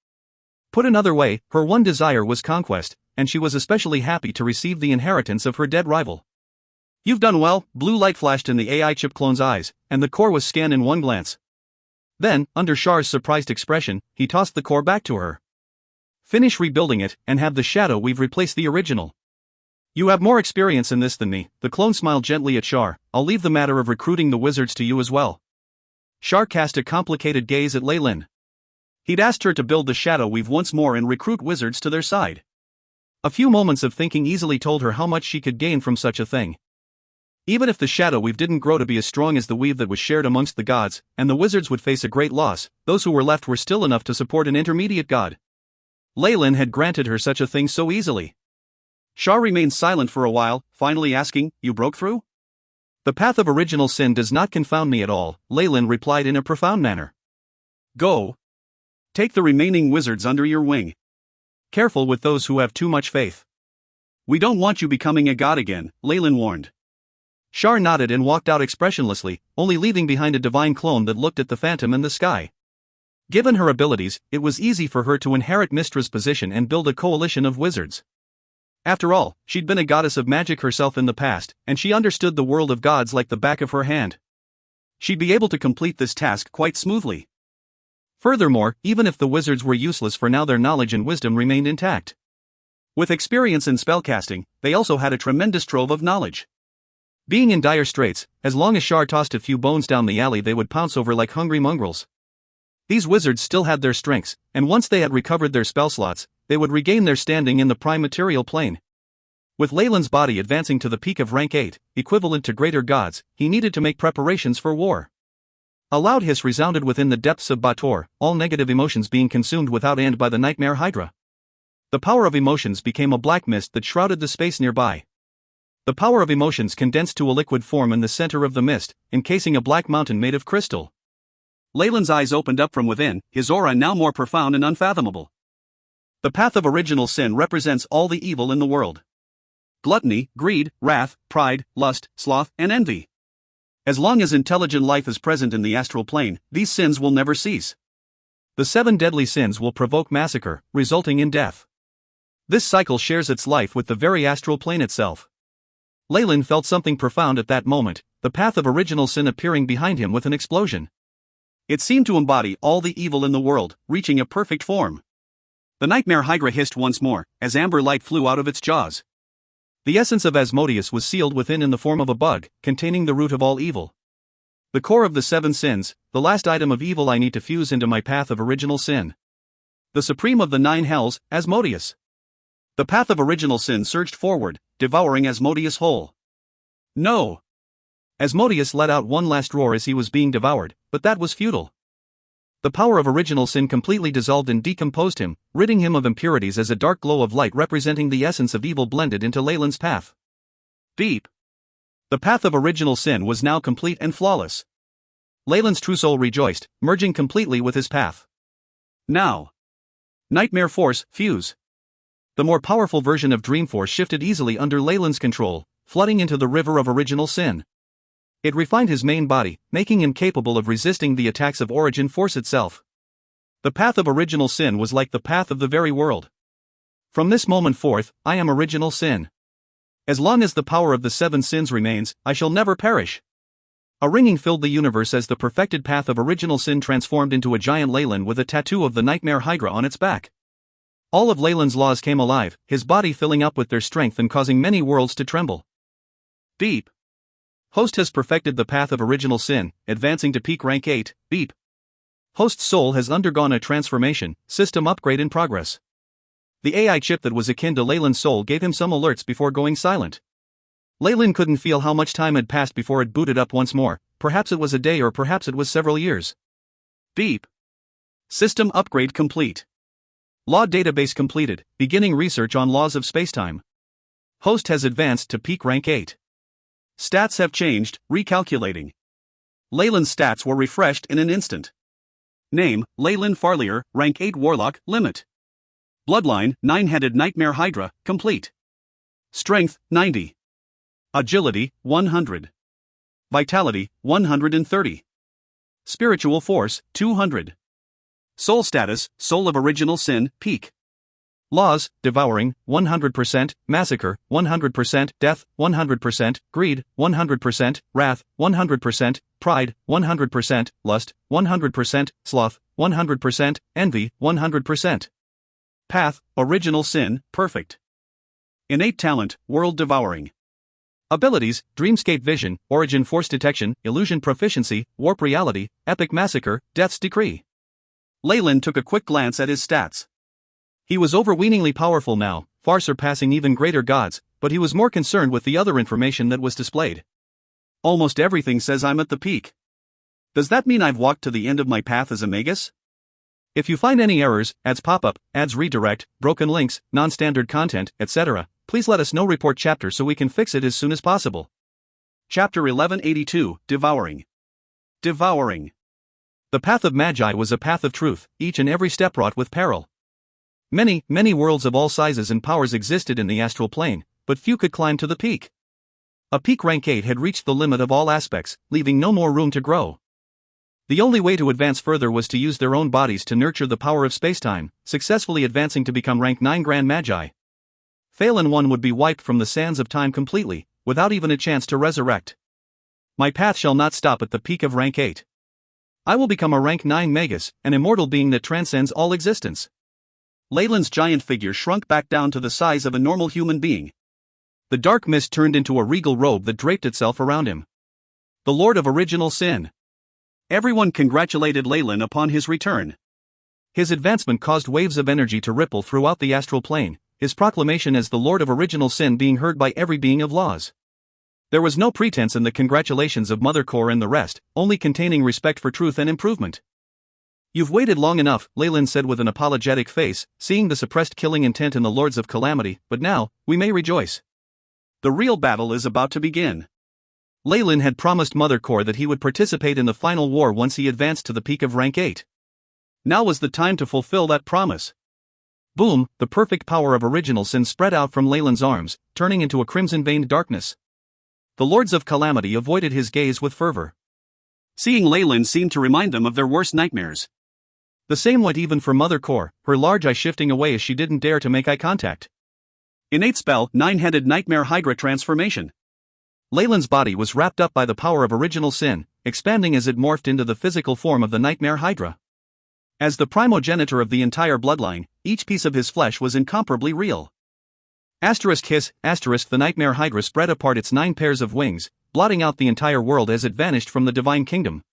Put another way, her one desire was conquest, and she was especially happy to receive the inheritance of her dead rival. You've done well. Blue light flashed in the AI chip clone's eyes, and the core was scanned in one glance. Then, under Shar's surprised expression, he tossed the core back to her. Finish rebuilding it, and have the Shadow Weave replace the original. You have more experience in this than me. The clone smiled gently at Shar. I'll leave the matter of recruiting the wizards to you as well. Shar cast a complicated gaze at Leyland. He'd asked her to build the Shadow Weave once more and recruit wizards to their side. A few moments of thinking easily told her how much she could gain from such a thing. Even if the Shadow Weave didn't grow to be as strong as the weave that was shared amongst the gods, and the wizards would face a great loss, those who were left were still enough to support an intermediate god. Leyland had granted her such a thing so easily. Shar remained silent for a while, finally asking, You broke through? The path of original sin does not confound me at all, Leyland replied in a profound manner. Go. Take the remaining wizards under your wing. Careful with those who have too much faith. We don't want you becoming a god again, Leyland warned. Shar nodded and walked out expressionlessly, only leaving behind a divine clone that looked at the phantom and the sky. Given her abilities, it was easy for her to inherit Mystra's position and build a coalition of wizards. After all, she'd been a goddess of magic herself in the past, and she understood the world of gods like the back of her hand. She'd be able to complete this task quite smoothly. Furthermore, even if the wizards were useless for now, their knowledge and wisdom remained intact. With experience in spellcasting, they also had a tremendous trove of knowledge. Being in dire straits, as long as Shar tossed a few bones down the alley, they would pounce over like hungry mongrels. These wizards still had their strengths, and once they had recovered their spell slots, they would regain their standing in the prime material plane. With Leyland's body advancing to the peak of rank 8, equivalent to greater gods, he needed to make preparations for war. A loud hiss resounded within the depths of Bator, all negative emotions being consumed without end by the nightmare Hydra. The power of emotions became a black mist that shrouded the space nearby. The power of emotions condensed to a liquid form in the center of the mist, encasing a black mountain made of crystal. Leyland's eyes opened up from within, his aura now more profound and unfathomable. The path of original sin represents all the evil in the world. Gluttony, greed, wrath, pride, lust, sloth, and envy. As long as intelligent life is present in the astral plane, these sins will never cease. The 7 deadly sins will provoke massacre, resulting in death. This cycle shares its life with the very astral plane itself. Leyland felt something profound at that moment, the path of original sin appearing behind him with an explosion. It seemed to embody all the evil in the world, reaching a perfect form. The nightmare hydra hissed once more, as amber light flew out of its jaws. The essence of Asmodeus was sealed within in the form of a bug, containing the root of all evil. The core of the 7 sins, the last item of evil I need to fuse into my path of original sin. The supreme of the 9 hells, Asmodeus. The path of original sin surged forward, devouring Asmodeus whole. No! Asmodeus let out one last roar as he was being devoured, but that was futile. The power of original sin completely dissolved and decomposed him, ridding him of impurities as a dark glow of light representing the essence of evil blended into Leyland's path. Deep. The path of original sin was now complete and flawless. Leyland's true soul rejoiced, merging completely with his path. Now. Nightmare Force, fuse. The more powerful version of Dream Force shifted easily under Leyland's control, flooding into the river of original sin. It refined his main body, making him capable of resisting the attacks of Origin Force itself. The path of original sin was like the path of the very world. From this moment forth, I am original sin. As long as the power of the 7 sins remains, I shall never perish. A ringing filled the universe as the perfected path of original sin transformed into a giant Leyland with a tattoo of the nightmare hydra on its back. All of Leyland's laws came alive, his body filling up with their strength and causing many worlds to tremble. Beep. Host has perfected the path of original sin, advancing to peak rank 8, beep. Host's soul has undergone a transformation, system upgrade in progress. The AI chip that was akin to Leyland's soul gave him some alerts before going silent. Leyland couldn't feel how much time had passed before it booted up once more, perhaps it was a day or perhaps it was several years. Beep. System upgrade complete. Law database completed, beginning research on laws of spacetime. Host has advanced to peak rank 8. Stats have changed, recalculating. Leyland's stats were refreshed in an instant. Name, Leyland Farlier, rank 8 Warlock, limit. Bloodline, 9-headed Nightmare Hydra, complete. Strength, 90. Agility, 100. Vitality, 130. Spiritual Force, 200. Soul status, Soul of Original Sin, peak. Laws, devouring, 100%, massacre, 100%, death, 100%, greed, 100%, wrath, 100%, pride, 100%, lust, 100%, sloth, 100%, envy, 100%. Path, original sin, perfect. Innate talent, world devouring. Abilities, dreamscape vision, origin force detection, illusion proficiency, warp reality, epic massacre, death's decree. Leyland took a quick glance at his stats. He was overweeningly powerful now, far surpassing even greater gods, but he was more concerned with the other information that was displayed. Almost everything says I'm at the peak. Does that mean I've walked to the end of my path as a magus? If you find any errors, ads pop up, ads redirect, broken links, non-standard content, etc., please let us know. Report chapter so we can fix it as soon as possible. Chapter 1182, Devouring. Devouring. The path of Magi was a path of truth, each and every step wrought with peril. Many, many worlds of all sizes and powers existed in the astral plane, but few could climb to the peak. A peak rank 8 had reached the limit of all aspects, leaving no more room to grow. The only way to advance further was to use their own bodies to nurture the power of spacetime, successfully advancing to become rank 9 Grand Magi. Fail and one would be wiped from the sands of time completely, without even a chance to resurrect. My path shall not stop at the peak of rank 8. I will become a rank 9 Magus, an immortal being that transcends all existence. Leyland's giant figure shrunk back down to the size of a normal human being. The dark mist turned into a regal robe that draped itself around him. The Lord of Original Sin. Everyone congratulated Leyland upon his return. His advancement caused waves of energy to ripple throughout the astral plane, his proclamation as the Lord of Original Sin being heard by every being of laws. There was no pretense in the congratulations of Mother Core and the rest, only containing respect for truth and improvement. You've waited long enough, Leyland said with an apologetic face, seeing the suppressed killing intent in the Lords of Calamity, but now, we may rejoice. The real battle is about to begin. Leyland had promised Mother Core that he would participate in the final war once he advanced to the peak of rank 8. Now was the time to fulfill that promise. Boom, the perfect power of original sin spread out from Leyland's arms, turning into a crimson-veined darkness. The Lords of Calamity avoided his gaze with fervor. Seeing Leyland seemed to remind them of their worst nightmares. The same went even for Mother Core, her large eye shifting away as she didn't dare to make eye contact. Innate spell, Nine-Headed Nightmare Hydra Transformation. Leyland's body was wrapped up by the power of original sin, expanding as it morphed into the physical form of the Nightmare Hydra. As the primogenitor of the entire bloodline, each piece of his flesh was incomparably real. Hiss, the Nightmare Hydra spread apart its 9 pairs of wings, blotting out the entire world as it vanished from the Divine Kingdom.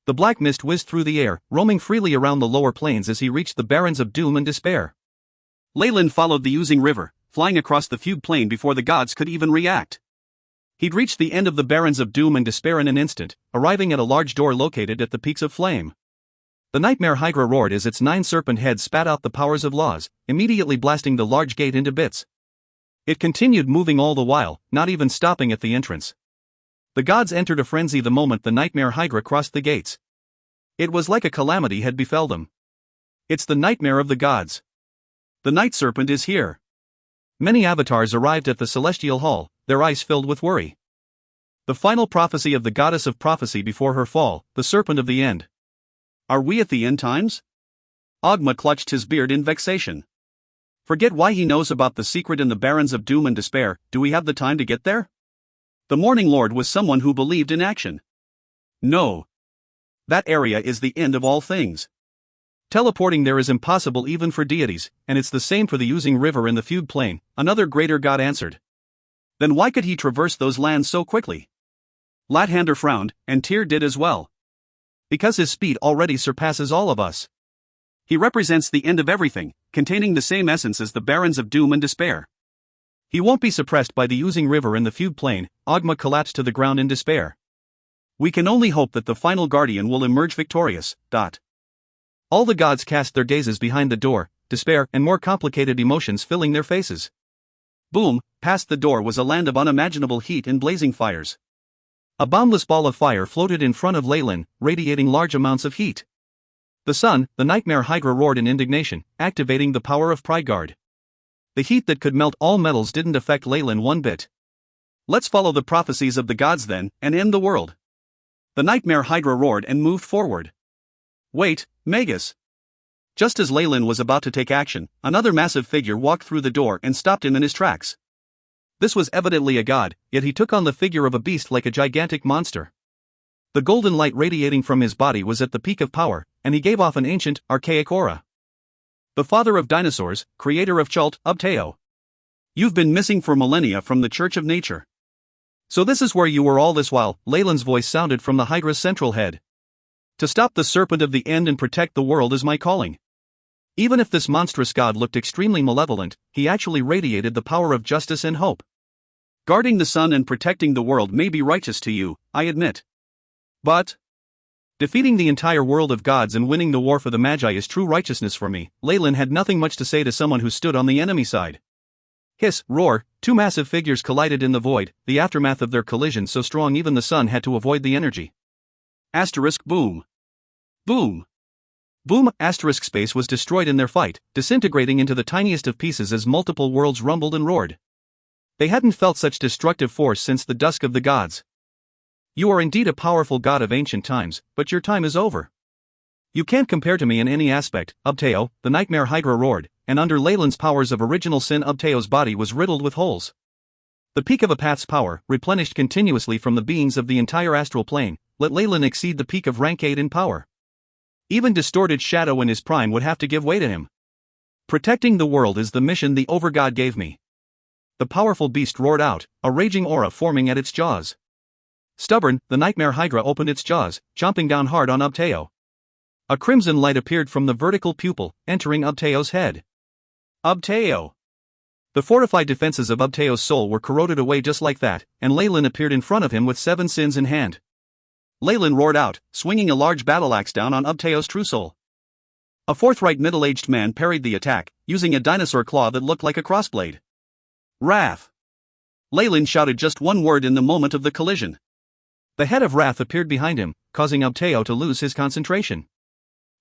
The black mist whizzed through the air, roaming freely around the lower plains as he reached the Barrens of Doom and Despair. Leyland followed the oozing river, flying across the fugue plain before the gods could even react. He'd reached the end of the Barrens of Doom and Despair in an instant, arriving at a large door located at the peaks of flame. The Nightmare Hydra roared as its 9 serpent heads spat out the powers of laws, immediately blasting the large gate into bits. It continued moving all the while, not even stopping at the entrance. The gods entered a frenzy the moment the Nightmare Hydra crossed the gates. It was like a calamity had befell them. It's the nightmare of the gods. The Night Serpent is here. Many avatars arrived at the Celestial Hall, their eyes filled with worry. The final prophecy of the goddess of prophecy before her fall, the Serpent of the End. Are we at the end times? Ogma clutched his beard in vexation. Forget why he knows about the secret in the Barrens of Doom and Despair, do we have the time to get there? The Morning Lord was someone who believed in action. No. That area is the end of all things. Teleporting there is impossible even for deities, and it's the same for the oozing river in the fugue plain, another greater god answered. Then why could he traverse those lands so quickly? Lathander frowned, and Tyr did as well. Because his speed already surpasses all of us. He represents the end of everything, containing the same essence as the Barrens of Doom and Despair. He won't be suppressed by the oozing river in the fugue plain, Ogma collapsed to the ground in despair. We can only hope that the final guardian will emerge victorious. All the gods cast their gazes behind the door, despair and more complicated emotions filling their faces. Boom, past the door was a land of unimaginable heat and blazing fires. A boundless ball of fire floated in front of Leyland, radiating large amounts of heat. The sun, the Nightmare Hydra roared in indignation, activating the power of Pride Guard. The heat that could melt all metals didn't affect Leyland one bit. Let's follow the prophecies of the gods then, and end the world. The Nightmare Hydra roared and moved forward. Wait, Magus. Just as Leyland was about to take action, another massive figure walked through the door and stopped him in his tracks. This was evidently a god, yet he took on the figure of a beast like a gigantic monster. The golden light radiating from his body was at the peak of power, and he gave off an ancient, archaic aura. The father of dinosaurs, creator of Chult, Ubteo. You've been missing for millennia from the Church of Nature. So this is where you were all this while, Leyland's voice sounded from the Hydra's central head. To stop the Serpent of the End and protect the world is my calling. Even if this monstrous god looked extremely malevolent, he actually radiated the power of justice and hope. Guarding the sun and protecting the world may be righteous to you, I admit. But defeating the entire world of gods and winning the war for the Magi is true righteousness for me. Leyland had nothing much to say to someone who stood on the enemy side. Hiss, roar, 2 massive figures collided in the void, the aftermath of their collision so strong even the sun had to avoid the energy. Asterisk boom. Boom. Boom, asterisk space was destroyed in their fight, disintegrating into the tiniest of pieces as multiple worlds rumbled and roared. They hadn't felt such destructive force since the dusk of the gods. You are indeed a powerful god of ancient times, but your time is over. You can't compare to me in any aspect, Ubteo, the Nightmare Hydra roared, and under Leyland's powers of original sin Ubteo's body was riddled with holes. The peak of Apath's power, replenished continuously from the beings of the entire astral plane, let Leyland exceed the peak of rank 8 in power. Even distorted Shadow in his prime would have to give way to him. Protecting the world is the mission the Overgod gave me. The powerful beast roared out, a raging aura forming at its jaws. Stubborn, the Nightmare Hydra opened its jaws, chomping down hard on Ubteo. A crimson light appeared from the vertical pupil, entering Ubteo's head. Ubteo! The fortified defenses of Ubteo's soul were corroded away just like that, and Leyland appeared in front of him with 7 sins in hand. Leyland roared out, swinging a large battle axe down on Ubteo's true soul. A forthright middle-aged man parried the attack, using a dinosaur claw that looked like a crossblade. Wrath! Leyland shouted just one word in the moment of the collision. The head of Wrath appeared behind him, causing Obteo to lose his concentration.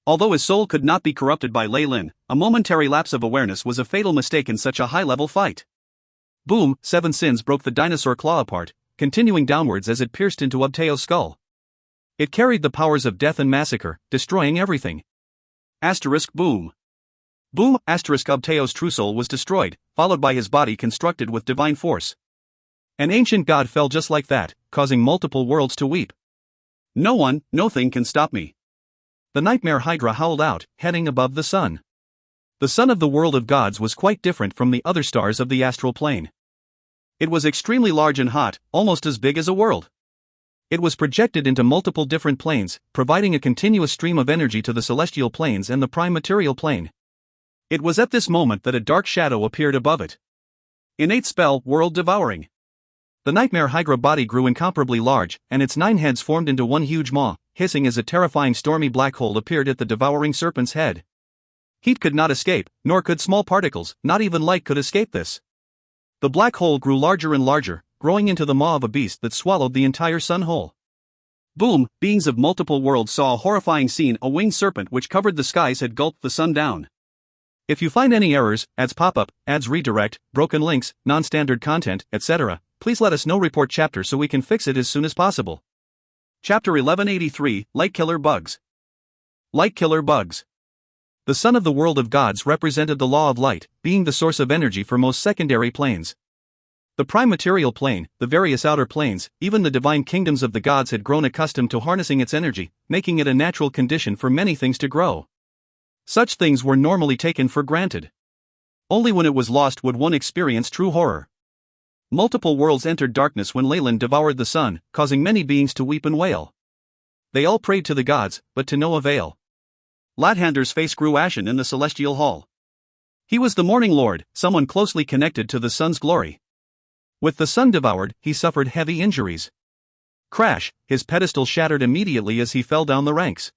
Although his soul could not be corrupted by Leyland, a momentary lapse of awareness was a fatal mistake in such a high-level fight. Boom! 7 sins broke the dinosaur claw apart, continuing downwards as it pierced into Obteo's skull. It carried the powers of death and massacre, destroying everything. Boom! Boom! Obteo's true soul was destroyed, followed by his body constructed with divine force. An ancient god fell just like that, causing multiple worlds to weep. No one, no thing can stop me. The nightmare Hydra howled out, heading above the sun. The sun of the world of gods was quite different from the other stars of the astral plane. It was extremely large and hot, almost as big as a world. It was projected into multiple different planes, providing a continuous stream of energy to the celestial planes and the prime material plane. It was at this moment that a dark shadow appeared above it. Innate spell, world devouring. The nightmare Hydra body grew incomparably large, and its 9 heads formed into one huge maw, hissing as a terrifying stormy black hole appeared at the devouring serpent's head. Heat could not escape, nor could small particles, not even light could escape this. The black hole grew larger and larger, growing into the maw of a beast that swallowed the entire sun hole. Boom! Beings of multiple worlds saw a horrifying scene. A winged serpent which covered the skies had gulped the sun down. If you find any errors, ads pop up, ads redirect, broken links, non-standard content, etc., please let us know. Report chapter so we can fix it as soon as possible. Chapter 1183, Light Killer Bugs. Light Killer Bugs. The sun of the world of gods represented the law of light, being the source of energy for most secondary planes. The prime material plane, the various outer planes, even the divine kingdoms of the gods had grown accustomed to harnessing its energy, making it a natural condition for many things to grow. Such things were normally taken for granted. Only when it was lost would one experience true horror. Multiple worlds entered darkness when Leyland devoured the sun, causing many beings to weep and wail. They all prayed to the gods, but to no avail. Lathander's face grew ashen in the celestial hall. He was the Morning Lord, someone closely connected to the sun's glory. With the sun devoured, he suffered heavy injuries. Crash! His pedestal shattered immediately as he fell down the ranks.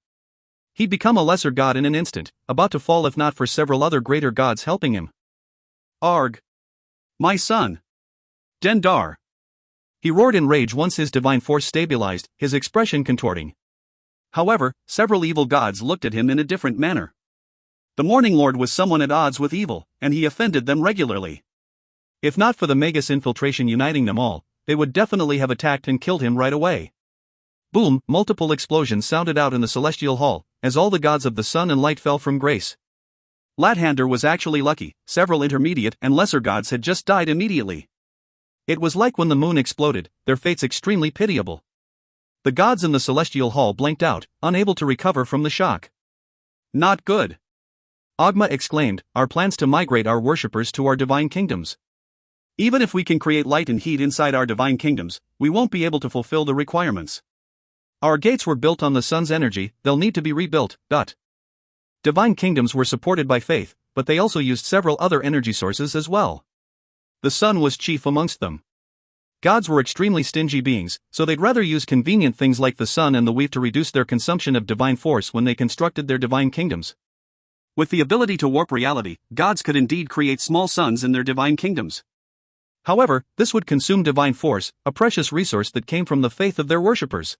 He'd become a lesser god in an instant, about to fall if not for several other greater gods helping him. Arg! My son! Dendar! He roared in rage once his divine force stabilized, his expression contorting. However, several evil gods looked at him in a different manner. The Morning Lord was someone at odds with evil, and he offended them regularly. If not for the Magus infiltration uniting them all, they would definitely have attacked and killed him right away. Boom! Multiple explosions sounded out in the celestial hall, as all the gods of the sun and light fell from grace. Lathander was actually lucky, several intermediate and lesser gods had just died immediately. It was like when the moon exploded, their fates extremely pitiable. The gods in the celestial hall blanked out, unable to recover from the shock. Not good! Ogma exclaimed, our plans to migrate our worshippers to our divine kingdoms. Even if we can create light and heat inside our divine kingdoms, we won't be able to fulfill the requirements. Our gates were built on the sun's energy, they'll need to be rebuilt. Divine kingdoms were supported by faith, but they also used several other energy sources as well. The sun was chief amongst them. Gods were extremely stingy beings, so they'd rather use convenient things like the sun and the weave to reduce their consumption of divine force when they constructed their divine kingdoms. With the ability to warp reality, gods could indeed create small suns in their divine kingdoms. However, this would consume divine force, a precious resource that came from the faith of their worshippers.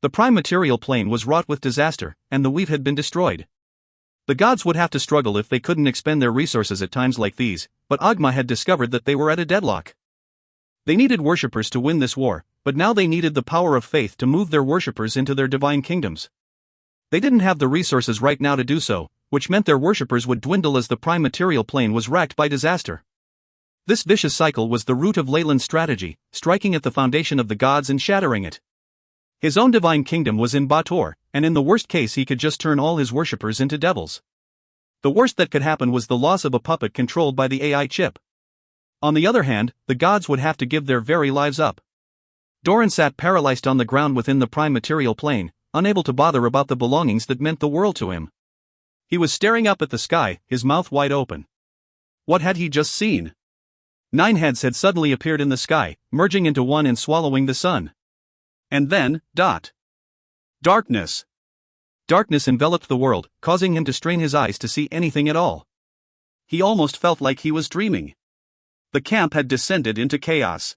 The prime material plane was wrought with disaster, and the weave had been destroyed. The gods would have to struggle if they couldn't expend their resources at times like these, but Ogma had discovered that they were at a deadlock. They needed worshippers to win this war, but now they needed the power of faith to move their worshippers into their divine kingdoms. They didn't have the resources right now to do so, which meant their worshippers would dwindle as the prime material plane was racked by disaster. This vicious cycle was the root of Leyland's strategy, striking at the foundation of the gods and shattering it. His own divine kingdom was in Bator, and in the worst case he could just turn all his worshippers into devils. The worst that could happen was the loss of a puppet controlled by the AI chip. On the other hand, the gods would have to give their very lives up. Doran sat paralyzed on the ground within the prime material plane, unable to bother about the belongings that meant the world to him. He was staring up at the sky, his mouth wide open. What had he just seen? 9 heads had suddenly appeared in the sky, merging into one and swallowing the sun. And then, darkness. Darkness enveloped the world, causing him to strain his eyes to see anything at all. He almost felt like he was dreaming. The camp had descended into chaos.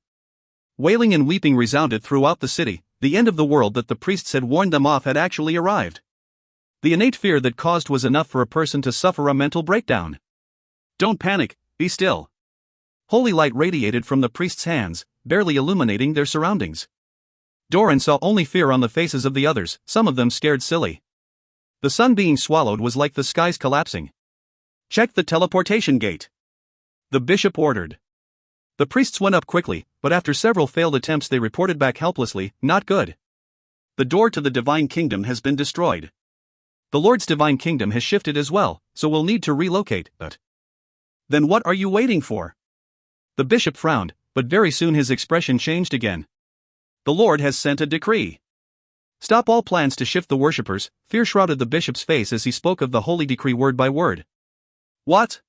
Wailing and weeping resounded throughout the city. The end of the world that the priests had warned them of had actually arrived. The innate fear that caused was enough for a person to suffer a mental breakdown. Don't panic, be still. Holy light radiated from the priests' hands, barely illuminating their surroundings. Doran saw only fear on the faces of the others, some of them scared silly. The sun being swallowed was like the skies collapsing. Check the teleportation gate, the bishop ordered. The priests went up quickly, but after several failed attempts they reported back helplessly, not good. The door to the divine kingdom has been destroyed. The Lord's divine kingdom has shifted as well, so we'll need to relocate, but... Then what are you waiting for? The bishop frowned, but very soon his expression changed again. The Lord has sent a decree. Stop all plans to shift the worshippers. Fear shrouded the bishop's face as he spoke of the holy decree word by word. What?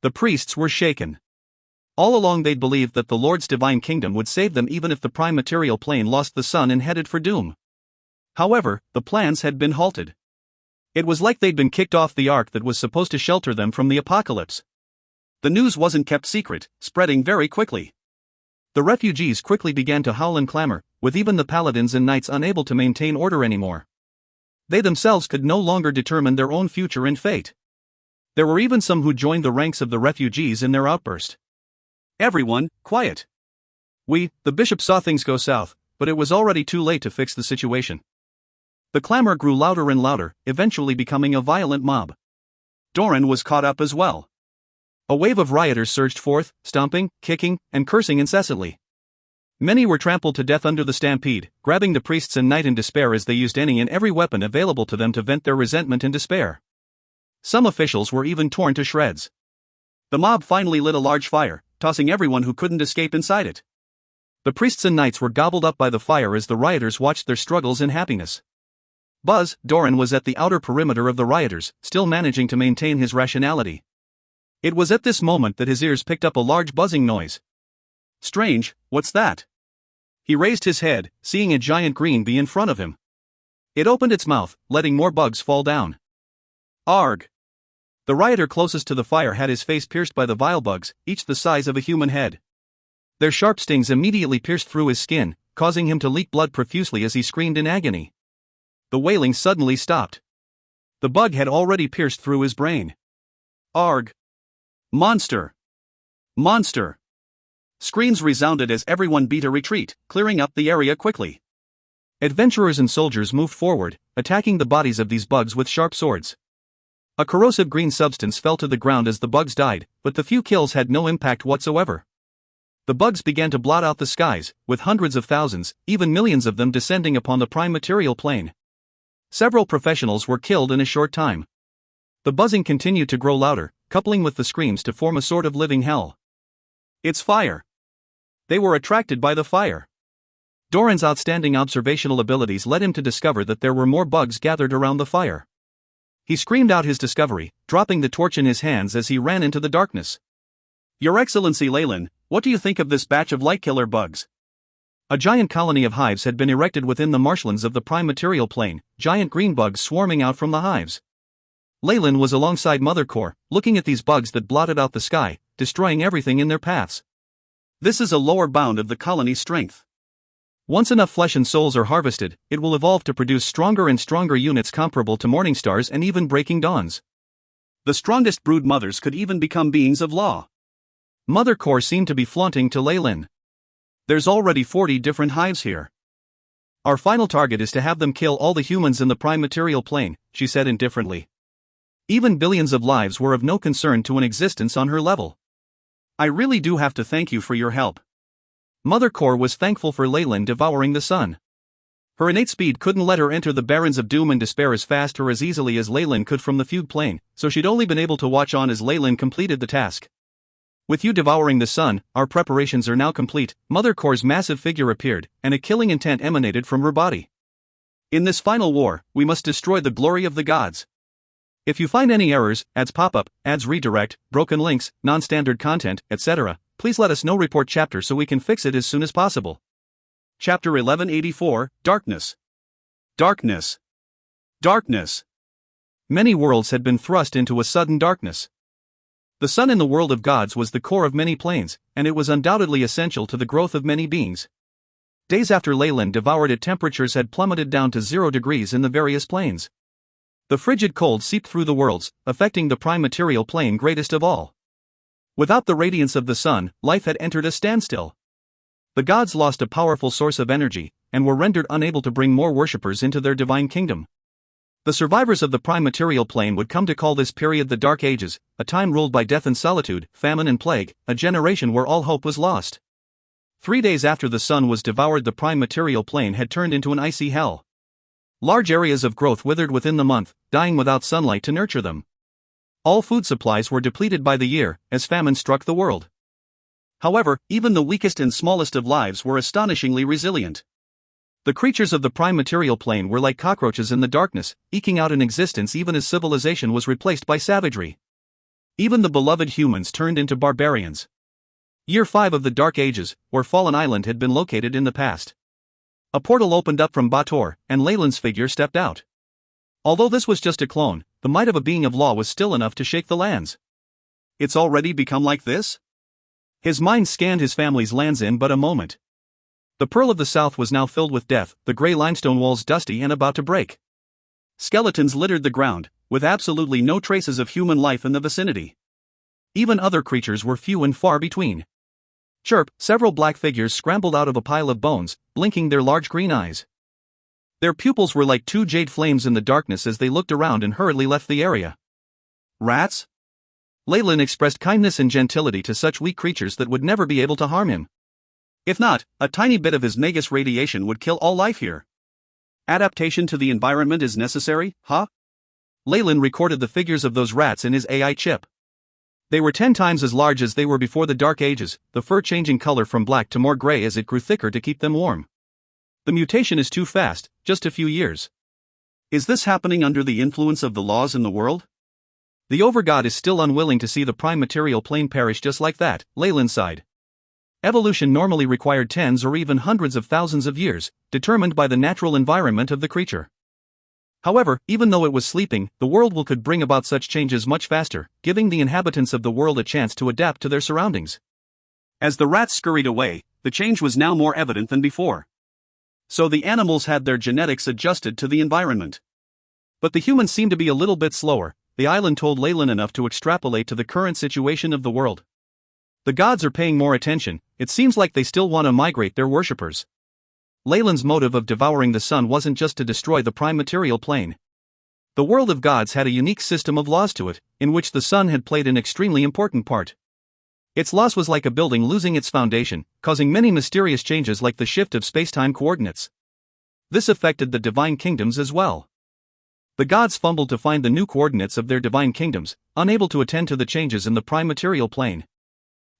The priests were shaken. All along they'd believed that the Lord's divine kingdom would save them even if the prime material plane lost the sun and headed for doom. However, the plans had been halted. It was like they'd been kicked off the ark that was supposed to shelter them from the apocalypse. The news wasn't kept secret, spreading very quickly. The refugees quickly began to howl and clamor, with even the paladins and knights unable to maintain order anymore. They themselves could no longer determine their own future and fate. There were even some who joined the ranks of the refugees in their outburst. Everyone, quiet. The bishop saw things go south, but it was already too late to fix the situation. The clamor grew louder and louder, eventually becoming a violent mob. Doran was caught up as well. A wave of rioters surged forth, stomping, kicking, and cursing incessantly. Many were trampled to death under the stampede, grabbing the priests and knight in despair as they used any and every weapon available to them to vent their resentment and despair. Some officials were even torn to shreds. The mob finally lit a large fire, tossing everyone who couldn't escape inside it. The priests and knights were gobbled up by the fire as the rioters watched their struggles in happiness. Doran was at the outer perimeter of the rioters, still managing to maintain his rationality. It was at this moment that his ears picked up a large buzzing noise. Strange, what's that? He raised his head, seeing a giant green bee in front of him. It opened its mouth, letting more bugs fall down. Arg! The rioter closest to the fire had his face pierced by the vile bugs, each the size of a human head. Their sharp stings immediately pierced through his skin, causing him to leak blood profusely as he screamed in agony. The wailing suddenly stopped. The bug had already pierced through his brain. Arg! Monster! Monster! Screams resounded as everyone beat a retreat, clearing up the area quickly. Adventurers and soldiers moved forward, attacking the bodies of these bugs with sharp swords. A corrosive green substance fell to the ground as the bugs died, but the few kills had no impact whatsoever. The bugs began to blot out the skies, with hundreds of thousands, even millions of them descending upon the prime material plane. Several professionals were killed in a short time. The buzzing continued to grow louder, coupling with the screams to form a sort of living hell. It's fire! They were attracted by the fire. Doran's outstanding observational abilities led him to discover that there were more bugs gathered around the fire. He screamed out his discovery, dropping the torch in his hands as he ran into the darkness. Your Excellency Lyle, what do you think of this batch of light-killer bugs? A giant colony of hives had been erected within the marshlands of the prime material plane, giant green bugs swarming out from the hives. Lyle was alongside Mother Core, looking at these bugs that blotted out the sky, destroying everything in their paths. This is a lower bound of the colony's strength. Once enough flesh and souls are harvested, it will evolve to produce stronger and stronger units comparable to morning stars and even breaking dawns. The strongest brood mothers could even become beings of law. Mother Core seemed to be flaunting to Lyle. There's already 40 different hives here. Our final target is to have them kill all the humans in the prime material plane, she said indifferently. Even billions of lives were of no concern to an existence on her level. I really do have to thank you for your help. Mother Core was thankful for Lyle devouring the sun. Her innate speed couldn't let her enter the barrens of doom and despair as fast or as easily as Lyle could from the fugue plane, so she'd only been able to watch on as Lyle completed the task. With you devouring the sun, our preparations are now complete. Mother Core's massive figure appeared, and a killing intent emanated from her body. In this final war, we must destroy the glory of the gods. If you find any errors, ads pop up, ads redirect, broken links, non-standard content, etc., please let us know. Report chapter so we can fix it as soon as possible. Chapter 1184, Darkness. Darkness. Darkness. Many worlds had been thrust into a sudden darkness. The sun in the world of gods was the core of many planes, and it was undoubtedly essential to the growth of many beings. Days after Leyland devoured it, temperatures had plummeted down to 0 degrees in the various planes. The frigid cold seeped through the worlds, affecting the prime material plane greatest of all. Without the radiance of the sun, life had entered a standstill. The gods lost a powerful source of energy, and were rendered unable to bring more worshippers into their divine kingdom. The survivors of the prime material plane would come to call this period the Dark Ages, a time ruled by death and solitude, famine and plague, a generation where all hope was lost. 3 days after the sun was devoured, the prime material plane had turned into an icy hell. Large areas of growth withered within the month, dying without sunlight to nurture them. All food supplies were depleted by the year, as famine struck the world. However, even the weakest and smallest of lives were astonishingly resilient. The creatures of the prime material plane were like cockroaches in the darkness, eking out an existence even as civilization was replaced by savagery. Even the beloved humans turned into barbarians. Year 5 of the Dark Ages, where Fallen Island had been located in the past. A portal opened up from Bator, and Leyland's figure stepped out. Although this was just a clone, the might of a being of law was still enough to shake the lands. It's already become like this? His mind scanned his family's lands in but a moment. The Pearl of the South was now filled with death, the grey limestone walls dusty and about to break. Skeletons littered the ground, with absolutely no traces of human life in the vicinity. Even other creatures were few and far between. Chirp, several black figures scrambled out of a pile of bones, blinking their large green eyes. Their pupils were like 2 jade flames in the darkness as they looked around and hurriedly left the area. Rats? Leyland expressed kindness and gentility to such weak creatures that would never be able to harm him. If not, a tiny bit of his Magus radiation would kill all life here. Adaptation to the environment is necessary, huh? Leyland recorded the figures of those rats in his AI chip. They were 10 times as large as they were before the Dark Ages, the fur changing color from black to more gray as it grew thicker to keep them warm. The mutation is too fast, just a few years. Is this happening under the influence of the laws in the world? The Overgod is still unwilling to see the prime material plane perish just like that, Leyland sighed. Evolution normally required tens or even hundreds of thousands of years, determined by the natural environment of the creature. However, even though it was sleeping, the world could bring about such changes much faster, giving the inhabitants of the world a chance to adapt to their surroundings. As the rats scurried away, the change was now more evident than before. So the animals had their genetics adjusted to the environment. But the humans seemed to be a little bit slower. The island told Leyland enough to extrapolate to the current situation of the world. The gods are paying more attention. It seems like they still want to migrate their worshippers. Leyland's motive of devouring the sun wasn't just to destroy the prime material plane. The world of gods had a unique system of laws to it, in which the sun had played an extremely important part. Its loss was like a building losing its foundation, causing many mysterious changes like the shift of space-time coordinates. This affected the divine kingdoms as well. The gods fumbled to find the new coordinates of their divine kingdoms, unable to attend to the changes in the prime material plane.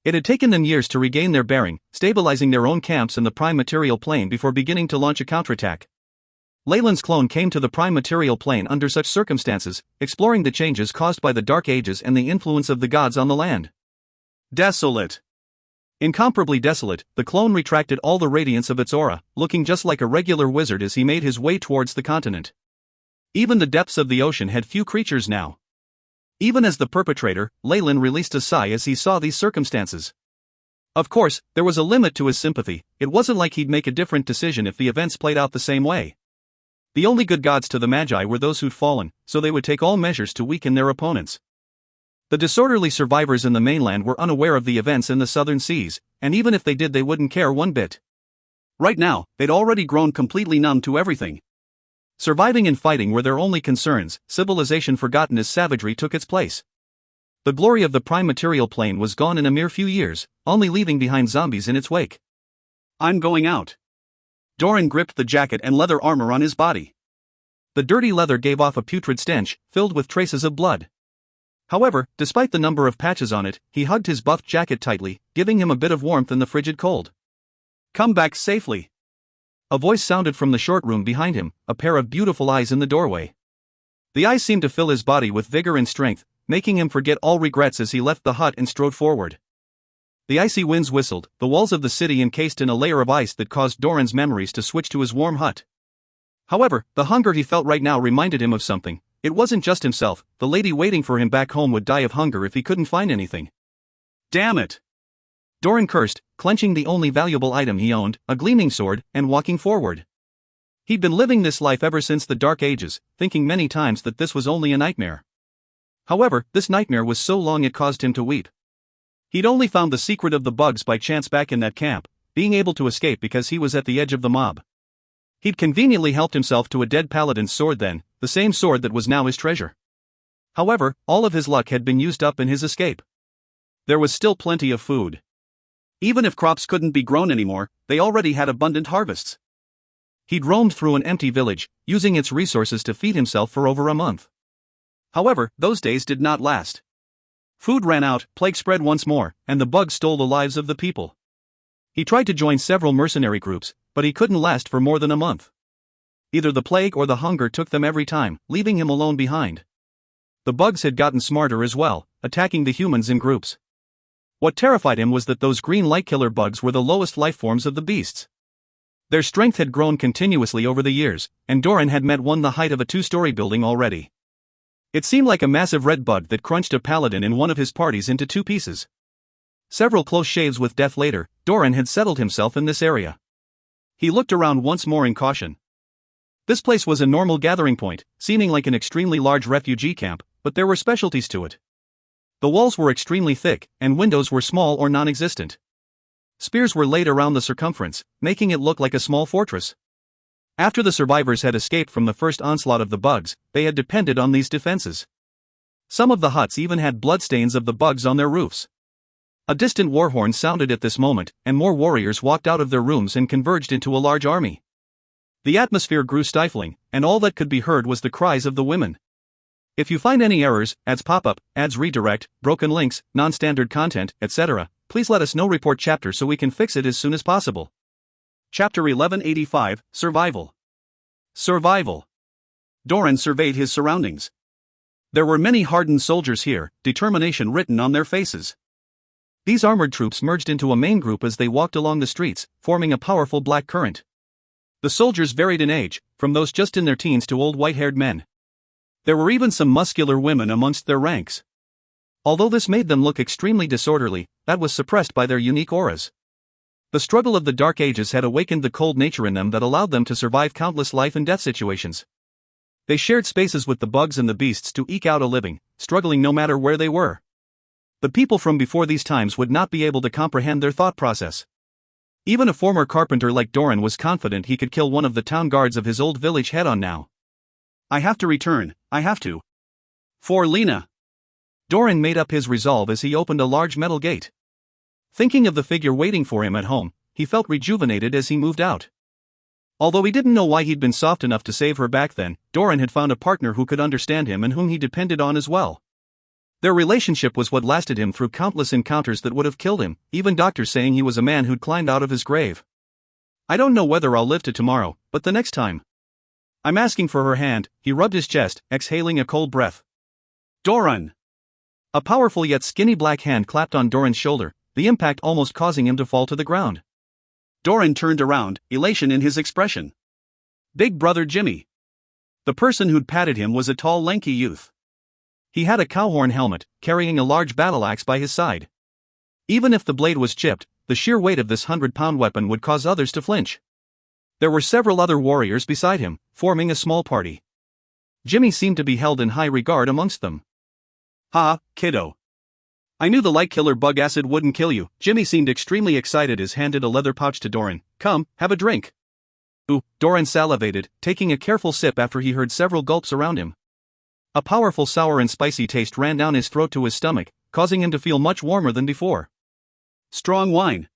It had taken them years to regain their bearing, stabilizing their own camps in the prime material plane before beginning to launch a counterattack. Leyland's clone came to the prime material plane under such circumstances, exploring the changes caused by the Dark Ages and the influence of the gods on the land. Desolate. Incomparably desolate, the clone retracted all the radiance of its aura, looking just like a regular wizard as he made his way towards the continent. Even the depths of the ocean had few creatures now. Even as the perpetrator, Leyland released a sigh as he saw these circumstances. Of course, there was a limit to his sympathy. It wasn't like he'd make a different decision if the events played out the same way. The only good gods to the Magi were those who'd fallen, so they would take all measures to weaken their opponents. The disorderly survivors in the mainland were unaware of the events in the southern seas, and even if they did, they wouldn't care one bit. Right now, they'd already grown completely numb to everything. Surviving and fighting were their only concerns. Civilization forgotten as savagery took its place. The glory of the prime material plane was gone in a mere few years, only leaving behind zombies in its wake. I'm going out. Doran gripped the jacket and leather armor on his body. The dirty leather gave off a putrid stench, filled with traces of blood. However, despite the number of patches on it, he hugged his buffed jacket tightly, giving him a bit of warmth in the frigid cold. Come back safely. A voice sounded from the short room behind him, a pair of beautiful eyes in the doorway. The eyes seemed to fill his body with vigor and strength, making him forget all regrets as he left the hut and strode forward. The icy winds whistled, the walls of the city encased in a layer of ice that caused Doran's memories to switch to his warm hut. However, the hunger he felt right now reminded him of something. It wasn't just himself, the lady waiting for him back home would die of hunger if he couldn't find anything. Damn it! Doran cursed, clenching the only valuable item he owned, a gleaming sword, and walking forward. He'd been living this life ever since the Dark Ages, thinking many times that this was only a nightmare. However, this nightmare was so long it caused him to weep. He'd only found the secret of the bugs by chance back in that camp, being able to escape because he was at the edge of the mob. He'd conveniently helped himself to a dead paladin's sword then, the same sword that was now his treasure. However, all of his luck had been used up in his escape. There was still plenty of food. Even if crops couldn't be grown anymore, they already had abundant harvests. He'd roamed through an empty village, using its resources to feed himself for over a month. However, those days did not last. Food ran out, plague spread once more, and the bugs stole the lives of the people. He tried to join several mercenary groups, but he couldn't last for more than a month. Either the plague or the hunger took them every time, leaving him alone behind. The bugs had gotten smarter as well, attacking the humans in groups. What terrified him was that those green light-killer bugs were the lowest life forms of the beasts. Their strength had grown continuously over the years, and Doran had met one the height of a 2-story building already. It seemed like a massive red bug that crunched a paladin in one of his parties into 2 pieces. Several close shaves with death later, Doran had settled himself in this area. He looked around once more in caution. This place was a normal gathering point, seeming like an extremely large refugee camp, but there were specialties to it. The walls were extremely thick, and windows were small or non-existent. Spears were laid around the circumference, making it look like a small fortress. After the survivors had escaped from the first onslaught of the bugs, they had depended on these defenses. Some of the huts even had bloodstains of the bugs on their roofs. A distant war horn sounded at this moment, and more warriors walked out of their rooms and converged into a large army. The atmosphere grew stifling, and all that could be heard was the cries of the women. If you find any errors, ads pop up, ads redirect, broken links, non-standard content, etc., please let us know. Report chapter so we can fix it as soon as possible. Chapter 1185, Survival. Survival. Doran surveyed his surroundings. There were many hardened soldiers here, determination written on their faces. These armored troops merged into a main group as they walked along the streets, forming a powerful black current. The soldiers varied in age, from those just in their teens to old white-haired men. There were even some muscular women amongst their ranks. Although this made them look extremely disorderly, that was suppressed by their unique auras. The struggle of the Dark Ages had awakened the cold nature in them that allowed them to survive countless life and death situations. They shared spaces with the bugs and the beasts to eke out a living, struggling no matter where they were. The people from before these times would not be able to comprehend their thought process. Even a former carpenter like Doran was confident he could kill one of the town guards of his old village head on now. I have to return, I have to. For Lena. Doran made up his resolve as he opened a large metal gate. Thinking of the figure waiting for him at home, he felt rejuvenated as he moved out. Although he didn't know why he'd been soft enough to save her back then, Doran had found a partner who could understand him and whom he depended on as well. Their relationship was what lasted him through countless encounters that would have killed him, even doctors saying he was a man who'd climbed out of his grave. I don't know whether I'll live to tomorrow, but the next time. I'm asking for her hand. He rubbed his chest, exhaling a cold breath. Doran! A powerful yet skinny black hand clapped on Doran's shoulder, the impact almost causing him to fall to the ground. Doran turned around, elation in his expression. Big brother Jimmy. The person who'd patted him was a tall, lanky youth. He had a cowhorn helmet, carrying a large battle axe by his side. Even if the blade was chipped, the sheer weight of this 100-pound weapon would cause others to flinch. There were several other warriors beside him, forming a small party. Jimmy seemed to be held in high regard amongst them. Ha, kiddo. I knew the light-killer bug acid wouldn't kill you. Jimmy seemed extremely excited as handed a leather pouch to Doran. Come, have a drink. Ooh, Doran salivated, taking a careful sip after he heard several gulps around him. A powerful sour and spicy taste ran down his throat to his stomach, causing him to feel much warmer than before. Strong wine.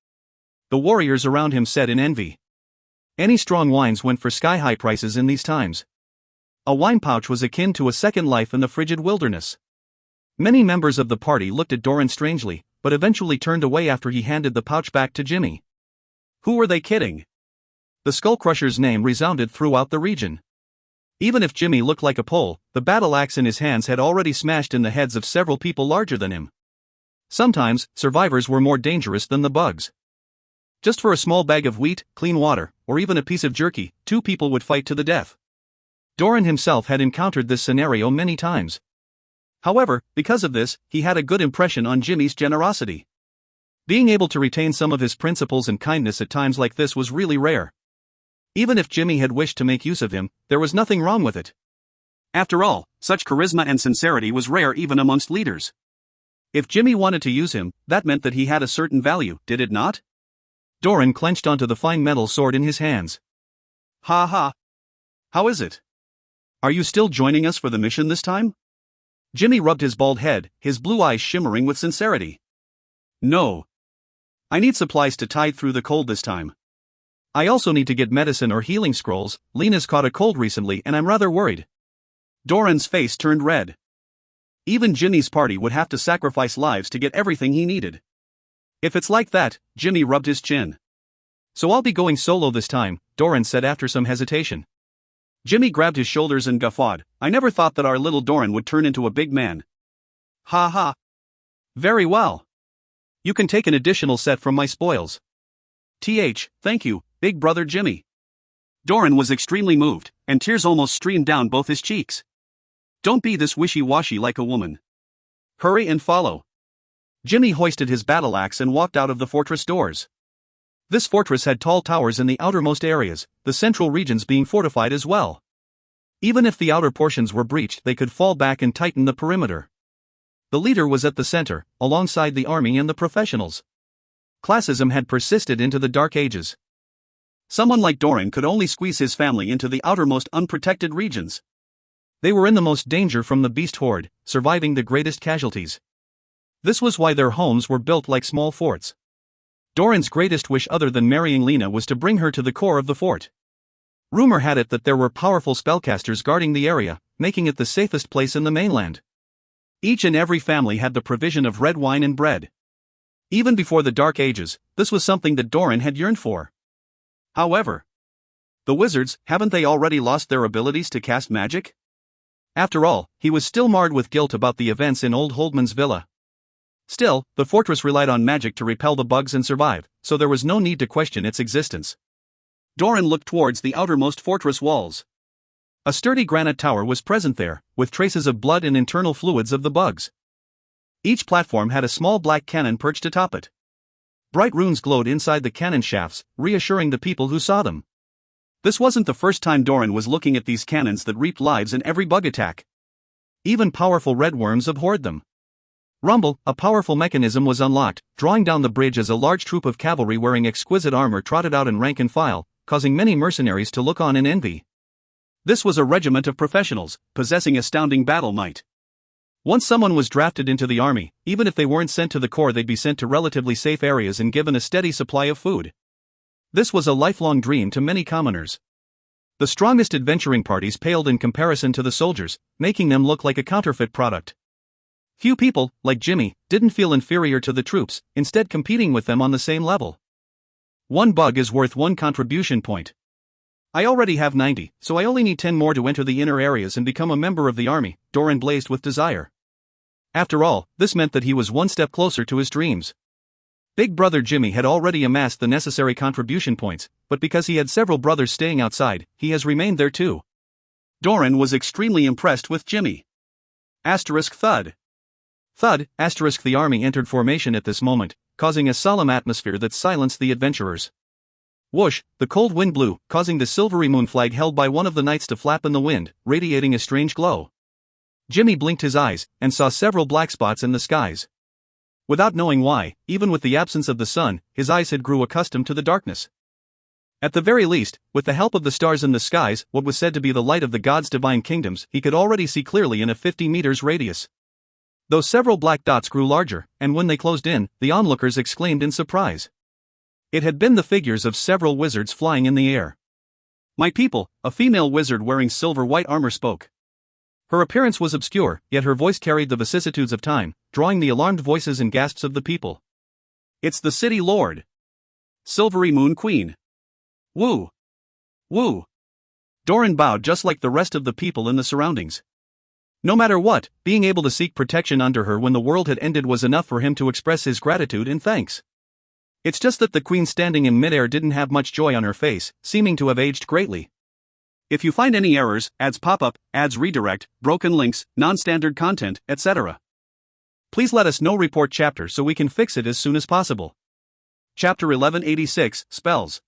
The warriors around him said in envy. Any strong wines went for sky-high prices in these times. A wine pouch was akin to a second life in the frigid wilderness. Many members of the party looked at Doran strangely, but eventually turned away after he handed the pouch back to Jimmy. Who were they kidding? The Skullcrusher's name resounded throughout the region. Even if Jimmy looked like a pole, the battle axe in his hands had already smashed in the heads of several people larger than him. Sometimes, survivors were more dangerous than the bugs. Just for a small bag of wheat, clean water, or even a piece of jerky, 2 people would fight to the death. Doran himself had encountered this scenario many times. However, because of this, he had a good impression on Jimmy's generosity. Being able to retain some of his principles and kindness at times like this was really rare. Even if Jimmy had wished to make use of him, there was nothing wrong with it. After all, such charisma and sincerity was rare even amongst leaders. If Jimmy wanted to use him, that meant that he had a certain value, did it not? Doran clenched onto the fine metal sword in his hands. Ha ha. How is it? Are you still joining us for the mission this time? Jimmy rubbed his bald head, his blue eyes shimmering with sincerity. No. I need supplies to tide through the cold this time. I also need to get medicine or healing scrolls. Lena's caught a cold recently and I'm rather worried. Doran's face turned red. Even Jimmy's party would have to sacrifice lives to get everything he needed. If it's like that, Jimmy rubbed his chin. So I'll be going solo this time, Doran said after some hesitation. Jimmy grabbed his shoulders and guffawed. I never thought that our little Doran would turn into a big man. Ha ha. Very well. You can take an additional set from my spoils. Thank you, big brother Jimmy. Doran was extremely moved, and tears almost streamed down both his cheeks. Don't be this wishy-washy like a woman. Hurry and follow. Jimmy hoisted his battle axe and walked out of the fortress doors. This fortress had tall towers in the outermost areas, the central regions being fortified as well. Even if the outer portions were breached, they could fall back and tighten the perimeter. The leader was at the center, alongside the army and the professionals. Classism had persisted into the Dark Ages. Someone like Doran could only squeeze his family into the outermost unprotected regions. They were in the most danger from the beast horde, surviving the greatest casualties. This was why their homes were built like small forts. Doran's greatest wish other than marrying Lena was to bring her to the core of the fort. Rumor had it that there were powerful spellcasters guarding the area, making it the safest place in the mainland. Each and every family had the provision of red wine and bread. Even before the Dark Ages, this was something that Doran had yearned for. However, the wizards, haven't they already lost their abilities to cast magic? After all, he was still marred with guilt about the events in Old Holdman's villa. Still, the fortress relied on magic to repel the bugs and survive, so there was no need to question its existence. Doran looked towards the outermost fortress walls. A sturdy granite tower was present there, with traces of blood and internal fluids of the bugs. Each platform had a small black cannon perched atop it. Bright runes glowed inside the cannon shafts, reassuring the people who saw them. This wasn't the first time Doran was looking at these cannons that reaped lives in every bug attack. Even powerful red worms abhorred them. Rumble, a powerful mechanism was unlocked, drawing down the bridge as a large troop of cavalry wearing exquisite armor trotted out in rank and file, causing many mercenaries to look on in envy. This was a regiment of professionals, possessing astounding battle might. Once someone was drafted into the army, even if they weren't sent to the core, they'd be sent to relatively safe areas and given a steady supply of food. This was a lifelong dream to many commoners. The strongest adventuring parties paled in comparison to the soldiers, making them look like a counterfeit product. Few people, like Jimmy, didn't feel inferior to the troops, instead competing with them on the same level. One bug is worth 1 contribution point. I already have 90, so I only need 10 more to enter the inner areas and become a member of the army, Doran blazed with desire. After all, this meant that he was one step closer to his dreams. Big brother Jimmy had already amassed the necessary contribution points, but because he had several brothers staying outside, he has remained there too. Doran was extremely impressed with Jimmy. Thud. Thud, the army entered formation at this moment, causing a solemn atmosphere that silenced the adventurers. Whoosh, the cold wind blew, causing the silvery moon flag held by one of the knights to flap in the wind, radiating a strange glow. Jimmy blinked his eyes, and saw several black spots in the skies. Without knowing why, even with the absence of the sun, his eyes had grew accustomed to the darkness. At the very least, with the help of the stars in the skies, what was said to be the light of the gods' divine kingdoms, he could already see clearly in a 50 meters radius. Though several black dots grew larger, and when they closed in, the onlookers exclaimed in surprise. It had been the figures of several wizards flying in the air. My people, a female wizard wearing silver-white armor spoke. Her appearance was obscure, yet her voice carried the vicissitudes of time, drawing the alarmed voices and gasps of the people. It's the city lord. Silvery Moon Queen. Woo! Woo! Doran bowed just like the rest of the people in the surroundings. No matter what, being able to seek protection under her when the world had ended was enough for him to express his gratitude and thanks. It's just that the queen standing in midair didn't have much joy on her face, seeming to have aged greatly. If you find any errors, ads pop up, ads redirect, broken links, non-standard content, etc., please let us know. Report chapter so we can fix it as soon as possible. Chapter 1186, Spells.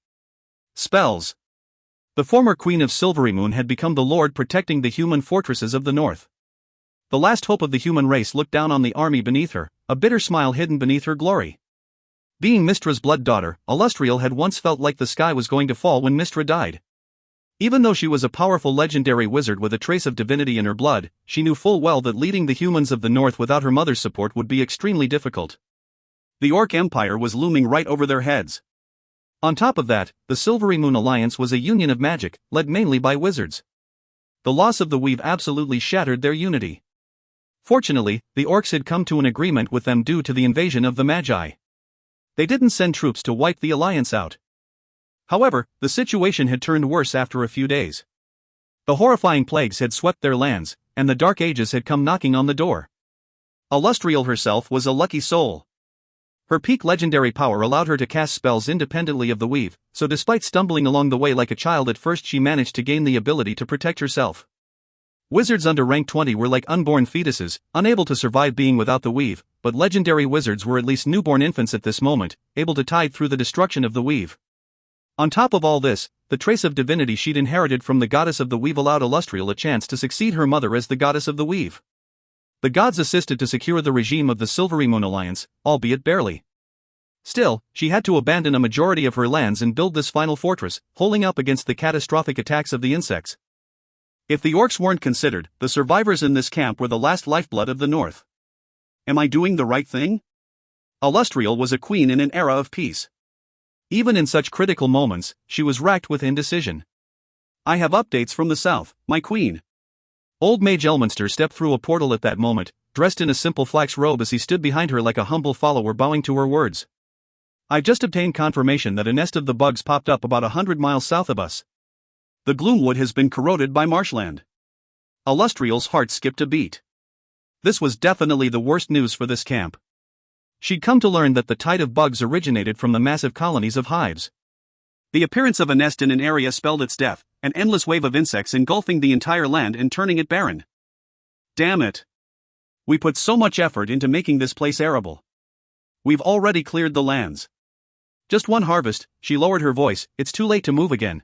Spells. The former Queen of Silverymoon had become the Lord protecting the human fortresses of the north. The last hope of the human race looked down on the army beneath her, a bitter smile hidden beneath her glory. Being Mystra's blood daughter, Illustrial had once felt like the sky was going to fall when Mystra died. Even though she was a powerful legendary wizard with a trace of divinity in her blood, she knew full well that leading the humans of the north without her mother's support would be extremely difficult. The Orc Empire was looming right over their heads. On top of that, the Silverymoon Alliance was a union of magic, led mainly by wizards. The loss of the weave absolutely shattered their unity. Fortunately, the orcs had come to an agreement with them due to the invasion of the Magi. They didn't send troops to wipe the alliance out. However, the situation had turned worse after a few days. The horrifying plagues had swept their lands, and the Dark Ages had come knocking on the door. Illustrial herself was a lucky soul. Her peak legendary power allowed her to cast spells independently of the weave, so despite stumbling along the way like a child at first, she managed to gain the ability to protect herself. Wizards under rank 20 were like unborn fetuses, unable to survive being without the weave, but legendary wizards were at least newborn infants at this moment, able to tide through the destruction of the weave. On top of all this, the trace of divinity she'd inherited from the goddess of the weave allowed Illustrial a chance to succeed her mother as the goddess of the weave. The gods assisted to secure the regime of the Silverymoon Alliance, albeit barely. Still, she had to abandon a majority of her lands and build this final fortress, holding up against the catastrophic attacks of the insects. If the orcs weren't considered, the survivors in this camp were the last lifeblood of the north. Am I doing the right thing? Illustrial was a queen in an era of peace. Even in such critical moments, she was racked with indecision. I have updates from the south, my queen. Old Mage Elminster stepped through a portal at that moment, dressed in a simple flax robe as he stood behind her like a humble follower bowing to her words. I've just obtained confirmation that a nest of the bugs popped up about 100 miles south of us. The Gloomwood has been corroded by marshland. Illustrial's heart skipped a beat. This was definitely the worst news for this camp. She'd come to learn that the tide of bugs originated from the massive colonies of hives. The appearance of a nest in an area spelled its death, an endless wave of insects engulfing the entire land and turning it barren. Damn it. We put so much effort into making this place arable. We've already cleared the lands. Just one harvest, she lowered her voice, it's too late to move again.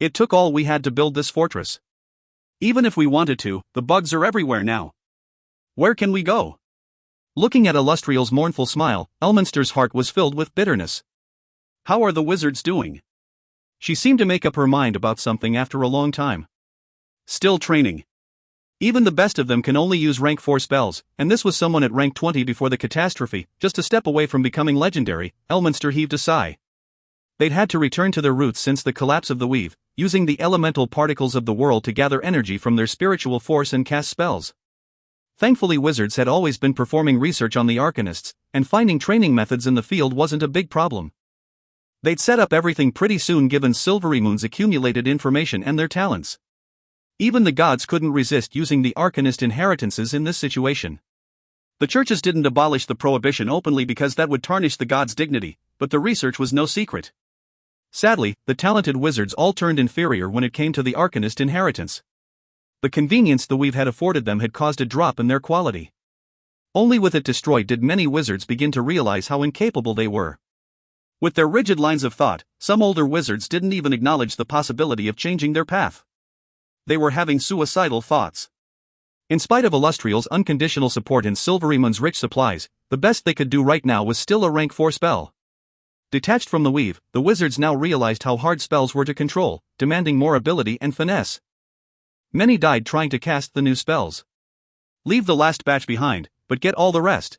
It took all we had to build this fortress. Even if we wanted to, the bugs are everywhere now. Where can we go? Looking at Illustrial's mournful smile, Elminster's heart was filled with bitterness. How are the wizards doing? She seemed to make up her mind about something after a long time. Still training. Even the best of them can only use rank 4 spells, and this was someone at rank 20 before the catastrophe, just a step away from becoming legendary. Elminster heaved a sigh. They'd had to return to their roots since the collapse of the weave, using the elemental particles of the world to gather energy from their spiritual force and cast spells. Thankfully, wizards had always been performing research on the Arcanists, and finding training methods in the field wasn't a big problem. They'd set up everything pretty soon given Silverymoon's accumulated information and their talents. Even the gods couldn't resist using the Arcanist inheritances in this situation. The churches didn't abolish the prohibition openly because that would tarnish the gods' dignity, but the research was no secret. Sadly, the talented wizards all turned inferior when it came to the Arcanist inheritance. The convenience the weave had afforded them had caused a drop in their quality. Only with it destroyed did many wizards begin to realize how incapable they were. With their rigid lines of thought, some older wizards didn't even acknowledge the possibility of changing their path. They were having suicidal thoughts. In spite of Illustrial's unconditional support in Silverymoon's rich supplies, the best they could do right now was still a rank 4 spell. Detached from the weave, the wizards now realized how hard spells were to control, demanding more ability and finesse. Many died trying to cast the new spells. Leave the last batch behind, but get all the rest.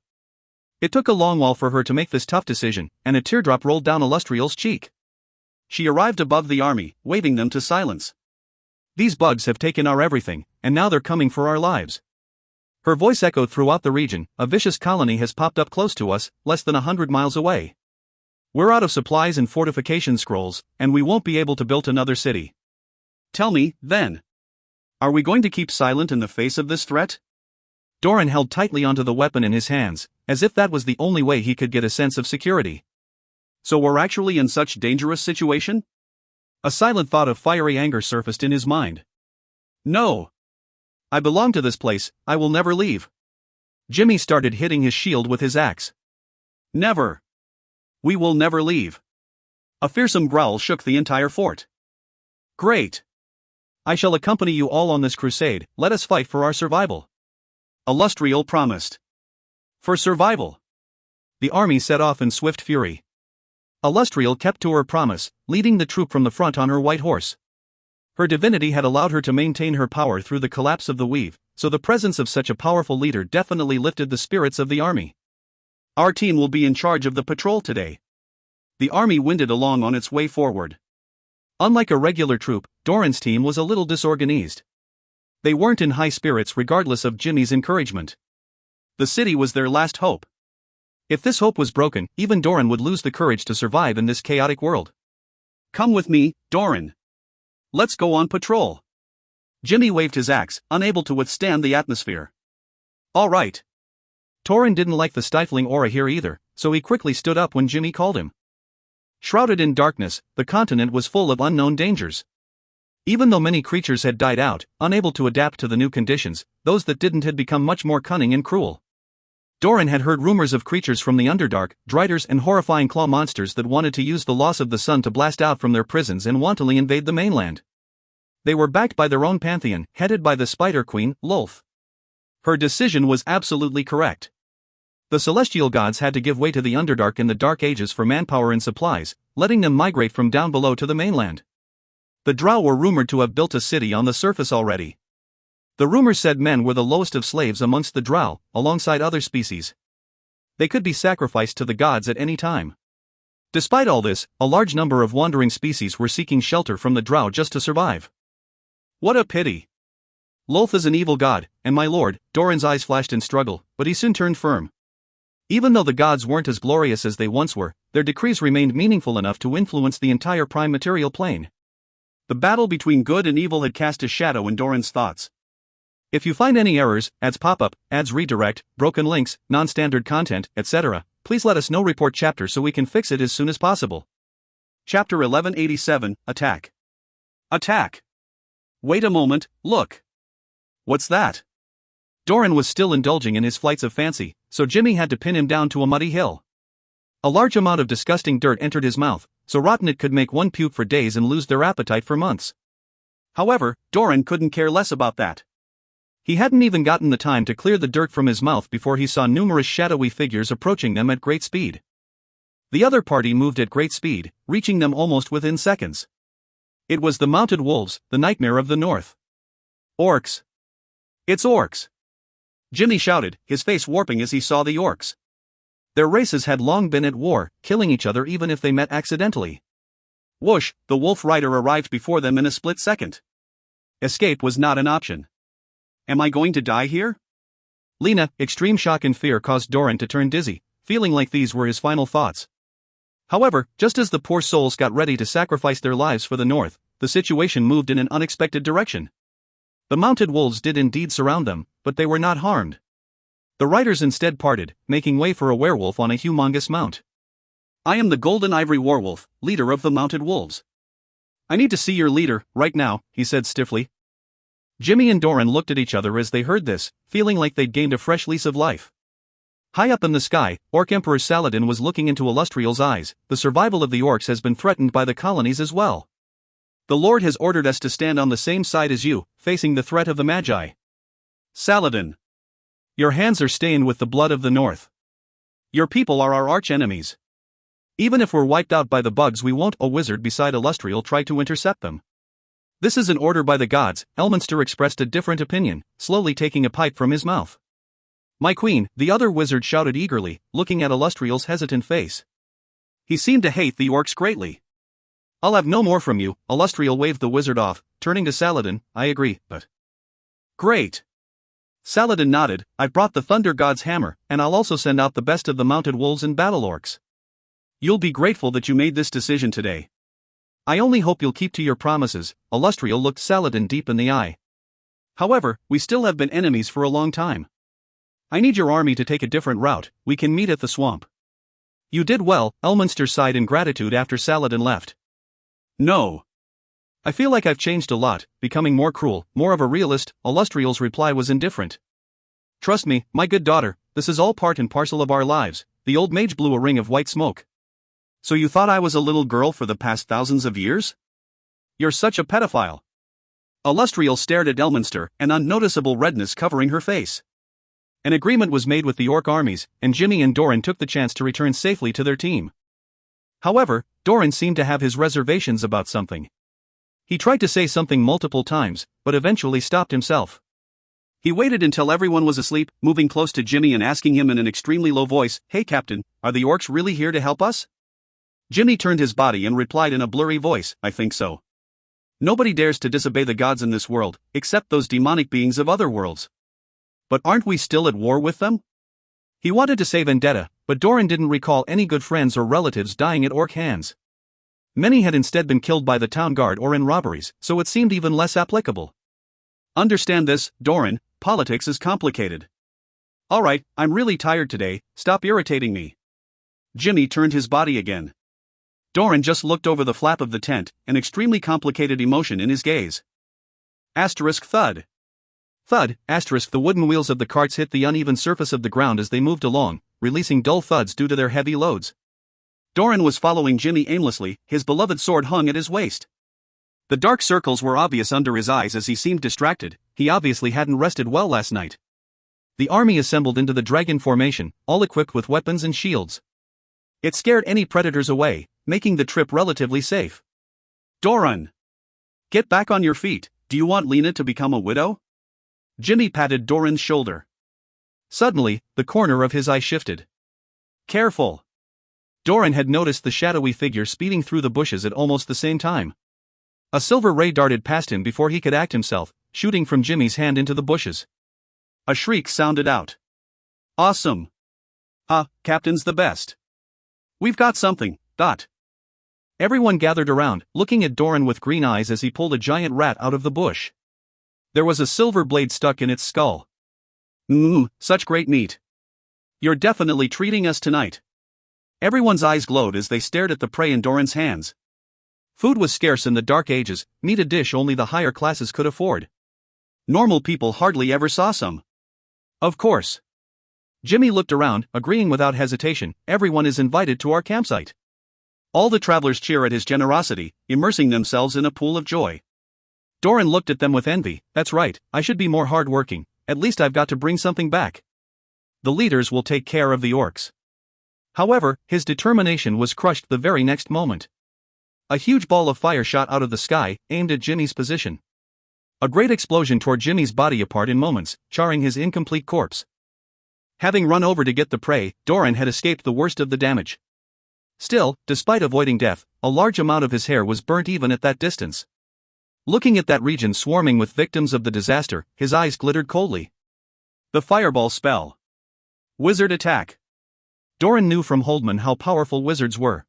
It took a long while for her to make this tough decision, and a teardrop rolled down Illustrial's cheek. She arrived above the army, waving them to silence. These bugs have taken our everything, and now they're coming for our lives. Her voice echoed throughout the region. A vicious colony has popped up close to us, less than 100 miles away. We're out of supplies and fortification scrolls, and we won't be able to build another city. Tell me, then. Are we going to keep silent in the face of this threat? Doran held tightly onto the weapon in his hands, as if that was the only way he could get a sense of security. So we're actually in such dangerous situation? A silent thought of fiery anger surfaced in his mind. No! I belong to this place, I will never leave. Jimmy started hitting his shield with his axe. Never! We will never leave. A fearsome growl shook the entire fort. Great! I shall accompany you all on this crusade, let us fight for our survival. Illustrial promised. For survival. The army set off in swift fury. Illustrial kept to her promise, leading the troop from the front on her white horse. Her divinity had allowed her to maintain her power through the collapse of the weave, so the presence of such a powerful leader definitely lifted the spirits of the army. Our team will be in charge of the patrol today. The army winded along on its way forward. Unlike a regular troop, Doran's team was a little disorganized. They weren't in high spirits regardless of Jimmy's encouragement. The city was their last hope. If this hope was broken, even Doran would lose the courage to survive in this chaotic world. Come with me, Doran. Let's go on patrol. Jimmy waved his axe, unable to withstand the atmosphere. All right. Doran didn't like the stifling aura here either, so he quickly stood up when Jimmy called him. Shrouded in darkness, the continent was full of unknown dangers. Even though many creatures had died out, unable to adapt to the new conditions, those that didn't had become much more cunning and cruel. Doran had heard rumors of creatures from the Underdark, driders and horrifying claw monsters that wanted to use the loss of the sun to blast out from their prisons and wantonly invade the mainland. They were backed by their own pantheon, headed by the Spider Queen, Lolth. Her decision was absolutely correct. The celestial gods had to give way to the Underdark in the Dark Ages for manpower and supplies, letting them migrate from down below to the mainland. The Drow were rumored to have built a city on the surface already. The rumors said men were the lowest of slaves amongst the Drow, alongside other species. They could be sacrificed to the gods at any time. Despite all this, a large number of wandering species were seeking shelter from the Drow just to survive. What a pity! Lolth is an evil god, and my lord, Doran's eyes flashed in struggle, but he soon turned firm. Even though the gods weren't as glorious as they once were, their decrees remained meaningful enough to influence the entire prime material plane. The battle between good and evil had cast a shadow in Doran's thoughts. If you find any errors, ads pop up, ads redirect, broken links, non-standard content, etc., please let us know. Report chapter so we can fix it as soon as possible. Chapter 1187, Attack. Attack! Wait a moment, look. What's that? Doran was still indulging in his flights of fancy, so Jimmy had to pin him down to a muddy hill. A large amount of disgusting dirt entered his mouth, so rotten it could make one puke for days and lose their appetite for months. However, Doran couldn't care less about that. He hadn't even gotten the time to clear the dirt from his mouth before he saw numerous shadowy figures approaching them at great speed. The other party moved at great speed, reaching them almost within seconds. It was the mounted wolves, the nightmare of the north. Orcs! It's orcs! Jimmy shouted, his face warping as he saw the orcs. Their races had long been at war, killing each other even if they met accidentally. Whoosh, the wolf rider arrived before them in a split second. Escape was not an option. Am I going to die here? Lena, extreme shock and fear caused Doran to turn dizzy, feeling like these were his final thoughts. However, just as the poor souls got ready to sacrifice their lives for the north, the situation moved in an unexpected direction. The mounted wolves did indeed surround them, but they were not harmed. The riders instead parted, making way for a werewolf on a humongous mount. I am the Golden Ivory Warwolf, leader of the mounted wolves. I need to see your leader, right now, he said stiffly. Jimmy and Doran looked at each other as they heard this, feeling like they'd gained a fresh lease of life. High up in the sky, Orc Emperor Saladin was looking into Illustrial's eyes. The survival of the orcs has been threatened by the colonies as well. The Lord has ordered us to stand on the same side as you, facing the threat of the Magi. Saladin. Your hands are stained with the blood of the north. Your people are our arch-enemies. Even if we're wiped out by the bugs, we won't. A wizard beside Illustrial tried to intercept them. This is an order by the gods. Elminster expressed a different opinion, slowly taking a pipe from his mouth. My queen, the other wizard shouted eagerly, looking at Illustrial's hesitant face. He seemed to hate the orcs greatly. I'll have no more from you. Illustrial waved the wizard off, turning to Saladin. I agree, but... Great. Saladin nodded. I've brought the Thunder God's hammer, and I'll also send out the best of the mounted wolves and battle orcs. You'll be grateful that you made this decision today. I only hope you'll keep to your promises. Illustrial looked Saladin deep in the eye. However, we still have been enemies for a long time. I need your army to take a different route. We can meet at the swamp. You did well. Elminster sighed in gratitude after Saladin left. No. I feel like I've changed a lot, becoming more cruel, more of a realist. Illustrial's reply was indifferent. Trust me, my good daughter, this is all part and parcel of our lives. The old mage blew a ring of white smoke. So you thought I was a little girl for the past thousands of years? You're such a pedophile. Illustrial stared at Elminster, an unnoticeable redness covering her face. An agreement was made with the orc armies, and Jimmy and Doran took the chance to return safely to their team. However, Doran seemed to have his reservations about something. He tried to say something multiple times, but eventually stopped himself. He waited until everyone was asleep, moving close to Jimmy and asking him in an extremely low voice, "Hey Captain, are the orcs really here to help us?" Jimmy turned his body and replied in a blurry voice, "I think so. Nobody dares to disobey the gods in this world, except those demonic beings of other worlds. But aren't we still at war with them?" He wanted to say vendetta, but Doran didn't recall any good friends or relatives dying at orc hands. Many had instead been killed by the town guard or in robberies, so it seemed even less applicable. Understand this, Doran, politics is complicated. Alright, I'm really tired today, stop irritating me. Jimmy turned his body again. Doran just looked over the flap of the tent, an extremely complicated emotion in his gaze. Asterisk thud. Thud, asterisk the wooden wheels of the carts hit the uneven surface of the ground as they moved along, releasing dull thuds due to their heavy loads. Doran was following Jimmy aimlessly, his beloved sword hung at his waist. The dark circles were obvious under his eyes as he seemed distracted. He obviously hadn't rested well last night. The army assembled into the dragon formation, all equipped with weapons and shields. It scared any predators away, making the trip relatively safe. Doran! Get back on your feet, do you want Lena to become a widow? Jimmy patted Doran's shoulder. Suddenly, the corner of his eye shifted. Careful! Doran had noticed the shadowy figure speeding through the bushes at almost the same time. A silver ray darted past him before he could act himself, shooting from Jimmy's hand into the bushes. A shriek sounded out. Awesome! Captain's the best. We've got something, dot. Everyone gathered around, looking at Doran with green eyes as he pulled a giant rat out of the bush. There was a silver blade stuck in its skull. Such great meat. You're definitely treating us tonight. Everyone's eyes glowed as they stared at the prey in Doran's hands. Food was scarce in the Dark Ages, meat a dish only the higher classes could afford. Normal people hardly ever saw some. Of course. Jimmy looked around, agreeing without hesitation, everyone is invited to our campsite. All the travelers cheer at his generosity, immersing themselves in a pool of joy. Doran looked at them with envy. That's right, I should be more hardworking, at least I've got to bring something back. The leaders will take care of the orcs. However, his determination was crushed the very next moment. A huge ball of fire shot out of the sky, aimed at Jimmy's position. A great explosion tore Jimmy's body apart in moments, charring his incomplete corpse. Having run over to get the prey, Doran had escaped the worst of the damage. Still, despite avoiding death, a large amount of his hair was burnt even at that distance. Looking at that region swarming with victims of the disaster, his eyes glittered coldly. The fireball spell. Wizard attack. Doran knew from Holdman how powerful wizards were.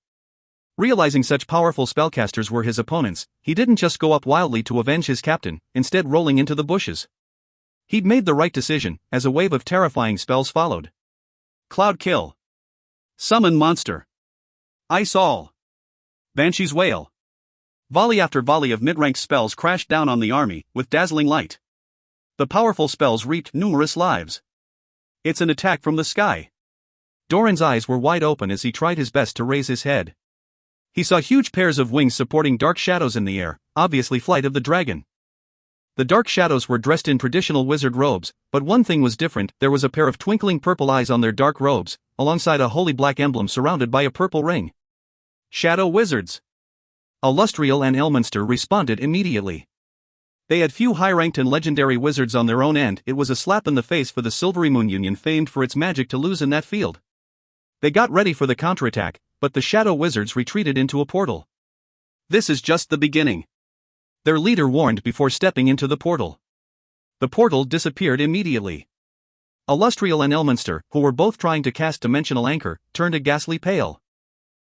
Realizing such powerful spellcasters were his opponents, he didn't just go up wildly to avenge his captain, instead rolling into the bushes. He'd made the right decision, as a wave of terrifying spells followed. Cloud Kill. Summon Monster. Ice All. Banshee's Wail. Volley after volley of mid-rank spells crashed down on the army, with dazzling light. The powerful spells reaped numerous lives. It's an attack from the sky. Doran's eyes were wide open as he tried his best to raise his head. He saw huge pairs of wings supporting dark shadows in the air, obviously flight of the dragon. The dark shadows were dressed in traditional wizard robes, but one thing was different, there was a pair of twinkling purple eyes on their dark robes, alongside a holy black emblem surrounded by a purple ring. Shadow Wizards. Illustrial and Elminster responded immediately. They had few high-ranked and legendary wizards on their own end. It was a slap in the face for the Silvery Moon Union, famed for its magic, to lose in that field. They got ready for the counterattack, but the Shadow Wizards retreated into a portal. This is just the beginning. Their leader warned before stepping into the portal. The portal disappeared immediately. Illustrial and Elminster, who were both trying to cast Dimensional Anchor, turned a ghastly pale.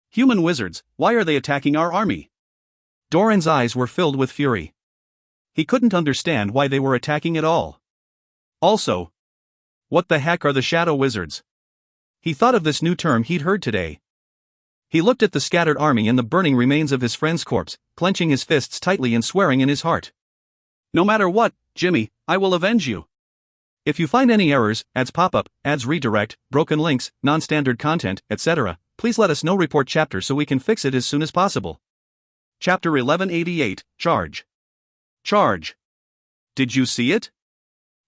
Human wizards, why are they attacking our army? Doran's eyes were filled with fury. He couldn't understand why they were attacking at all. Also, what the heck are the Shadow Wizards? He thought of this new term he'd heard today. He looked at the scattered army and the burning remains of his friend's corpse, clenching his fists tightly and swearing in his heart. No matter what, Jimmy, I will avenge you. If you find any errors, ads pop up, ads redirect, broken links, non-standard content, etc., please let us know. Report chapter so we can fix it as soon as possible. Chapter 1188, Charge. Charge. Did you see it?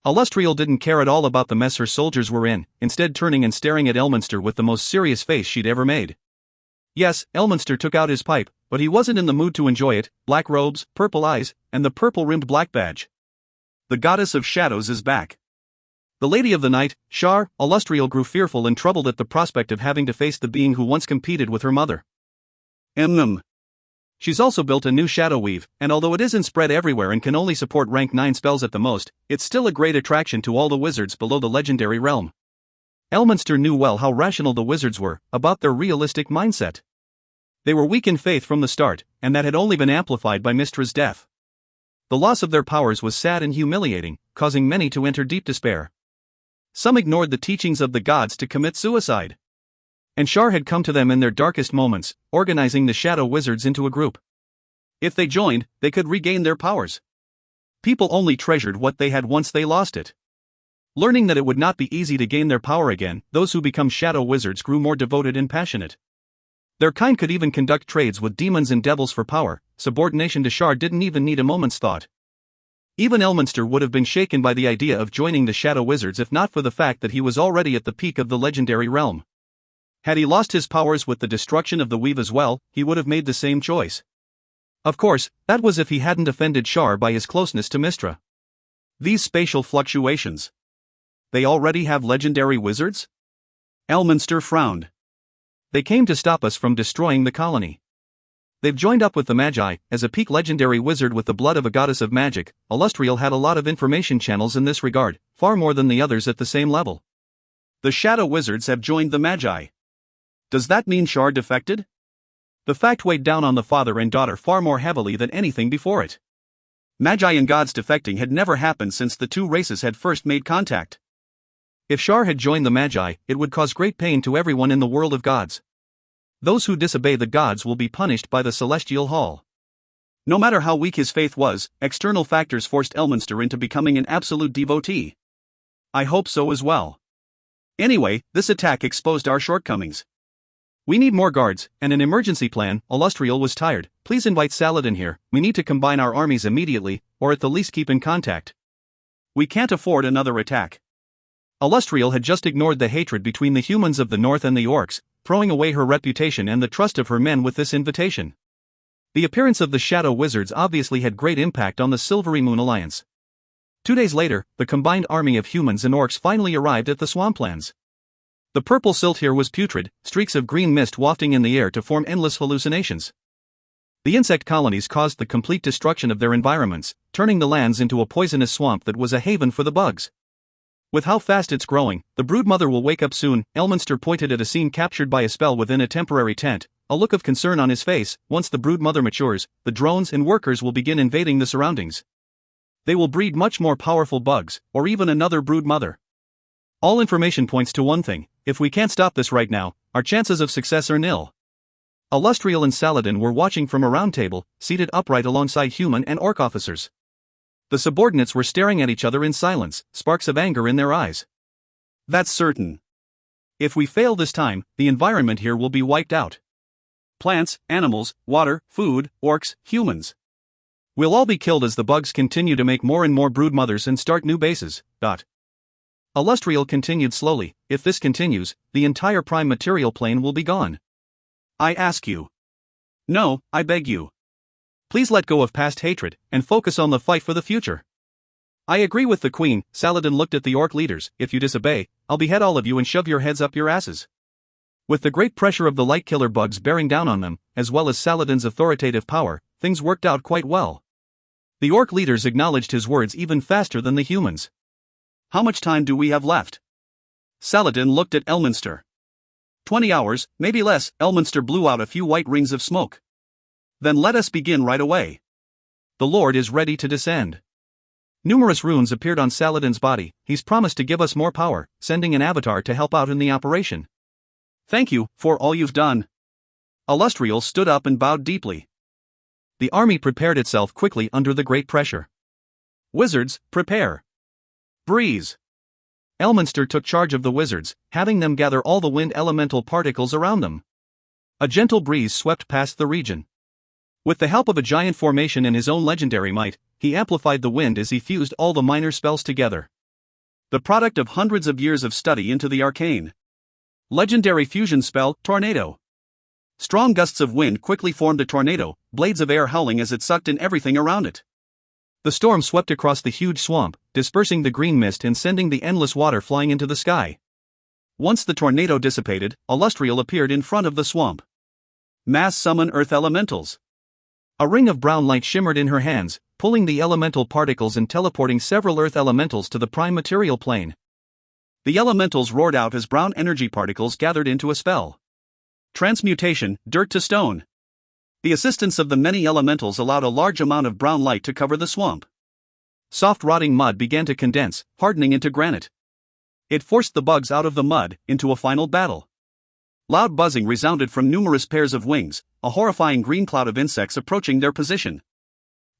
Illustrial didn't care at all about the mess her soldiers were in, instead turning and staring at Elminster with the most serious face she'd ever made. Yes, Elminster took out his pipe, but he wasn't in the mood to enjoy it. Black robes, purple eyes, and the purple-rimmed black badge. The goddess of shadows is back. The lady of the night, Shar, Illustrial grew fearful and troubled at the prospect of having to face the being who once competed with her mother. She's also built a new shadow weave, and although it isn't spread everywhere and can only support rank 9 spells at the most, it's still a great attraction to all the wizards below the legendary realm. Elminster knew well how rational the wizards were about their realistic mindset. They were weak in faith from the start, and that had only been amplified by Mystra's death. The loss of their powers was sad and humiliating, causing many to enter deep despair. Some ignored the teachings of the gods to commit suicide. And Shar had come to them in their darkest moments, organizing the shadow wizards into a group. If they joined, they could regain their powers. People only treasured what they had once they lost it. Learning that it would not be easy to gain their power again, those who become shadow wizards grew more devoted and passionate. Their kind could even conduct trades with demons and devils for power. Subordination to Shar didn't even need a moment's thought. Even Elminster would have been shaken by the idea of joining the shadow wizards if not for the fact that he was already at the peak of the legendary realm. Had he lost his powers with the destruction of the weave as well, he would have made the same choice. Of course, that was if he hadn't offended Shar by his closeness to Mystra. These spatial fluctuations. They already have legendary wizards? Elminster frowned. They came to stop us from destroying the colony. They've joined up with the Magi. As a peak legendary wizard with the blood of a goddess of magic, Illustrial had a lot of information channels in this regard, far more than the others at the same level. The shadow wizards have joined the Magi. Does that mean Shar defected? The fact weighed down on the father and daughter far more heavily than anything before it. Magi and gods defecting had never happened since the two races had first made contact. If Shar had joined the Magi, it would cause great pain to everyone in the world of gods. Those who disobey the gods will be punished by the Celestial Hall. No matter how weak his faith was, external factors forced Elminster into becoming an absolute devotee. I hope so as well. Anyway, this attack exposed our shortcomings. We need more guards, and an emergency plan. Illustrial was tired. Please invite Saladin here. We need to combine our armies immediately, or at the least keep in contact. We can't afford another attack. Illustrial had just ignored the hatred between the humans of the north and the orcs, throwing away her reputation and the trust of her men with this invitation. The appearance of the shadow wizards obviously had great impact on the Silvery Moon Alliance. 2 days later, the combined army of humans and orcs finally arrived at the swamplands. The purple silt here was putrid, streaks of green mist wafting in the air to form endless hallucinations. The insect colonies caused the complete destruction of their environments, turning the lands into a poisonous swamp that was a haven for the bugs. With how fast it's growing, the broodmother will wake up soon. Elminster pointed at a scene captured by a spell within a temporary tent, a look of concern on his face. Once the broodmother matures, the drones and workers will begin invading the surroundings. They will breed much more powerful bugs, or even another broodmother. All information points to one thing: if we can't stop this right now, our chances of success are nil. Illustrial and Saladin were watching from a round table, seated upright alongside human and orc officers. The subordinates were staring at each other in silence, sparks of anger in their eyes. That's certain. If we fail this time, the environment here will be wiped out. Plants, animals, water, food, orcs, humans. We'll all be killed as the bugs continue to make more and more broodmothers and start new bases. Illustrial continued slowly. If this continues, the entire prime material plane will be gone. I ask you. No, I beg you. Please let go of past hatred, and focus on the fight for the future. I agree with the Queen. Saladin looked at the orc leaders. If you disobey, I'll behead all of you and shove your heads up your asses. With the great pressure of the light killer bugs bearing down on them, as well as Saladin's authoritative power, things worked out quite well. The orc leaders acknowledged his words even faster than the humans. How much time do we have left? Saladin looked at Elminster. 20 hours, maybe less. Elminster blew out a few white rings of smoke. Then let us begin right away. The Lord is ready to descend. Numerous runes appeared on Saladin's body. He's promised to give us more power, sending an avatar to help out in the operation. Thank you for all you've done. Illustrial stood up and bowed deeply. The army prepared itself quickly under the great pressure. Wizards, prepare. Breeze. Elminster took charge of the wizards, having them gather all the wind elemental particles around them. A gentle breeze swept past the region. With the help of a giant formation and his own legendary might, he amplified the wind as he fused all the minor spells together. The product of hundreds of years of study into the arcane. Legendary fusion spell, Tornado. Strong gusts of wind quickly formed a tornado, blades of air howling as it sucked in everything around it. The storm swept across the huge swamp, dispersing the green mist and sending the endless water flying into the sky. Once the tornado dissipated, Illustrial appeared in front of the swamp. Mass summon earth elementals. A ring of brown light shimmered in her hands, pulling the elemental particles and teleporting several earth elementals to the prime material plane. The elementals roared out as brown energy particles gathered into a spell. Transmutation, dirt to stone. The assistance of the many elementals allowed a large amount of brown light to cover the swamp. Soft rotting mud began to condense, hardening into granite. It forced the bugs out of the mud, into a final battle. Loud buzzing resounded from numerous pairs of wings, a horrifying green cloud of insects approaching their position.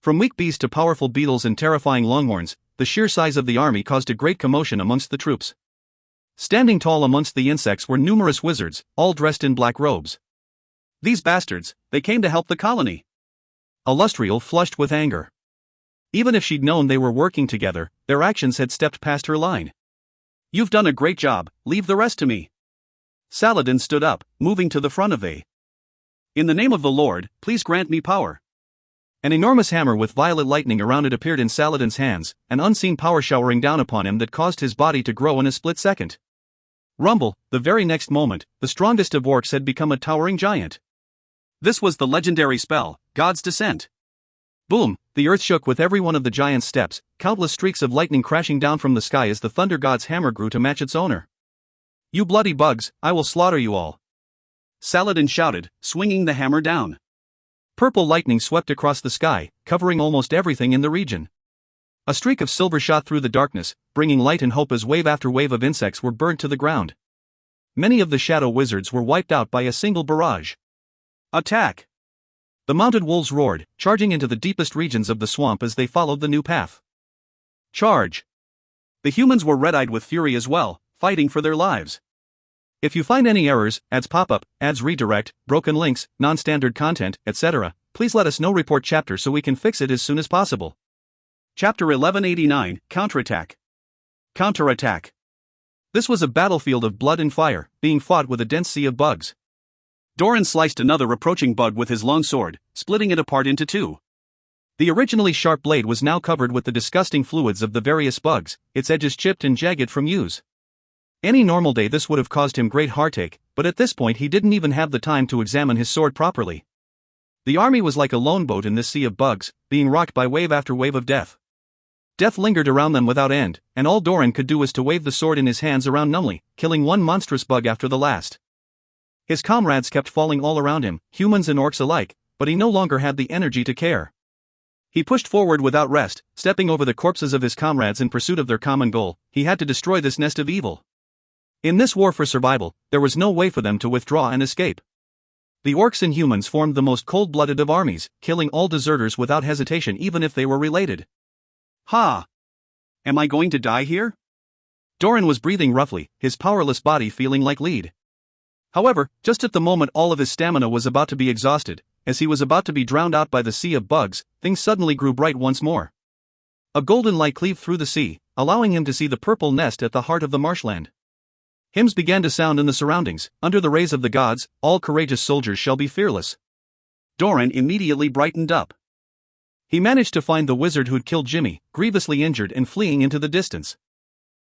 From weak bees to powerful beetles and terrifying longhorns, the sheer size of the army caused a great commotion amongst the troops. Standing tall amongst the insects were numerous wizards, all dressed in black robes. These bastards, they came to help the colony. Illustrial flushed with anger. Even if she'd known they were working together, their actions had stepped past her line. You've done a great job, leave the rest to me. Saladin stood up, moving to the front of a. In the name of the Lord, please grant me power. An enormous hammer with violet lightning around it appeared in Saladin's hands, an unseen power showering down upon him that caused his body to grow in a split second. Rumble, the very next moment, the strongest of orcs had become a towering giant. This was the legendary spell, God's Descent. Boom, the earth shook with every one of the giant's steps, countless streaks of lightning crashing down from the sky as the thunder god's hammer grew to match its owner. You bloody bugs, I will slaughter you all. Saladin shouted, swinging the hammer down. Purple lightning swept across the sky, covering almost everything in the region. A streak of silver shot through the darkness, bringing light and hope as wave after wave of insects were burnt to the ground. Many of the shadow wizards were wiped out by a single barrage. Attack! The mounted wolves roared, charging into the deepest regions of the swamp as they followed the new path. Charge! The humans were red-eyed with fury as well, fighting for their lives. If you find any errors, ads pop-up, ads redirect, broken links, non-standard content, etc., please let us know. Report chapter so we can fix it as soon as possible. Chapter 1189, Counterattack. Counterattack. This was a battlefield of blood and fire, being fought with a dense sea of bugs. Doran sliced another approaching bug with his long sword, splitting it apart into two. The originally sharp blade was now covered with the disgusting fluids of the various bugs, its edges chipped and jagged from use. Any normal day this would have caused him great heartache, but at this point he didn't even have the time to examine his sword properly. The army was like a lone boat in this sea of bugs, being rocked by wave after wave of death. Death lingered around them without end, and all Doran could do was to wave the sword in his hands around numbly, killing one monstrous bug after the last. His comrades kept falling all around him, humans and orcs alike, but he no longer had the energy to care. He pushed forward without rest, stepping over the corpses of his comrades in pursuit of their common goal. He had to destroy this nest of evil. In this war for survival, there was no way for them to withdraw and escape. The orcs and humans formed the most cold-blooded of armies, killing all deserters without hesitation even if they were related. Ha! Am I going to die here? Doran was breathing roughly, his powerless body feeling like lead. However, just at the moment all of his stamina was about to be exhausted, as he was about to be drowned out by the sea of bugs, things suddenly grew bright once more. A golden light cleaved through the sea, allowing him to see the purple nest at the heart of the marshland. Hymns began to sound in the surroundings. Under the rays of the gods, all courageous soldiers shall be fearless. Doran immediately brightened up. He managed to find the wizard who'd killed Jimmy, grievously injured and fleeing into the distance.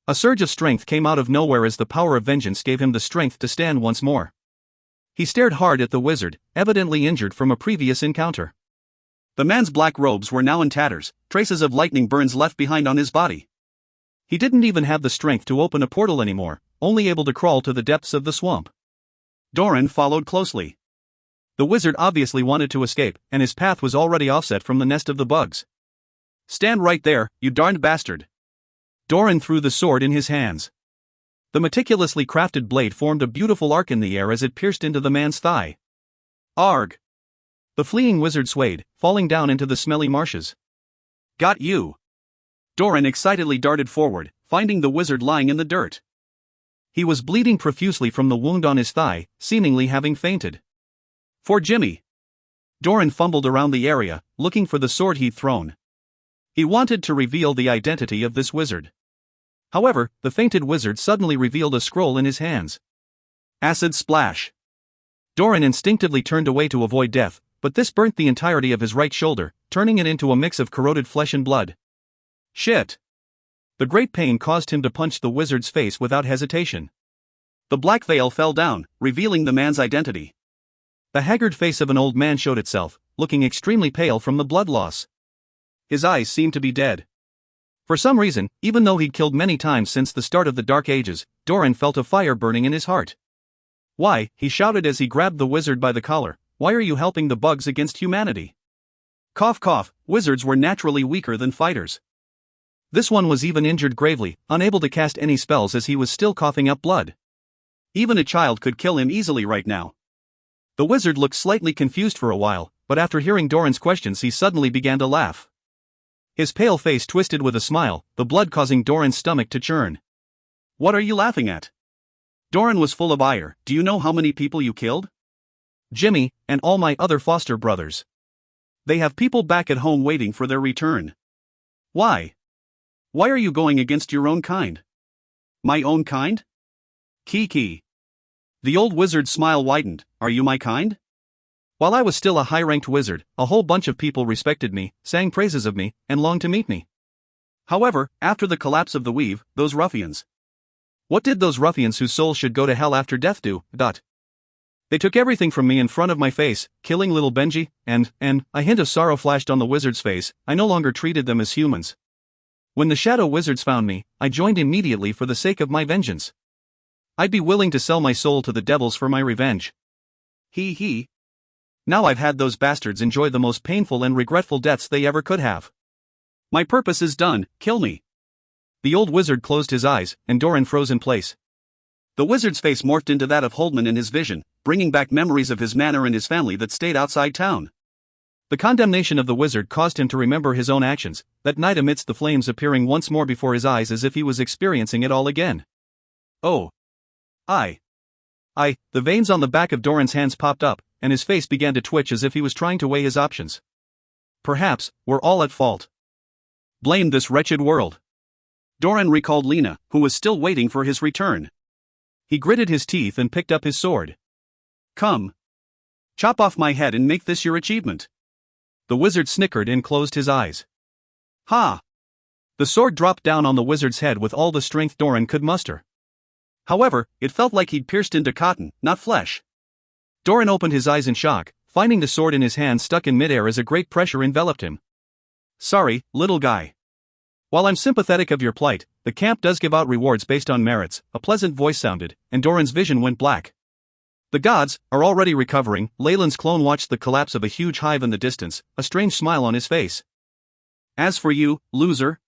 A surge of strength came out of nowhere as the power of vengeance gave him the strength to stand once more. He stared hard at the wizard, evidently injured from a previous encounter. The man's black robes were now in tatters, traces of lightning burns left behind on his body. He didn't even have the strength to open a portal anymore, only able to crawl to the depths of the swamp. Doran followed closely. The wizard obviously wanted to escape, and his path was already offset from the nest of the bugs. Stand right there, you darned bastard! Doran threw the sword in his hands. The meticulously crafted blade formed a beautiful arc in the air as it pierced into the man's thigh. Arg! The fleeing wizard swayed, falling down into the smelly marshes. Got you! Doran excitedly darted forward, finding the wizard lying in the dirt. He was bleeding profusely from the wound on his thigh, seemingly having fainted. For Jimmy! Doran fumbled around the area, looking for the sword he'd thrown. He wanted to reveal the identity of this wizard. However, the fainted wizard suddenly revealed a scroll in his hands. Acid splash! Doran instinctively turned away to avoid death, but this burnt the entirety of his right shoulder, turning it into a mix of corroded flesh and blood. Shit! The great pain caused him to punch the wizard's face without hesitation. The black veil fell down, revealing the man's identity. The haggard face of an old man showed itself, looking extremely pale from the blood loss. His eyes seemed to be dead. For some reason, even though he'd killed many times since the start of the Dark Ages, Doran felt a fire burning in his heart. Why, he shouted as he grabbed the wizard by the collar, why are you helping the bugs against humanity? Cough cough, wizards were naturally weaker than fighters. This one was even injured gravely, unable to cast any spells as he was still coughing up blood. Even a child could kill him easily right now. The wizard looked slightly confused for a while, but after hearing Doran's questions he suddenly began to laugh. His pale face twisted with a smile, the blood causing Doran's stomach to churn. What are you laughing at? Doran was full of ire. Do you know how many people you killed? Jimmy, and all my other foster brothers. They have people back at home waiting for their return. Why? Why are you going against your own kind? My own kind? Kiki. The old wizard's smile widened. Are you my kind? While I was still a high-ranked wizard, a whole bunch of people respected me, sang praises of me, and longed to meet me. However, after the collapse of the weave, those ruffians. What did those ruffians whose souls should go to hell after death do? They took everything from me in front of my face, killing little Benji, and, a hint of sorrow flashed on the wizard's face. I no longer treated them as humans. When the shadow wizards found me, I joined immediately for the sake of my vengeance. I'd be willing to sell my soul to the devils for my revenge. He. Now I've had those bastards enjoy the most painful and regretful deaths they ever could have. My purpose is done, kill me. The old wizard closed his eyes, and Doran froze in place. The wizard's face morphed into that of Holdman in his vision, bringing back memories of his manor and his family that stayed outside town. The condemnation of the wizard caused him to remember his own actions, that night amidst the flames appearing once more before his eyes as if he was experiencing it all again. Oh. The veins on the back of Doran's hands popped up, and his face began to twitch as if he was trying to weigh his options. Perhaps, we're all at fault. Blame this wretched world. Doran recalled Lena, who was still waiting for his return. He gritted his teeth and picked up his sword. Come. Chop off my head and make this your achievement. The wizard snickered and closed his eyes. Ha! The sword dropped down on the wizard's head with all the strength Doran could muster. However, it felt like he'd pierced into cotton, not flesh. Doran opened his eyes in shock, finding the sword in his hand stuck in midair as a great pressure enveloped him. Sorry, little guy. While I'm sympathetic of your plight, the camp does give out rewards based on merits, a pleasant voice sounded, and Doran's vision went black. The gods are already recovering. Leyland's clone watched the collapse of a huge hive in the distance, a strange smile on his face. As for you, loser,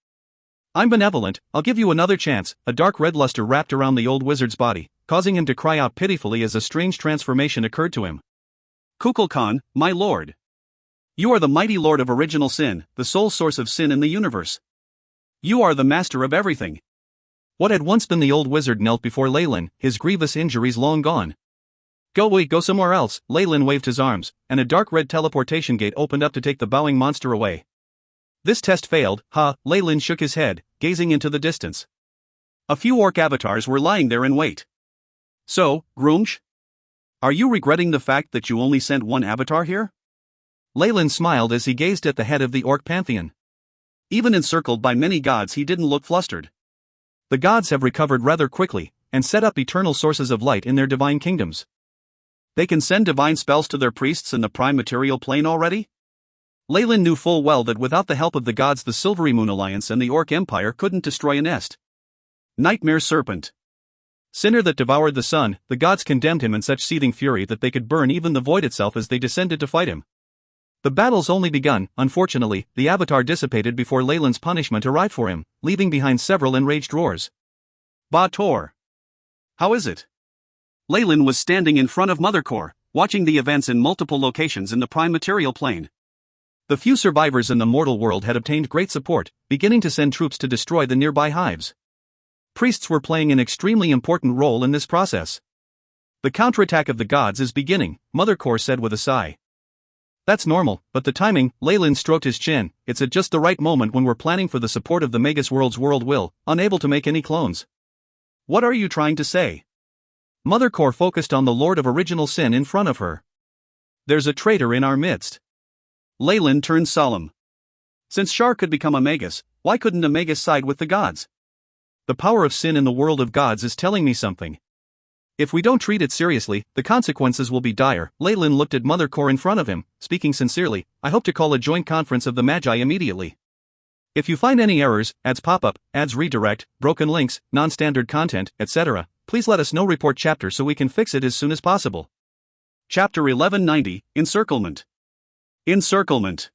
I'm benevolent, I'll give you another chance. A dark red luster wrapped around the old wizard's body, causing him to cry out pitifully as a strange transformation occurred to him. Kukulkan, my lord. You are the mighty lord of original sin, the sole source of sin in the universe. You are the master of everything. What had once been the old wizard knelt before Leyland, his grievous injuries long gone. Go somewhere else. Leyland waved his arms, and a dark red teleportation gate opened up to take the bowing monster away. This test failed. Leyland shook his head, gazing into the distance. A few orc avatars were lying there in wait. So, Grunge? Are you regretting the fact that you only sent one avatar here? Leyland smiled as he gazed at the head of the orc pantheon. Even encircled by many gods, he didn't look flustered. The gods have recovered rather quickly, and set up eternal sources of light in their divine kingdoms. They can send divine spells to their priests in the prime material plane already? Leyland knew full well that without the help of the gods the Silvery Moon Alliance and the Orc Empire couldn't destroy a nest. Nightmare serpent. Sinner that devoured the sun, the gods condemned him in such seething fury that they could burn even the void itself as they descended to fight him. The battle's only begun. Unfortunately, the avatar dissipated before Leyland's punishment arrived for him, leaving behind several enraged roars. Ba Tor. How is it? Leyland was standing in front of Mother Core, watching the events in multiple locations in the prime material plane. The few survivors in the mortal world had obtained great support, beginning to send troops to destroy the nearby hives. Priests were playing an extremely important role in this process. The counterattack of the gods is beginning, Mother Core said with a sigh. That's normal, but the timing, Leyland stroked his chin, it's at just the right moment when we're planning for the support of the Magus World's world will, unable to make any clones. What are you trying to say? Mother Core focused on the Lord of Original Sin in front of her. There's a traitor in our midst. Leyland turned solemn. Since Shar could become a Magus, why couldn't a Magus side with the gods? The power of sin in the world of gods is telling me something. If we don't treat it seriously, the consequences will be dire. Leyland looked at Mother Core in front of him, speaking sincerely. I hope to call a joint conference of the Magi immediately. If you find any errors, ads pop up, ads redirect, broken links, non-standard content, etc., please let us know. Report chapter so we can fix it as soon as possible. Chapter 1190, Encirclement. Encirclement.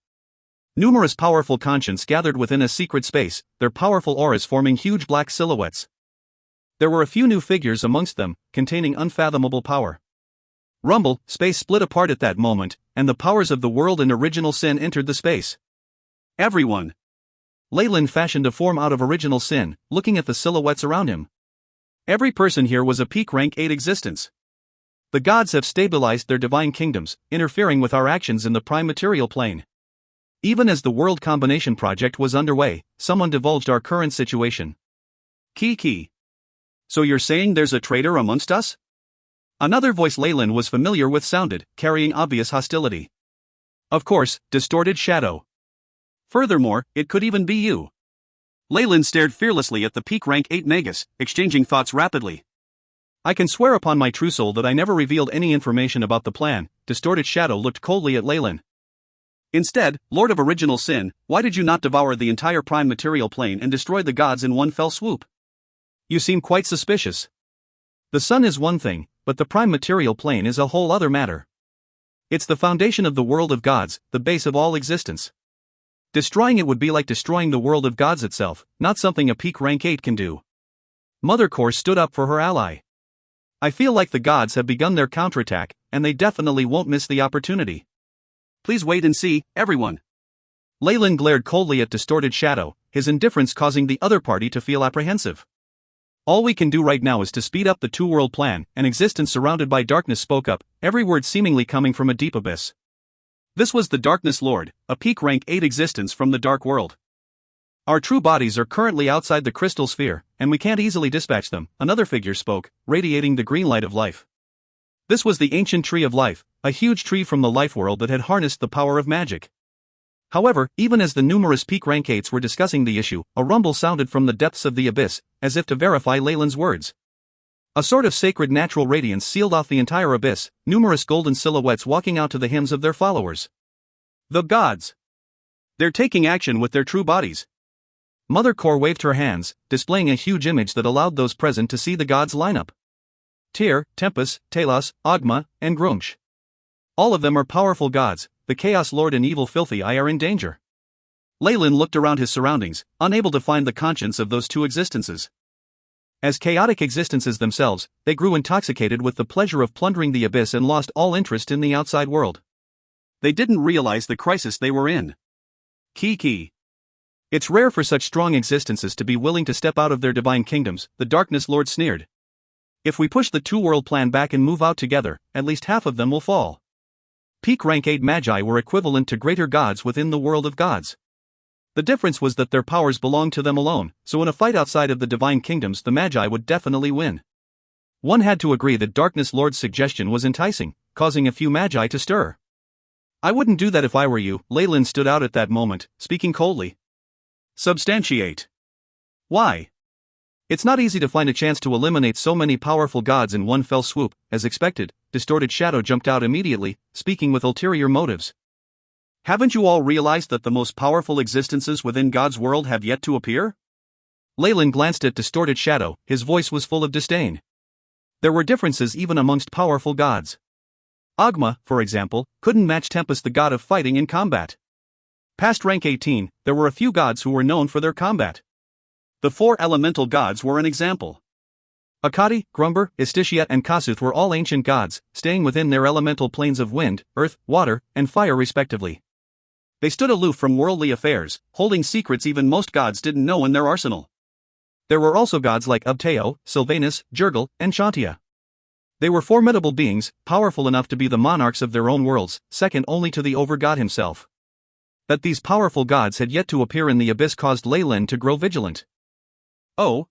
Numerous powerful conscients gathered within a secret space, their powerful auras forming huge black silhouettes. There were a few new figures amongst them, containing unfathomable power. Rumble, space split apart at that moment, and the powers of the world and original sin entered the space. Everyone. Leyland fashioned a form out of original sin, looking at the silhouettes around him. Every person here was a peak rank 8 existence. The gods have stabilized their divine kingdoms, interfering with our actions in the prime material plane. Even as the World Combination Project was underway, someone divulged our current situation. Kiki. So you're saying there's a traitor amongst us? Another voice Leyland was familiar with sounded, carrying obvious hostility. Of course, Distorted Shadow. Furthermore, it could even be you. Leyland stared fearlessly at the peak rank 8 Magus, exchanging thoughts rapidly. I can swear upon my true soul that I never revealed any information about the plan. Distorted Shadow looked coldly at Leyland. Instead, Lord of Original Sin, why did you not devour the entire prime material plane and destroy the gods in one fell swoop? You seem quite suspicious. The sun is one thing, but the prime material plane is a whole other matter. It's the foundation of the world of gods, the base of all existence. Destroying it would be like destroying the world of gods itself, not something a peak rank 8 can do. Mother Core stood up for her ally. I feel like the gods have begun their counterattack, and they definitely won't miss the opportunity. Please wait and see, everyone. Leyland glared coldly at Distorted Shadow, his indifference causing the other party to feel apprehensive. All we can do right now is to speed up the two-world plan, an existence surrounded by darkness spoke up, every word seemingly coming from a deep abyss. This was the Darkness Lord, a peak rank 8 existence from the Dark World. Our true bodies are currently outside the crystal sphere, and we can't easily dispatch them, another figure spoke, radiating the green light of life. This was the ancient tree of life, a huge tree from the life world that had harnessed the power of magic. However, even as the numerous peak rank 8s were discussing the issue, a rumble sounded from the depths of the abyss, as if to verify Leyland's words. A sort of sacred natural radiance sealed off the entire abyss, numerous golden silhouettes walking out to the hymns of their followers. The gods. They're taking action with their true bodies. Mother Core waved her hands, displaying a huge image that allowed those present to see the gods line up. Tyr, Tempest, Talos, Ogma, and Grumsh. All of them are powerful gods. The Chaos Lord and Evil Filthy Eye are in danger. Leyland looked around his surroundings, unable to find the conscience of those two existences. As chaotic existences themselves, they grew intoxicated with the pleasure of plundering the abyss and lost all interest in the outside world. They didn't realize the crisis they were in. Kiki. It's rare for such strong existences to be willing to step out of their divine kingdoms, the Darkness Lord sneered. If we push the two-world plan back and move out together, at least half of them will fall. Peak rank 8 Magi were equivalent to greater gods within the world of gods. The difference was that their powers belonged to them alone, so in a fight outside of the divine kingdoms the Magi would definitely win. One had to agree that Darkness Lord's suggestion was enticing, causing a few Magi to stir. I wouldn't do that if I were you, Leyland stood out at that moment, speaking coldly. Substantiate. Why? It's not easy to find a chance to eliminate so many powerful gods in one fell swoop, as expected. Distorted Shadow jumped out immediately, speaking with ulterior motives. Haven't you all realized that the most powerful existences within God's world have yet to appear? Leyland glanced at Distorted Shadow, his voice was full of disdain. There were differences even amongst powerful gods. Ogma, for example, couldn't match Tempest, the god of fighting in combat. Past rank 18, there were a few gods who were known for their combat. The 4 elemental gods were an example. Akkadi, Grumber, Istitiat and Kasuth were all ancient gods, staying within their elemental planes of wind, earth, water, and fire respectively. They stood aloof from worldly affairs, holding secrets even most gods didn't know in their arsenal. There were also gods like Ubtao, Sylvanus, Jurgil, and Chantia. They were formidable beings, powerful enough to be the monarchs of their own worlds, second only to the over-god himself. That these powerful gods had yet to appear in the abyss caused Leyland to grow vigilant. "Oh?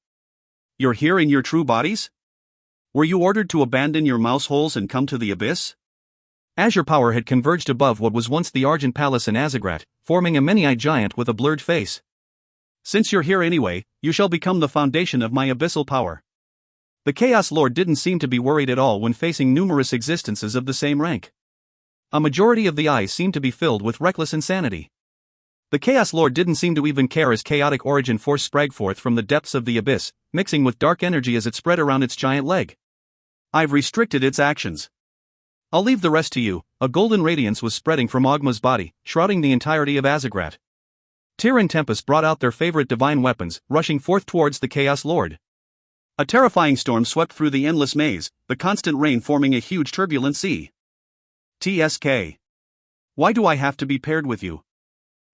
You're here in your true bodies? Were you ordered to abandon your mouse holes and come to the abyss?" Azure power had converged above what was once the Argent Palace in Azagrat, forming a many-eyed giant with a blurred face. "Since you're here anyway, you shall become the foundation of my abyssal power." The Chaos Lord didn't seem to be worried at all when facing numerous existences of the same rank. A majority of the eyes seemed to be filled with reckless insanity. The Chaos Lord didn't seem to even care as chaotic origin force sprang forth from the depths of the abyss, mixing with dark energy as it spread around its giant leg. "I've restricted its actions. I'll leave the rest to you." A golden radiance was spreading from Ogma's body, shrouding the entirety of Azagrat. Tyr and Tempest brought out their favorite divine weapons, rushing forth towards the Chaos Lord. A terrifying storm swept through the endless maze, the constant rain forming a huge turbulent sea. "TSK. Why do I have to be paired with you?"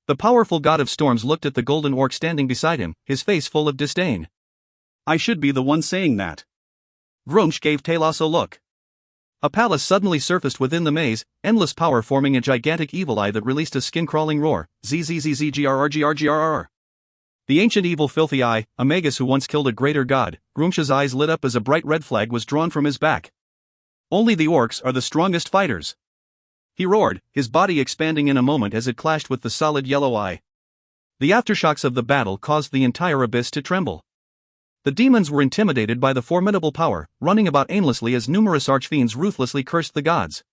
The powerful god of storms looked at the golden orc standing beside him, his face full of disdain. "I should be the one saying that." Grumsh gave Talos a look. A palace suddenly surfaced within the maze, endless power forming a gigantic evil eye that released a skin-crawling roar, ZZZZGRRGRGRR. The ancient evil filthy eye, a magus who once killed a greater god, Grumsh's eyes lit up as a bright red flag was drawn from his back. "Only the orcs are the strongest fighters," he roared, his body expanding in a moment as it clashed with the solid yellow eye. The aftershocks of the battle caused the entire abyss to tremble. The demons were intimidated by the formidable power, running about aimlessly as numerous archfiends ruthlessly cursed the gods.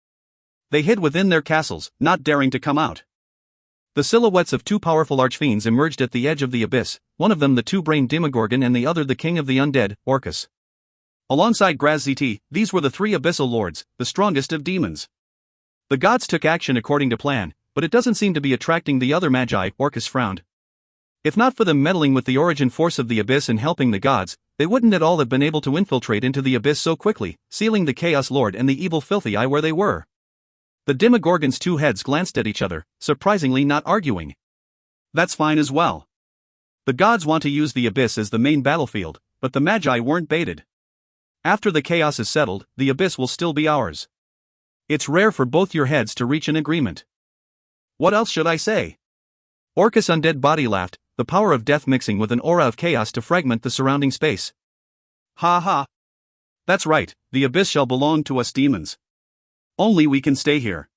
They hid within their castles, not daring to come out. The silhouettes of two powerful archfiends emerged at the edge of the abyss, one of them the two-brained Demogorgon and the other the king of the undead, Orcus. Alongside Graz-ZT, these were the three abyssal lords, the strongest of demons. The gods took action according to plan, but it doesn't seem to be attracting the other magi, Orcus frowned. If not for them meddling with the origin force of the abyss and helping the gods, they wouldn't at all have been able to infiltrate into the abyss so quickly, sealing the Chaos Lord and the evil filthy eye where they were. The Demogorgon's two heads glanced at each other, surprisingly not arguing. "That's fine as well. The gods want to use the abyss as the main battlefield, but the magi weren't baited. After the chaos is settled, the abyss will still be ours. It's rare for both your heads to reach an agreement." "What else should I say?" Orcus' undead body laughed, the power of death mixing with an aura of chaos to fragment the surrounding space. "Ha ha. That's right, the abyss shall belong to us demons. Only we can stay here.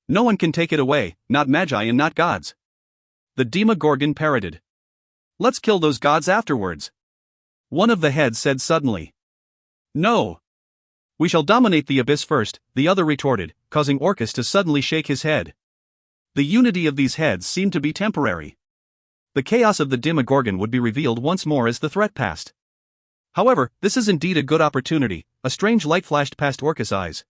No one can take it away, not magi and not gods." The Demogorgon parroted. "Let's kill those gods afterwards," one of the heads said suddenly. "No. We shall dominate the abyss first," the other retorted, causing Orcus to suddenly shake his head. The unity of these heads seemed to be temporary. The chaos of the Demogorgon would be revealed once more as the threat passed. However, this is indeed a good opportunity. A strange light flashed past Orcus' eyes.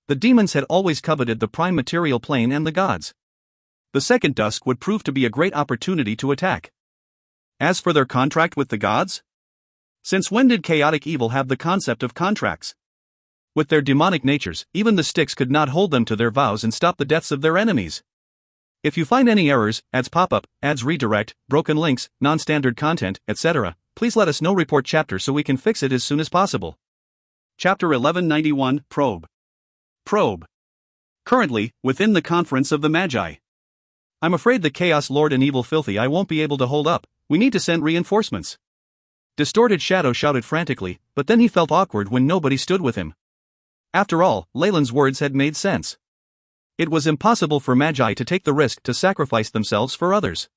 The demons had always coveted the prime material plane and the gods. The second dusk would prove to be a great opportunity to attack. As for their contract with the gods? Since when did chaotic evil have the concept of contracts? With their demonic natures, even the sticks could not hold them to their vows and stop the deaths of their enemies. If you find any errors, ads pop-up, ads redirect, broken links, non-standard content, etc., please let us know. Report chapter so we can fix it as soon as possible. Chapter 1191, Probe. Probe. Currently, within the Conference of the Magi. "I'm afraid the Chaos Lord and Evil Filthy I won't be able to hold up. We need to send reinforcements." Distorted Shadow shouted frantically, but then he felt awkward when nobody stood with him. After all, Leyland's words had made sense. It was impossible for Magi to take the risk to sacrifice themselves for others.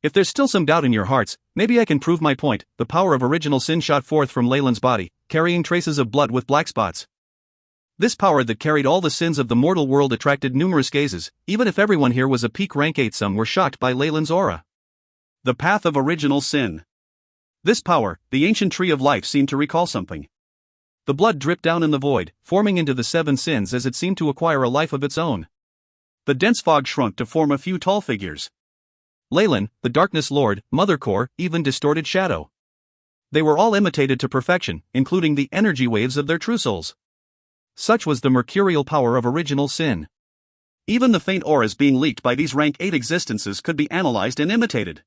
"If there's still some doubt in your hearts, maybe I can prove my point." The power of original sin shot forth from Leyland's body, carrying traces of blood with black spots. This power that carried all the sins of the mortal world attracted numerous gazes. Even if everyone here was a peak rank 8, some were shocked by Leyland's aura. The path of original sin. This power, the ancient tree of life, seemed to recall something. The blood dripped down in the void, forming into the 7 sins as it seemed to acquire a life of its own. The dense fog shrunk to form a few tall figures. Leyland, the Darkness Lord, Mother Core, even Distorted Shadow. They were all imitated to perfection, including the energy waves of their true souls. Such was the mercurial power of original sin. Even the faint auras being leaked by these rank 8 existences could be analyzed and imitated.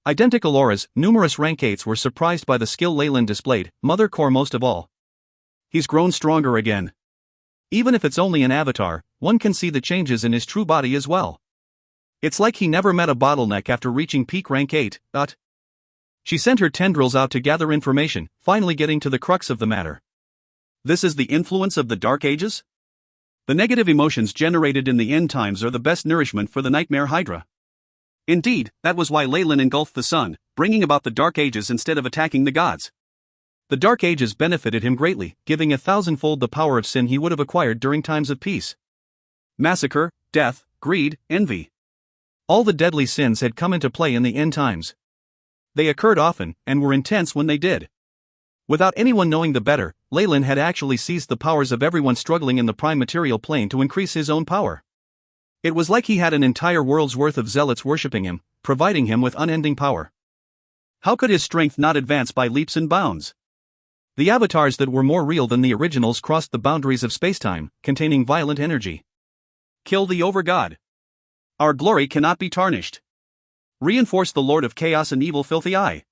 Identical auras, numerous rank 8s were surprised by the skill Leyland displayed, Mother Core most of all. He's grown stronger again. Even if it's only an avatar, one can see the changes in his true body as well. It's like he never met a bottleneck after reaching peak rank 8. She sent her tendrils out to gather information, finally getting to the crux of the matter. This is the influence of the Dark Ages? The negative emotions generated in the end times are the best nourishment for the nightmare Hydra. Indeed, that was why Leyland engulfed the sun, bringing about the Dark Ages instead of attacking the gods. The Dark Ages benefited him greatly, giving 1,000-fold the power of sin he would have acquired during times of peace. Massacre, death, greed, envy. All the deadly sins had come into play in the end times. They occurred often, and were intense when they did. Without anyone knowing the better, Leyland had actually seized the powers of everyone struggling in the prime material plane to increase his own power. It was like he had an entire world's worth of zealots worshipping him, providing him with unending power. How could his strength not advance by leaps and bounds? The avatars that were more real than the originals crossed the boundaries of spacetime, containing violent energy. Kill the overgod. Our glory cannot be tarnished. Reinforce the Lord of Chaos and Evil Filthy Eye.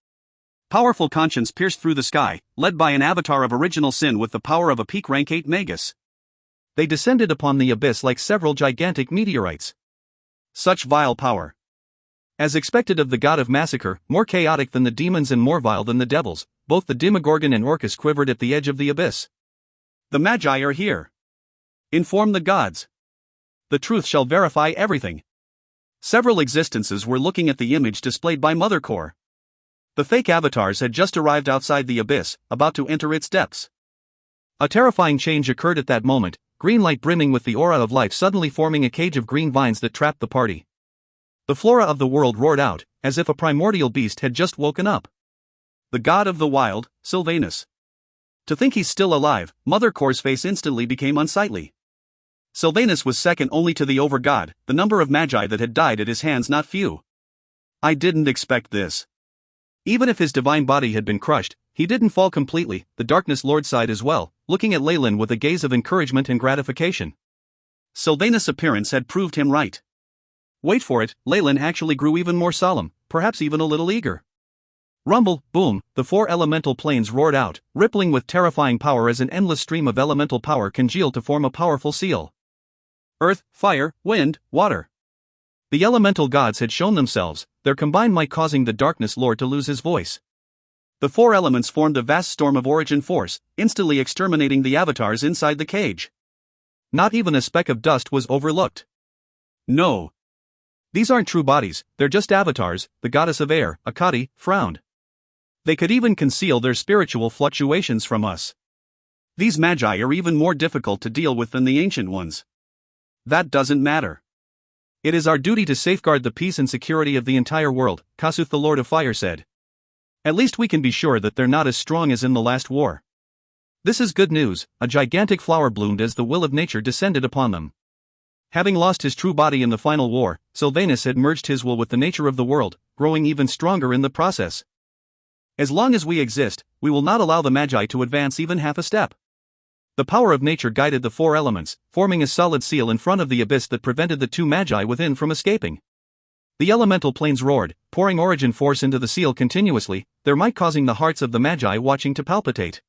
Powerful conscience pierced through the sky, led by an avatar of original sin with the power of a peak rank 8 magus. They descended upon the abyss like several gigantic meteorites. Such vile power. As expected of the god of massacre, more chaotic than the demons and more vile than the devils, both the Demogorgon and Orcus quivered at the edge of the abyss. The Magi are here. Inform the gods. The truth shall verify everything. Several existences were looking at the image displayed by Mother Core. The fake avatars had just arrived outside the abyss, about to enter its depths. A terrifying change occurred at that moment, green light brimming with the aura of life suddenly forming a cage of green vines that trapped the party. The flora of the world roared out, as if a primordial beast had just woken up. The god of the wild, Sylvanus. To think he's still alive, Mother Core's face instantly became unsightly. Sylvanus was second only to the overgod, the number of magi that had died at his hands not few. I didn't expect this. Even if his divine body had been crushed, he didn't fall completely. The Darkness Lord sighed as well, looking at Leyland with a gaze of encouragement and gratification. Sylvanus' appearance had proved him right. Wait for it, Leyland actually grew even more solemn, perhaps even a little eager. Rumble, boom, the 4 elemental planes roared out, rippling with terrifying power as an endless stream of elemental power congealed to form a powerful seal. Earth, fire, wind, water. The elemental gods had shown themselves, their combined might causing the Darkness Lord to lose his voice. The 4 elements formed a vast storm of origin force, instantly exterminating the avatars inside the cage. Not even a speck of dust was overlooked. No. These aren't true bodies, they're just avatars, the goddess of air, Akati, frowned. They could even conceal their spiritual fluctuations from us. These magi are even more difficult to deal with than the ancient ones. That doesn't matter. It is our duty to safeguard the peace and security of the entire world, Kasuth the Lord of Fire said. At least we can be sure that they're not as strong as in the last war. This is good news. A gigantic flower bloomed as the will of nature descended upon them. Having lost his true body in the final war, Sylvanus had merged his will with the nature of the world, growing even stronger in the process. As long as we exist, we will not allow the Magi to advance even half a step. The power of nature guided the 4 elements, forming a solid seal in front of the abyss that prevented the 2 Magi within from escaping. The elemental planes roared, pouring origin force into the seal continuously, their might causing the hearts of the Magi watching to palpitate.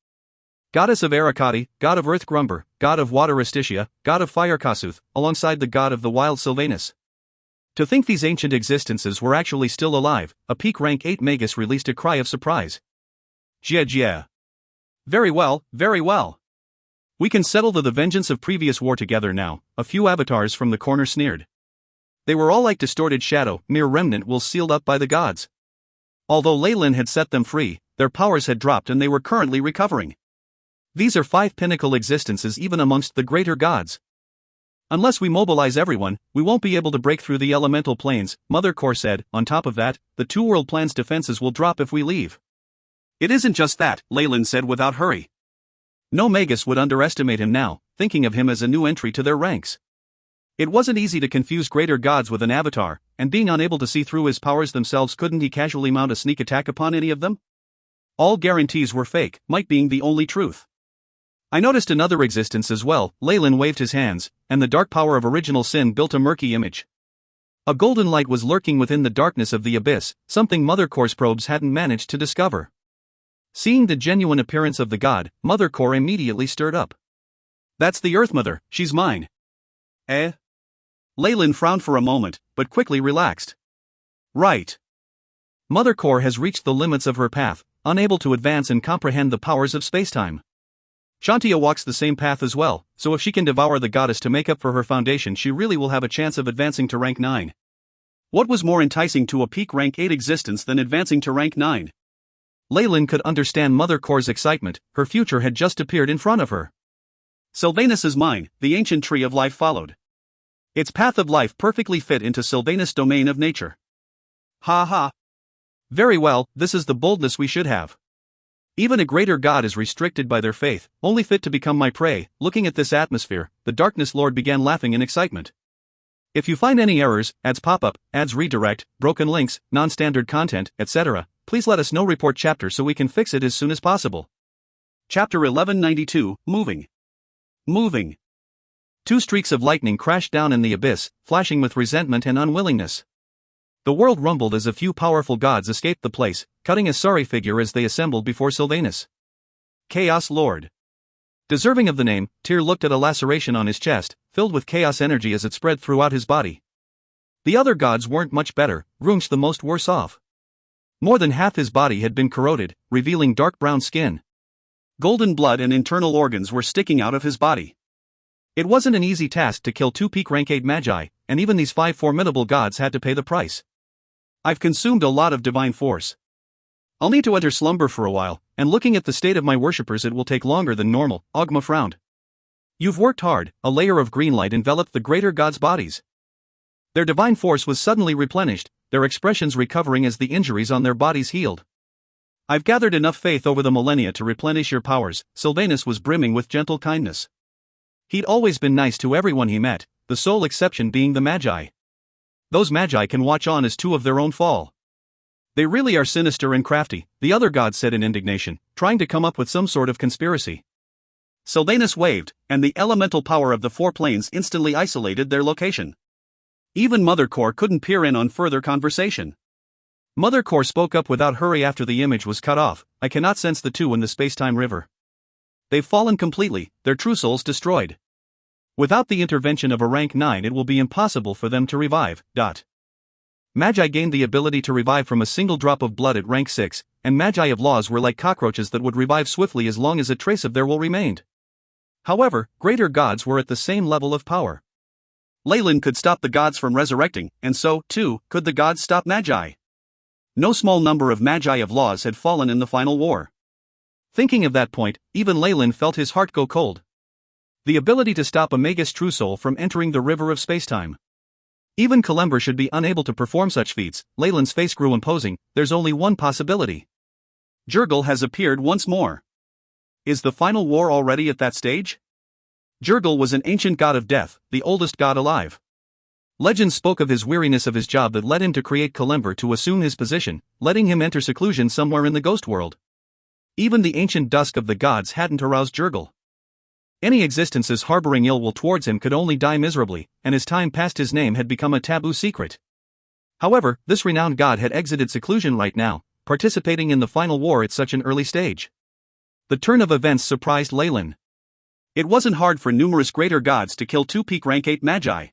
Goddess of air Akati, god of earth Grumber, god of water Astitia, god of fire Kasuth, alongside the god of the wild Sylvanus. To think these ancient existences were actually still alive, a peak rank 8 magus released a cry of surprise. Yeah. Very well, very well. We can settle the vengeance of previous war together now, a few avatars from the corner sneered. They were all like distorted shadow, mere remnant wills sealed up by the gods. Although Leyland had set them free, their powers had dropped and they were currently recovering. These are 5 pinnacle existences even amongst the greater gods. Unless we mobilize everyone, we won't be able to break through the elemental planes, Mother Core said. On top of that, the 2 world plan's defenses will drop if we leave. It isn't just that, Leyland said without hurry. No magus would underestimate him now, thinking of him as a new entry to their ranks. It wasn't easy to confuse greater gods with an avatar, and being unable to see through his powers themselves, couldn't he casually mount a sneak attack upon any of them? All guarantees were fake, might being the only truth. I noticed another existence as well. Leyland waved his hands, and the dark power of original sin built a murky image. A golden light was lurking within the darkness of the abyss, something Mother Core's probes hadn't managed to discover. Seeing the genuine appearance of the god, Mother Core immediately stirred up. That's the Earth Mother, she's mine. Eh? Leyland frowned for a moment, but quickly relaxed. Right. Mother Core has reached the limits of her path, unable to advance and comprehend the powers of spacetime. Shantia walks the same path as well, so if she can devour the goddess to make up for her foundation, she really will have a chance of advancing to rank 9. What was more enticing to a peak rank 8 existence than advancing to rank 9? Leyland could understand Mother Core's excitement. Her future had just appeared in front of her. Sylvanus is mine, the ancient tree of life followed. Its path of life perfectly fit into Sylvanus' domain of nature. Ha ha. Very well, this is the boldness we should have. Even a greater god is restricted by their faith, only fit to become my prey. Looking at this atmosphere, the Darkness Lord began laughing in excitement. If you find any errors, ads pop up, ads redirect, broken links, non-standard content, etc., please let us know. Report chapter so we can fix it as soon as possible. Chapter 1192, Moving. Moving. 2 streaks of lightning crashed down in the abyss, flashing with resentment and unwillingness. The world rumbled as a few powerful gods escaped the place, cutting a sorry figure as they assembled before Sylvanus. Chaos Lord. Deserving of the name, Tyr looked at a laceration on his chest, filled with chaos energy as it spread throughout his body. The other gods weren't much better, Runch the most worse off. More than half his body had been corroded, revealing dark brown skin. Golden blood and internal organs were sticking out of his body. It wasn't an easy task to kill 2 peak rank 8 magi, and even these 5 formidable gods had to pay the price. I've consumed a lot of divine force. I'll need to enter slumber for a while, and looking at the state of my worshippers it will take longer than normal. Ogma frowned. You've worked hard. A layer of green light enveloped the greater gods' bodies. Their divine force was suddenly replenished, their expressions recovering as the injuries on their bodies healed. I've gathered enough faith over the millennia to replenish your powers. Sylvanus was brimming with gentle kindness. He'd always been nice to everyone he met, the sole exception being the Magi. Those Magi can watch on as 2 of their own fall. They really are sinister and crafty, the other gods said in indignation, trying to come up with some sort of conspiracy. Sylvanus waved, and the elemental power of the 4 planes instantly isolated their location. Even Mother Core couldn't peer in on further conversation. Mother Core spoke up without hurry after the image was cut off. I cannot sense the 2 in the spacetime river. They've fallen completely, their true souls destroyed. Without the intervention of a rank 9 it will be impossible for them to revive. Magi gained the ability to revive from a single drop of blood at rank 6, and Magi of Laws were like cockroaches that would revive swiftly as long as a trace of their will remained. However, greater gods were at the same level of power. Leyland could stop the gods from resurrecting, and so, too, could the gods stop Magi. No small number of Magi of Laws had fallen in the final war. Thinking of that point, even Leyland felt his heart go cold. The ability to stop a Magus true soul from entering the river of spacetime. Even Kalember should be unable to perform such feats. Leyland's face grew imposing. There's only one possibility. Jurgil has appeared once more. Is the final war already at that stage? Jurgil was an ancient god of death, the oldest god alive. Legends spoke of his weariness of his job that led him to create Kalember to assume his position, letting him enter seclusion somewhere in the ghost world. Even the ancient dusk of the gods hadn't aroused Jurgil. Any existences harboring ill will towards him could only die miserably, and as time passed his name had become a taboo secret. However, this renowned god had exited seclusion right now, participating in the final war at such an early stage. The turn of events surprised Leyland. It wasn't hard for numerous greater gods to kill 2 peak rank 8 Magi.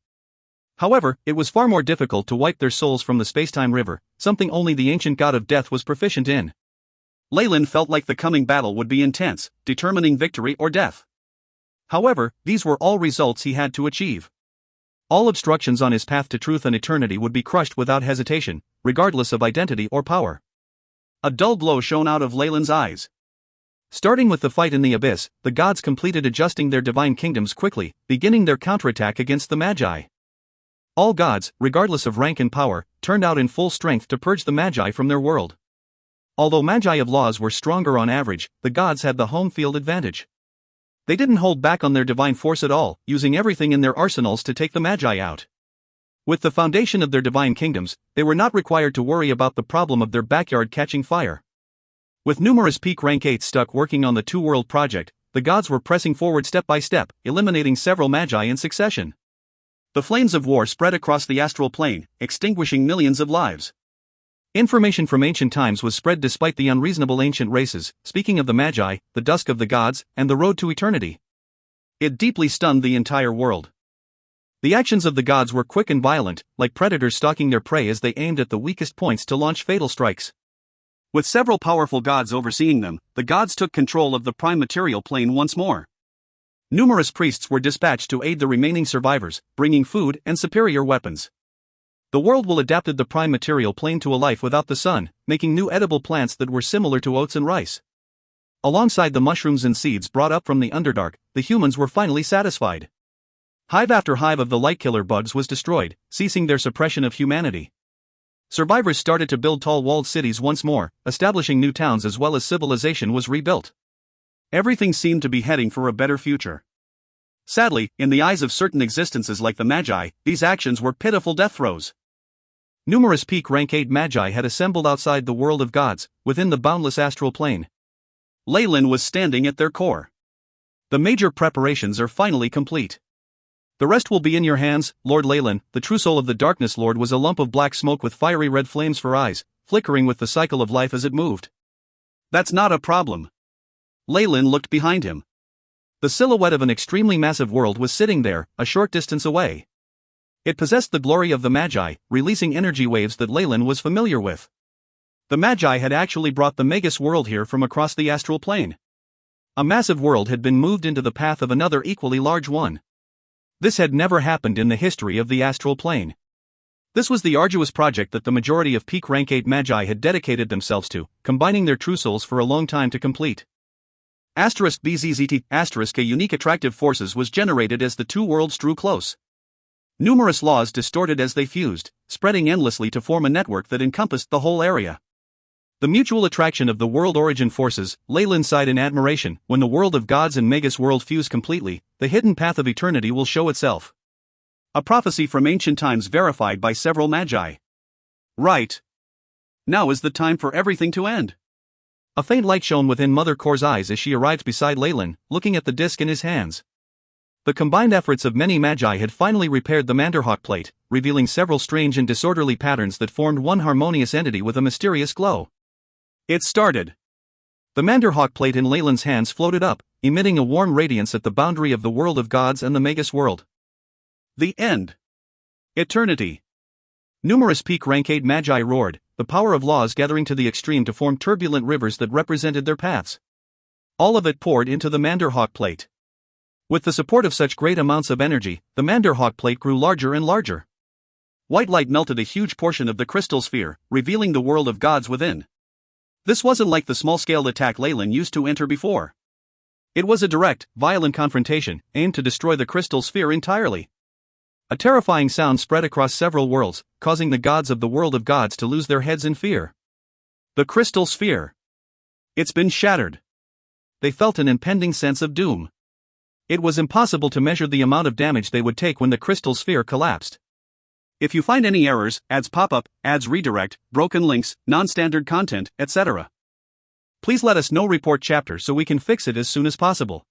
However, it was far more difficult to wipe their souls from the spacetime river, something only the ancient god of death was proficient in. Leyland felt like the coming battle would be intense, determining victory or death. However, these were all results he had to achieve. All obstructions on his path to truth and eternity would be crushed without hesitation, regardless of identity or power. A dull glow shone out of Leyland's eyes. Starting with the fight in the abyss, the gods completed adjusting their divine kingdoms quickly, beginning their counterattack against the Magi. All gods, regardless of rank and power, turned out in full strength to purge the Magi from their world. Although Magi of Laws were stronger on average, the gods had the home field advantage. They didn't hold back on their divine force at all, using everything in their arsenals to take the Magi out. With the foundation of their divine kingdoms, they were not required to worry about the problem of their backyard catching fire. With numerous peak rank 8s stuck working on the two-world project, the gods were pressing forward step by step, eliminating several magi in succession. The flames of war spread across the astral plane, extinguishing millions of lives. Information from ancient times was spread despite the unreasonable ancient races, speaking of the magi, the dusk of the gods, and the road to eternity. It deeply stunned the entire world. The actions of the gods were quick and violent, like predators stalking their prey as they aimed at the weakest points to launch fatal strikes. With several powerful gods overseeing them, the gods took control of the prime material plane once more. Numerous priests were dispatched to aid the remaining survivors, bringing food and superior weapons. The world will adapted the prime material plane to a life without the sun, making new edible plants that were similar to oats and rice. Alongside the mushrooms and seeds brought up from the Underdark, the humans were finally satisfied. Hive after hive of the light-killer bugs was destroyed, ceasing their suppression of humanity. Survivors started to build tall walled cities once more, establishing new towns as well as civilization was rebuilt. Everything seemed to be heading for a better future. Sadly, in the eyes of certain existences like the Magi, these actions were pitiful death throes. Numerous peak rank 8 Magi had assembled outside the world of gods, within the boundless astral plane. Leyland was standing at their core. The major preparations are finally complete. The rest will be in your hands, Lord Leyland. The true soul of the Darkness Lord was a lump of black smoke with fiery red flames for eyes, flickering with the cycle of life as it moved. That's not a problem. Leyland looked behind him. The silhouette of an extremely massive world was sitting there, a short distance away. It possessed the glory of the Magi, releasing energy waves that Leyland was familiar with. The Magi had actually brought the Magus world here from across the astral plane. A massive world had been moved into the path of another equally large one. This had never happened in the history of the astral plane. This was the arduous project that the majority of peak rank 8 Magi had dedicated themselves to, combining their true souls for a long time to complete. *BZZT*** a unique attractive forces was generated as the two worlds drew close. Numerous laws distorted as they fused, spreading endlessly to form a network that encompassed the whole area. The mutual attraction of the world origin forces, Leyland sighed in admiration. When the world of gods and Magus world fuse completely, the hidden path of eternity will show itself. A prophecy from ancient times verified by several Magi. Right. Now is the time for everything to end. A faint light shone within Mother Core's eyes as she arrived beside Leyland, looking at the disc in his hands. The combined efforts of many Magi had finally repaired the Manderhawk plate, revealing several strange and disorderly patterns that formed one harmonious entity with a mysterious glow. It started. The Manderhawk plate in Leyland's hands floated up, emitting a warm radiance at the boundary of the world of gods and the Magus world. The end. Eternity. Numerous peak rank 8 Magi roared, the power of laws gathering to the extreme to form turbulent rivers that represented their paths. All of it poured into the Manderhawk plate. With the support of such great amounts of energy, the Manderhawk plate grew larger and larger. White light melted a huge portion of the crystal sphere, revealing the world of gods within. This wasn't like the small-scale attack Leyland used to enter before. It was a direct, violent confrontation, aimed to destroy the crystal sphere entirely. A terrifying sound spread across several worlds, causing the gods of the world of gods to lose their heads in fear. The crystal sphere. It's been shattered. They felt an impending sense of doom. It was impossible to measure the amount of damage they would take when the crystal sphere collapsed. If you find any errors, ads pop up, ads redirect, broken links, non-standard content, etc., please let us know. Report chapter so we can fix it as soon as possible.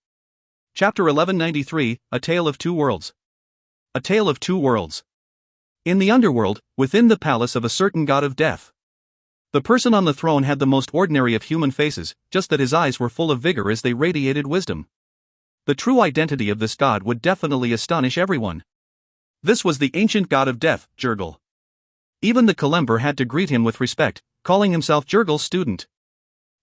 Chapter 1193, A Tale of Two Worlds. A Tale of Two Worlds. In the underworld, within the palace of a certain god of death. The person on the throne had the most ordinary of human faces, just that his eyes were full of vigor as they radiated wisdom. The true identity of this god would definitely astonish everyone. This was the ancient god of death, Jurgal. Even the Kalember had to greet him with respect, calling himself Jurgal's student.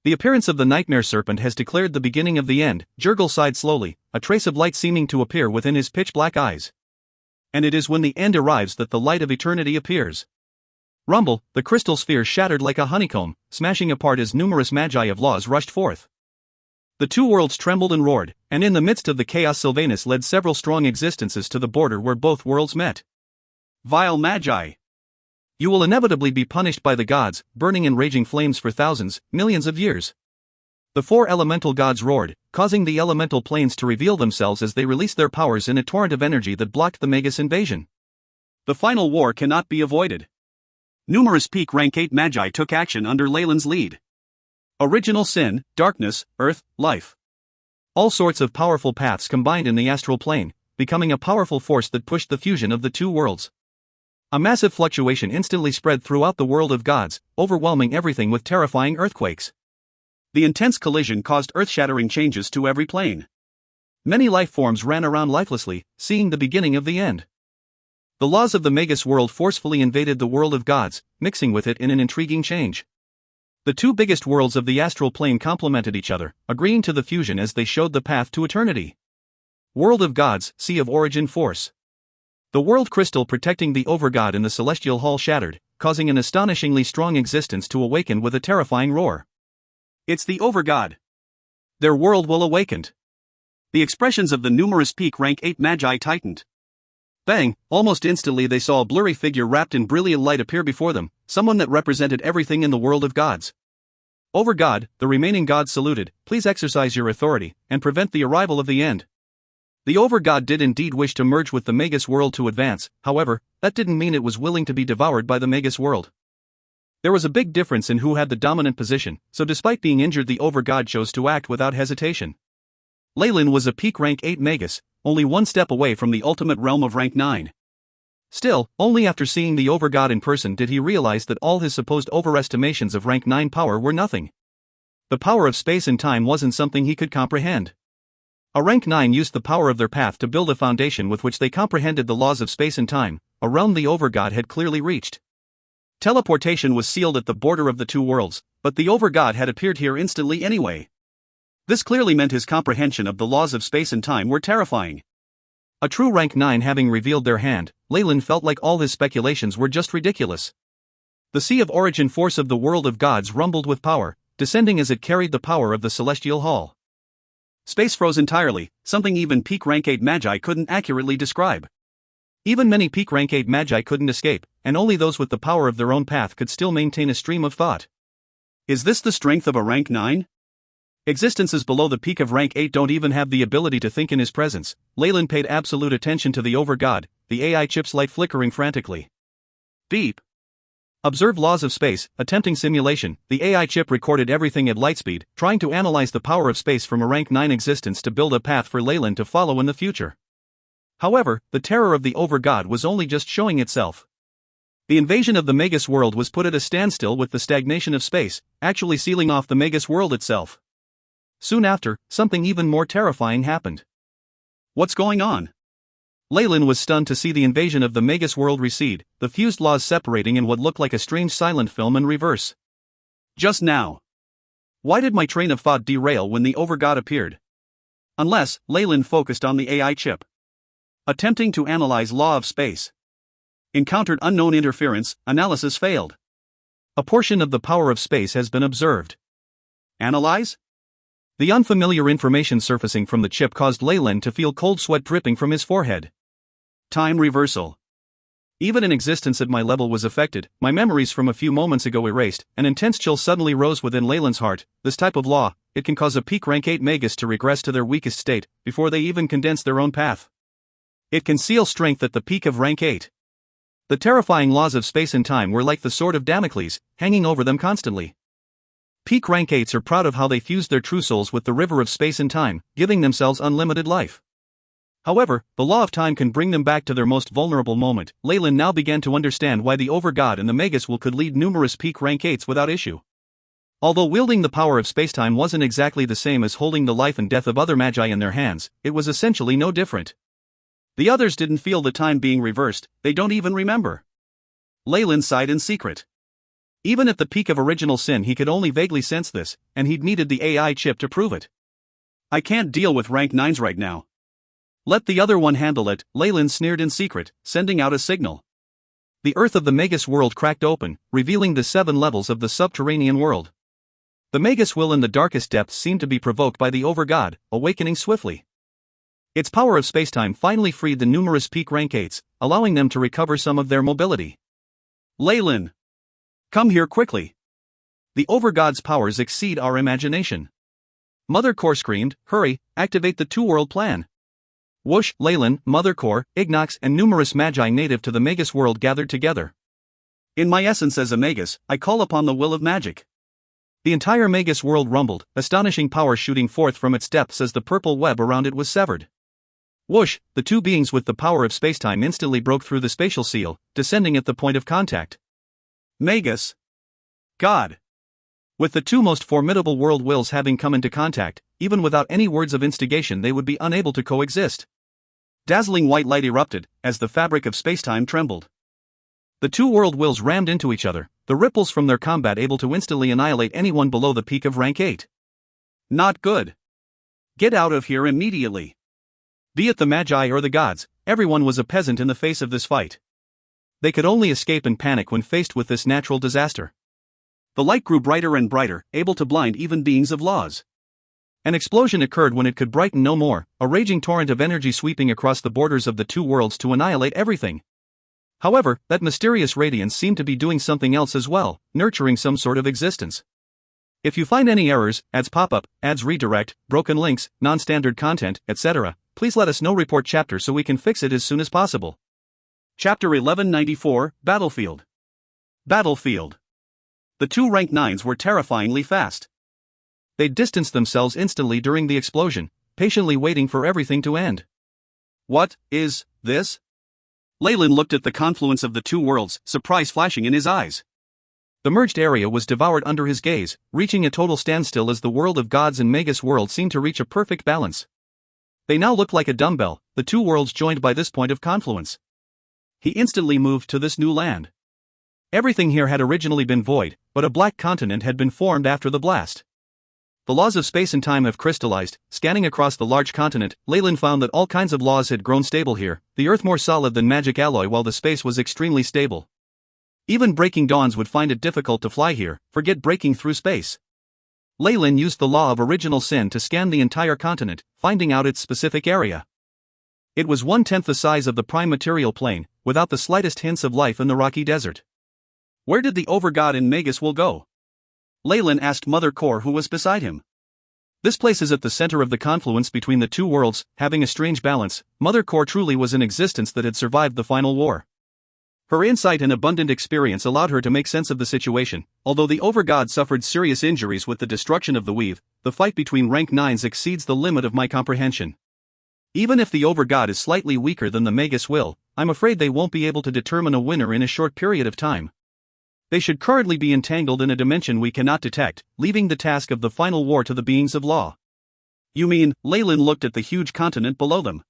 The appearance of the nightmare serpent has declared the beginning of the end. Jurgal sighed slowly, a trace of light seeming to appear within his pitch-black eyes. And it is when the end arrives that the light of eternity appears. Rumble, the crystal sphere shattered like a honeycomb, smashing apart as numerous Magi of laws rushed forth. The two worlds trembled and roared, and in the midst of the chaos Sylvanus led several strong existences to the border where both worlds met. Vile Magi! You will inevitably be punished by the gods, burning in raging flames for thousands, millions of years. The four elemental gods roared, causing the elemental planes to reveal themselves as they released their powers in a torrent of energy that blocked the Magus invasion. The final war cannot be avoided. Numerous peak rank 8 Magi took action under Leyland's lead. Original sin, darkness, earth, life. All sorts of powerful paths combined in the astral plane, becoming a powerful force that pushed the fusion of the two worlds. A massive fluctuation instantly spread throughout the world of gods, overwhelming everything with terrifying earthquakes. The intense collision caused earth-shattering changes to every plane. Many life forms ran around lifelessly, seeing the beginning of the end. The laws of the Magus world forcefully invaded the world of gods, mixing with it in an intriguing change. The two biggest worlds of the astral plane complemented each other, agreeing to the fusion as they showed the path to eternity. World of gods, sea of origin force. The world crystal protecting the overgod in the celestial hall shattered, causing an astonishingly strong existence to awaken with a terrifying roar. It's the overgod. Their world will awakened. The expressions of the numerous peak rank 8 magi tightened. Bang! Almost instantly they saw a blurry figure wrapped in brilliant light appear before them, someone that represented everything in the world of gods. Overgod, the remaining gods saluted, please exercise your authority, and prevent the arrival of the end. The overgod did indeed wish to merge with the Magus world to advance, however, that didn't mean it was willing to be devoured by the Magus world. There was a big difference in who had the dominant position, so despite being injured the overgod chose to act without hesitation. Leyland was a peak rank 8 Magus, only one step away from the ultimate realm of rank 9. Still, only after seeing the overgod in person did he realize that all his supposed overestimations of rank 9 power were nothing. The power of space and time wasn't something he could comprehend. A rank 9 used the power of their path to build a foundation with which they comprehended the laws of space and time, a realm the overgod had clearly reached. Teleportation was sealed at the border of the two worlds, but the overgod had appeared here instantly anyway. This clearly meant his comprehension of the laws of space and time were terrifying. A true rank 9 having revealed their hand, Leyland felt like all his speculations were just ridiculous. The sea of origin force of the world of gods rumbled with power, descending as it carried the power of the celestial hall. Space froze entirely, something even peak rank 8 magi couldn't accurately describe. Even many peak rank 8 magi couldn't escape, and only those with the power of their own path could still maintain a stream of thought. Is this the strength of a rank 9? Existences below the peak of rank 8 don't even have the ability to think in his presence. Leyland paid absolute attention to the overgod, the AI chip's light flickering frantically. Beep. Observe laws of space, attempting simulation. The AI chip recorded everything at lightspeed, trying to analyze the power of space from a rank 9 existence to build a path for Leyland to follow in the future. However, the terror of the overgod was only just showing itself. The invasion of the Magus world was put at a standstill with the stagnation of space, actually sealing off the Magus world itself. Soon after, something even more terrifying happened. What's going on? Leyland was stunned to see the invasion of the Magus world recede, the fused laws separating in what looked like a strange silent film in reverse. Just now. Why did my train of thought derail when the overgod appeared? Unless, Leyland focused on the AI chip. Attempting to analyze law of space. Encountered unknown interference, analysis failed. A portion of the power of space has been observed. Analyze? The unfamiliar information surfacing from the chip caused Leyland to feel cold sweat dripping from his forehead. Time reversal. Even an existence at my level was affected, my memories from a few moments ago erased, an intense chill suddenly rose within Leyland's heart. This type of law, it can cause a peak rank 8 Magus to regress to their weakest state, before they even condense their own path. It can seal strength at the peak of rank 8. The terrifying laws of space and time were like the sword of Damocles, hanging over them constantly. Peak rank 8s are proud of how they fused their true souls with the river of space and time, giving themselves unlimited life. However, the law of time can bring them back to their most vulnerable moment. Leyland now began to understand why the overgod and the Magus will could lead numerous peak rank 8s without issue. Although wielding the power of spacetime wasn't exactly the same as holding the life and death of other magi in their hands, it was essentially no different. The others didn't feel the time being reversed, they don't even remember. Leyland sighed in secret. Even at the peak of original sin he could only vaguely sense this, and he'd needed the AI chip to prove it. I can't deal with rank 9s right now. Let the other one handle it, Leyland sneered in secret, sending out a signal. The earth of the Magus world cracked open, revealing the 7 levels of the subterranean world. The Magus will in the darkest depths seemed to be provoked by the overgod, awakening swiftly. Its power of spacetime finally freed the numerous peak rank 8s, allowing them to recover some of their mobility. Leyland! Come here quickly. The overgod's powers exceed our imagination. Mother Core screamed, hurry, activate the two-world plan. Whoosh, Leyland, Mother Core, Ignox and numerous magi native to the Magus world gathered together. In my essence as a Magus, I call upon the will of magic. The entire Magus world rumbled, astonishing power shooting forth from its depths as the purple web around it was severed. Whoosh, the two beings with the power of spacetime instantly broke through the spatial seal, descending at the point of contact. Magus. God. With the two most formidable world wills having come into contact, even without any words of instigation they would be unable to coexist. Dazzling white light erupted, as the fabric of spacetime trembled. The two world wills rammed into each other, the ripples from their combat able to instantly annihilate anyone below the peak of rank 8. Not good. Get out of here immediately. Be it the Magi or the gods, everyone was a peasant in the face of this fight. They could only escape and panic when faced with this natural disaster. The light grew brighter and brighter, able to blind even beings of laws. An explosion occurred when it could brighten no more, a raging torrent of energy sweeping across the borders of the two worlds to annihilate everything. However, that mysterious radiance seemed to be doing something else as well, nurturing some sort of existence. If you find any errors, ads pop up, ads redirect, broken links, non-standard content, etc., please let us know. Report chapter so we can fix it as soon as possible. Chapter 1194, Battlefield. Battlefield. The two rank 9s were terrifyingly fast. They distanced themselves instantly during the explosion, patiently waiting for everything to end. What is this? Leyland looked at the confluence of the two worlds, surprise flashing in his eyes. The merged area was devoured under his gaze, reaching a total standstill as the world of gods and Magus world seemed to reach a perfect balance. They now looked like a dumbbell, the two worlds joined by this point of confluence. He instantly moved to this new land. Everything here had originally been void, but a black continent had been formed after the blast. The laws of space and time have crystallized. Scanning across the large continent, Leyland found that all kinds of laws had grown stable here, the earth more solid than magic alloy while the space was extremely stable. Even breaking dawns would find it difficult to fly here, forget breaking through space. Leyland used the law of original sin to scan the entire continent, finding out its specific area. It was 1/10 the size of the prime material plane, without the slightest hints of life in the rocky desert. Where did the overgod in Magus will go? Leyland asked Mother Core, who was beside him. This place is at the center of the confluence between the two worlds, having a strange balance. Mother Core truly was an existence that had survived the final war. Her insight and abundant experience allowed her to make sense of the situation. Although the overgod suffered serious injuries with the destruction of the weave, the fight between rank 9s exceeds the limit of my comprehension. Even if the overgod is slightly weaker than the Magus will, I'm afraid they won't be able to determine a winner in a short period of time. They should currently be entangled in a dimension we cannot detect, leaving the task of the final war to the beings of law. You mean? Leyland looked at the huge continent below them.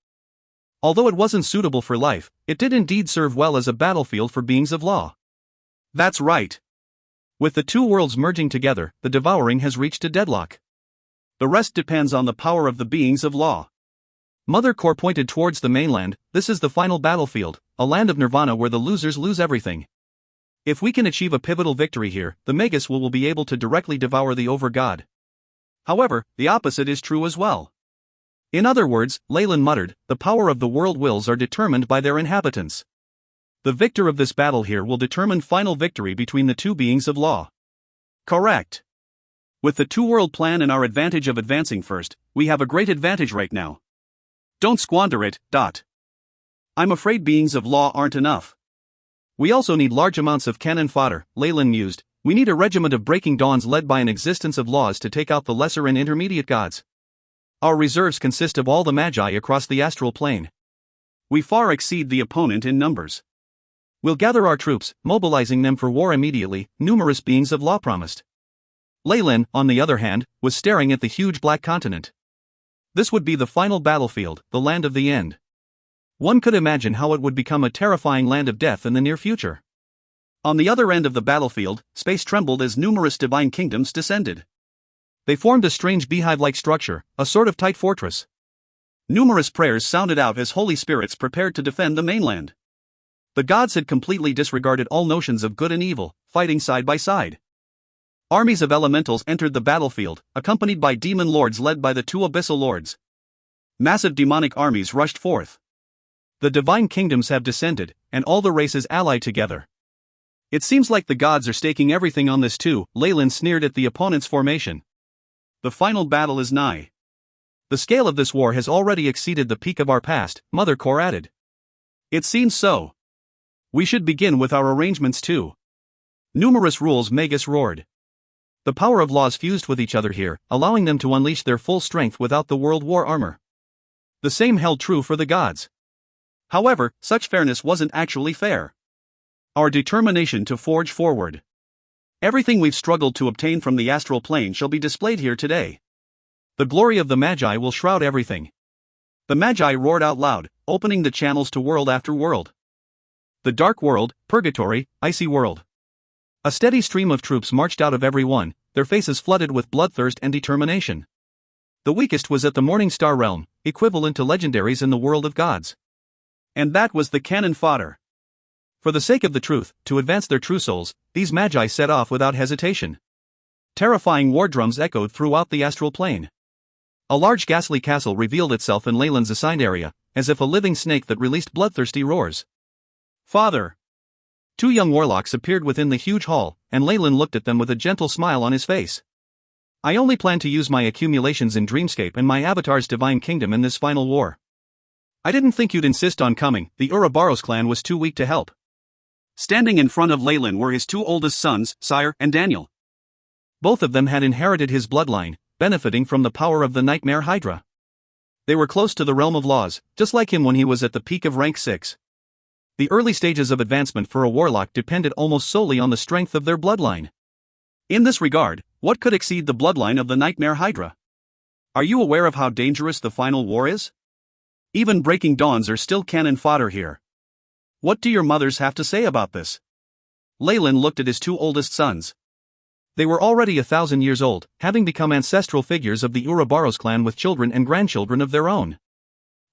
Although it wasn't suitable for life, it did indeed serve well as a battlefield for beings of law. That's right. With the two worlds merging together, the devouring has reached a deadlock. The rest depends on the power of the beings of law. Mother Core pointed towards the mainland. This is the final battlefield, a land of nirvana where the losers lose everything. If we can achieve a pivotal victory here, the Magus will be able to directly devour the overgod. However, the opposite is true as well. In other words, Leyland muttered, the power of the world wills are determined by their inhabitants. The victor of this battle here will determine final victory between the two beings of law. Correct. With the two-world plan and our advantage of advancing first, we have a great advantage right now. Don't squander it. I'm afraid beings of law aren't enough. We also need large amounts of cannon fodder, Leyland mused. We need a regiment of breaking dawns led by an existence of laws to take out the lesser and intermediate gods. Our reserves consist of all the Magi across the astral plane. We far exceed the opponent in numbers. We'll gather our troops, mobilizing them for war immediately, numerous beings of law promised. Leyland, on the other hand, was staring at the huge black continent. This would be the final battlefield, the land of the end. One could imagine how it would become a terrifying land of death in the near future. On the other end of the battlefield, space trembled as numerous divine kingdoms descended. They formed a strange beehive-like structure, a sort of tight fortress. Numerous prayers sounded out as holy spirits prepared to defend the mainland. The gods had completely disregarded all notions of good and evil, fighting side by side. Armies of elementals entered the battlefield, accompanied by demon lords led by the two abyssal lords. Massive demonic armies rushed forth. The divine kingdoms have descended, and all the races allied together. It seems like the gods are staking everything on this too, Leyland sneered at the opponent's formation. The final battle is nigh. The scale of this war has already exceeded the peak of our past, Mother Core added. It seems so. We should begin with our arrangements too. Numerous rules, Magus roared. The power of laws fused with each other here, allowing them to unleash their full strength without the World War armor. The same held true for the gods. However, such fairness wasn't actually fair. Our determination to forge forward. Everything we've struggled to obtain from the astral plane shall be displayed here today. The glory of the Magi will shroud everything. The Magi roared out loud, opening the channels to world after world. The dark world, purgatory, icy world. A steady stream of troops marched out of every one, their faces flooded with bloodthirst and determination. The weakest was at the Morning Star realm, equivalent to legendaries in the world of gods. And that was the cannon fodder. For the sake of the truth, to advance their true souls, these Magi set off without hesitation. Terrifying war drums echoed throughout the astral plane. A large ghastly castle revealed itself in Leyland's assigned area, as if a living snake that released bloodthirsty roars. Father! 2 young warlocks appeared within the huge hall, and Leyland looked at them with a gentle smile on his face. I only plan to use my accumulations in Dreamscape and my avatar's divine kingdom in this final war. I didn't think you'd insist on coming. The Ouroboros clan was too weak to help. Standing in front of Leyland were his 2 oldest sons, Sire and Daniel. Both of them had inherited his bloodline, benefiting from the power of the Nightmare Hydra. They were close to the realm of laws, just like him when he was at the peak of rank 6. The early stages of advancement for a warlock depended almost solely on the strength of their bloodline. In this regard, what could exceed the bloodline of the Nightmare Hydra? Are you aware of how dangerous the final war is? Even breaking dawns are still cannon fodder here. What do your mothers have to say about this? Leyland looked at his 2 oldest sons. They were already 1,000 years old, having become ancestral figures of the Ouroboros clan with children and grandchildren of their own.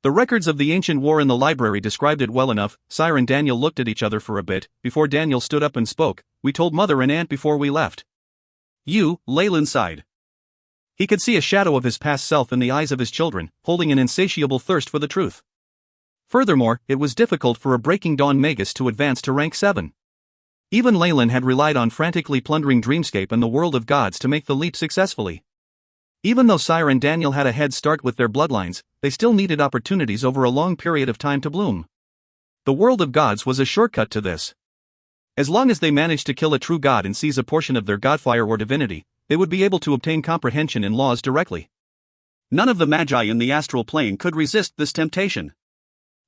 The records of the ancient war in the library described it well enough. Sire and Daniel looked at each other for a bit, before Daniel stood up and spoke. We told Mother and Aunt before we left. You, Leyland sighed. He could see a shadow of his past self in the eyes of his children, holding an insatiable thirst for the truth. Furthermore, it was difficult for a Breaking Dawn Magus to advance to rank 7. Even Leyland had relied on frantically plundering Dreamscape and the world of gods to make the leap successfully. Even though Sire and Daniel had a head start with their bloodlines, they still needed opportunities over a long period of time to bloom. The world of gods was a shortcut to this. As long as they managed to kill a true god and seize a portion of their godfire or divinity, they would be able to obtain comprehension in laws directly. None of the Magi in the astral plane could resist this temptation.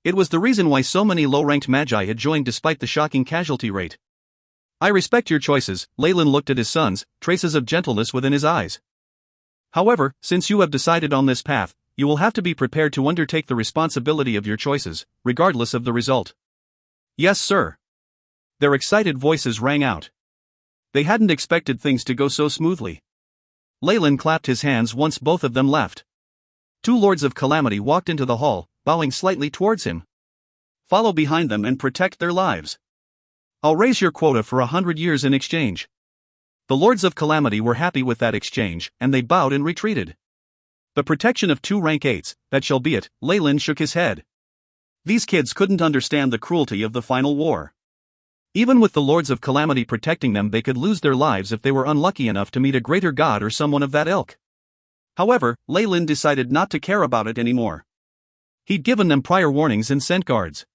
It was the reason why so many low-ranked Magi had joined despite the shocking casualty rate. I respect your choices, Leyland looked at his sons, traces of gentleness within his eyes. However, since you have decided on this path, you will have to be prepared to undertake the responsibility of your choices, regardless of the result. Yes, sir. Their excited voices rang out. They hadn't expected things to go so smoothly. Leyland clapped his hands once both of them left. 2 Lords of Calamity walked into the hall, bowing slightly towards him. Follow behind them and protect their lives. I'll raise your quota for 100 years in exchange. The Lords of Calamity were happy with that exchange, and they bowed and retreated. The protection of 2 rank 8s, that shall be it. Leyland shook his head. These kids couldn't understand the cruelty of the final war. Even with the Lords of Calamity protecting them, they could lose their lives if they were unlucky enough to meet a greater god or someone of that ilk. However, Leyland decided not to care about it anymore. He'd given them prior warnings and sent guards.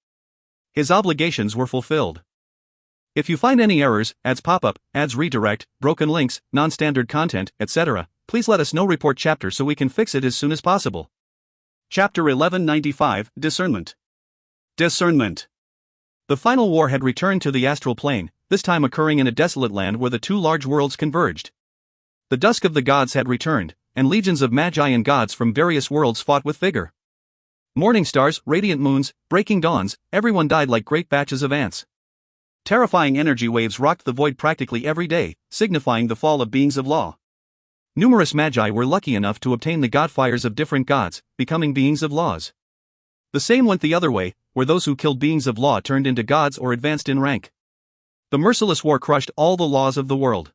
His obligations were fulfilled. If you find any errors, ads pop-up, ads redirect, broken links, non-standard content, etc., please let us know. Report chapter so we can fix it as soon as possible. Chapter 1195, Discernment. Discernment. The final war had returned to the astral plane, this time occurring in a desolate land where the 2 large worlds converged. The dusk of the gods had returned, and legions of Magi and gods from various worlds fought with vigor. Morning stars, radiant moons, breaking dawns, everyone died like great batches of ants. Terrifying energy waves rocked the void practically every day, signifying the fall of beings of law. Numerous Magi were lucky enough to obtain the godfires of different gods, becoming beings of laws. The same went the other way, where those who killed beings of law turned into gods or advanced in rank. The merciless war crushed all the laws of the world.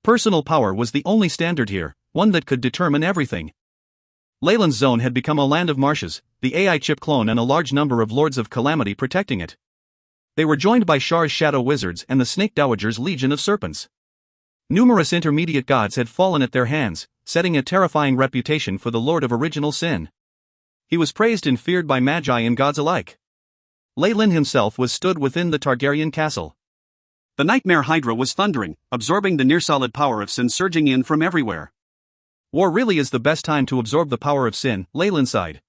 Personal power was the only standard here, one that could determine everything. Leyland's zone had become a land of marshes, the AI chip clone and a large number of Lords of Calamity protecting it. They were joined by Shar's Shadow Wizards and the Snake Dowager's Legion of Serpents. Numerous intermediate gods had fallen at their hands, setting a terrifying reputation for the Lord of Original Sin. He was praised and feared by Magi and gods alike. Leyland himself was stood within the Targaryen castle. The nightmare Hydra was thundering, absorbing the near-solid power of sin surging in from everywhere. War really is the best time to absorb the power of sin, Leyland sighed.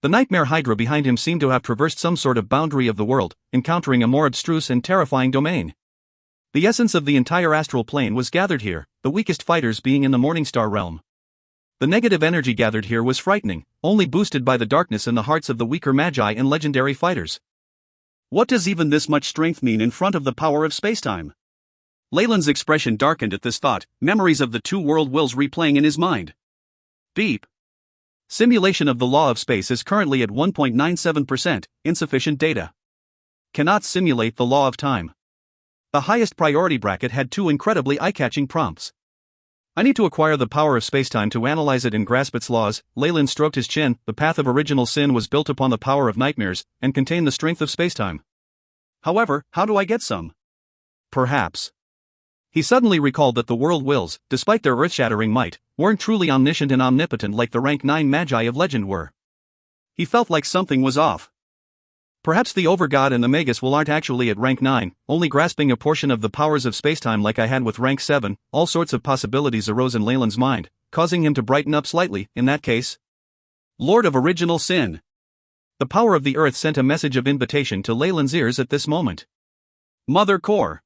The nightmare Hydra behind him seemed to have traversed some sort of boundary of the world, encountering a more abstruse and terrifying domain. The essence of the entire astral plane was gathered here, the weakest fighters being in the Morningstar realm. The negative energy gathered here was frightening, only boosted by the darkness in the hearts of the weaker magi and legendary fighters. What does even this much strength mean in front of the power of spacetime? Leyland's expression darkened at this thought, memories of the two world wills replaying in his mind. Beep. Simulation of the law of space is currently at 1.97%, insufficient data. Cannot simulate the law of time. The highest priority bracket had two incredibly eye-catching prompts. I need to acquire the power of spacetime to analyze it and grasp its laws. Leyland stroked his chin. The path of original sin was built upon the power of nightmares, and contained the strength of spacetime. However, how do I get some? Perhaps. He suddenly recalled that the world wills, despite their earth-shattering might, weren't truly omniscient and omnipotent like the rank 9 magi of legend were. He felt like something was off. Perhaps the Overgod and the Magus will aren't actually at rank 9, only grasping a portion of the powers of spacetime like I had with rank 7. All sorts of possibilities arose in Leyland's mind, causing him to brighten up slightly. In that case, Lord of Original Sin. The power of the earth sent a message of invitation to Leyland's ears at this moment. Mother Core.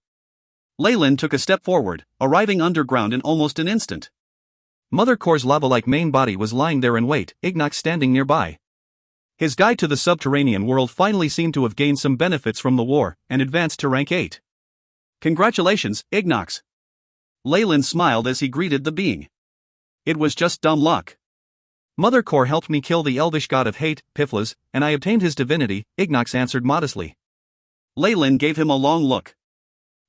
Leyland took a step forward, arriving underground in almost an instant. Mother Core's lava-like main body was lying there in wait, Ignox standing nearby. His guide to the subterranean world finally seemed to have gained some benefits from the war, and advanced to rank 8. Congratulations, Ignox. Leyland smiled as he greeted the being. It was just dumb luck. Mother Core helped me kill the elvish god of hate, Piflas, and I obtained his divinity, Ignox answered modestly. Leyland gave him a long look.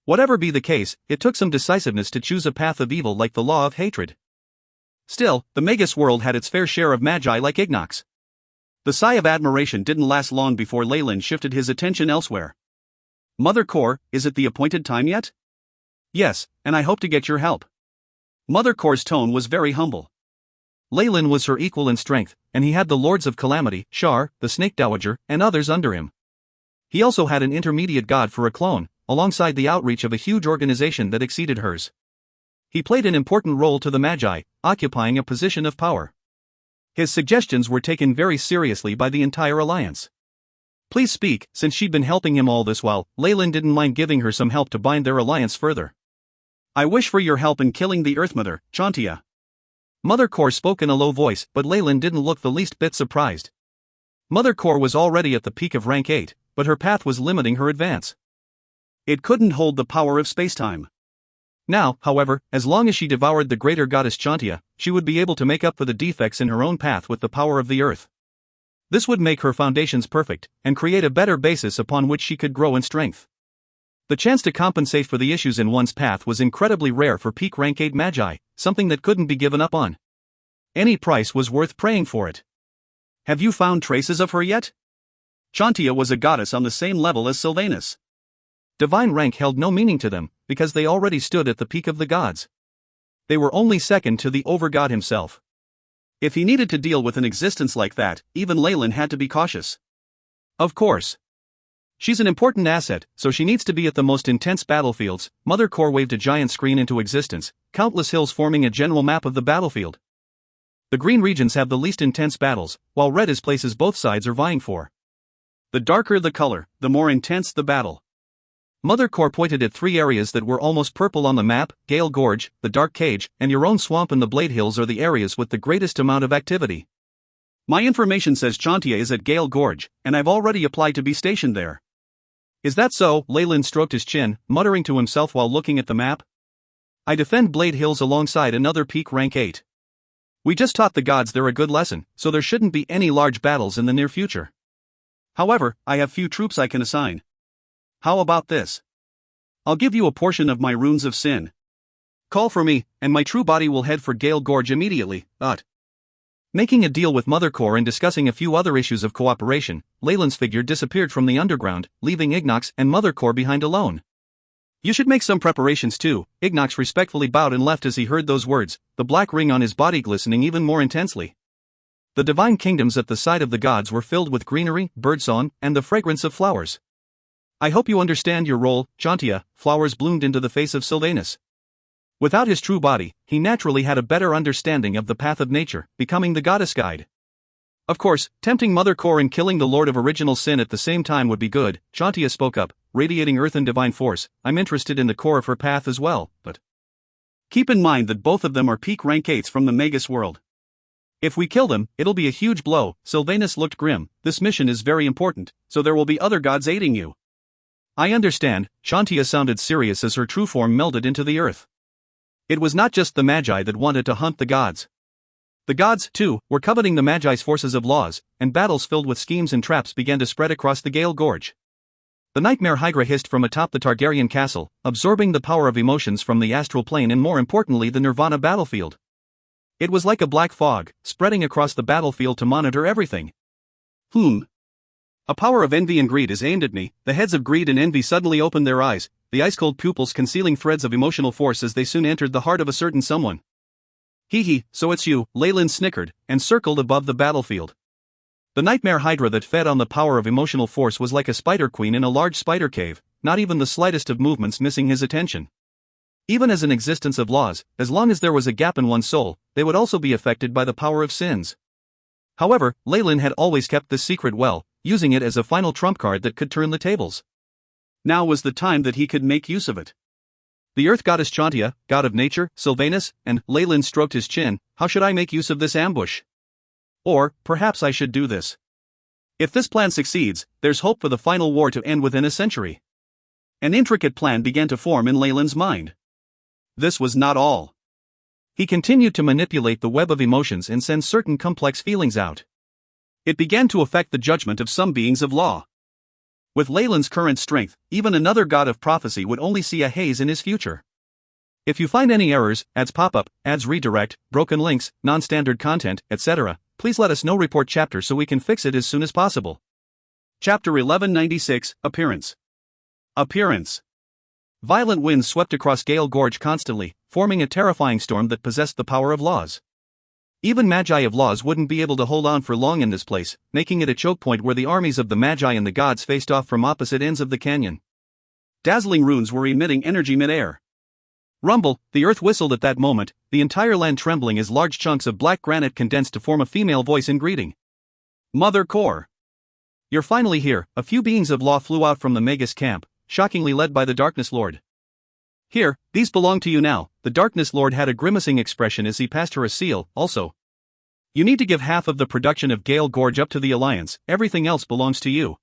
Whatever be the case, it took some decisiveness to choose a path of evil like the law of hatred. Still, the Magus world had its fair share of magi like Ignox. The sigh of admiration didn't last long before Leyland shifted his attention elsewhere. Mother Core, is it the appointed time yet? Yes, and I hope to get your help. Mother Core's tone was very humble. Leyland was her equal in strength, and he had the Lords of Calamity, Shar, the Snake Dowager, and others under him. He also had an intermediate god for a clone, alongside the outreach of a huge organization that exceeded hers. He played an important role to the Magi, occupying a position of power. His suggestions were taken very seriously by the entire alliance. Please speak. Since she'd been helping him all this while, Leyland didn't mind giving her some help to bind their alliance further. I wish for your help in killing the Earthmother, Chantia. Mother Core spoke in a low voice, but Leyland didn't look the least bit surprised. Mother Core was already at the peak of rank 8, but her path was limiting her advance. It couldn't hold the power of spacetime. Now, however, as long as she devoured the greater goddess Chantia, she would be able to make up for the defects in her own path with the power of the earth. This would make her foundations perfect, and create a better basis upon which she could grow in strength. The chance to compensate for the issues in one's path was incredibly rare for peak rank 8 magi, something that couldn't be given up on. Any price was worth praying for it. Have you found traces of her yet? Chantia was a goddess on the same level as Sylvanus. Divine rank held no meaning to them, because they already stood at the peak of the gods. They were only second to the Overgod himself. If he needed to deal with an existence like that, even Leyland had to be cautious. Of course. She's an important asset, so she needs to be at the most intense battlefields. Mother Core waved a giant screen into existence, countless hills forming a general map of the battlefield. The green regions have the least intense battles, while red is places both sides are vying for. The darker the color, the more intense the battle. Mother Core pointed at 3 areas that were almost purple on the map: Gale Gorge, the Dark Cage, and your own swamp and the Blade Hills are the areas with the greatest amount of activity. My information says Chantia is at Gale Gorge, and I've already applied to be stationed there. Is that so? Leyland stroked his chin, muttering to himself while looking at the map. I defend Blade Hills alongside another peak rank 8. We just taught the gods they're a good lesson, so there shouldn't be any large battles in the near future. However, I have few troops I can assign. How about this? I'll give you a portion of my runes of sin. Call for me, and my true body will head for Gale Gorge immediately. Making a deal with Mother Core and discussing a few other issues of cooperation, Leyland's figure disappeared from the underground, leaving Ignox and Mother Core behind alone. You should make some preparations too. Ignox respectfully bowed and left as he heard those words, the black ring on his body glistening even more intensely. The divine kingdoms at the side of the gods were filled with greenery, birdsong, and the fragrance of flowers. I hope you understand your role, Chantia. Flowers bloomed into the face of Sylvanus. Without his true body, he naturally had a better understanding of the path of nature, becoming the goddess guide. Of course, tempting Mother Core and killing the Lord of Original Sin at the same time would be good. Chantia spoke up, radiating earth and divine force. I'm interested in the core of her path as well, but keep in mind that both of them are peak rank 8s from the Magus world. If we kill them, it'll be a huge blow. Sylvanus looked grim. This mission is very important, so there will be other gods aiding you. I understand. Chantia sounded serious as her true form melded into the earth. It was not just the Magi that wanted to hunt the gods. The gods, too, were coveting the Magi's forces of laws, and battles filled with schemes and traps began to spread across the Gale Gorge. The nightmare Hydra hissed from atop the Targaryen castle, absorbing the power of emotions from the astral plane and more importantly the Nirvana battlefield. It was like a black fog, spreading across the battlefield to monitor everything. A power of envy and greed is aimed at me. The heads of greed and envy suddenly opened their eyes, the ice-cold pupils concealing threads of emotional force as they soon entered the heart of a certain someone. Hee, so it's you, Leyland snickered, and circled above the battlefield. The nightmare Hydra that fed on the power of emotional force was like a spider queen in a large spider cave, not even the slightest of movements missing his attention. Even as an existence of laws, as long as there was a gap in one's soul, they would also be affected by the power of sins. However, Leyland had always kept this secret well, using it as a final trump card that could turn the tables. Now was the time that he could make use of it. The earth goddess Chantia, god of nature, Sylvanus, and Leyland stroked his chin. How should I make use of this ambush? Or, perhaps I should do this. If this plan succeeds, there's hope for the final war to end within a century. An intricate plan began to form in Leyland's mind. This was not all. He continued to manipulate the web of emotions and send certain complex feelings out. It began to affect the judgment of some beings of law. With Leyland's current strength, even another god of prophecy would only see a haze in his future. If you find any errors, ads pop up, ads redirect, broken links, non-standard content, etc., please let us know. Report chapter so we can fix it as soon as possible. Chapter 1196, Appearance. Violent winds swept across Gale Gorge constantly, forming a terrifying storm that possessed the power of laws. Even Magi of laws wouldn't be able to hold on for long in this place, making it a choke point where the armies of the Magi and the gods faced off from opposite ends of the canyon. Dazzling runes were emitting energy mid-air. Rumble, the earth whistled at that moment, the entire land trembling as large chunks of black granite condensed to form a female voice in greeting. Mother Core. You're finally here. A few beings of law flew out from the Magus camp, shockingly led by the Darkness Lord. Here, these belong to you now. The Darkness Lord had a grimacing expression as he passed her a seal. Also, you need to give half of the production of Gale Gorge up to the Alliance, everything else belongs to you.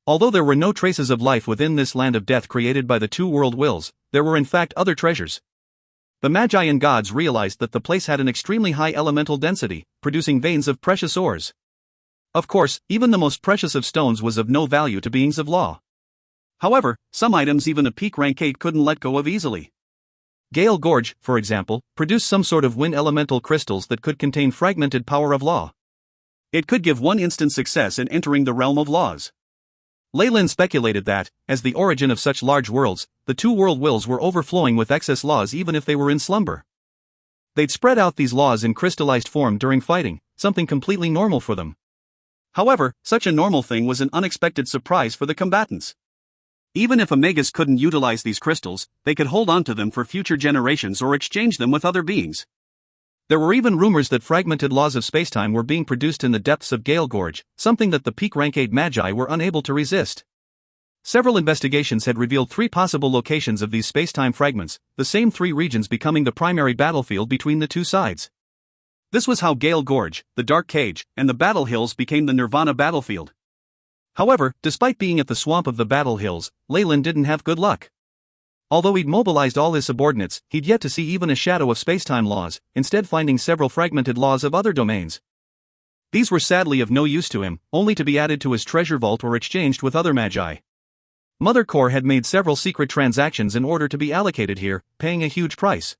Although there were no traces of life within this land of death created by the two world wills, there were in fact other treasures. The Magi and gods realized that the place had an extremely high elemental density, producing veins of precious ores. Of course, even the most precious of stones was of no value to beings of law. However, some items even a peak rank 8 couldn't let go of easily. Gale Gorge, for example, produced some sort of wind elemental crystals that could contain fragmented power of law. It could give one instant success in entering the realm of laws. Leyland speculated that, as the origin of such large worlds, the two world wills were overflowing with excess laws even if they were in slumber. They'd spread out these laws in crystallized form during fighting, something completely normal for them. However, such a normal thing was an unexpected surprise for the combatants. Even if a Magus couldn't utilize these crystals, they could hold on to them for future generations or exchange them with other beings. There were even rumors that fragmented laws of spacetime were being produced in the depths of Gale Gorge, something that the peak rank 8 Magi were unable to resist. Several investigations had revealed 3 possible locations of these spacetime fragments, the same 3 regions becoming the primary battlefield between the two sides. This was how Gale Gorge, the Dark Cage, and the Battle Hills became the Nirvana battlefield. However, despite being at the swamp of the Battle Hills, Leyland didn't have good luck. Although he'd mobilized all his subordinates, he'd yet to see even a shadow of spacetime laws, instead finding several fragmented laws of other domains. These were sadly of no use to him, only to be added to his treasure vault or exchanged with other Magi. Mother Core had made several secret transactions in order to be allocated here, paying a huge price.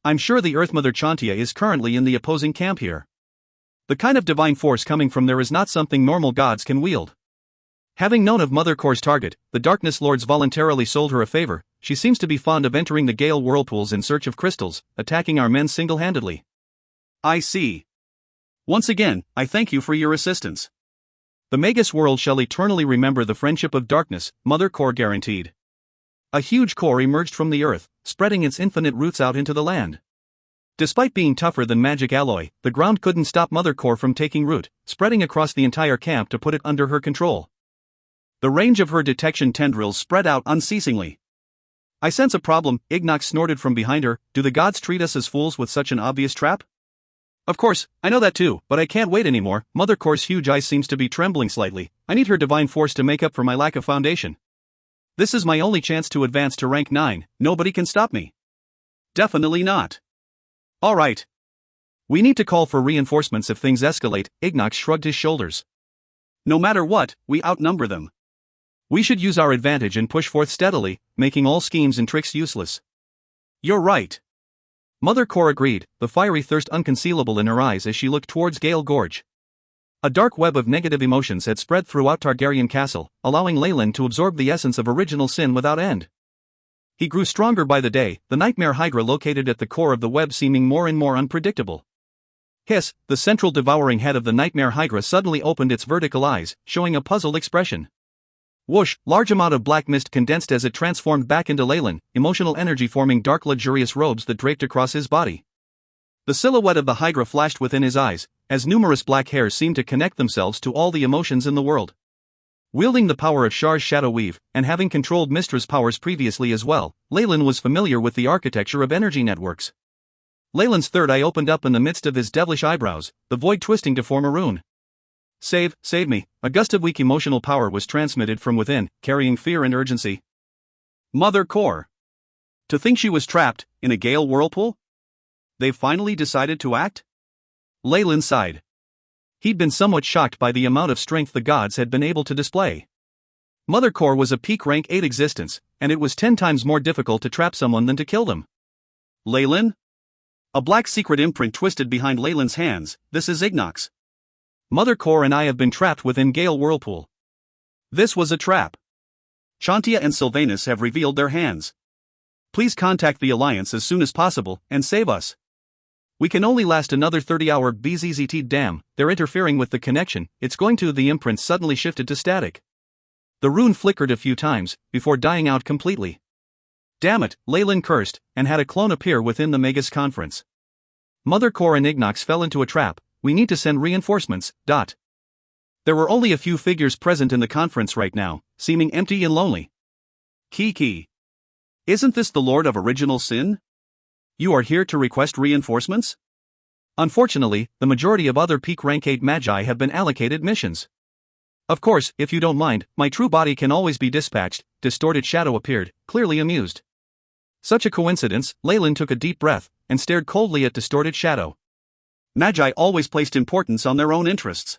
I'm sure the Earth Mother Chantia is currently in the opposing camp here. The kind of divine force coming from there is not something normal gods can wield. Having known of Mother Core's target, the Darkness Lords voluntarily sold her a favor. She seems to be fond of entering the Gale whirlpools in search of crystals, attacking our men single-handedly. I see. Once again, I thank you for your assistance. The Magus world shall eternally remember the friendship of darkness, Mother Core guaranteed. A huge core emerged from the earth, spreading its infinite roots out into the land. Despite being tougher than magic alloy, the ground couldn't stop Mother Core from taking root, spreading across the entire camp to put it under her control. The range of her detection tendrils spread out unceasingly. I sense a problem, Ignox snorted from behind her. Do the gods treat us as fools with such an obvious trap? Of course, I know that too, but I can't wait anymore. Mother Core's huge eye seems to be trembling slightly. I need her divine force to make up for my lack of foundation. This is my only chance to advance to rank 9, nobody can stop me. Definitely not. Alright. We need to call for reinforcements if things escalate, Ignox shrugged his shoulders. No matter what, we outnumber them. We should use our advantage and push forth steadily, making all schemes and tricks useless. You're right. Mother Core agreed, the fiery thirst unconcealable in her eyes as she looked towards Gale Gorge. A dark web of negative emotions had spread throughout Targaryen Castle, allowing Leyland to absorb the essence of original sin without end. He grew stronger by the day, the nightmare hydra located at the core of the web seeming more and more unpredictable. Hiss, the central devouring head of the nightmare hydra suddenly opened its vertical eyes, showing a puzzled expression. Whoosh, large amount of black mist condensed as it transformed back into Leyland, emotional energy forming dark luxurious robes that draped across his body. The silhouette of the hydra flashed within his eyes, as numerous black hairs seemed to connect themselves to all the emotions in the world. Wielding the power of Shar's shadow weave, and having controlled Mystra's powers previously as well, Leyland was familiar with the architecture of energy networks. Leyland's third eye opened up in the midst of his devilish eyebrows, the void twisting to form a rune. Save me. A gust of weak emotional power was transmitted from within, carrying fear and urgency. Mother Core. To think she was trapped in a gale whirlpool? They've finally decided to act? Leyland sighed. He'd been somewhat shocked by the amount of strength the gods had been able to display. Mother Core was a peak rank 8 existence, and it was 10 times more difficult to trap someone than to kill them. Leyland? A black secret imprint twisted behind Leyland's hands. This is Ignox. Mother Core and I have been trapped within Gale Whirlpool. This was a trap. Chantia and Sylvanus have revealed their hands. Please contact the Alliance as soon as possible, and save us. We can only last another 30-hour BZZT. Damn, they're interfering with the connection, it's going to. The imprint suddenly shifted to static. The rune flickered a few times, before dying out completely. Damn it, Leyland cursed, and had a clone appear within the Magus conference. Mother Core and Ignox fell into a trap. We need to send reinforcements. There were only a few figures present in the conference right now, seeming empty and lonely. Kiki. Isn't this the Lord of Original Sin? You are here to request reinforcements? Unfortunately, the majority of other peak rank 8 magi have been allocated missions. Of course, if you don't mind, my true body can always be dispatched. Distorted Shadow appeared, clearly amused. Such a coincidence. Leyland took a deep breath, and stared coldly at Distorted Shadow. Magi always placed importance on their own interests.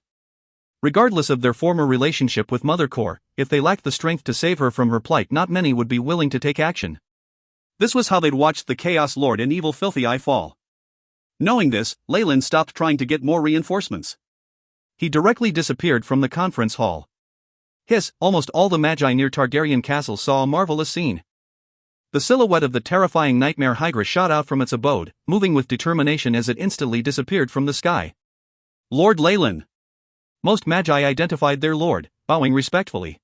Regardless of their former relationship with Mother Core, if they lacked the strength to save her from her plight, not many would be willing to take action. This was how they'd watched the Chaos Lord and Evil Filthy Eye fall. Knowing this, Leyland stopped trying to get more reinforcements. He directly disappeared from the conference hall. Hiss, almost all the magi near Targaryen Castle saw a marvelous scene. The silhouette of the terrifying nightmare hydra shot out from its abode, moving with determination as it instantly disappeared from the sky. Lord Leyland. Most magi identified their lord, bowing respectfully.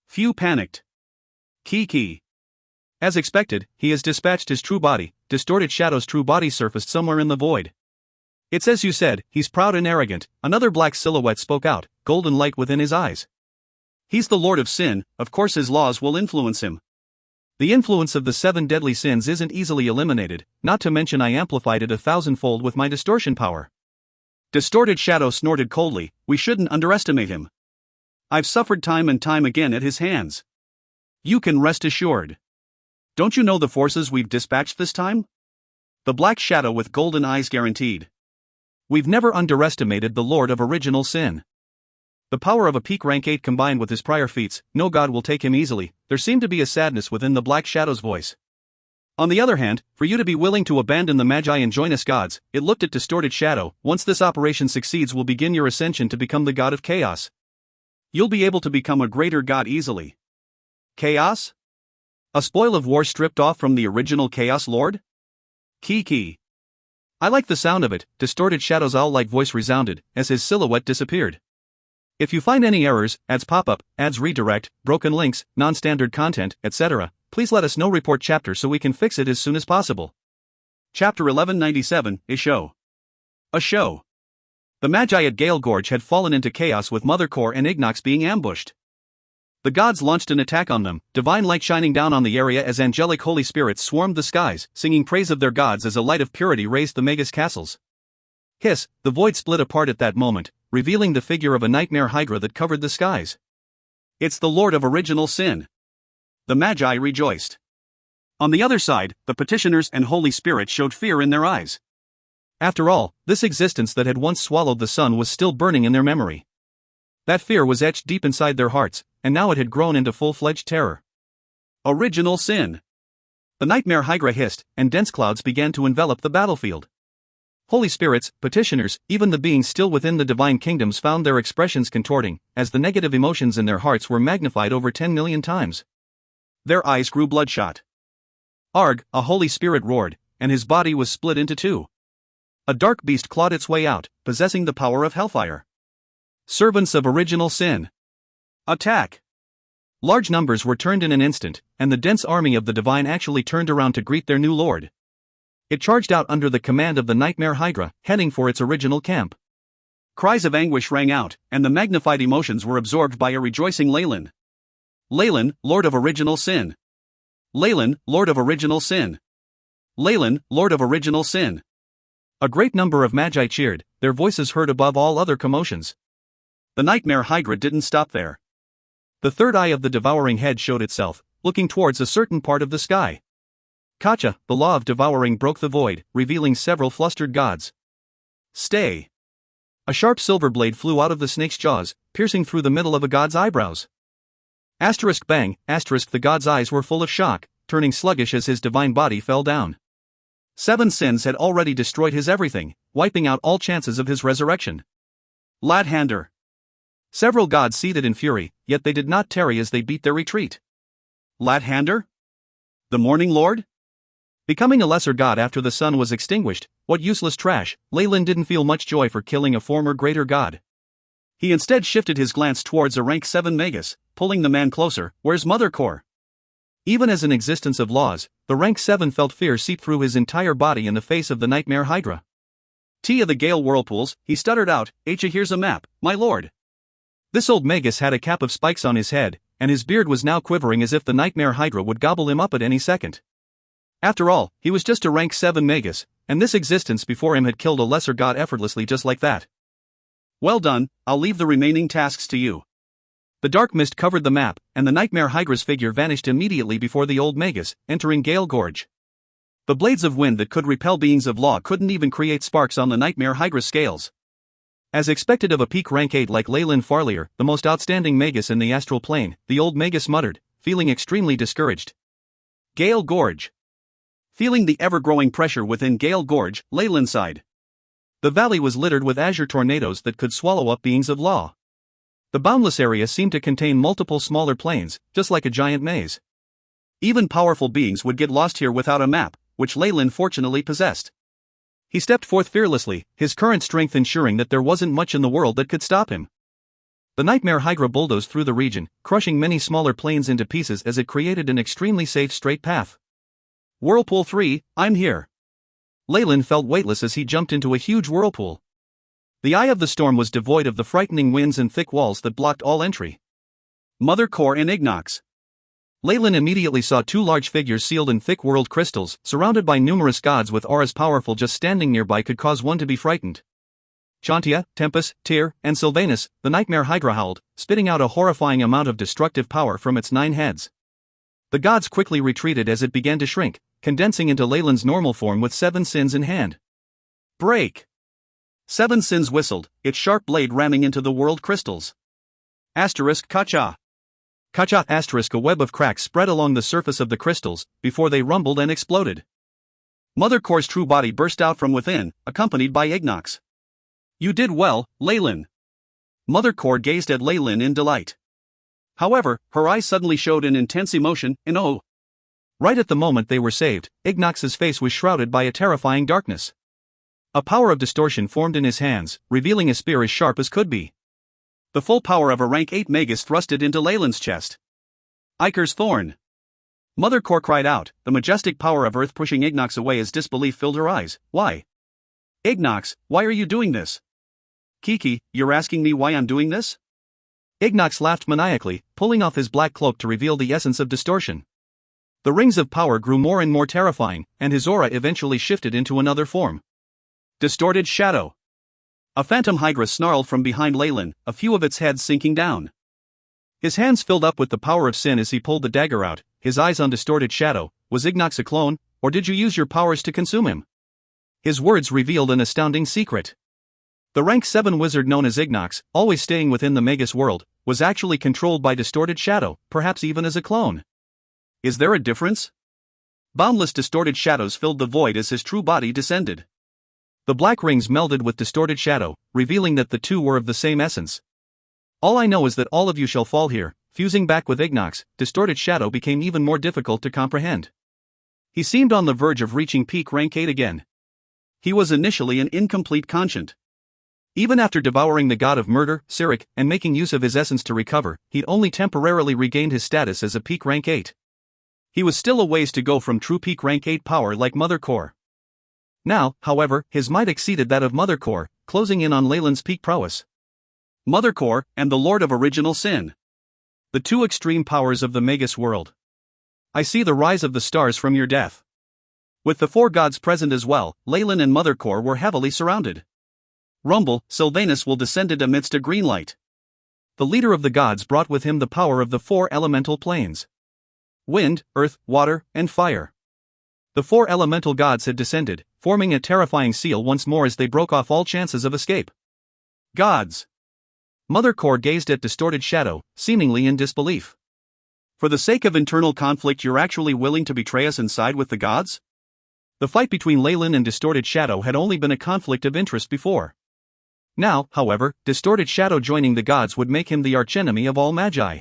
Few panicked. Kiki. As expected, he has dispatched his true body. Distorted Shadow's true body surfaced somewhere in the void. It's as you said, he's proud and arrogant. Another black silhouette spoke out, golden light within his eyes. He's the Lord of Sin, of course his laws will influence him. The influence of the 7 deadly sins isn't easily eliminated, not to mention I amplified it 1,000-fold with my distortion power. Distorted Shadow snorted coldly. We shouldn't underestimate him. I've suffered time and time again at his hands. You can rest assured. Don't you know the forces we've dispatched this time? The Black Shadow with golden eyes guaranteed. We've never underestimated the Lord of Original Sin. The power of a peak rank 8 combined with his prior feats, no god will take him easily. There seemed to be a sadness within the Black Shadow's voice. On the other hand, for you to be willing to abandon the Magi and join us gods, it looked at Distorted Shadow. Once this operation succeeds, will begin your ascension to become the god of chaos. You'll be able to become a greater god easily. Chaos? A spoil of war stripped off from the original Chaos Lord? Kiki. I like the sound of it. Distorted Shadow's owl-like voice resounded, as his silhouette disappeared. If you find any errors, ads pop up, ads redirect, broken links, non-standard content, etc., please let us know. Report chapter so we can fix it as soon as possible. Chapter 1197, A Show. A Show. The Magi at Gale Gorge had fallen into chaos with Mother Core and Ignox being ambushed. The gods launched an attack on them, divine light shining down on the area as angelic holy spirits swarmed the skies, singing praise of their gods as a light of purity raised the Magus castles. Hiss, the void split apart at that moment, revealing the figure of a nightmare hydra that covered the skies. It's the Lord of Original Sin. The Magi rejoiced. On the other side, the petitioners and Holy Spirit showed fear in their eyes. After all, this existence that had once swallowed the sun was still burning in their memory. That fear was etched deep inside their hearts, and now it had grown into full-fledged terror. Original Sin. The nightmare hydra hissed, and dense clouds began to envelop the battlefield. Holy spirits, petitioners, even the beings still within the divine kingdoms found their expressions contorting, as the negative emotions in their hearts were magnified over 10 million times. Their eyes grew bloodshot. Arg, a holy spirit roared, and his body was split into two. A dark beast clawed its way out, possessing the power of hellfire. Servants of Original Sin. Attack! Large numbers were turned in an instant, and the dense army of the divine actually turned around to greet their new lord. It charged out under the command of the nightmare hydra, heading for its original camp. Cries of anguish rang out, and the magnified emotions were absorbed by a rejoicing Leyland. Leyland, Lord of Original Sin. Leyland, Lord of Original Sin. Leyland, Lord of Original Sin. A great number of magi cheered, their voices heard above all other commotions. The nightmare hydra didn't stop there. The third eye of the devouring head showed itself, looking towards a certain part of the sky. Kacha, the law of devouring, broke the void, revealing several flustered gods. Stay! A sharp silver blade flew out of the snake's jaws, piercing through the middle of a god's eyebrows. Asterisk bang, asterisk, the god's eyes were full of shock, turning sluggish as his divine body fell down. 7 sins had already destroyed his everything, wiping out all chances of his resurrection. Ladhander. Several gods seethed in fury, yet they did not tarry as they beat their retreat. Ladhander? The Morning Lord? Becoming a lesser god after the sun was extinguished, what useless trash. Leyland didn't feel much joy for killing a former greater god. He instead shifted his glance towards a rank 7 Magus, pulling the man closer. Where's Mother Core? Even as an existence of laws, the rank 7 felt fear seep through his entire body in the face of the nightmare hydra. Tea of the Gale whirlpools, he stuttered out, here's a map, my lord. This old Magus had a cap of spikes on his head, and his beard was now quivering as if the nightmare hydra would gobble him up at any second. After all, he was just a rank 7 Magus, and this existence before him had killed a lesser god effortlessly just like that. Well done, I'll leave the remaining tasks to you. The dark mist covered the map, and the nightmare hydra's figure vanished immediately before the old Magus, entering Gale Gorge. The blades of wind that could repel beings of law couldn't even create sparks on the nightmare hydra's scales. As expected of a peak rank 8 like Leyland Farlier, the most outstanding Magus in the astral plane, the old Magus muttered, feeling extremely discouraged. Gale Gorge. Feeling the ever-growing pressure within Gale Gorge, Leyland sighed. The valley was littered with azure tornadoes that could swallow up beings of law. The boundless area seemed to contain multiple smaller planes, just like a giant maze. Even powerful beings would get lost here without a map, which Leyland fortunately possessed. He stepped forth fearlessly, his current strength ensuring that there wasn't much in the world that could stop him. The nightmare hydra bulldozed through the region, crushing many smaller planes into pieces as it created an extremely safe straight path. Whirlpool 3, I'm here. Leyland felt weightless as he jumped into a huge whirlpool. The eye of the storm was devoid of the frightening winds and thick walls that blocked all entry. Mother Core and Ignox. Leyland immediately saw 2 large figures sealed in thick world crystals, surrounded by numerous gods with auras powerful. Just standing nearby could cause one to be frightened. Chantia, Tempest, Tyr, and Sylvanus, the nightmare hydra howled, spitting out a horrifying amount of destructive power from its 9 heads. The gods quickly retreated as it began to shrink, condensing into Leyland's normal form with 7 sins in hand. Break! 7 sins whistled, its sharp blade ramming into the world crystals. Asterisk Kacha. Kacha asterisk, a web of cracks spread along the surface of the crystals, before they rumbled and exploded. Mother Core's true body burst out from within, accompanied by Ignox. You did well, Leyland. Mother Core gazed at Leyland in delight. However, her eyes suddenly showed an intense emotion, in awe. Right at the moment they were saved, Ignox's face was shrouded by a terrifying darkness. A power of distortion formed in his hands, revealing a spear as sharp as could be. The full power of a rank 8 Magus thrusted into Leyland's chest. Iker's thorn. Mother Core cried out, the majestic power of Earth pushing Ignox away as disbelief filled her eyes. Why? Ignox, why are you doing this? Kiki, you're asking me why I'm doing this? Ignox laughed maniacally, pulling off his black cloak to reveal the essence of distortion. The rings of power grew more and more terrifying, and his aura eventually shifted into another form. Distorted shadow. A phantom hydra snarled from behind Leyland, a few of its heads sinking down. His hands filled up with the power of sin as he pulled the dagger out, his eyes on distorted shadow. Was Ignox a clone, or did you use your powers to consume him? His words revealed an astounding secret. The rank 7 wizard known as Ignox, always staying within the Magus world, was actually controlled by distorted shadow, perhaps even as a clone. Is there a difference? Boundless distorted shadows filled the void as his true body descended. The black rings melded with distorted shadow, revealing that the two were of the same essence. All I know is that all of you shall fall here. Fusing back with Ignox, distorted shadow became even more difficult to comprehend. He seemed on the verge of reaching peak rank 8 again. He was initially an incomplete conscient. Even after devouring the god of murder, Cyric, and making use of his essence to recover, he'd only temporarily regained his status as a peak rank 8. He was still a ways to go from true peak rank 8 power like Mother Core. Now, however, his might exceeded that of Mother Core, closing in on Leyland's peak prowess. Mother Core, and the Lord of Original Sin. The two extreme powers of the Magus world. I see the rise of the stars from your death. With the 4 gods present as well, Leyland and Mother Core were heavily surrounded. Rumble, Sylvanus will descended amidst a green light. The leader of the gods brought with him the power of the 4 elemental planes. Wind, earth, water, and fire. The 4 elemental gods had descended, forming a terrifying seal once more as they broke off all chances of escape. Gods. Mother Core gazed at distorted shadow, seemingly in disbelief. For the sake of internal conflict you're actually willing to betray us and side with the gods? The fight between Leyland and distorted shadow had only been a conflict of interest before. Now, however, distorted shadow joining the gods would make him the archenemy of all magi.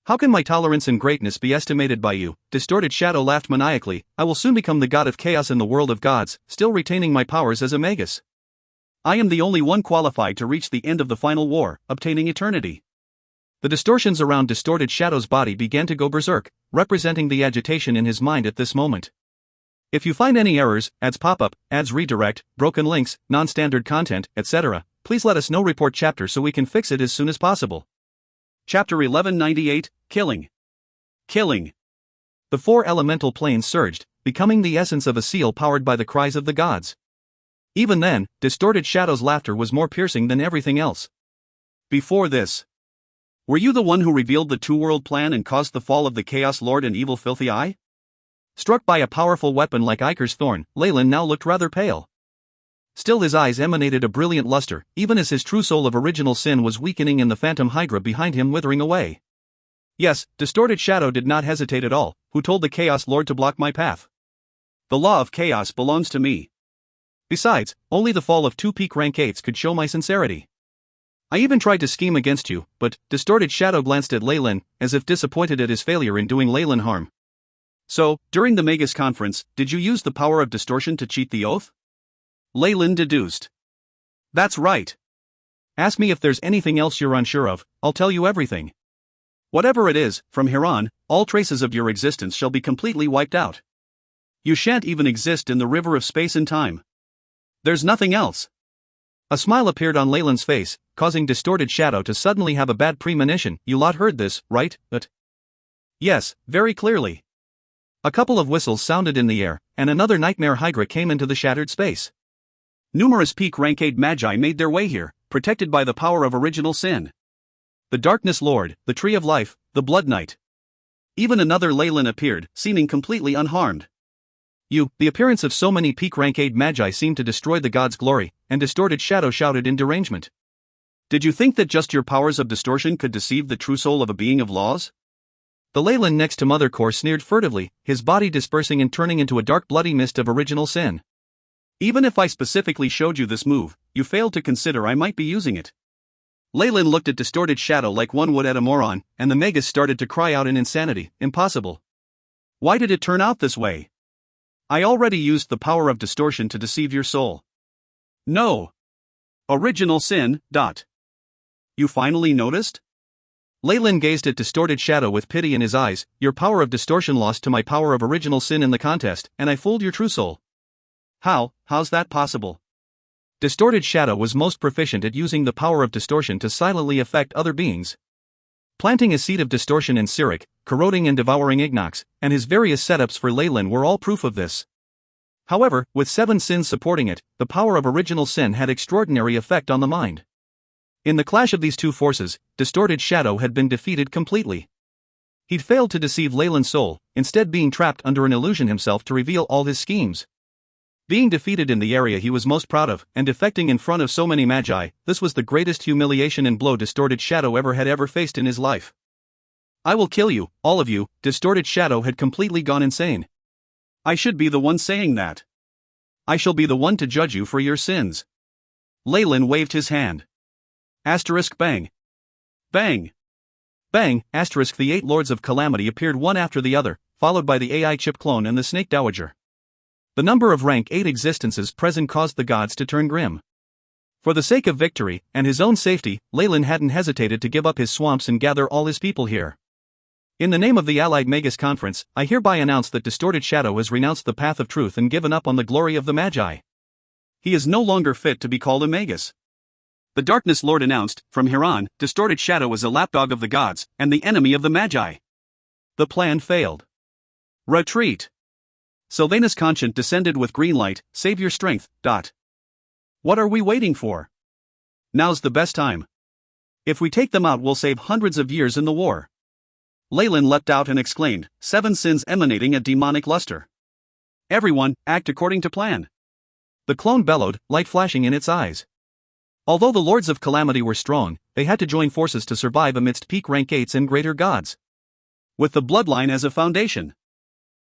How can my tolerance and greatness be estimated by you? Distorted shadow laughed maniacally. I will soon become the god of chaos in the world of gods, still retaining my powers as a magus. I am the only one qualified to reach the end of the final war, obtaining eternity. The distortions around distorted shadow's body began to go berserk, representing the agitation in his mind at this moment. If you find any errors, ads pop up, ads redirect, broken links, non-standard content, etc., please let us know. Report chapter so we can fix it as soon as possible. Chapter 1198, Killing. Killing. The 4 elemental planes surged, becoming the essence of a seal powered by the cries of the gods. Even then, distorted shadow's laughter was more piercing than everything else. Before this, were you the one who revealed the two-world plan and caused the fall of the Chaos Lord and Evil Filthy Eye? Struck by a powerful weapon like Iker's thorn, Leyland now looked rather pale. Still his eyes emanated a brilliant luster, even as his true soul of original sin was weakening and the phantom hydra behind him withering away. Yes, distorted shadow did not hesitate at all. Who told the Chaos Lord to block my path? The law of chaos belongs to me. Besides, only the fall of 2 peak rank 8s could show my sincerity. I even tried to scheme against you, but distorted shadow glanced at Leyland, as if disappointed at his failure in doing Leyland harm. So, during the Magus conference, did you use the power of distortion to cheat the oath? Leyland deduced. That's right. Ask me if there's anything else you're unsure of, I'll tell you everything. Whatever it is, from here on, all traces of your existence shall be completely wiped out. You shan't even exist in the river of space and time. There's nothing else. A smile appeared on Leyland's face, causing distorted shadow to suddenly have a bad premonition. You lot heard this, right? But yes, very clearly. A couple of whistles sounded in the air, and another nightmare hydra came into the shattered space. Numerous peak rank 8 magi made their way here, protected by the power of original sin. The Darkness Lord, the Tree of Life, the Blood Knight. Even another Leyland appeared, seeming completely unharmed. The appearance of so many peak rank 8 magi seemed to destroy the god's glory, and distorted shadow shouted in derangement. Did you think that just your powers of distortion could deceive the true soul of a being of laws? The Leyland next to Mother Core sneered furtively, his body dispersing and turning into a dark bloody mist of original sin. Even if I specifically showed you this move, you failed to consider I might be using it. Leyland looked at distorted shadow like one would at a moron, and the Magus started to cry out in insanity. Impossible. Why did it turn out this way? I already used the power of distortion to deceive your soul. No. Original sin. You finally noticed? Leyland gazed at Distorted Shadow with pity in his eyes. Your power of distortion lost to my power of original sin in the contest, and I fooled your true soul. How's that possible? Distorted Shadow was most proficient at using the power of distortion to silently affect other beings. Planting a seed of distortion in Sirik, corroding and devouring Ignox, and his various setups for Leyland were all proof of this. However, with 7 sins supporting it, the power of original sin had extraordinary effect on the mind. In the clash of these two forces, Distorted Shadow had been defeated completely. He'd failed to deceive Leyland's soul, instead being trapped under an illusion himself to reveal all his schemes. Being defeated in the area he was most proud of, and defecting in front of so many magi, this was the greatest humiliation and blow Distorted Shadow ever faced in his life. I will kill you, all of you. Distorted Shadow had completely gone insane. I should be the one saying that. I shall be the one to judge you for your sins. Leyland waved his hand. Asterisk bang. Bang. Bang, asterisk. The 8 Lords of Calamity appeared one after the other, followed by the AI chip clone and the Snake Dowager. The number of rank 8 existences present caused the gods to turn grim. For the sake of victory, and his own safety, Leyland hadn't hesitated to give up his swamps and gather all his people here. In the name of the Allied Magus Conference, I hereby announce that Distorted Shadow has renounced the path of truth and given up on the glory of the Magi. He is no longer fit to be called a Magus. The Darkness Lord announced, from here on, Distorted Shadow is a lapdog of the gods, and the enemy of the Magi. The plan failed. Retreat. Sylvanus Conscient descended with green light. Save your strength. What are we waiting for? Now's the best time. If we take them out, we'll save hundreds of years in the war. Leyland leapt out and exclaimed, 7 sins emanating a demonic luster. Everyone, act according to plan. The clone bellowed, light flashing in its eyes. Although the Lords of Calamity were strong, they had to join forces to survive amidst peak rank 8s and greater gods. With the bloodline as a foundation.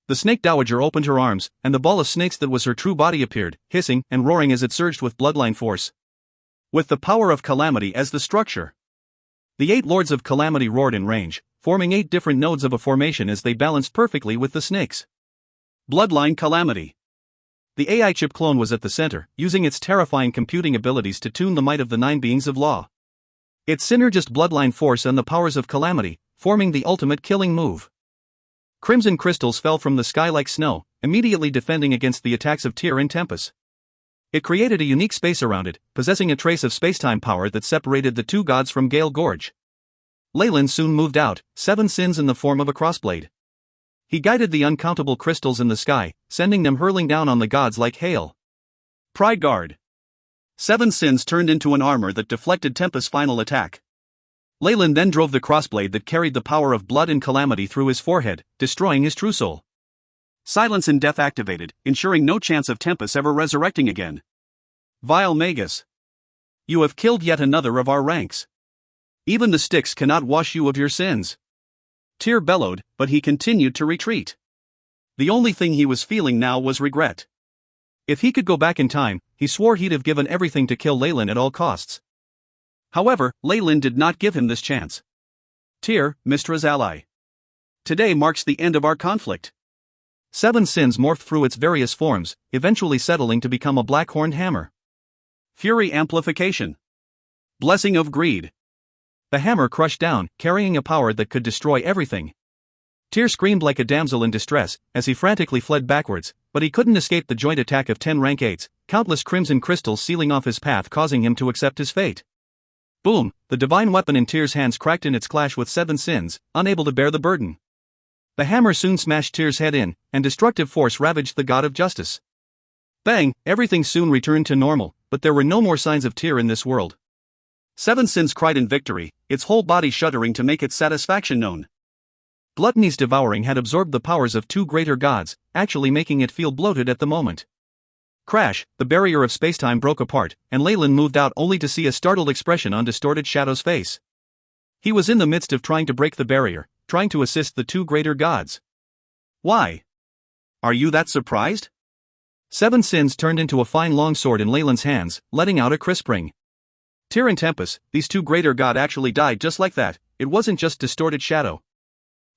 The Snake Dowager opened her arms, and the ball of snakes that was her true body appeared, hissing and roaring as it surged with bloodline force. With the power of Calamity as the structure. The 8 Lords of Calamity roared in range, forming 8 different nodes of a formation as they balanced perfectly with the snakes. Bloodline Calamity. The AI chip clone was at the center, using its terrifying computing abilities to tune the might of the 9 beings of law. It synergized bloodline force and the powers of Calamity, forming the ultimate killing move. Crimson crystals fell from the sky like snow, immediately defending against the attacks of Tyr and Tempest. It created a unique space around it, possessing a trace of spacetime power that separated the 2 gods from Gale Gorge. Leyland soon moved out, 7 sins in the form of a crossblade. He guided the uncountable crystals in the sky, sending them hurling down on the gods like hail. Pride Guard. 7 sins turned into an armor that deflected Tempest's final attack. Leyland then drove the crossblade that carried the power of blood and calamity through his forehead, destroying his true soul. Silence and death activated, ensuring no chance of Tempest ever resurrecting again. Vile Magus. You have killed yet another of our ranks. Even the sticks cannot wash you of your sins. Tyr bellowed, but he continued to retreat. The only thing he was feeling now was regret. If he could go back in time, he swore he'd have given everything to kill Leyland at all costs. However, Leyland did not give him this chance. Tyr, Mystra's ally. Today marks the end of our conflict. 7 sins morphed through its various forms, eventually settling to become a black-horned hammer. Fury Amplification. Blessing of Greed. The hammer crushed down, carrying a power that could destroy everything. Tyr screamed like a damsel in distress, as he frantically fled backwards, but he couldn't escape the joint attack of 10 rank 8s, countless crimson crystals sealing off his path, causing him to accept his fate. Boom, the divine weapon in Tyr's hands cracked in its clash with 7 sins, unable to bear the burden. The hammer soon smashed Tyr's head in, and destructive force ravaged the god of justice. Bang, everything soon returned to normal, but there were no more signs of Tyr in this world. 7 sins cried in victory, its whole body shuddering to make its satisfaction known. Gluttony's devouring had absorbed the powers of 2 greater gods, actually making it feel bloated at the moment. Crash, the barrier of spacetime broke apart, and Leyland moved out only to see a startled expression on Distorted Shadow's face. He was in the midst of trying to break the barrier, trying to assist the 2 greater gods. Why? Are you that surprised? 7 sins turned into a fine long sword in Leyland's hands, letting out a crisp ring. Tyr and Tempest, these 2 greater gods actually died just like that. It wasn't just Distorted Shadow.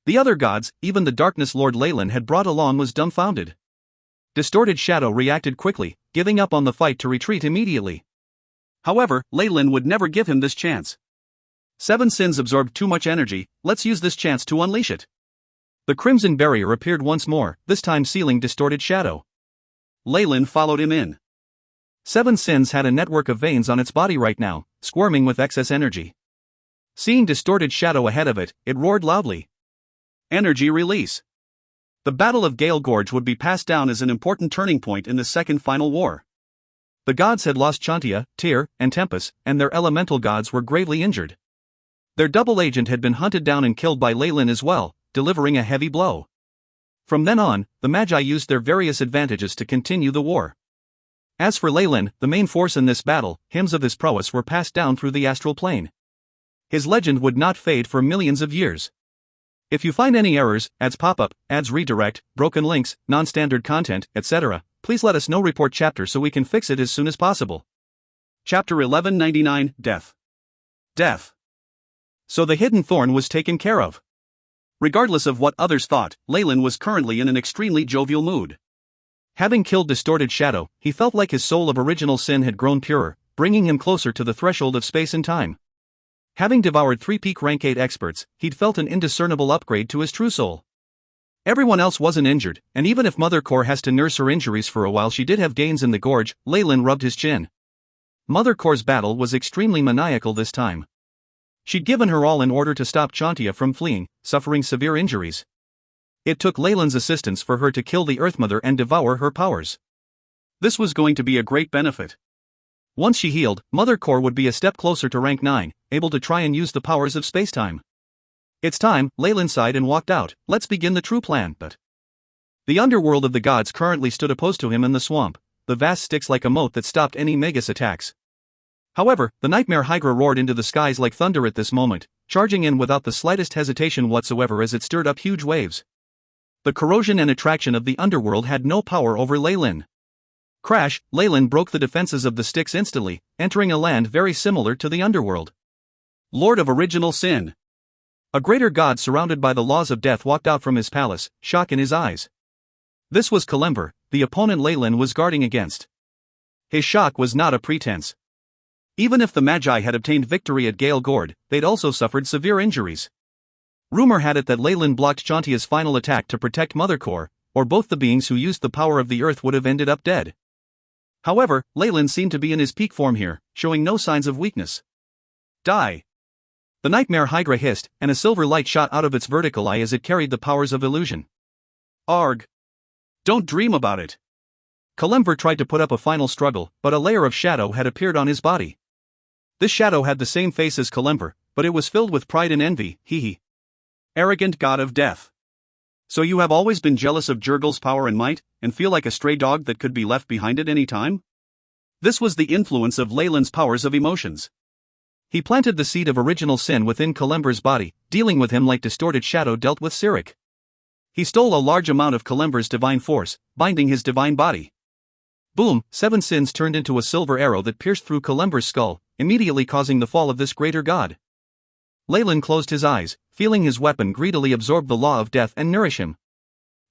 The other gods, even the Darkness Lord Leyland had brought along, was dumbfounded. Distorted Shadow reacted quickly, giving up on the fight to retreat immediately. However, Leyland would never give him this chance. 7 sins absorbed too much energy, let's use this chance to unleash it. The crimson barrier appeared once more, this time sealing distorted shadow. Leyland followed him in. 7 sins had a network of veins on its body right now, squirming with excess energy. Seeing distorted shadow ahead of it, it roared loudly. Energy release. The Battle of Gale Gorge would be passed down as an important turning point in the second final war. The gods had lost Chantia, Tyr, and Tempest, and their elemental gods were gravely injured. Their double agent had been hunted down and killed by Leyland as well, delivering a heavy blow. From then on, the Magi used their various advantages to continue the war. As for Leyland, the main force in this battle, hymns of his prowess were passed down through the astral plane. His legend would not fade for millions of years. If you find any errors, ads pop up, ads redirect, broken links, non-standard content, etc., please let us know. Report chapter so we can fix it as soon as possible. Chapter 1199, Death. Death. So the hidden thorn was taken care of. Regardless of what others thought, Leyland was currently in an extremely jovial mood. Having killed distorted shadow, he felt like his soul of original sin had grown purer, bringing him closer to the threshold of space and time. Having devoured 3 peak rank 8 experts, he'd felt an indiscernible upgrade to his true soul. Everyone else wasn't injured, and even if Mother Core has to nurse her injuries for a while, she did have gains in the gorge. Leyland rubbed his chin. Mother Core's battle was extremely maniacal this time. She'd given her all in order to stop Chantia from fleeing, suffering severe injuries. It took Leyland's assistance for her to kill the Earth Mother and devour her powers. This was going to be a great benefit. Once she healed, Mother Core would be a step closer to rank 9, able to try and use the powers of spacetime. It's time, Leyland sighed and walked out. Let's begin the true plan. But the underworld of the gods currently stood opposed to him in the swamp, the vast sticks like a moat that stopped any Magus attacks. However, the Nightmare Hydra roared into the skies like thunder at this moment, charging in without the slightest hesitation whatsoever as it stirred up huge waves. The corrosion and attraction of the underworld had no power over Leyland. Crash, Leyland broke the defenses of the sticks instantly, entering a land very similar to the underworld. Lord of Original Sin. A greater god surrounded by the laws of death walked out from his palace, shock in his eyes. This was Kalimver, the opponent Leyland was guarding against. His shock was not a pretense. Even if the Magi had obtained victory at Gale Gorge, they'd also suffered severe injuries. Rumor had it that Leyland blocked Chantia's final attack to protect Mother Core, or both the beings who used the power of the earth would have ended up dead. However, Leyland seemed to be in his peak form here, showing no signs of weakness. Die! The Nightmare Hydra hissed, and a silver light shot out of its vertical eye as it carried the powers of illusion. Arg! Don't dream about it! Kalimver tried to put up a final struggle, but a layer of shadow had appeared on his body. This shadow had the same face as Kalimver, but it was filled with pride and envy. Hee. Arrogant god of death. So you have always been jealous of Jurgil's power and might, and feel like a stray dog that could be left behind at any time? This was the influence of Leyland's powers of emotions. He planted the seed of original sin within Kalimver's body, dealing with him like distorted shadow dealt with Cyric. He stole a large amount of Kalimver's divine force, binding his divine body. Boom, 7 sins turned into a silver arrow that pierced through Kalimver's skull, immediately causing the fall of this greater god. Leyland closed his eyes, feeling his weapon greedily absorb the law of death and nourish him.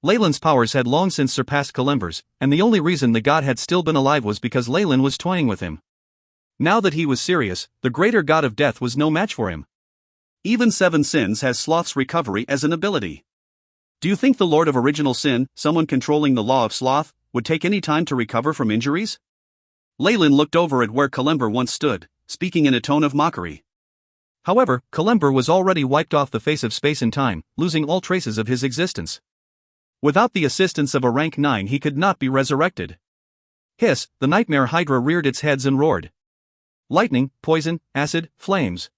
Leyland's powers had long since surpassed Kalimver's, and the only reason the god had still been alive was because Leyland was toying with him. Now that he was serious, the greater god of death was no match for him. Even 7 sins has Sloth's recovery as an ability. Do you think the Lord of Original Sin, someone controlling the law of sloth, would take any time to recover from injuries? Leyland looked over at where Kalimver once stood, speaking in a tone of mockery. However, Kalimver was already wiped off the face of space and time, losing all traces of his existence. Without the assistance of a rank 9 he could not be resurrected. Hiss, the Nightmare Hydra reared its heads and roared. Lightning, poison, acid, flames.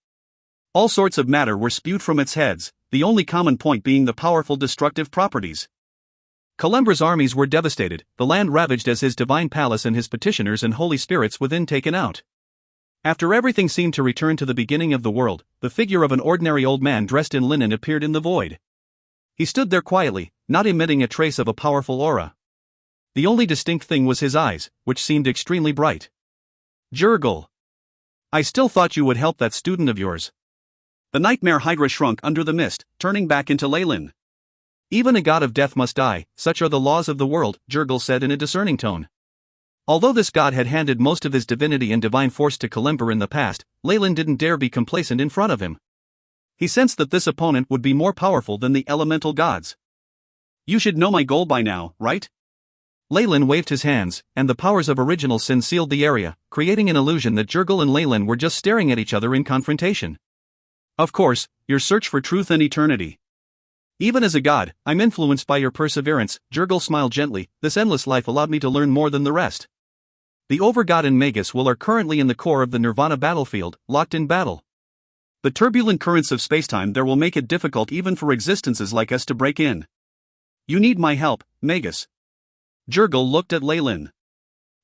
All sorts of matter were spewed from its heads, the only common point being the powerful destructive properties. Kalimver's armies were devastated, the land ravaged as his divine palace and his petitioners and holy spirits within taken out. After everything seemed to return to the beginning of the world, the figure of an ordinary old man dressed in linen appeared in the void. He stood there quietly, not emitting a trace of a powerful aura. The only distinct thing was his eyes, which seemed extremely bright. Jurgil. I still thought you would help that student of yours. The Nightmare Hydra shrunk under the mist, turning back into Leyland. Even a god of death must die, such are the laws of the world, Jurgil said in a discerning tone. Although this god had handed most of his divinity and divine force to Kalimper in the past, Leyland didn't dare be complacent in front of him. He sensed that this opponent would be more powerful than the elemental gods. You should know my goal by now, right? Leyland waved his hands, and the powers of original sin sealed the area, creating an illusion that Jurgil and Leyland were just staring at each other in confrontation. Of course, your search for truth and eternity. Even as a god, I'm influenced by your perseverance, Jurgil smiled gently. This endless life allowed me to learn more than the rest. The Overgod and Magus Will are currently in the core of the Nirvana battlefield, locked in battle. The turbulent currents of spacetime there will make it difficult even for existences like us to break in. You need my help, Magus. Jurgil looked at Leyland.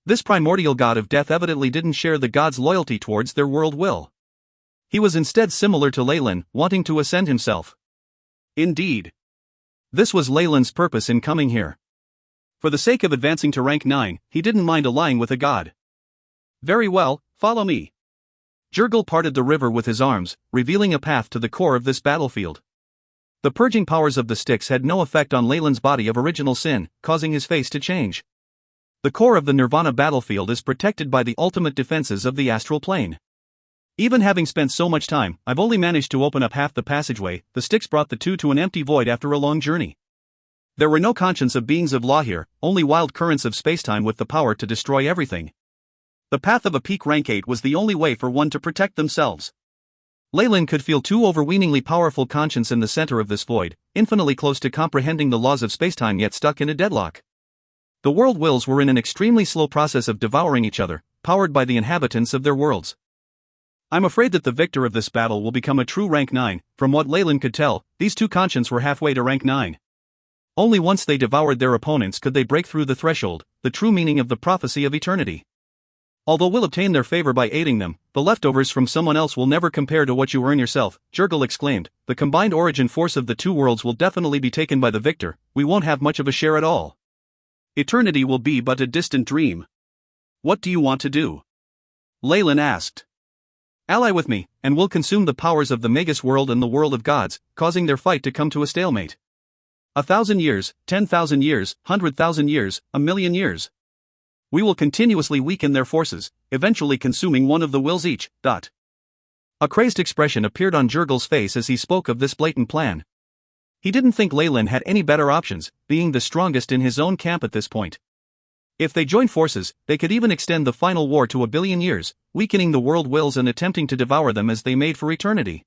This primordial god of death evidently didn't share the gods' loyalty towards their world will. He was instead similar to Leyland, wanting to ascend himself. Indeed. This was Leyland's purpose in coming here. For the sake of advancing to rank 9, he didn't mind allying with a god. Very well, follow me. Jurgil parted the river with his arms, revealing a path to the core of this battlefield. The purging powers of the sticks had no effect on Leyland's body of original sin, causing his face to change. The core of the Nirvana battlefield is protected by the ultimate defenses of the astral plane. Even having spent so much time, I've only managed to open up half the passageway. The sticks brought the two to an empty void after a long journey. There were no conscience of beings of law here, only wild currents of spacetime with the power to destroy everything. The path of a peak rank 8 was the only way for one to protect themselves. Leyland could feel two overweeningly powerful conscience in the center of this void, infinitely close to comprehending the laws of spacetime yet stuck in a deadlock. The world wills were in an extremely slow process of devouring each other, powered by the inhabitants of their worlds. I'm afraid that the victor of this battle will become a true rank 9, from what Leyland could tell, these two conscience were halfway to rank 9. Only once they devoured their opponents could they break through the threshold, the true meaning of the prophecy of eternity. Although we'll obtain their favor by aiding them, the leftovers from someone else will never compare to what you earn yourself, Jurgil exclaimed. The combined origin force of the two worlds will definitely be taken by the victor, we won't have much of a share at all. Eternity will be but a distant dream. What do you want to do? Leyland asked. Ally with me, and we'll consume the powers of the Magus world and the world of gods, causing their fight to come to a stalemate. 1,000 years, 10,000 years, 100,000 years, 1,000,000 years. We will continuously weaken their forces, eventually consuming one of the wills each. A crazed expression appeared on Jurgil's face as he spoke of this blatant plan. He didn't think Leyland had any better options, being the strongest in his own camp at this point. If they joined forces, they could even extend the final war to 1,000,000,000 years, weakening the world wills and attempting to devour them as they made for eternity.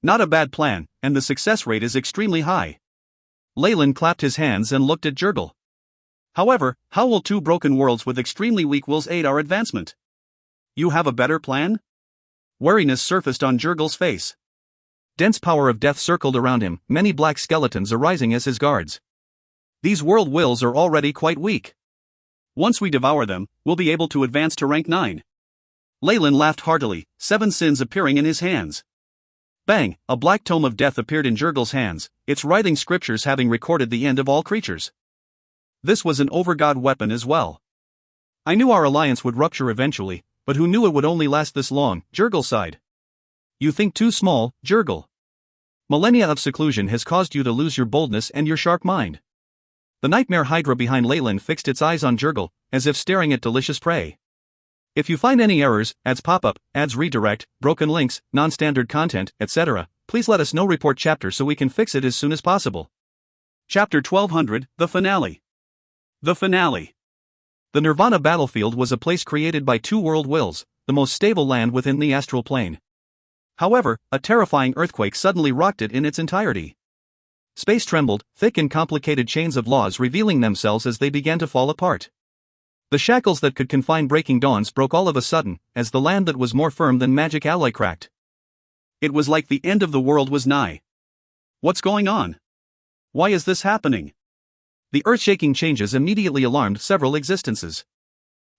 Not a bad plan, and the success rate is extremely high. Leyland clapped his hands and looked at Jurgil. However, how will two broken worlds with extremely weak wills aid our advancement? You have a better plan? Wariness surfaced on Jurgil's face. Dense power of death circled around him, many black skeletons arising as his guards. These world wills are already quite weak. Once we devour them, we'll be able to advance to rank 9. Leyland laughed heartily, 7 sins appearing in his hands. Bang! A black tome of death appeared in Jurgil's hands, its writhing scriptures having recorded the end of all creatures. This was an overgod weapon as well. I knew our alliance would rupture eventually, but who knew it would only last this long, Jurgil sighed. You think too small, Jurgil. Millennia of seclusion has caused you to lose your boldness and your sharp mind. The nightmare hydra behind Leyland fixed its eyes on Jurgil, as if staring at delicious prey. If you find any errors, ads pop up, ads redirect, broken links, non-standard content, etc., please let us know. Report chapter so we can fix it as soon as possible. Chapter 1200, The Finale. The finale. The Nirvana battlefield was a place created by two world wills, the most stable land within the astral plane. However, a terrifying earthquake suddenly rocked it in its entirety. Space trembled, thick and complicated chains of laws revealing themselves as they began to fall apart. The shackles that could confine breaking dawns broke all of a sudden, as the land that was more firm than magic alloy cracked. It was like the end of the world was nigh. What's going on? Why is this happening? The earth-shaking changes immediately alarmed several existences.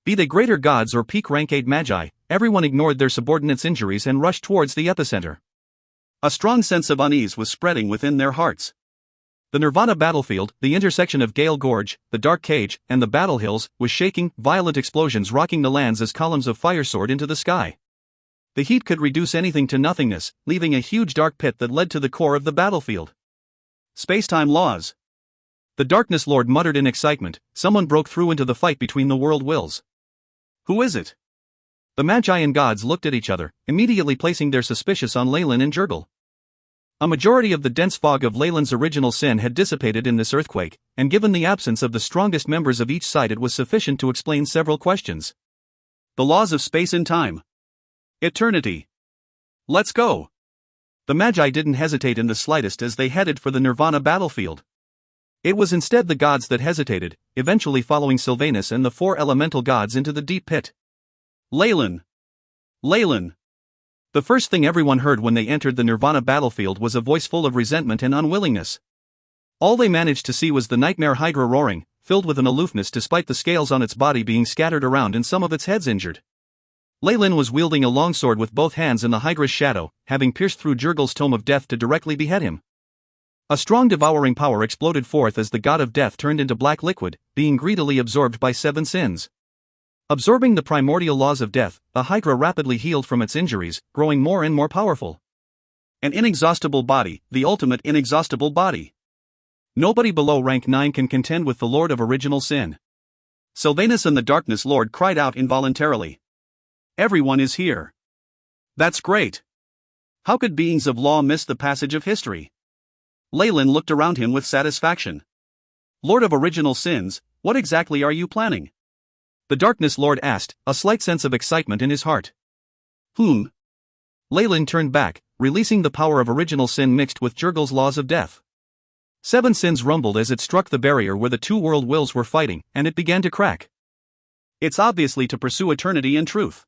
Be they greater gods or peak rank 8 magi, everyone ignored their subordinates' injuries and rushed towards the epicenter. A strong sense of unease was spreading within their hearts. The Nirvana battlefield, the intersection of Gale Gorge, the Dark Cage, and the Battle Hills, was shaking, violent explosions rocking the lands as columns of fire soared into the sky. The heat could reduce anything to nothingness, leaving a huge dark pit that led to the core of the battlefield. Spacetime laws. The Darkness Lord muttered in excitement. Someone broke through into the fight between the world wills. Who is it? The Magi and gods looked at each other, immediately placing their suspicion on Leyland and Jurgil. A majority of the dense fog of Leyland's original sin had dissipated in this earthquake, and given the absence of the strongest members of each side, it was sufficient to explain several questions. The laws of space and time. Eternity. Let's go. The Magi didn't hesitate in the slightest as they headed for the Nirvana battlefield. It was instead the gods that hesitated, eventually following Sylvanus and the four elemental gods into the deep pit. Leyland! Leyland! The first thing everyone heard when they entered the Nirvana battlefield was a voice full of resentment and unwillingness. All they managed to see was the nightmare Hydra roaring, filled with an aloofness despite the scales on its body being scattered around and some of its heads injured. Leyland was wielding a longsword with both hands in the Hydra's shadow, having pierced through Jurgil's tome of death to directly behead him. A strong devouring power exploded forth as the god of death turned into black liquid, being greedily absorbed by 7 sins. Absorbing the primordial laws of death, the Hydra rapidly healed from its injuries, growing more and more powerful. An inexhaustible body, the ultimate inexhaustible body. Nobody below rank 9 can contend with the Lord of Original Sin. Sylvanus and the Darkness Lord cried out involuntarily. Everyone is here. That's great. How could beings of law miss the passage of history? Leyland looked around him with satisfaction. Lord of Original Sins, what exactly are you planning? The Darkness Lord asked, a slight sense of excitement in his heart. Leyland turned back, releasing the power of Original Sin mixed with Jurgil's laws of death. 7 sins rumbled as it struck the barrier where the two world wills were fighting, and it began to crack. It's obviously to pursue eternity and truth.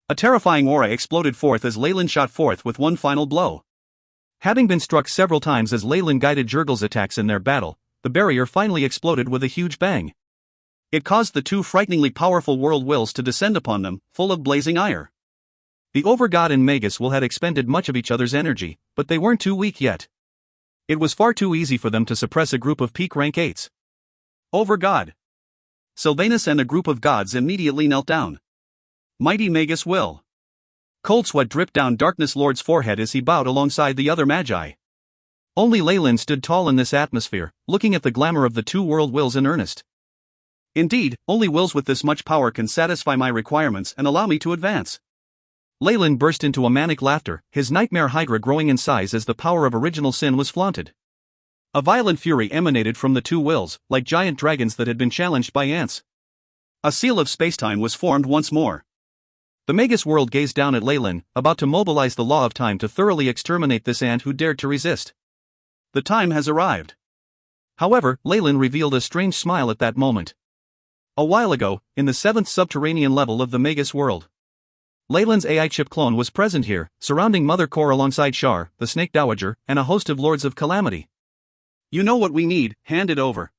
A terrifying aura exploded forth as Leyland shot forth with one final blow. Having been struck several times as Leyland guided Jurgil's attacks in their battle, the barrier finally exploded with a huge bang. It caused the two frighteningly powerful world wills to descend upon them, full of blazing ire. The Overgod and Magus will had expended much of each other's energy, but they weren't too weak yet. It was far too easy for them to suppress a group of peak rank 8s. Overgod. Sylvanus and a group of gods immediately knelt down. Mighty Magus will. Cold sweat dripped down Darkness Lord's forehead as he bowed alongside the other Magi. Only Leyland stood tall in this atmosphere, looking at the glamour of the two world wills in earnest. Indeed, only wills with this much power can satisfy my requirements and allow me to advance. Leyland burst into a manic laughter, his nightmare Hydra growing in size as the power of Original Sin was flaunted. A violent fury emanated from the two wills, like giant dragons that had been challenged by ants. A seal of spacetime was formed once more. The Magus world gazed down at Leyland, about to mobilize the law of time to thoroughly exterminate this ant who dared to resist. The time has arrived. However, Leyland revealed a strange smile at that moment. A while ago, in the 7th subterranean level of the Magus world, Leyland's AI chip clone was present here, surrounding Mother Core alongside Shar, the Snake Dowager, and a host of Lords of Calamity. You know what we need, hand it over.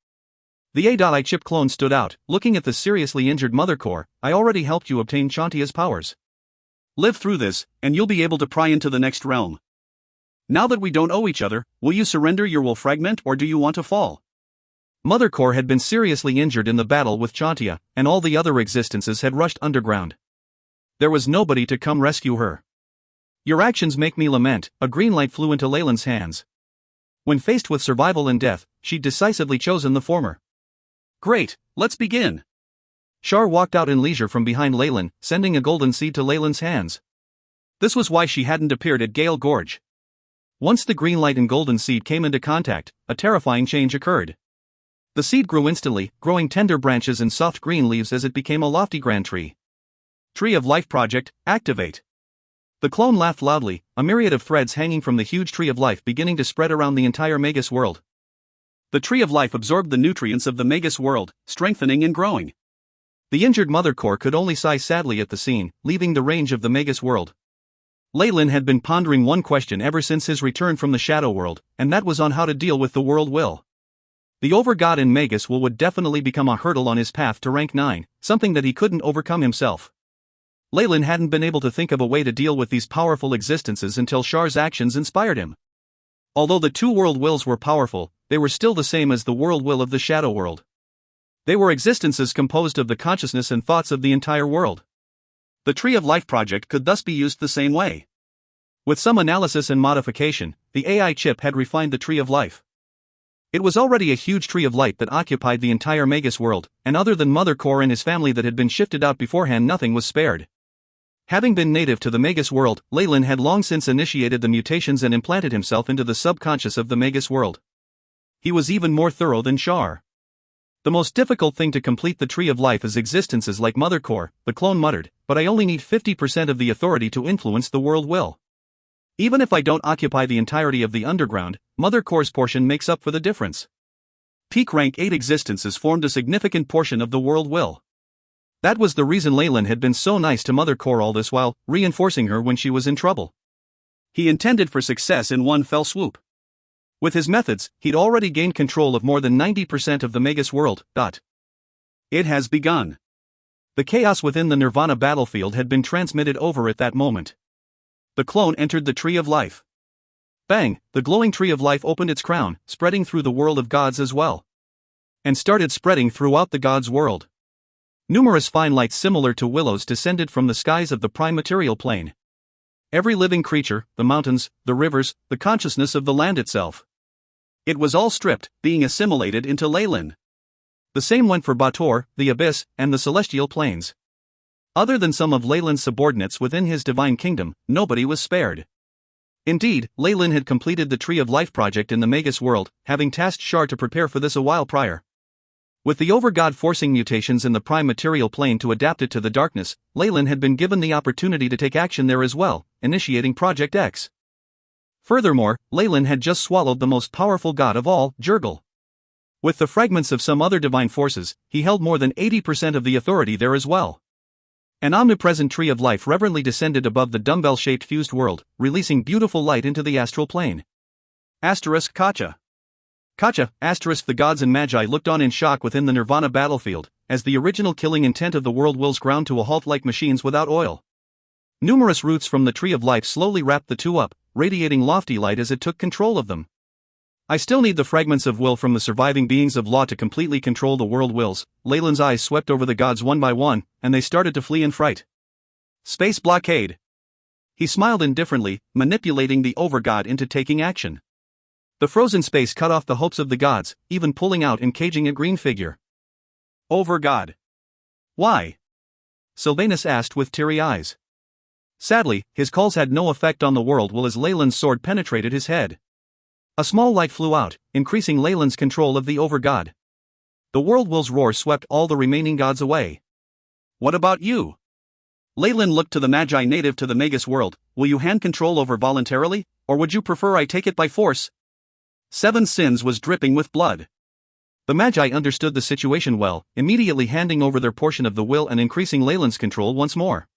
The AI chip clone stood out, looking at the seriously injured Mother Core. I already helped you obtain Chantia's powers. Live through this, and you'll be able to pry into the next realm. Now that we don't owe each other, will you surrender your will fragment or do you want to fall? Mother Core had been seriously injured in the battle with Chantia, and all the other existences had rushed underground. There was nobody to come rescue her. Your actions make me lament. A green light flew into Leyland's hands. When faced with survival and death, she'd decisively chosen the former. Great, let's begin. Shar walked out in leisure from behind Leyland, sending a golden seed to Leyland's hands. This was why she hadn't appeared at Gale Gorge. Once the green light and golden seed came into contact, a terrifying change occurred. The seed grew instantly, growing tender branches and soft green leaves as it became a lofty grand tree. Tree of Life Project, activate. The clone laughed loudly, a myriad of threads hanging from the huge Tree of Life beginning to spread around the entire Magus world. The Tree of Life absorbed the nutrients of the Magus world, strengthening and growing. The injured Mother Core could only sigh sadly at the scene, leaving the range of the Magus world. Leyland had been pondering one question ever since his return from the Shadow World, and that was on how to deal with the world will. The Overgod in Magus will would definitely become a hurdle on his path to rank 9, something that he couldn't overcome himself. Leyland hadn't been able to think of a way to deal with these powerful existences until Shar's actions inspired him. Although the two world wills were powerful, they were still the same as the world will of the Shadow World. They were existences composed of the consciousness and thoughts of the entire world. The Tree of Life project could thus be used the same way. With some analysis and modification, the AI chip had refined the Tree of Life. It was already a huge tree of light that occupied the entire Magus world, and other than Mother Core and his family that had been shifted out beforehand, nothing was spared. Having been native to the Magus world, Leyland had long since initiated the mutations and implanted himself into the subconscious of the Magus world. He was even more thorough than Shar. The most difficult thing to complete the Tree of Life is existences like Mother Core, the clone muttered, but I only need 50% of the authority to influence the world will. Even if I don't occupy the entirety of the underground, Mother Core's portion makes up for the difference. Peak rank 8 existences formed a significant portion of the world will. That was the reason Leyland had been so nice to Mother Core all this while, reinforcing her when she was in trouble. He intended for success in one fell swoop. With his methods, he'd already gained control of more than 90% of the Magus world. It has begun. The chaos within the Nirvana battlefield had been transmitted over at that moment. The clone entered the Tree of Life. Bang! The glowing Tree of Life opened its crown, spreading through the world of gods as well. And started spreading throughout the gods' world. Numerous fine lights similar to willows descended from the skies of the prime material plane. Every living creature, the mountains, the rivers, the consciousness of the land itself. It was all stripped, being assimilated into Leyland. The same went for Bator, the Abyss, and the Celestial Planes. Other than some of Leyland's subordinates within his divine kingdom, nobody was spared. Indeed, Leyland had completed the Tree of Life project in the Magus world, having tasked Shar to prepare for this a while prior. With the Overgod forcing mutations in the prime material plane to adapt it to the darkness, Leyland had been given the opportunity to take action there as well, initiating Project X. Furthermore, Leyland had just swallowed the most powerful god of all, Jurgal. With the fragments of some other divine forces, he held more than 80% of the authority there as well. An omnipresent Tree of Life reverently descended above the dumbbell-shaped fused world, releasing beautiful light into the astral plane. Kacha. The gods and magi looked on in shock within the Nirvana battlefield, as the original killing intent of the world wills ground to a halt like machines without oil. Numerous roots from the Tree of Life slowly wrapped the two up, radiating lofty light as it took control of them. I still need the fragments of will from the surviving beings of law to completely control the world wills. Leyland's eyes swept over the gods one by one, and they started to flee in fright. Space blockade. He smiled indifferently, manipulating the Overgod into taking action. The frozen space cut off the hopes of the gods, even pulling out and caging a green figure. Overgod. Why? Sylvanus asked with teary eyes. Sadly, his calls had no effect on the world will as Leyland's sword penetrated his head. A small light flew out, increasing Leyland's control of the Overgod. The world will's roar swept all the remaining gods away. What about you? Leyland looked to the Magi native to the Magus world. Will you hand control over voluntarily, or would you prefer I take it by force? Seven Sins was dripping with blood. The Magi understood the situation well, immediately handing over their portion of the will and increasing Leyland's control once more.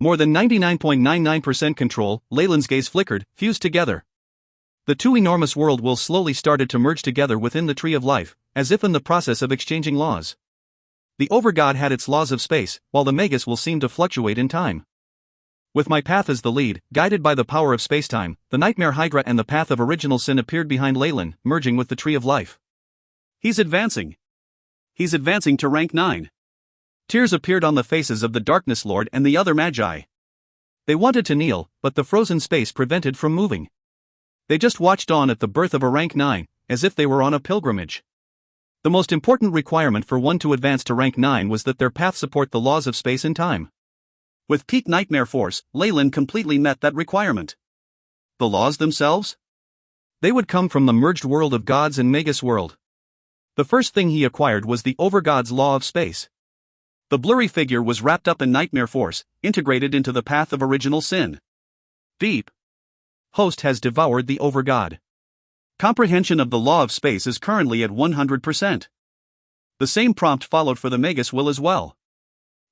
More than 99.99% control, Leyland's gaze flickered, fused together. The two enormous world wills slowly started to merge together within the Tree of Life, as if in the process of exchanging laws. The Overgod had its laws of space, while the Magus will seemed to fluctuate in time. With my path as the lead, guided by the power of spacetime, the Nightmare Hydra and the Path of Original Sin appeared behind Leyland, merging with the Tree of Life. He's advancing to rank 9. Tears appeared on the faces of the Darkness Lord and the other Magi. They wanted to kneel, but the frozen space prevented from moving. They just watched on at the birth of a rank 9, as if they were on a pilgrimage. The most important requirement for one to advance to rank 9 was that their path support the laws of space and time. With peak nightmare force, Leyland completely met that requirement. The laws themselves? They would come from the merged world of gods and Magus world. The first thing he acquired was the Overgod's law of space. The blurry figure was wrapped up in nightmare force, integrated into the Path of Original Sin. Beep. Host has devoured the Overgod. Comprehension of the law of space is currently at 100%. The same prompt followed for the Magus will as well.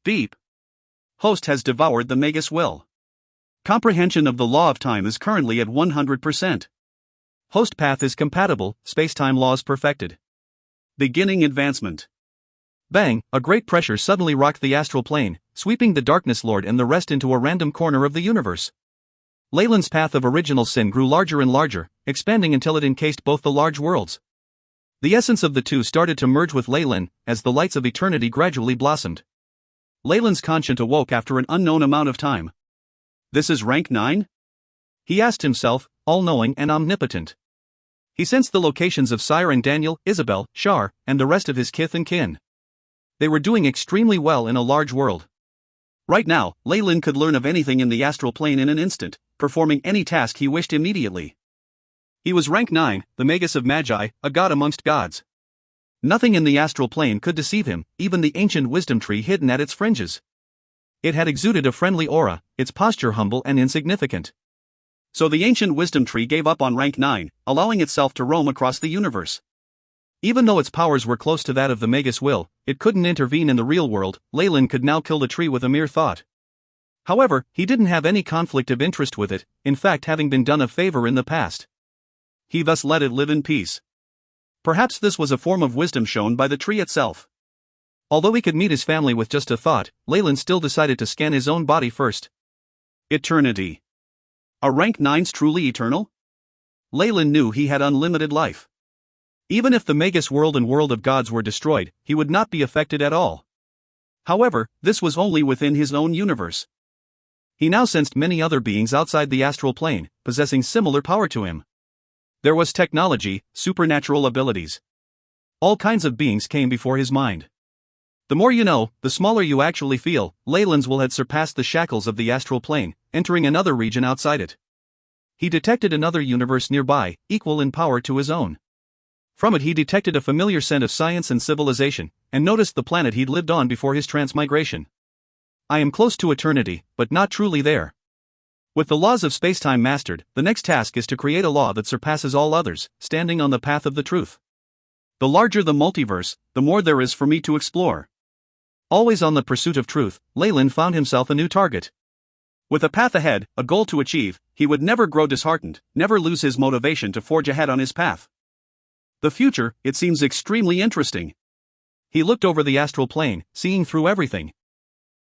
Beep. Host has devoured the Magus will. Comprehension of the law of time is currently at 100%. Host path is compatible, space-time laws perfected. Beginning advancement. Bang, a great pressure suddenly rocked the astral plane, sweeping the Darkness Lord and the rest into a random corner of the universe. Leyland's Path of Original Sin grew larger and larger, expanding until it encased both the large worlds. The essence of the two started to merge with Leyland, as the lights of eternity gradually blossomed. Leyland's conscience awoke after an unknown amount of time. This is rank 9? He asked himself, all-knowing and omnipotent. He sensed the locations of Sire and Daniel, Isabel, Shar, and the rest of his kith and kin. They were doing extremely well in a large world. Right now, Lyle could learn of anything in the astral plane in an instant, performing any task he wished immediately. He was rank 9, the Magus of Magi, a god amongst gods. Nothing in the astral plane could deceive him, even the ancient wisdom tree hidden at its fringes. It had exuded a friendly aura, its posture humble and insignificant. So the ancient wisdom tree gave up on rank 9, allowing itself to roam across the universe. Even though its powers were close to that of the Magus will, it couldn't intervene in the real world. Lyle could now kill the tree with a mere thought. However, he didn't have any conflict of interest with it, in fact having been done a favor in the past. He thus let it live in peace. Perhaps this was a form of wisdom shown by the tree itself. Although he could meet his family with just a thought, Lyle still decided to scan his own body first. Eternity. Are rank 9s truly eternal? Lyle knew he had unlimited life. Even if the Magus world and world of gods were destroyed, he would not be affected at all. However, this was only within his own universe. He now sensed many other beings outside the astral plane, possessing similar power to him. There was technology, supernatural abilities. All kinds of beings came before his mind. The more you know, the smaller you actually feel. Lyle's will had surpassed the shackles of the astral plane, entering another region outside it. He detected another universe nearby, equal in power to his own. From it he detected a familiar scent of science and civilization, and noticed the planet he'd lived on before his transmigration. I am close to eternity, but not truly there. With the laws of spacetime mastered, the next task is to create a law that surpasses all others, standing on the path of the truth. The larger the multiverse, the more there is for me to explore. Always on the pursuit of truth, Lyle found himself a new target. With a path ahead, a goal to achieve, he would never grow disheartened, never lose his motivation to forge ahead on his path. The future, it seems extremely interesting. He looked over the astral plane, seeing through everything.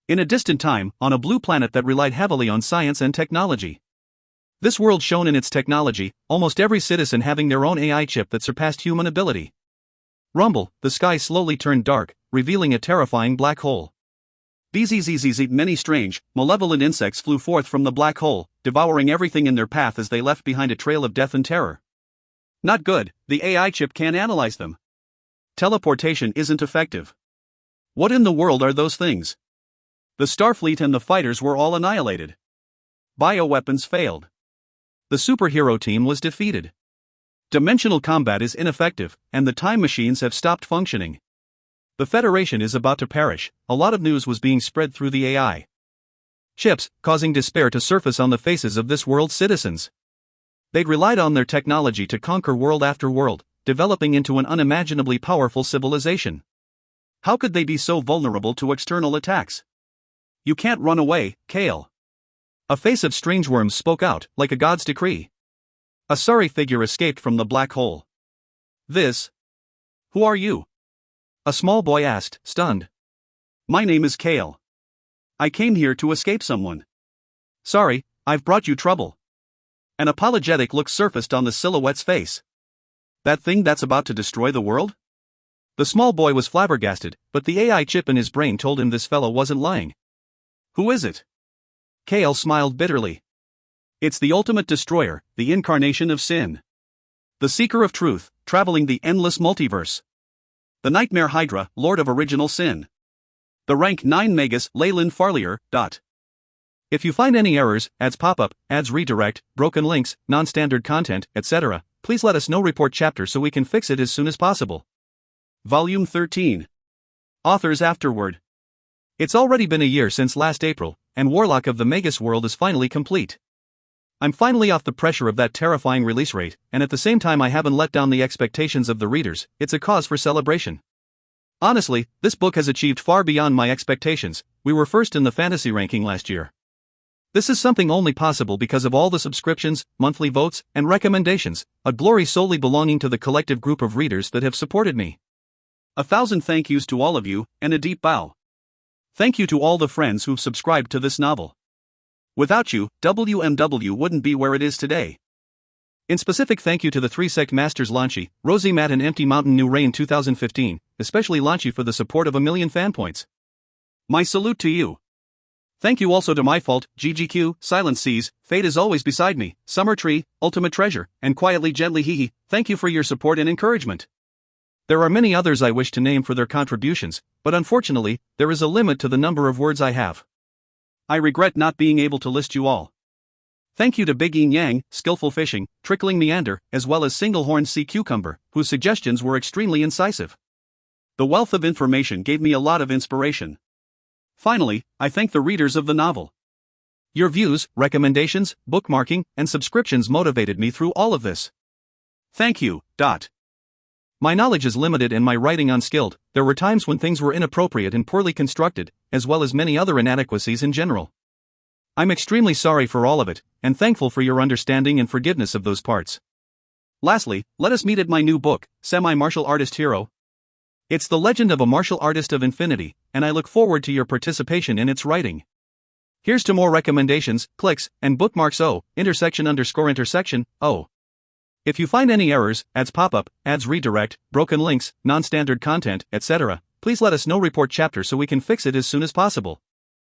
In a distant time, on a blue planet that relied heavily on science and technology. This world shone in its technology, almost every citizen having their own AI chip that surpassed human ability. Rumble, the sky slowly turned dark, revealing a terrifying black hole. Bzzz, many strange, malevolent insects flew forth from the black hole, devouring everything in their path as they left behind a trail of death and terror. Not good, the AI chip can't analyze them. Teleportation isn't effective. What in the world are those things? The Starfleet and the fighters were all annihilated. Bioweapons failed. The superhero team was defeated. Dimensional combat is ineffective, and the time machines have stopped functioning. The Federation is about to perish. A lot of news was being spread through the AI chips, causing despair to surface on the faces of this world's citizens. They'd relied on their technology to conquer world after world, developing into an unimaginably powerful civilization. How could they be so vulnerable to external attacks? You can't run away, Kale. A face of strange worms spoke out, like a god's decree. A sorry figure escaped from the black hole. Who are you? A small boy asked, stunned. My name is Kale. I came here to escape someone. Sorry, I've brought you trouble. An apologetic look surfaced on the silhouette's face. That thing that's about to destroy the world? The small boy was flabbergasted, but the AI chip in his brain told him this fellow wasn't lying. Who is it? Kale smiled bitterly. It's the ultimate destroyer, the incarnation of sin. The seeker of truth, traveling the endless multiverse. The Nightmare Hydra, Lord of Original Sin. The rank 9 Magus, Lyle Farlier. If you find any errors, ads pop up, ads redirect, broken links, non-standard content, etc., please let us know. Report chapter so we can fix it as soon as possible. Volume 13. Authors Afterword. It's already been a year since last April, and Warlock of the Magus world is finally complete. I'm finally off the pressure of that terrifying release rate, and at the same time I haven't let down the expectations of the readers. It's a cause for celebration. Honestly, this book has achieved far beyond my expectations. We were first in the fantasy ranking last year. This is something only possible because of all the subscriptions, monthly votes, and recommendations, a glory solely belonging to the collective group of readers that have supported me. 1,000 thank yous to all of you, and a deep bow. Thank you to all the friends who've subscribed to this novel. Without you, WMW wouldn't be where it is today. In specific, thank you to the 3 Sect Masters Launchy, Rosie Matt and Empty Mountain New Rain 2015, especially Launchy for the support of 1,000,000 fan points. My salute to you. Thank you also to My Fault, GGQ, Silent Seas, Fate is Always Beside Me, Summer Tree, Ultimate Treasure, and Quietly Gently Hee. Thank you for your support and encouragement. There are many others I wish to name for their contributions, but unfortunately, there is a limit to the number of words I have. I regret not being able to list you all. Thank you to Big Yin Yang, Skillful Fishing, Trickling Meander, as well as Single-Horned Sea Cucumber, whose suggestions were extremely incisive. The wealth of information gave me a lot of inspiration. Finally, I thank the readers of the novel. Your views, recommendations, bookmarking, and subscriptions motivated me through all of this. Thank you. My knowledge is limited and my writing unskilled. There were times when things were inappropriate and poorly constructed, as well as many other inadequacies in general. I'm extremely sorry for all of it, and thankful for your understanding and forgiveness of those parts. Lastly, let us meet at my new book, Semi-Martial Artist Hero. It's the legend of a martial artist of infinity, and I look forward to your participation in its writing. Here's to more recommendations, clicks, and bookmarks. __. If you find any errors, ads pop up, ads redirect, broken links, non-standard content, etc., please let us know. Report chapter so we can fix it as soon as possible.